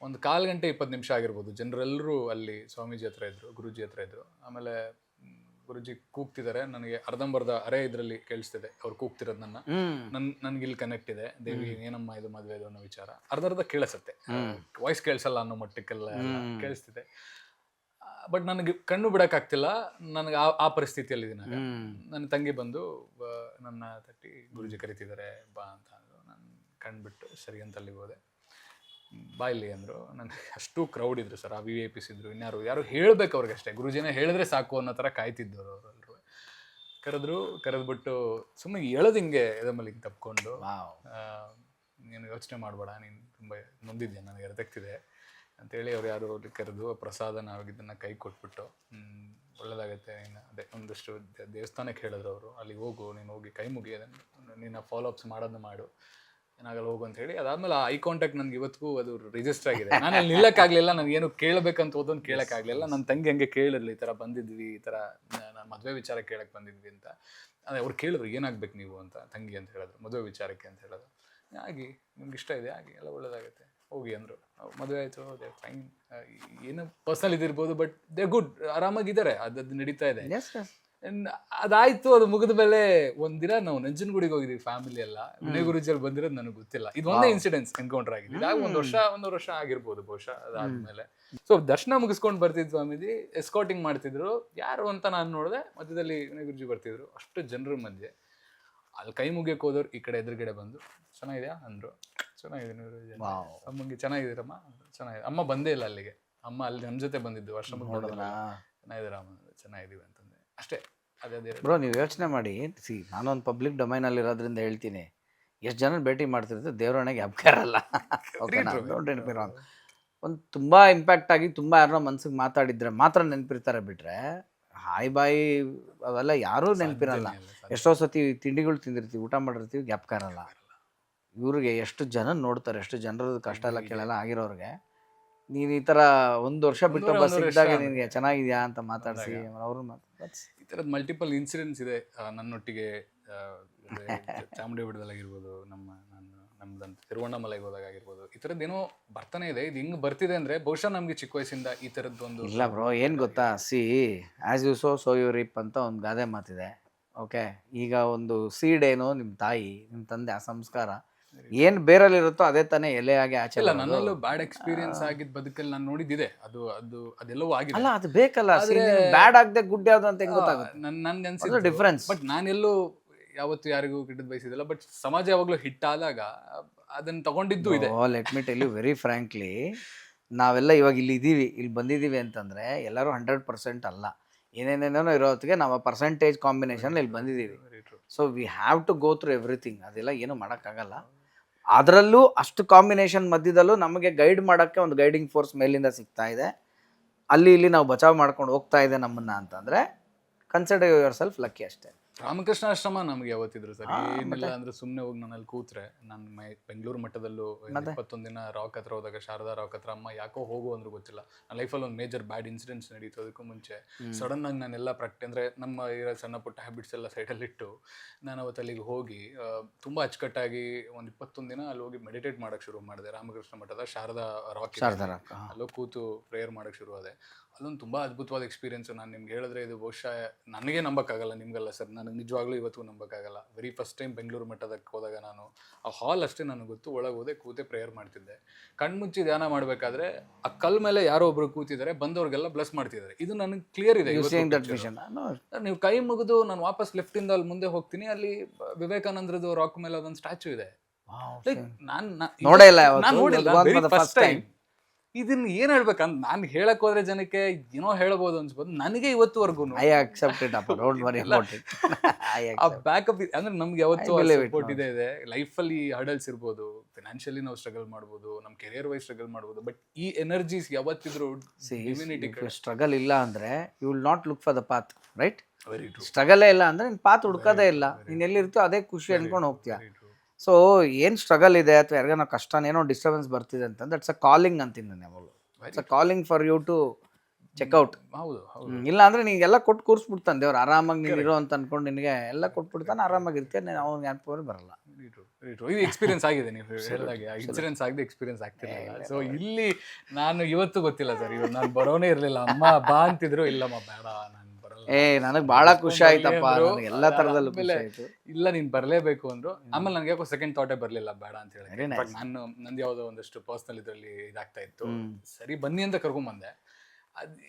ಒಂದು 1/4 ಗಂಟೆ 20 ನಿಮಿಷ ಆಗಿರ್ಬೋದು. ಜನರೆಲ್ಲರೂ ಅಲ್ಲಿ ಸ್ವಾಮೀಜಿ ಹತ್ರ ಇದ್ರು, ಗುರುಜಿ ಹತ್ರ ಇದ್ರು. ಆಮೇಲೆ ಗುರುಜಿ ಕೂಗ್ತಿದ್ದಾರೆ, ನನಗೆ ಅರ್ಧಂಬರ್ಧ ಅರೆ ಇದರಲ್ಲಿ ಕೇಳಿಸ್ತಿದೆ ಅವ್ರು ಕೂಗ್ತಿರೋದು. ನನ್ಗೆ ಇಲ್ಲಿ ಕನೆಕ್ಟ್ ಇದೆ, ದೇವಿ ಏನಮ್ಮ ಇದು ಮದುವೆ ಇದು ಅನ್ನೋ ವಿಚಾರ ಅರ್ಧ ಕೇಳಿಸುತ್ತೆ, ವಾಯ್ಸ್ ಕೇಳಿಸಲ್ಲ ಅನ್ನೋ ಮಟ್ಟಕ್ಕೆಲ್ಲ ಕೇಳಿಸ್ತಿದೆ. ಬಟ್ ನನಗೆ ಕಣ್ಣು ಬಿಡೋಕ್ಕಾಗ್ತಿಲ್ಲ, ನನಗೆ ಆ ಪರಿಸ್ಥಿತಿಯಲ್ಲಿ ಇದೀನಿ. ನನ್ನ ತಂಗಿ ಬಂದು ನನ್ನ ತಟ್ಟಿ ಗುರುಜಿ ಕರಿತಿದ್ದಾರೆ ಬಾ ಅಂತ ಅಂದರು. ನಾನು ಕಣ್ಣು ಬಿಟ್ಟು ಸರಿ ಅಂತ ಅಲ್ಲಿಗೆ ಹೋದೆ. ಬಾ ಇಲ್ಲಿ ಅಂದರು. ನನಗೆ ಅಷ್ಟು ಕ್ರೌಡ್ ಇದ್ರು ಸರ್, ಆ VIP ಇದ್ರು, ಯಾರು ಹೇಳ್ಬೇಕು ಅವ್ರಿಗೆ ಅಷ್ಟೇ, ಗುರುಜಿನೇ ಹೇಳಿದ್ರೆ ಸಾಕು ಅನ್ನೋ ಥರ ಕಾಯ್ತಿದ್ದವರು ಅವರೆಲ್ಲರೂ. ಕರೆದ್ಬಿಟ್ಟು ಸುಮ್ಮನೆ ಹೇಳೋದು ಹಿಂಗೆ ಎದಮಲ್ಲಿ ಹಿಂಗೆ ತಪ್ಕೊಂಡು, ನೀನು ಯೋಚನೆ ಮಾಡಬೇಡ, ನೀನು ತುಂಬ ನೊಂದಿದ್ಯಾ, ನನಗೆ ತೆಗ್ತಿದೆ ಅಂತೇಳಿ ಅವ್ರು ಯಾರು ಅವ್ರಿಗೆ ಕರೆದು ಪ್ರಸಾದ ನಾವಾಗಿದ್ದನ್ನು ಕೈ ಕೊಟ್ಬಿಟ್ಟು, ಒಳ್ಳೇದಾಗತ್ತೆ, ನೀನು ಅದೇ ಒಂದಷ್ಟು ದೇವಸ್ಥಾನಕ್ಕೆ ಹೇಳಿದ್ರು ಅವರು, ಅಲ್ಲಿಗೆ ಹೋಗು, ನೀನು ಹೋಗಿ ಕೈ ಮುಗಿ, ಅದನ್ನು ನೀನು ಫಾಲೋ ಅಪ್ಸ್ ಮಾಡೋದನ್ನ ಮಾಡು, ಏನಾಗಲ್ಲ ಹೋಗು ಅಂತ ಹೇಳಿ. ಅದಾದ್ಮೇಲೆ ಐ ಕಾಂಟ್ಯಾಕ್ಟ್ ನನಗೆ ಇವತ್ತಿಗೂ ಅದು ರಿಜಿಸ್ಟರ್ ಆಗಿದೆ. ನಾನು ಅಲ್ಲಿ ನಿಲ್ಲಕ್ಕಾಗಲಿಲ್ಲ, ನನಗೇನು ಕೇಳಬೇಕಂತ ಹೋದೊಂದು ಕೇಳೋಕ್ಕಾಗಲಿಲ್ಲ. ನನ್ನ ತಂಗಿ ಹಂಗೆ ಕೇಳಿದ್ಲು, ಈ ಥರ ಬಂದಿದ್ವಿ, ಈ ಥರ ನಾನು ಮದುವೆ ವಿಚಾರ ಕೇಳಕ್ಕೆ ಬಂದಿದ್ವಿ ಅಂತ. ಅದೇ ಅವ್ರು ಕೇಳಿದ್ರು ಏನಾಗಬೇಕು ನೀವು ಅಂತ, ತಂಗಿ ಅಂತ ಹೇಳಿದ್ರು, ಮದುವೆ ವಿಚಾರಕ್ಕೆ ಅಂತ ಹೇಳಿದ್ರು. ಆಗಿ ನಿಮ್ಗೆ ಇಷ್ಟ ಇದೆ, ಆಗಿ ಎಲ್ಲ ಒಳ್ಳೇದಾಗುತ್ತೆ, ಹೋಗಿ ಅಂದರು. ಮದುವೆ ಆಯಿತು, ಅದೇ ಫೈನ್, ಏನು ಪರ್ಸನಲ್ ಇದಿರ್ಬೋದು, ಬಟ್ ದೇ ಗುಡ್, ಆರಾಮಾಗಿದ್ದಾರೆ, ಅದು ನಡೀತಾ ಇದೆ. ಅದಾಯ್ತು. ಅದು ಮುಗಿದ ಮೇಲೆ ಒಂದಿನ ನಾವು ನಂಜನಗೂಡಿಗೆ ಹೋಗಿದ್ವಿ ಫ್ಯಾಮಿಲಿ ಎಲ್ಲ. ವಿನಯ್ ಗುರುಜಿಯಲ್ಲಿ ಬಂದಿರೋದು ನನಗೆ ಗೊತ್ತಿಲ್ಲ, ಇದು ಒಂದೇ ಇನ್ಸಿಡೆನ್ಸ್ ಎನ್ಕೌಂಟರ್ ಆಗಿದೆ. ಇದಾಗ ಒಂದೂವರೆ ವರ್ಷ ಆಗಿರ್ಬೋದು ಬಹುಶಃ. ಅದಾದ್ಮೇಲೆ ಸೊ ದರ್ಶನ ಮುಗಿಸ್ಕೊಂಡು ಬರ್ತಿದ್ ಸ್ವಾಮೀಜಿ, ಎಸ್ಕಾಟಿಂಗ್ ಮಾಡ್ತಿದ್ರು. ಯಾರು ಅಂತ ನಾನು ನೋಡಿದೆ, ಮಧ್ಯದಲ್ಲಿ ವಿನಯ್ ಗುರುಜಿ ಬರ್ತಿದ್ರು. ಅಷ್ಟು ಜನರ ಮಧ್ಯೆ ಅಲ್ಲಿ ಕೈ ಮುಗಿಯಕ್ಕೆ ಹೋದವ್ರು ಈ ಕಡೆ ಎದುರುಗಡೆ ಬಂದು ಚೆನ್ನಾಗಿದೆಯಾ ಅಂದರು. ಚೆನ್ನಾಗಿದೆ ಅಮ್ಮಂಗೆ, ಚೆನ್ನಾಗಿದ್ದೀರಮ್ಮ, ಚೆನ್ನಾಗಿದೆ. ಅಮ್ಮ ಬಂದೇ ಇಲ್ಲ ಅಲ್ಲಿಗೆ, ಅಮ್ಮ ಅಲ್ಲಿ ನಮ್ಮ ಜೊತೆ ಬಂದಿದ್ದು, ಆಶ್ರಮಕ್ಕೆ ಬಂದಿಲ್ಲ. ಚೆನ್ನಾಗಿದ್ದೀರ ಅಮ್ಮ, ಚೆನ್ನಾಗಿದ್ದೀವಿ ಅಂತಂದೆ ಅಷ್ಟೇ. ಅದೇ ಬ್ರೋ, ನೀವು ಯೋಚನೆ ಮಾಡಿ, ನಾನೊಂದು ಪಬ್ಲಿಕ್ ಡೊಮೈನಲ್ಲಿ ಇರೋದ್ರಿಂದ ಹೇಳ್ತೀನಿ, ಎಷ್ಟು ಜನ ಭೇಟಿ ಮಾಡ್ತಿರ್ತೀವಿ, ದೇವರಣೆಗೆ ಅಬ್ಕಾರಲ್ಲ. ಓಕೆನಾ? ಡೋಂಟ್ ನೆನಪಿರೋ ಒಂದು ತುಂಬ ಇಂಪ್ಯಾಕ್ಟ್ ಆಗಿ ತುಂಬ ಯಾರೋ ಮನ್ಸಿಗೆ ಮಾತಾಡಿದ್ರೆ ಮಾತ್ರ ನೆನಪಿರ್ತಾರೆ, ಬಿಟ್ರೆ ಹಾಯ್ ಬಾಯಿ ಅವೆಲ್ಲ ಯಾರೂ ನೆನಪಿರಲ್ಲ. ಎಷ್ಟೋ ಸತಿ ತಿಂಡಿಗಳು ತಿಂದಿರ್ತೀವಿ, ಊಟ ಮಾಡಿರ್ತೀವಿ, ಜ್ಞಾಪಕಾರಲ್ಲ. ಇವ್ರಿಗೆ ಎಷ್ಟು ಜನ ನೋಡ್ತಾರೆ, ಎಷ್ಟು ಜನರ ಕಷ್ಟ ಎಲ್ಲ ಕೇಳಲ್ಲ ಆಗಿರೋರಿಗೆ. ನೀನು ಈ ಥರ 1 ವರ್ಷ ಬಿಟ್ಟು ಬಸ್ಸಿದ್ದಾಗ ನಿನಗೆ ಚೆನ್ನಾಗಿದೆಯಾ ಅಂತ ಮಾತಾಡಿಸಿ ಅವರು ಈ ಥರದ್ದು ಮಲ್ಟಿಪಲ್ ಇನ್ಸಿಡೆಂಟ್ಸ್ ಇದೆ ನನ್ನೊಟ್ಟಿಗೆ. ಚಾಮುಂಡಿ ಬೆಟ್ಟದಲ್ಲಾಗಿರ್ಬೋದು, ನಮ್ದಂತ ತಿರುವಣ್ಣಾಮಲೆಗೆ ಹೋದಾಗ ಆಗಿರ್ಬೋದು, ಈ ಥರದ್ದು ಏನೋ ಬರ್ತಾನೆ ಇದೆ. ಇದು ಹಿಂಗೆ ಬರ್ತಿದೆ ಅಂದರೆ ಬಹುಶಃ ನಮಗೆ ಚಿಕ್ಕ ವಯಸ್ಸಿಂದ ಈ ಥರದ್ದು ಒಂದು ಇಲ್ಲ ಬ್ರೋ. ಏನು ಗೊತ್ತಾ, as you sow you reap ಅಂತ ಒಂದು ಗಾದೆ ಮಾತಿದೆ. ಓಕೆ, ಈಗ ಒಂದು ಸೀಡ್ ಏನೋ ನಿಮ್ಮ ತಾಯಿ, ನಿಮ್ಮ ತಂದೆ, ಆ ಸಂಸ್ಕಾರ ಏನ್ ಬೇರಲ್ಲಿರುತ್ತೋ ಅದೇ ತಾನೇ ಎಲೆಯಾಗಿ ಆಚೆ. ಇಲ್ಲ, ನನ್ನಲ್ಲೂ ಬ್ಯಾಡ್ ಎಕ್ಸ್ಪೀರಿಯನ್ಸ್ ಆಗಿದ್ದ ಬದುಕಲ್ಲಿ ನಾನು ನೋಡಿದ್ದಿದೆ. ಅದೆಲ್ಲವೂ ಆಗಿದೆ. ಅಲ್ಲ, ಅದು ಬೇಕಲ್ಲ. ಬ್ಯಾಡ್ ಆಗದೆ ಗುಡ್ ಯಾವ್ದು ಅಂತ ಹೆಂಗ್ ಗೊತ್ತಾಗುತ್ತೆ? ನನ್ಗೆ ಅನ್ಸಿದ್ದು ಡಿಫ್ರೆನ್ಸ್. ಬಟ್ ನಾನೆಲ್ಲೂ ಯಾವತ್ತು ಯಾರಿಗೂ ಕೆಟ್ಟದ್ದು ಬಯಸಿದಿಲ್ಲ. ಬಟ್ ಸಮಾಜ ಯಾವಾಗಲೂ ಹಿಟ್ ಆದಾಗ ಅದನ್ನ ತಗೊಂಡಿದ್ದು ಇದೆ. Let me tell you very frankly, ನಾವೆಲ್ಲ ಇವಾಗ ಇಲ್ಲಿ ಇದೀವಿ, ಇಲ್ಲಿ ಬಂದಿದ್ದೀವಿ ಅಂತಂದ್ರೆ ಎಲ್ಲರೂ 100% ಅಲ್ಲ, ಏನೇನೇನೋ ಇರೋತ್ತಿಗೆ ನಾವು ಪರ್ಸೆಂಟೇಜ್ ಕಾಂಬಿನೇಷನ್ ಇಲ್ಲಿ ಬಂದಿದ್ದೀವಿ. So we have to go through everything. ಅದೆಲ್ಲ ಏನು ಮಾಡೋಕ್ಕಾಗಲ್ಲ. ಅದರಲ್ಲೂ ಅಷ್ಟು ಕಾಂಬಿನೇಷನ್ ಮಧ್ಯದಲ್ಲೂ ನಮಗೆ ಗೈಡ್ ಮಾಡೋಕ್ಕೆ ಒಂದು ಗೈಡಿಂಗ್ ಫೋರ್ಸ್ ಮೇಲಿಂದ ಸಿಗ್ತಾ ಇದೆ. ಅಲ್ಲಿ ಇಲ್ಲಿ ನಾವು ಬಚಾವ್ ಮಾಡ್ಕೊಂಡು ಹೋಗ್ತಾ ಇದೆ ನಮ್ಮನ್ನ ಅಂತಂದರೆ ಕನ್ಸಿಡರ್ ಯುವರ್ ಸೆಲ್ಫ್ ಲಕ್ಕಿ ಅಷ್ಟೇ. ರಾಮಕೃಷ್ಣ ಆಶ್ರಮ ನಮಗೆ ಯಾವತ್ತಿದ್ರು ಸರ್, ಏನಿಲ್ಲ ಅಂದ್ರೆ ಸುಮ್ಮನೆ ಹೋಗಿ ನಾನಲ್ಲಿ ಕೂತ್ರೆ, ನಾನು ಬೆಂಗಳೂರು ಮಟ್ಟದಲ್ಲೂ 21 ದಿನ ರಾಕ್ ಹತ್ರ ಹೋದಾಗ, ಶಾರದಾ ರಾಕ್ ಹತ್ರ ಅಮ್ಮ ಯಾಕೋ ಹೋಗು ಅಂದ್ರೂ ಗೊತ್ತಿಲ್ಲ. ನನ್ನ ಲೈಫಲ್ಲಿ ಒಂದು ಮೇಜರ್ ಬ್ಯಾಡ್ ಇನ್ಸಿಡೆಂಟ್ಸ್ ನಡೀತು. ಅದಕ್ಕೂ ಮುಂಚೆ ಸಡನ್ ಆಗಿ ನಾನೆಲ್ಲ ಅಂದರೆ ನಮ್ಮ ಇರೋ ಸಣ್ಣ ಪುಟ್ಟ ಹ್ಯಾಬಿಟ್ಸ್ ಎಲ್ಲ ಸೈಡಲ್ಲಿಟ್ಟು ನಾನು ಅವತ್ತು ಅಲ್ಲಿಗೆ ಹೋಗಿ ತುಂಬ ಅಚ್ಚುಕಟ್ಟಾಗಿ ಒಂದು 21 ದಿನ ಅಲ್ಲಿ ಹೋಗಿ ಮೆಡಿಟೇಟ್ ಮಾಡೋಕ್ಕೆ ಶುರು ಮಾಡಿದೆ. ರಾಮಕೃಷ್ಣ ಮಠದ ಶಾರದಾ ರಾಕ್ ಅಲ್ಲೋ ಕೂತು ಪ್ರೇಯರ್ ಮಾಡೋಕ್ಕೆ ಶುರು ಆದೆ. ಅಲ್ಲೊಂದು ತುಂಬ ಅದ್ಭುತವಾದ ಎಕ್ಸ್ಪೀರಿಯನ್ಸು. ನಾನು ನಿಮ್ಗೆ ಹೇಳಿದ್ರೆ ಇದು ಬಹುಶಃ ನನಗೆ ನಂಬಕ್ಕಾಗಲ್ಲ, ನಿಮಗಲ್ಲ ಸರ್, ನನಗೆ ನಿಜವಾಗ್ಲೂ ಇವತ್ತು ನಂಬಕ್ಕಾಗಲ್ಲ. ವೆರಿ ಫಸ್ಟ್ ಟೈಮ್ ಬೆಂಗಳೂರು ಮಟ್ಟದಕ್ಕೆ ಹೋದಾಗ ನಾನು ಆ ಹಾಲ್ ಅಷ್ಟೇ ನನಗೆ ಗೊತ್ತು. ಒಳಗೆ ಹೋದೆ, ಕೂತೆ ಪ್ರೇಯರ್ ಮಾಡ್ತಿದ್ದೆ. ಕಣ್ಮುಚ್ಚಿ ಧ್ಯಾನ ಮಾಡಬೇಕಾದ್ರೆ ಆ ಕಲ್ ಮೇಲೆ ಯಾರೋ ಒಬ್ರು ಕೂತಿದ್ದಾರೆ, ಬಂದವ್ರಿಗೆಲ್ಲ ಬ್ಲೆಸ್ ಮಾಡ್ತಿದ್ದಾರೆ. ಇದು ನನಗೆ ಕ್ಲಿಯರ್ ಇದೆ. ನೀವು ಕೈ ಮುಗಿದು ನಾನು ವಾಪಸ್ ಲೆಫ್ಟಿಂದ ಅಲ್ಲಿ ಮುಂದೆ ಹೋಗ್ತೀನಿ, ಅಲ್ಲಿ ವಿವೇಕಾನಂದರದು ರಾಕ್ ಮೇಲೆ ಅದೊಂದು ಸ್ಟ್ಯಾಚು ಇದೆ. ನಾನು ನೋಡಿಲ್ಲ ಫಸ್ಟ್ ಟೈಮ್. ಇದನ್ನ ಏನ್ ಹೇಳ್ಬೇಕಂತ ನಾನು ಹೇಳಕ್ ಹೋದ್ರೆ ಜನಕ್ಕೆ ಏನೋ ಹೇಳ್ಬೋದು ಅನ್ಸ್ಬೋದು. ನನಗೆ ಇವತ್ತುವರೆಗೂ ಐ ಅಕ್ಸೆಪ್ಟ್ ಇಟ್ ಅಪ್ಪ, don't worry about it. I ಆ ಬ್ಯಾಕಪ್ ಅಂದ್ರೆ ನಮ್ಗೆ ಯಾವತ್ತೂ I believe it, support no. ಇದೆ. ಲೈಫಲ್ಲಿ ಹರ್ಡಲ್ಸ್ ಇರ್ಬೋದು, ಫಿನಾನ್ಷಿಯಲಿ ನಾವು ಸ್ಟ್ರಗಲ್ ಮಾಡ್ಬೋದು, ನಮ್ ಕೆರಿಯರ್ ವೈಸ್ ಸ್ಟ್ರಗಲ್ ಮಾಡ್ಬೋದು, ಬಟ್ ಈ ಎನರ್ಜೀಸ್ ಯಾವತ್ತಿದ್ರು ಡಿವಿನಿಟಿ ಸ್ಟ್ರಗಲ್ ಇಲ್ಲ ಅಂದ್ರೆ you will not look for the path, right? Very true. ಸ್ಟ್ರಗಲೇ ಇಲ್ಲ ಅಂದ್ರೆ ನೀನ್ ಪಾತ್ ಹುಡ್ಕೋದೇ ಇಲ್ಲ, ನೀನ್ ಎಲ್ಲಿರ್ತೋ ಅದೇ ಖುಷಿ ಅನ್ಕೊಂಡು ಹೋಗ್ತೀಯ. ಸೊ ಏನ್ ಸ್ಟ್ರಗಲ್ ಇದೆ ಅಥವಾ ಯಾರಿಗಾನ ಕಷ್ಟ ಏನೋ ಡಿಸ್ಟರ್ಬೆನ್ಸ್ ಬರ್ತಿದೆ ಅಂತ ದಟ್ಸ್ ಅ ಕಾಲಿಂಗ್ ಅಂತೀನಿ ನಾನು ಯಾವಾಗಲೂ. It's a calling for you to check out. ಹೌದು ಹೌದು. ಇಲ್ಲ ಅಂದ್ರೆ ನಿಂಗೆಲ್ಲ ಕೊಟ್ಟು ಕೂರಿಸ್ಬಿಡ್ತಾನೆ ದೇವ್ರು, ಆರಾಮಾಗಿ ನೀನು ಇರೋ ಅಂತ ಅನ್ಕೊಂಡು ನಿನಗೆ ಎಲ್ಲ ಕೊಟ್ಬಿಡ್ತಾನೆ, ಆರಾಮಾಗಿರ್ತೀಯ, ಅವ್ನಿಗೆ ಅನ್ಕೋದ್ರೆ ಬರಲ್ಲ. ಇದು ಎಕ್ಸ್ಪೀರಿಯನ್ಸ್ ಆಗಿದೆ, ನೀವು ಹೇಳಿದಾಗೆ ಇನ್ಸಿಡೆನ್ಸ್ ಆಗಿದೆ, ಎಕ್ಸ್ಪೀರಿಯನ್ಸ್ ಆಗ್ತಿರಲಿಲ್ಲ. ಸೊ ಇಲ್ಲಿ ನಾನು ಇವತ್ತು ಗೊತ್ತಿಲ್ಲ ಸರ್, ಇವತ್ತು ನಾನು ಬರೋನೇ ಇರಲಿಲ್ಲ. ಅಮ್ಮ ಬಾ ಅಂತಿದ್ರು, ಇಲ್ಲಮ್ಮ ಬೇಡ ನಾನು ಬರಲ್ಲ. ನನಗೆ ಬಹಳ ಖುಷಿ ಆಯ್ತಪ್ಪ, ನನಗೆ ಎಲ್ಲ ತರದಲ್ಲೂ ಖುಷಿ ಆಯ್ತು. ಇಲ್ಲ ನೀನ್ ಬರ್ಲೇಬೇಕು ಅಂದ್ರು. ಆಮೇಲೆ ನನಗೆ ಯಾಕೋ ಸೆಕೆಂಡ್ ಥಾಟೇ ಬರ್ಲಿಲ್ಲ ಬೇಡ ಅಂತ Very ಹೇಳಿ. nice. ಬಟ್ ನಾನು ನಂದು ಯಾವುದೋ ಒಂದಷ್ಟು ಪರ್ಸನಲ್ ಇದರಲ್ಲಿ ಇದಾಗ್ತಾ ಇತ್ತು. ಸರಿ ಬನ್ನಿ ಅಂತ ಕರ್ಕೊಂಬಂದೆ.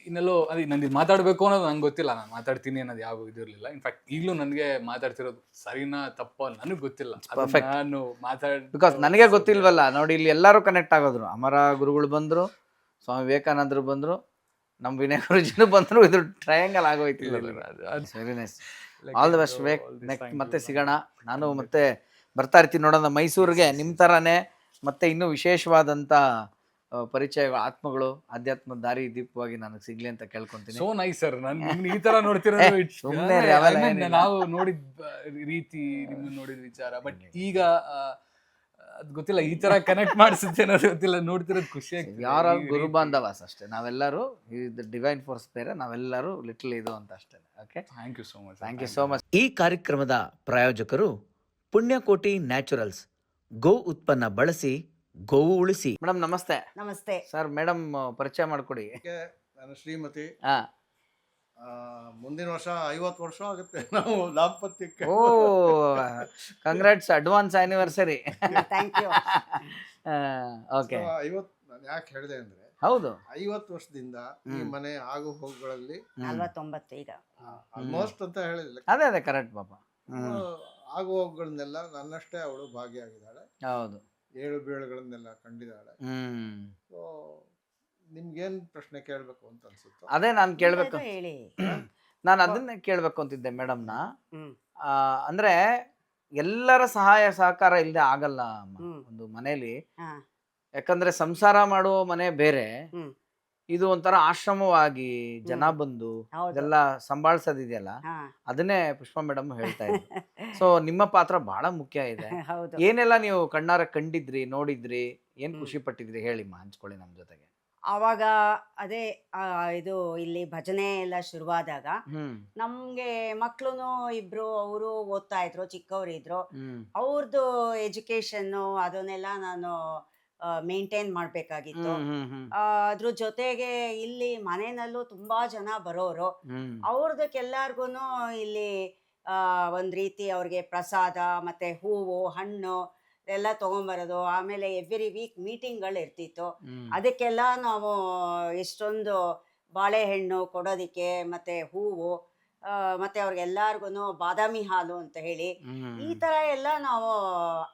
ಇನ್ನೆಲ್ಲೋ ಅದು ನಂದು ಮಾತಾಡ್ಬೇಕು ಅನ್ನೋದು ನಂಗೆ ಗೊತ್ತಿಲ್ಲ, ನಾನು ಮಾತಾಡ್ತೀನಿ ಅನ್ನೋದು ಯಾವ ಇದಿರಲಿಲ್ಲ. ಇನ್ಫ್ಯಾಕ್ಟ್ ಈಗಲೂ ನನಗೆ ಮಾತಾಡ್ತಿರೋದು ಸರಿನಾ ತಪ್ಪ ನನಗೆ ಗೊತ್ತಿಲ್ಲ. perfect. ನಾನು ಬಿಕಾಸ್ ನನಗೆ ಗೊತ್ತಿಲ್ವಲ್ಲ. ನೋಡಿ ಇಲ್ಲಿ ಎಲ್ಲರೂ ಕನೆಕ್ಟ್ ಆಗೋದ್ರು, ಅಮರ ಗುರುಗಳು ಬಂದ್ರು, ಸ್ವಾಮಿ ವಿವೇಕಾನಂದರು ಬಂದ್ರು, ನಮ್ಮ ವಿನಯ ಗುರುಜಿನೂ ಬಂದ್ರು, ಇದು ಟ್ರಯಾಂಗಲ್ ಆಗೋಯ್ತು. Very nice. All the best Vivek. Next ಮತ್ತೆ ಸಿಗೋಣ. ನಾನು ಮತ್ತೆ ಬರ್ತಾ ಇರ್ತೀನಿ ನೋಡೋಣ ಮೈಸೂರಿಗೆ, ನಿಮ್ಮ ಥರನೇ ಮತ್ತೆ ಇನ್ನೂ ವಿಶೇಷವಾದಂಥ ಪರಿಚಯಗಳು, ಆತ್ಮಗಳು, ಆಧ್ಯಾತ್ಮ ದಾರಿ ದೀಪವಾಗಿ ನನಗೆ ಸಿಗ್ಲಿ ಅಂತ ಕೇಳ್ಕೊಂತೀನಿ. So nice sir. ನಾನು ಈ ತರ ನೋಡ್ತಿರೋದು ಸುಮ್ನೆ ರೀ, ಅವೆಲ್ಲ ಏನಿಲ್ಲ. ನಾವು ನೋಡಿದ ರೀತಿ, ನಿಮ್ಮನ್ನ ನೋಡಿದ ವಿಚಾರ, ಬಟ್ ಈಗ ಅದ್ ಗೊತ್ತಿಲ್ಲ, ಈ ತರ ಕನೆಕ್ಟ್ ಮಾಡಿಸುತ್ತೆ ಅನ್ನೋದು ಗೊತ್ತಿಲ್ಲ. ನೋಡ್ತಿರೋದು ಖುಷಿ ಆಗ್ತದೆ. ಯಾರು ಗುರು ಬಾಂಧವಾಸ್ ಅಷ್ಟೇ, ನಾವೆಲ್ಲರೂ ಇದು ಡಿವೈನ್ ಫೋರ್ಸ್ ಬೇರೆ, ನಾವೆಲ್ಲರೂ ಲಿಟಲ್ ಇದು ಅಂತ ಅಷ್ಟೇ. Okay, thank you so much. Thank you so much. ಈ ಕಾರ್ಯಕ್ರಮದ ಪ್ರಾಯೋಜಕರು ಪುಣ್ಯಕೋಟಿ ನ್ಯಾಚುರಲ್ಸ್. ಗೋ ಉತ್ಪನ್ನ ಬಳಸಿ ಗೋವು ಉಳಿಸಿ. ಮೇಡಮ್ ನಮಸ್ತೆ. ನಮಸ್ತೆ ಸರ್, ಮೇಡಮ್ ಪರಿಚಯ ಮಾಡಿಕೊಡಿ. ನಾನು ಶ್ರೀಮತಿ. ಹಾ, ಮುಂದಿನ ವರ್ಷ 50 ವರ್ಷ ಆಗುತ್ತೆ ನಾವು ದಾಂಪತ್ಯಕ್ಕೆ. Oh congrats, advance anniversary. Thank you. Okay, 50 ನಾನು ಯಾಕೆ ಹೇಳಿದೆ ಅಂದ್ರೆ, ಹೌದು 50 ವರ್ಷದಿಂದ ಈ ಮನೆ ಆಗು ಹೋಗುಗಳಲ್ಲಿ 49 ಈಗ. ಆಲ್ಮೋಸ್ಟ್ ಅಂತ ಹೇಳಿಲ್ಲ, ಅದೇ ಅದೇ ಕರೆಕ್ಟ್ ಪಾಪ. ಆಗು ಹೋಗುಗಳನ್ನೆಲ್ಲ ನನ್ನಷ್ಟೇ ಅವಳು ಭಾಗಿಯಾಗಿದ್ದಾಳೆ. ಹೌದು. ಏಳು ಬೀಳುಗಳನ್ನೆಲ್ಲ ಕಂಡಿದ್ದಾಳೆ. ಸೊ ನಿಮ್ಗೇನ್ ಪ್ರಶ್ನೆ ಕೇಳಬೇಕು ಅಂತ ಅನ್ಸುತ್ತೋ ಅದೇ ನಾನು ಕೇಳಬೇಕು, ಅದು ಹೇಳಿ. ನಾನು ಅದನ್ನೇ ಕೇಳಬೇಕು ಅಂತಿದ್ದೆ ಮೇಡಮ್ನ. ಹ್ಮ್. ಅಂದ್ರೆ ಎಲ್ಲರ ಸಹಾಯ ಸಹಕಾರ ಇಲ್ಲದೆ ಆಗಲ್ಲ ಅಮ್ಮ ಒಂದು ಮನೇಲಿ. ಹಾ. ಯಾಕಂದ್ರೆ ಸಂಸಾರ ಮಾಡುವ ಮನೆ ಬೇರೆ, ಹ್ಮ್. ಇದು ಒಂಥರ ಆಶ್ರಮವಾಗಿ ಜನ ಬಂದು ಹೌದು. ಇದೆಲ್ಲ ಸಂಭಾಳಿಸೋದಿದೆಯಲ್ಲ, ಹಾ. ಅದನ್ನೇ ಪುಷ್ಪ ಮೇಡಮ್ ಹೇಳ್ತಾ ಇದ್ರು. ಸೊ ನಿಮ್ಮ ಪಾತ್ರ ಬಹಳ ಮುಖ್ಯ ಇದೆ. ಹೌದು. ಏನೆಲ್ಲ ನೀವು ಕಣ್ಣಾರ ಕಂಡಿದ್ರಿ, ನೋಡಿದ್ರಿ, ಏನ್ ಖುಷಿ ಪಟ್ಟಿದ್ರಿ ಹೇಳಿಮ್ಮ, ಹಂಚ್ಕೊಳ್ಳಿ ನಮ್ಮ ಜೊತೆಗೆ. ಆವಾಗ ಅದೇ ಇದು ಇಲ್ಲಿ ಭಜನೆ ಎಲ್ಲ ಶುರುವಾದಾಗ ನಮ್ಗೆ ಮಕ್ಳು ಇಬ್ರು ಅವರು ಓದ್ತಾ ಇದ್ರು, ಚಿಕ್ಕವರಿದ್ರು. ಅವ್ರದ್ದು ಎಜುಕೇಶನ್ನು ಅದನ್ನೆಲ್ಲ ನಾನು ಮೇಂಟೈನ್ ಮಾಡ್ಬೇಕಾಗಿತ್ತು. ಅದ್ರ ಜೊತೆಗೆ ಇಲ್ಲಿ ಮನೆಯಲ್ಲೂ ತುಂಬಾ ಜನ ಬರೋರು, ಅವ್ರದಕ್ಕೆಲ್ಲಾರ್ಗು ಇಲ್ಲಿ ಒಂದ್ ರೀತಿ ಅವ್ರಿಗೆ ಪ್ರಸಾದ ಮತ್ತೆ ಹೂವು ಹಣ್ಣು ಎಲ್ಲ ತಗೊಂಬರೋದು. ಆಮೇಲೆ ಎವ್ರಿ ವೀಕ್ ಮೀಟಿಂಗ್ಗಳು ಇರ್ತಿತ್ತು, ಅದಕ್ಕೆಲ್ಲ ನಾವು ಎಷ್ಟೊಂದು ಬಾಳೆಹಣ್ಣು ಕೊಡೋದಿಕ್ಕೆ ಮತ್ತೆ ಹೂವು ಮತ್ತೆ ಅವ್ರಿಗೆಲ್ಲಾರ್ಗು ಬಾದಾಮಿ ಹಾಲು ಅಂತ ಹೇಳಿ ಈ ತರ ಎಲ್ಲ ನಾವು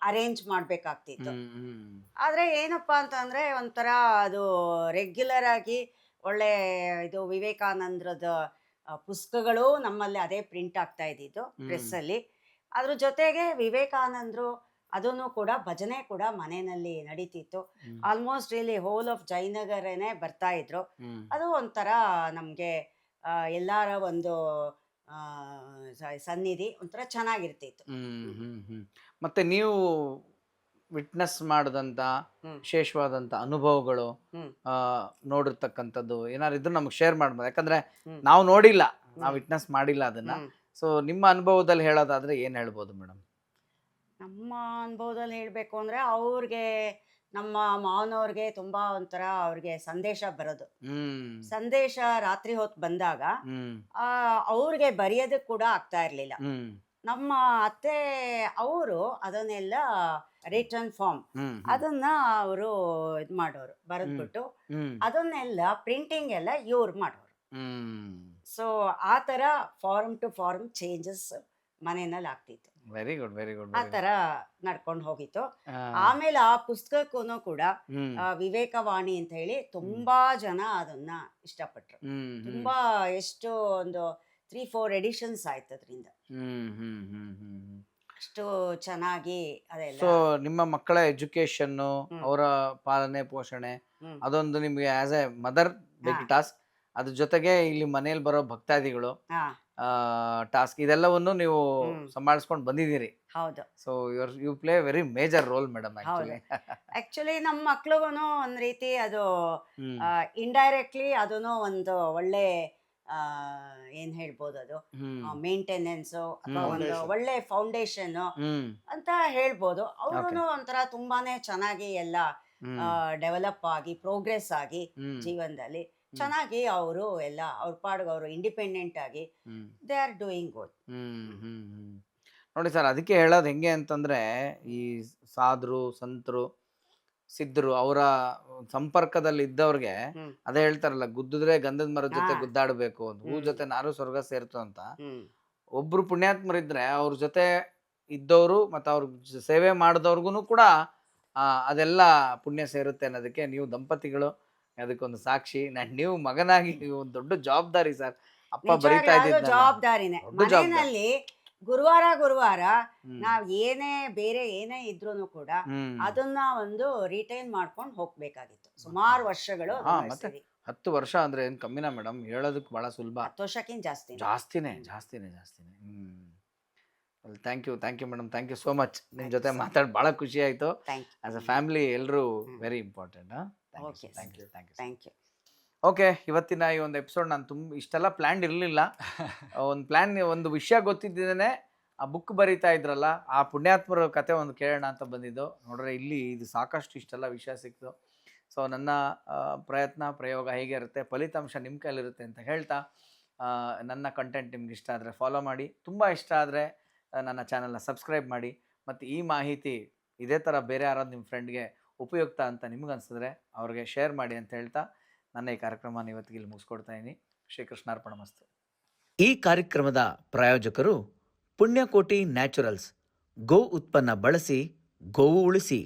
ಅರೇಂಜ್ ಮಾಡ್ಬೇಕಾಗ್ತಿತ್ತು. ಆದ್ರೆ ಏನಪ್ಪಾ ಅಂತಂದ್ರೆ ಒಂಥರ ಅದು ರೆಗ್ಯುಲರ್ ಆಗಿ ಒಳ್ಳೆ ಇದು ವಿವೇಕಾನಂದರದ ಪುಸ್ತಕಗಳು ನಮ್ಮಲ್ಲಿ ಅದೇ ಪ್ರಿಂಟ್ ಆಗ್ತಾ ಇದ್ದಿದ್ದು ಪ್ರೆಸ್ ಅಲ್ಲಿ. ಅದ್ರ ಜೊತೆಗೆ ವಿವೇಕಾನಂದರು ಅದನ್ನು ಕೂಡ ಭಜನೆ ಕೂಡ ಮನೆಯಲ್ಲಿ ನಡೀತಿತ್ತು. ಆಲ್ಮೋಸ್ಟ್ ಇಲ್ಲಿ ಹೋಲ್ ಆಫ್ ಜಯನಗರನೇ ಬರ್ತಾ ಇದ್ರು. ಅದು ಒಂಥರ ನಮ್ಗೆ ಎಲ್ಲಾರ ಒಂದು ಸನ್ನಿಧಿ ಒಂಥರ ಚೆನ್ನಾಗಿರ್ತಿತ್ತು. ಮತ್ತೆ ನೀವು ವಿಟ್ನೆಸ್ ಮಾಡಿದಂತ ವಿಶೇಷವಾದಂತ ಅನುಭವಗಳು, ನೋಡಿರ್ತಕ್ಕಂಥದ್ದು ಏನಾದ್ರು ಇದ್ರು ನಮ್ಗೆ ಶೇರ್ ಮಾಡ್ಬೋದು. ಯಾಕಂದ್ರೆ ನಾವು ನೋಡಿಲ್ಲ, ನಾವು ವಿಟ್ನೆಸ್ ಮಾಡಿಲ್ಲ ಅದನ್ನ. ಸೊ ನಿಮ್ಮ ಅನುಭವದಲ್ಲಿ ಹೇಳೋದಾದ್ರೆ ಏನ್ ಹೇಳ್ಬೋದು ಮೇಡಮ್? ನಮ್ಮ ಅನುಭವದಲ್ಲಿ ಹೇಳ್ಬೇಕು ಅಂದ್ರೆ, ಅವ್ರಿಗೆ ನಮ್ಮ ಮಾವನವ್ರಿಗೆ ತುಂಬಾ ಒಂಥರ ಅವ್ರಿಗೆ ಸಂದೇಶ ಬರೋದು. ಸಂದೇಶ ರಾತ್ರಿ ಹೊತ್ತು ಬಂದಾಗ ಅವ್ರಿಗೆ ಬರೆಯೋದಕ್ಕೆ ಕೂಡ ಆಗ್ತಾ ಇರ್ಲಿಲ್ಲ. ನಮ್ಮ ಅತ್ತೆ ಅವರು ಅದನ್ನೆಲ್ಲ ರಿಟರ್ನ್ ಫಾರ್ಮ್ ಅದನ್ನ ಅವರು ಇದ್ ಮಾಡೋರು, ಬರೆದ್ಬಿಟ್ಟು ಅದನ್ನೆಲ್ಲ ಪ್ರಿಂಟಿಂಗ್ ಎಲ್ಲ ಇವ್ರು ಮಾಡೋರು. ಸೊ ಆ ತರ ಫಾರ್ಮ್ ಟು ಫಾರ್ಮ್ ಚೇಂಜಸ್ ಮನೆಯಲ್ಲಿ ಆಗ್ತಿತ್ತು. Very good very good. ಆ ತರ ನಡ್ಕೊಂಡು ಹೋಗಿತ್ತು. ಆಮೇಲೆ ಆ ಪುಸ್ತಕಕ್ಕೂ ಕೂಡ ವಿವೇಕವಾಣಿ ಅಂತ ಹೇಳಿ ತುಂಬಾ ಜನ ಅದನ್ನ ಇಷ್ಟಪಟ್ರು. ತುಂಬಾ ಎಷ್ಟು ಒಂದು 3-4 ಎಡಿಷನ್ಸ್ ಆಯ್ತು ಅದರಿಂದ. ಅಷ್ಟು ಚೆನ್ನಾಗಿ ಅದೆಲ್ಲ. ಸೊ ನಿಮ್ಮ ಮಕ್ಕಳ ಎಜುಕೇಶನ್, ಅವರ ಪಾಲನೆ ಪೋಷಣೆ, ಹ್ಮ್. ಅದೊಂದು ನಿಮ್ಗೆ as a mother big task. ಅದ್ರ ಜೊತೆಗೆ ಇಲ್ಲಿ ಮನೇಲಿ ಬರೋ ಭಕ್ತಾದಿಗಳು ಹಾ ಟಾಸ್ಕ್, ಇದೆಲ್ಲವನ್ನು ನೀವು ಹ್ಮ್. ಸಂಭಾಳಿಸ್ಕೊಂಡು ಬಂದಿದ್ದೀರಿ. ಹೌದು. So you play very major role madam actually. Actually ನಮ್ಮ ಮಕ್ಳಿಗೂ ಒಂದ್ ರೀತಿ ಅದು ಇಂಡೈರೆಕ್ಟ್ಲಿ ಅದೂ ಒಂದು ಒಳ್ಳೆ ಏನ್ ಹೇಳ್ಬೋದು, ಅದು ಮೇಂಟೆನೆನ್ಸ್ ಅಥವಾ ಒಂದು Foundation. ಒಳ್ಳೆ ಫೌಂಡೇಶನ್ ಅಂತ ಹೇಳ್ಬೋದು. ಅವ್ರು ಒಂಥರ ತುಂಬಾನೇ ಚೆನ್ನಾಗಿ ಎಲ್ಲ ಡೆವಲಪ್ ಆಗಿ ಪ್ರೋಗ್ರೆಸ್ ಆಗಿ ಜೀವನದಲ್ಲಿ ಚೆನ್ನಾಗಿ ಅವರು ಎಲ್ಲ ಅವ್ರ ಪಾಡ್ಗೆ ಅವರು ಇಂಡಿಪೆಂಡೆಂಟ್ ಆಗಿ ದೇ ಆರ್ ಡೂಯಿಂಗ್ ಗುಡ್. ನೋಡಿ ಸರ್, ಅದಕ್ಕೆ ಹೇಳೋದು ಹೆಂಗೆ ಅಂತಂದ್ರೆ, ಈ ಸಾಧುರು, ಸಂತರು, ಸಿದ್ಧರು ಅವರ ಸಂಪರ್ಕದಲ್ಲಿ ಇದ್ದವ್ರಿಗೆ ಅದೇ ಹೇಳ್ತಾರಲ್ಲ, ಗುದ್ದಿದ್ರೆ ಗಂಧದ ಮರದ ಜೊತೆ ಗುದ್ದಾಡಬೇಕು ಅಂತ, ಹೂ ಜೊತೆ ನಾರು ಸ್ವರ್ಗ ಸೇರ್ತು ಅಂತ. ಒಬ್ರು ಪುಣ್ಯಾತ್ಮರಿದ್ರೆ ಅವ್ರ ಜೊತೆ ಇದ್ದವರು ಮತ್ತು ಅವ್ರ ಸೇವೆ ಮಾಡಿದವ್ರಿಗೂ ಕೂಡ ಅದೆಲ್ಲ ಪುಣ್ಯ ಸೇರುತ್ತೆ ಅನ್ನೋದಕ್ಕೆ ನೀವು ದಂಪತಿಗಳು ಅದಕ್ಕೊಂದು ಸಾಕ್ಷಿ. ನೀವು ಮಗನಾಗಿ ಒಂದು ದೊಡ್ಡ ಜವಾಬ್ದಾರಿ ಸರ್. ಅಪ್ಪ ಬರೀತಾ ಇದ್ದಿದ್ದು ಜವಾಬ್ದಾರಿನೇ. ದೊಡ್ಡ ಜವಾಬ್ದಾರಿ. ಮನೆಯಲ್ಲಿ ಗುರುವಾರ ನಾವ್ ಬೇರೆ ಏನೇ ಇದ್ರೂ ಕೂಡ ಅದನ್ನ ಒಂದು ರಿಟೈನ್ ಮಾಡ್ಕೊಂಡು ಹೋಗ್ಬೇಕಾಗಿತ್ತು. ಸುಮಾರು ವರ್ಷಗಳು ಹಾ, ಮತ್ತೆ 10 ವರ್ಷ ಅಂದ್ರೆ ಏನ್ ಕಮ್ಮಿನಾ ಮೇಡಮ್? ಹೇಳೋದಕ್ಕೆ ಬಹಳ ಸುಲಭ. 10 ವರ್ಷಕ್ಕಿಂತ ಜಾಸ್ತಿನೇ. Thank you madam, thank you so much. ನಿಮ್ ಜೊತೆ ಮಾತಾಡಿ ಬಹಳ ಖುಷಿ ಆಯ್ತು. ಆಸ್ ಅ ಫ್ಯಾಮಿಲಿ ಎಲ್ಲರೂ very important. Thank you. Okay, ಇವತ್ತಿನ ಈ ಒಂದು ಎಪಿಸೋಡ್ ನಾನು ಇಷ್ಟೆಲ್ಲ ಪ್ಲ್ಯಾನ್ ಇರಲಿಲ್ಲ. ಒಂದು ವಿಷಯ ಗೊತ್ತಿದ್ದೇನೆ, ಆ ಬುಕ್ ಬರೀತಾ ಇದ್ರಲ್ಲ, ಆ ಪುಣ್ಯಾತ್ಮರ ಕತೆ ಒಂದು ಕೇಳೋಣ ಅಂತ ಬಂದಿದ್ದು. ನೋಡ್ರೆ ಇಲ್ಲಿ ಇದು ಸಾಕಷ್ಟು ಇಷ್ಟೆಲ್ಲ ವಿಷಯ ಸಿಕ್ತು. ಸೊ ನನ್ನ ಪ್ರಯೋಗ ಹೇಗೆ ಇರುತ್ತೆ, ಫಲಿತಾಂಶ ನಿಮ್ಮ ಕೈಲಿರುತ್ತೆ ಅಂತ ಹೇಳ್ತಾ, ನನ್ನ ಕಂಟೆಂಟ್ ನಿಮ್ಗೆ ಇಷ್ಟ ಆದರೆ ಫಾಲೋ ಮಾಡಿ, ತುಂಬ ಇಷ್ಟ ಆದರೆ ನನ್ನ ಚಾನಲ್ನ ಸಬ್ಸ್ಕ್ರೈಬ್ ಮಾಡಿ. ಮತ್ತು ಈ ಮಾಹಿತಿ ಇದೇ ಥರ ಬೇರೆ ಯಾರಾದ್ರು ನಿಮ್ಮ ಫ್ರೆಂಡ್ಗೆ ಉಪಯುಕ್ತ ಅಂತ ನಿಮ್ಗೆ ಅನಿಸಿದ್ರೆ ಅವ್ರಿಗೆ ಶೇರ್ ಮಾಡಿ ಅಂತ ಹೇಳ್ತಾ ನನ್ನ ಈ ಕಾರ್ಯಕ್ರಮನ ಇವತ್ತಿಗೆ ಇಲ್ಲಿ ಮುಗಿಸ್ಕೊಡ್ತಾ ಇದ್ದೀನಿ. ಶ್ರೀಕೃಷ್ಣಾರ್ಪಣಮಸ್ತು. ಈ ಕಾರ್ಯಕ್ರಮದ ಪ್ರಾಯೋಜಕರು ಪುಣ್ಯಕೋಟಿ ನ್ಯಾಚುರಲ್ಸ್. ಗೋ ಉತ್ಪನ್ನ ಬಳಸಿ ಗೋವು ಉಳಿಸಿ.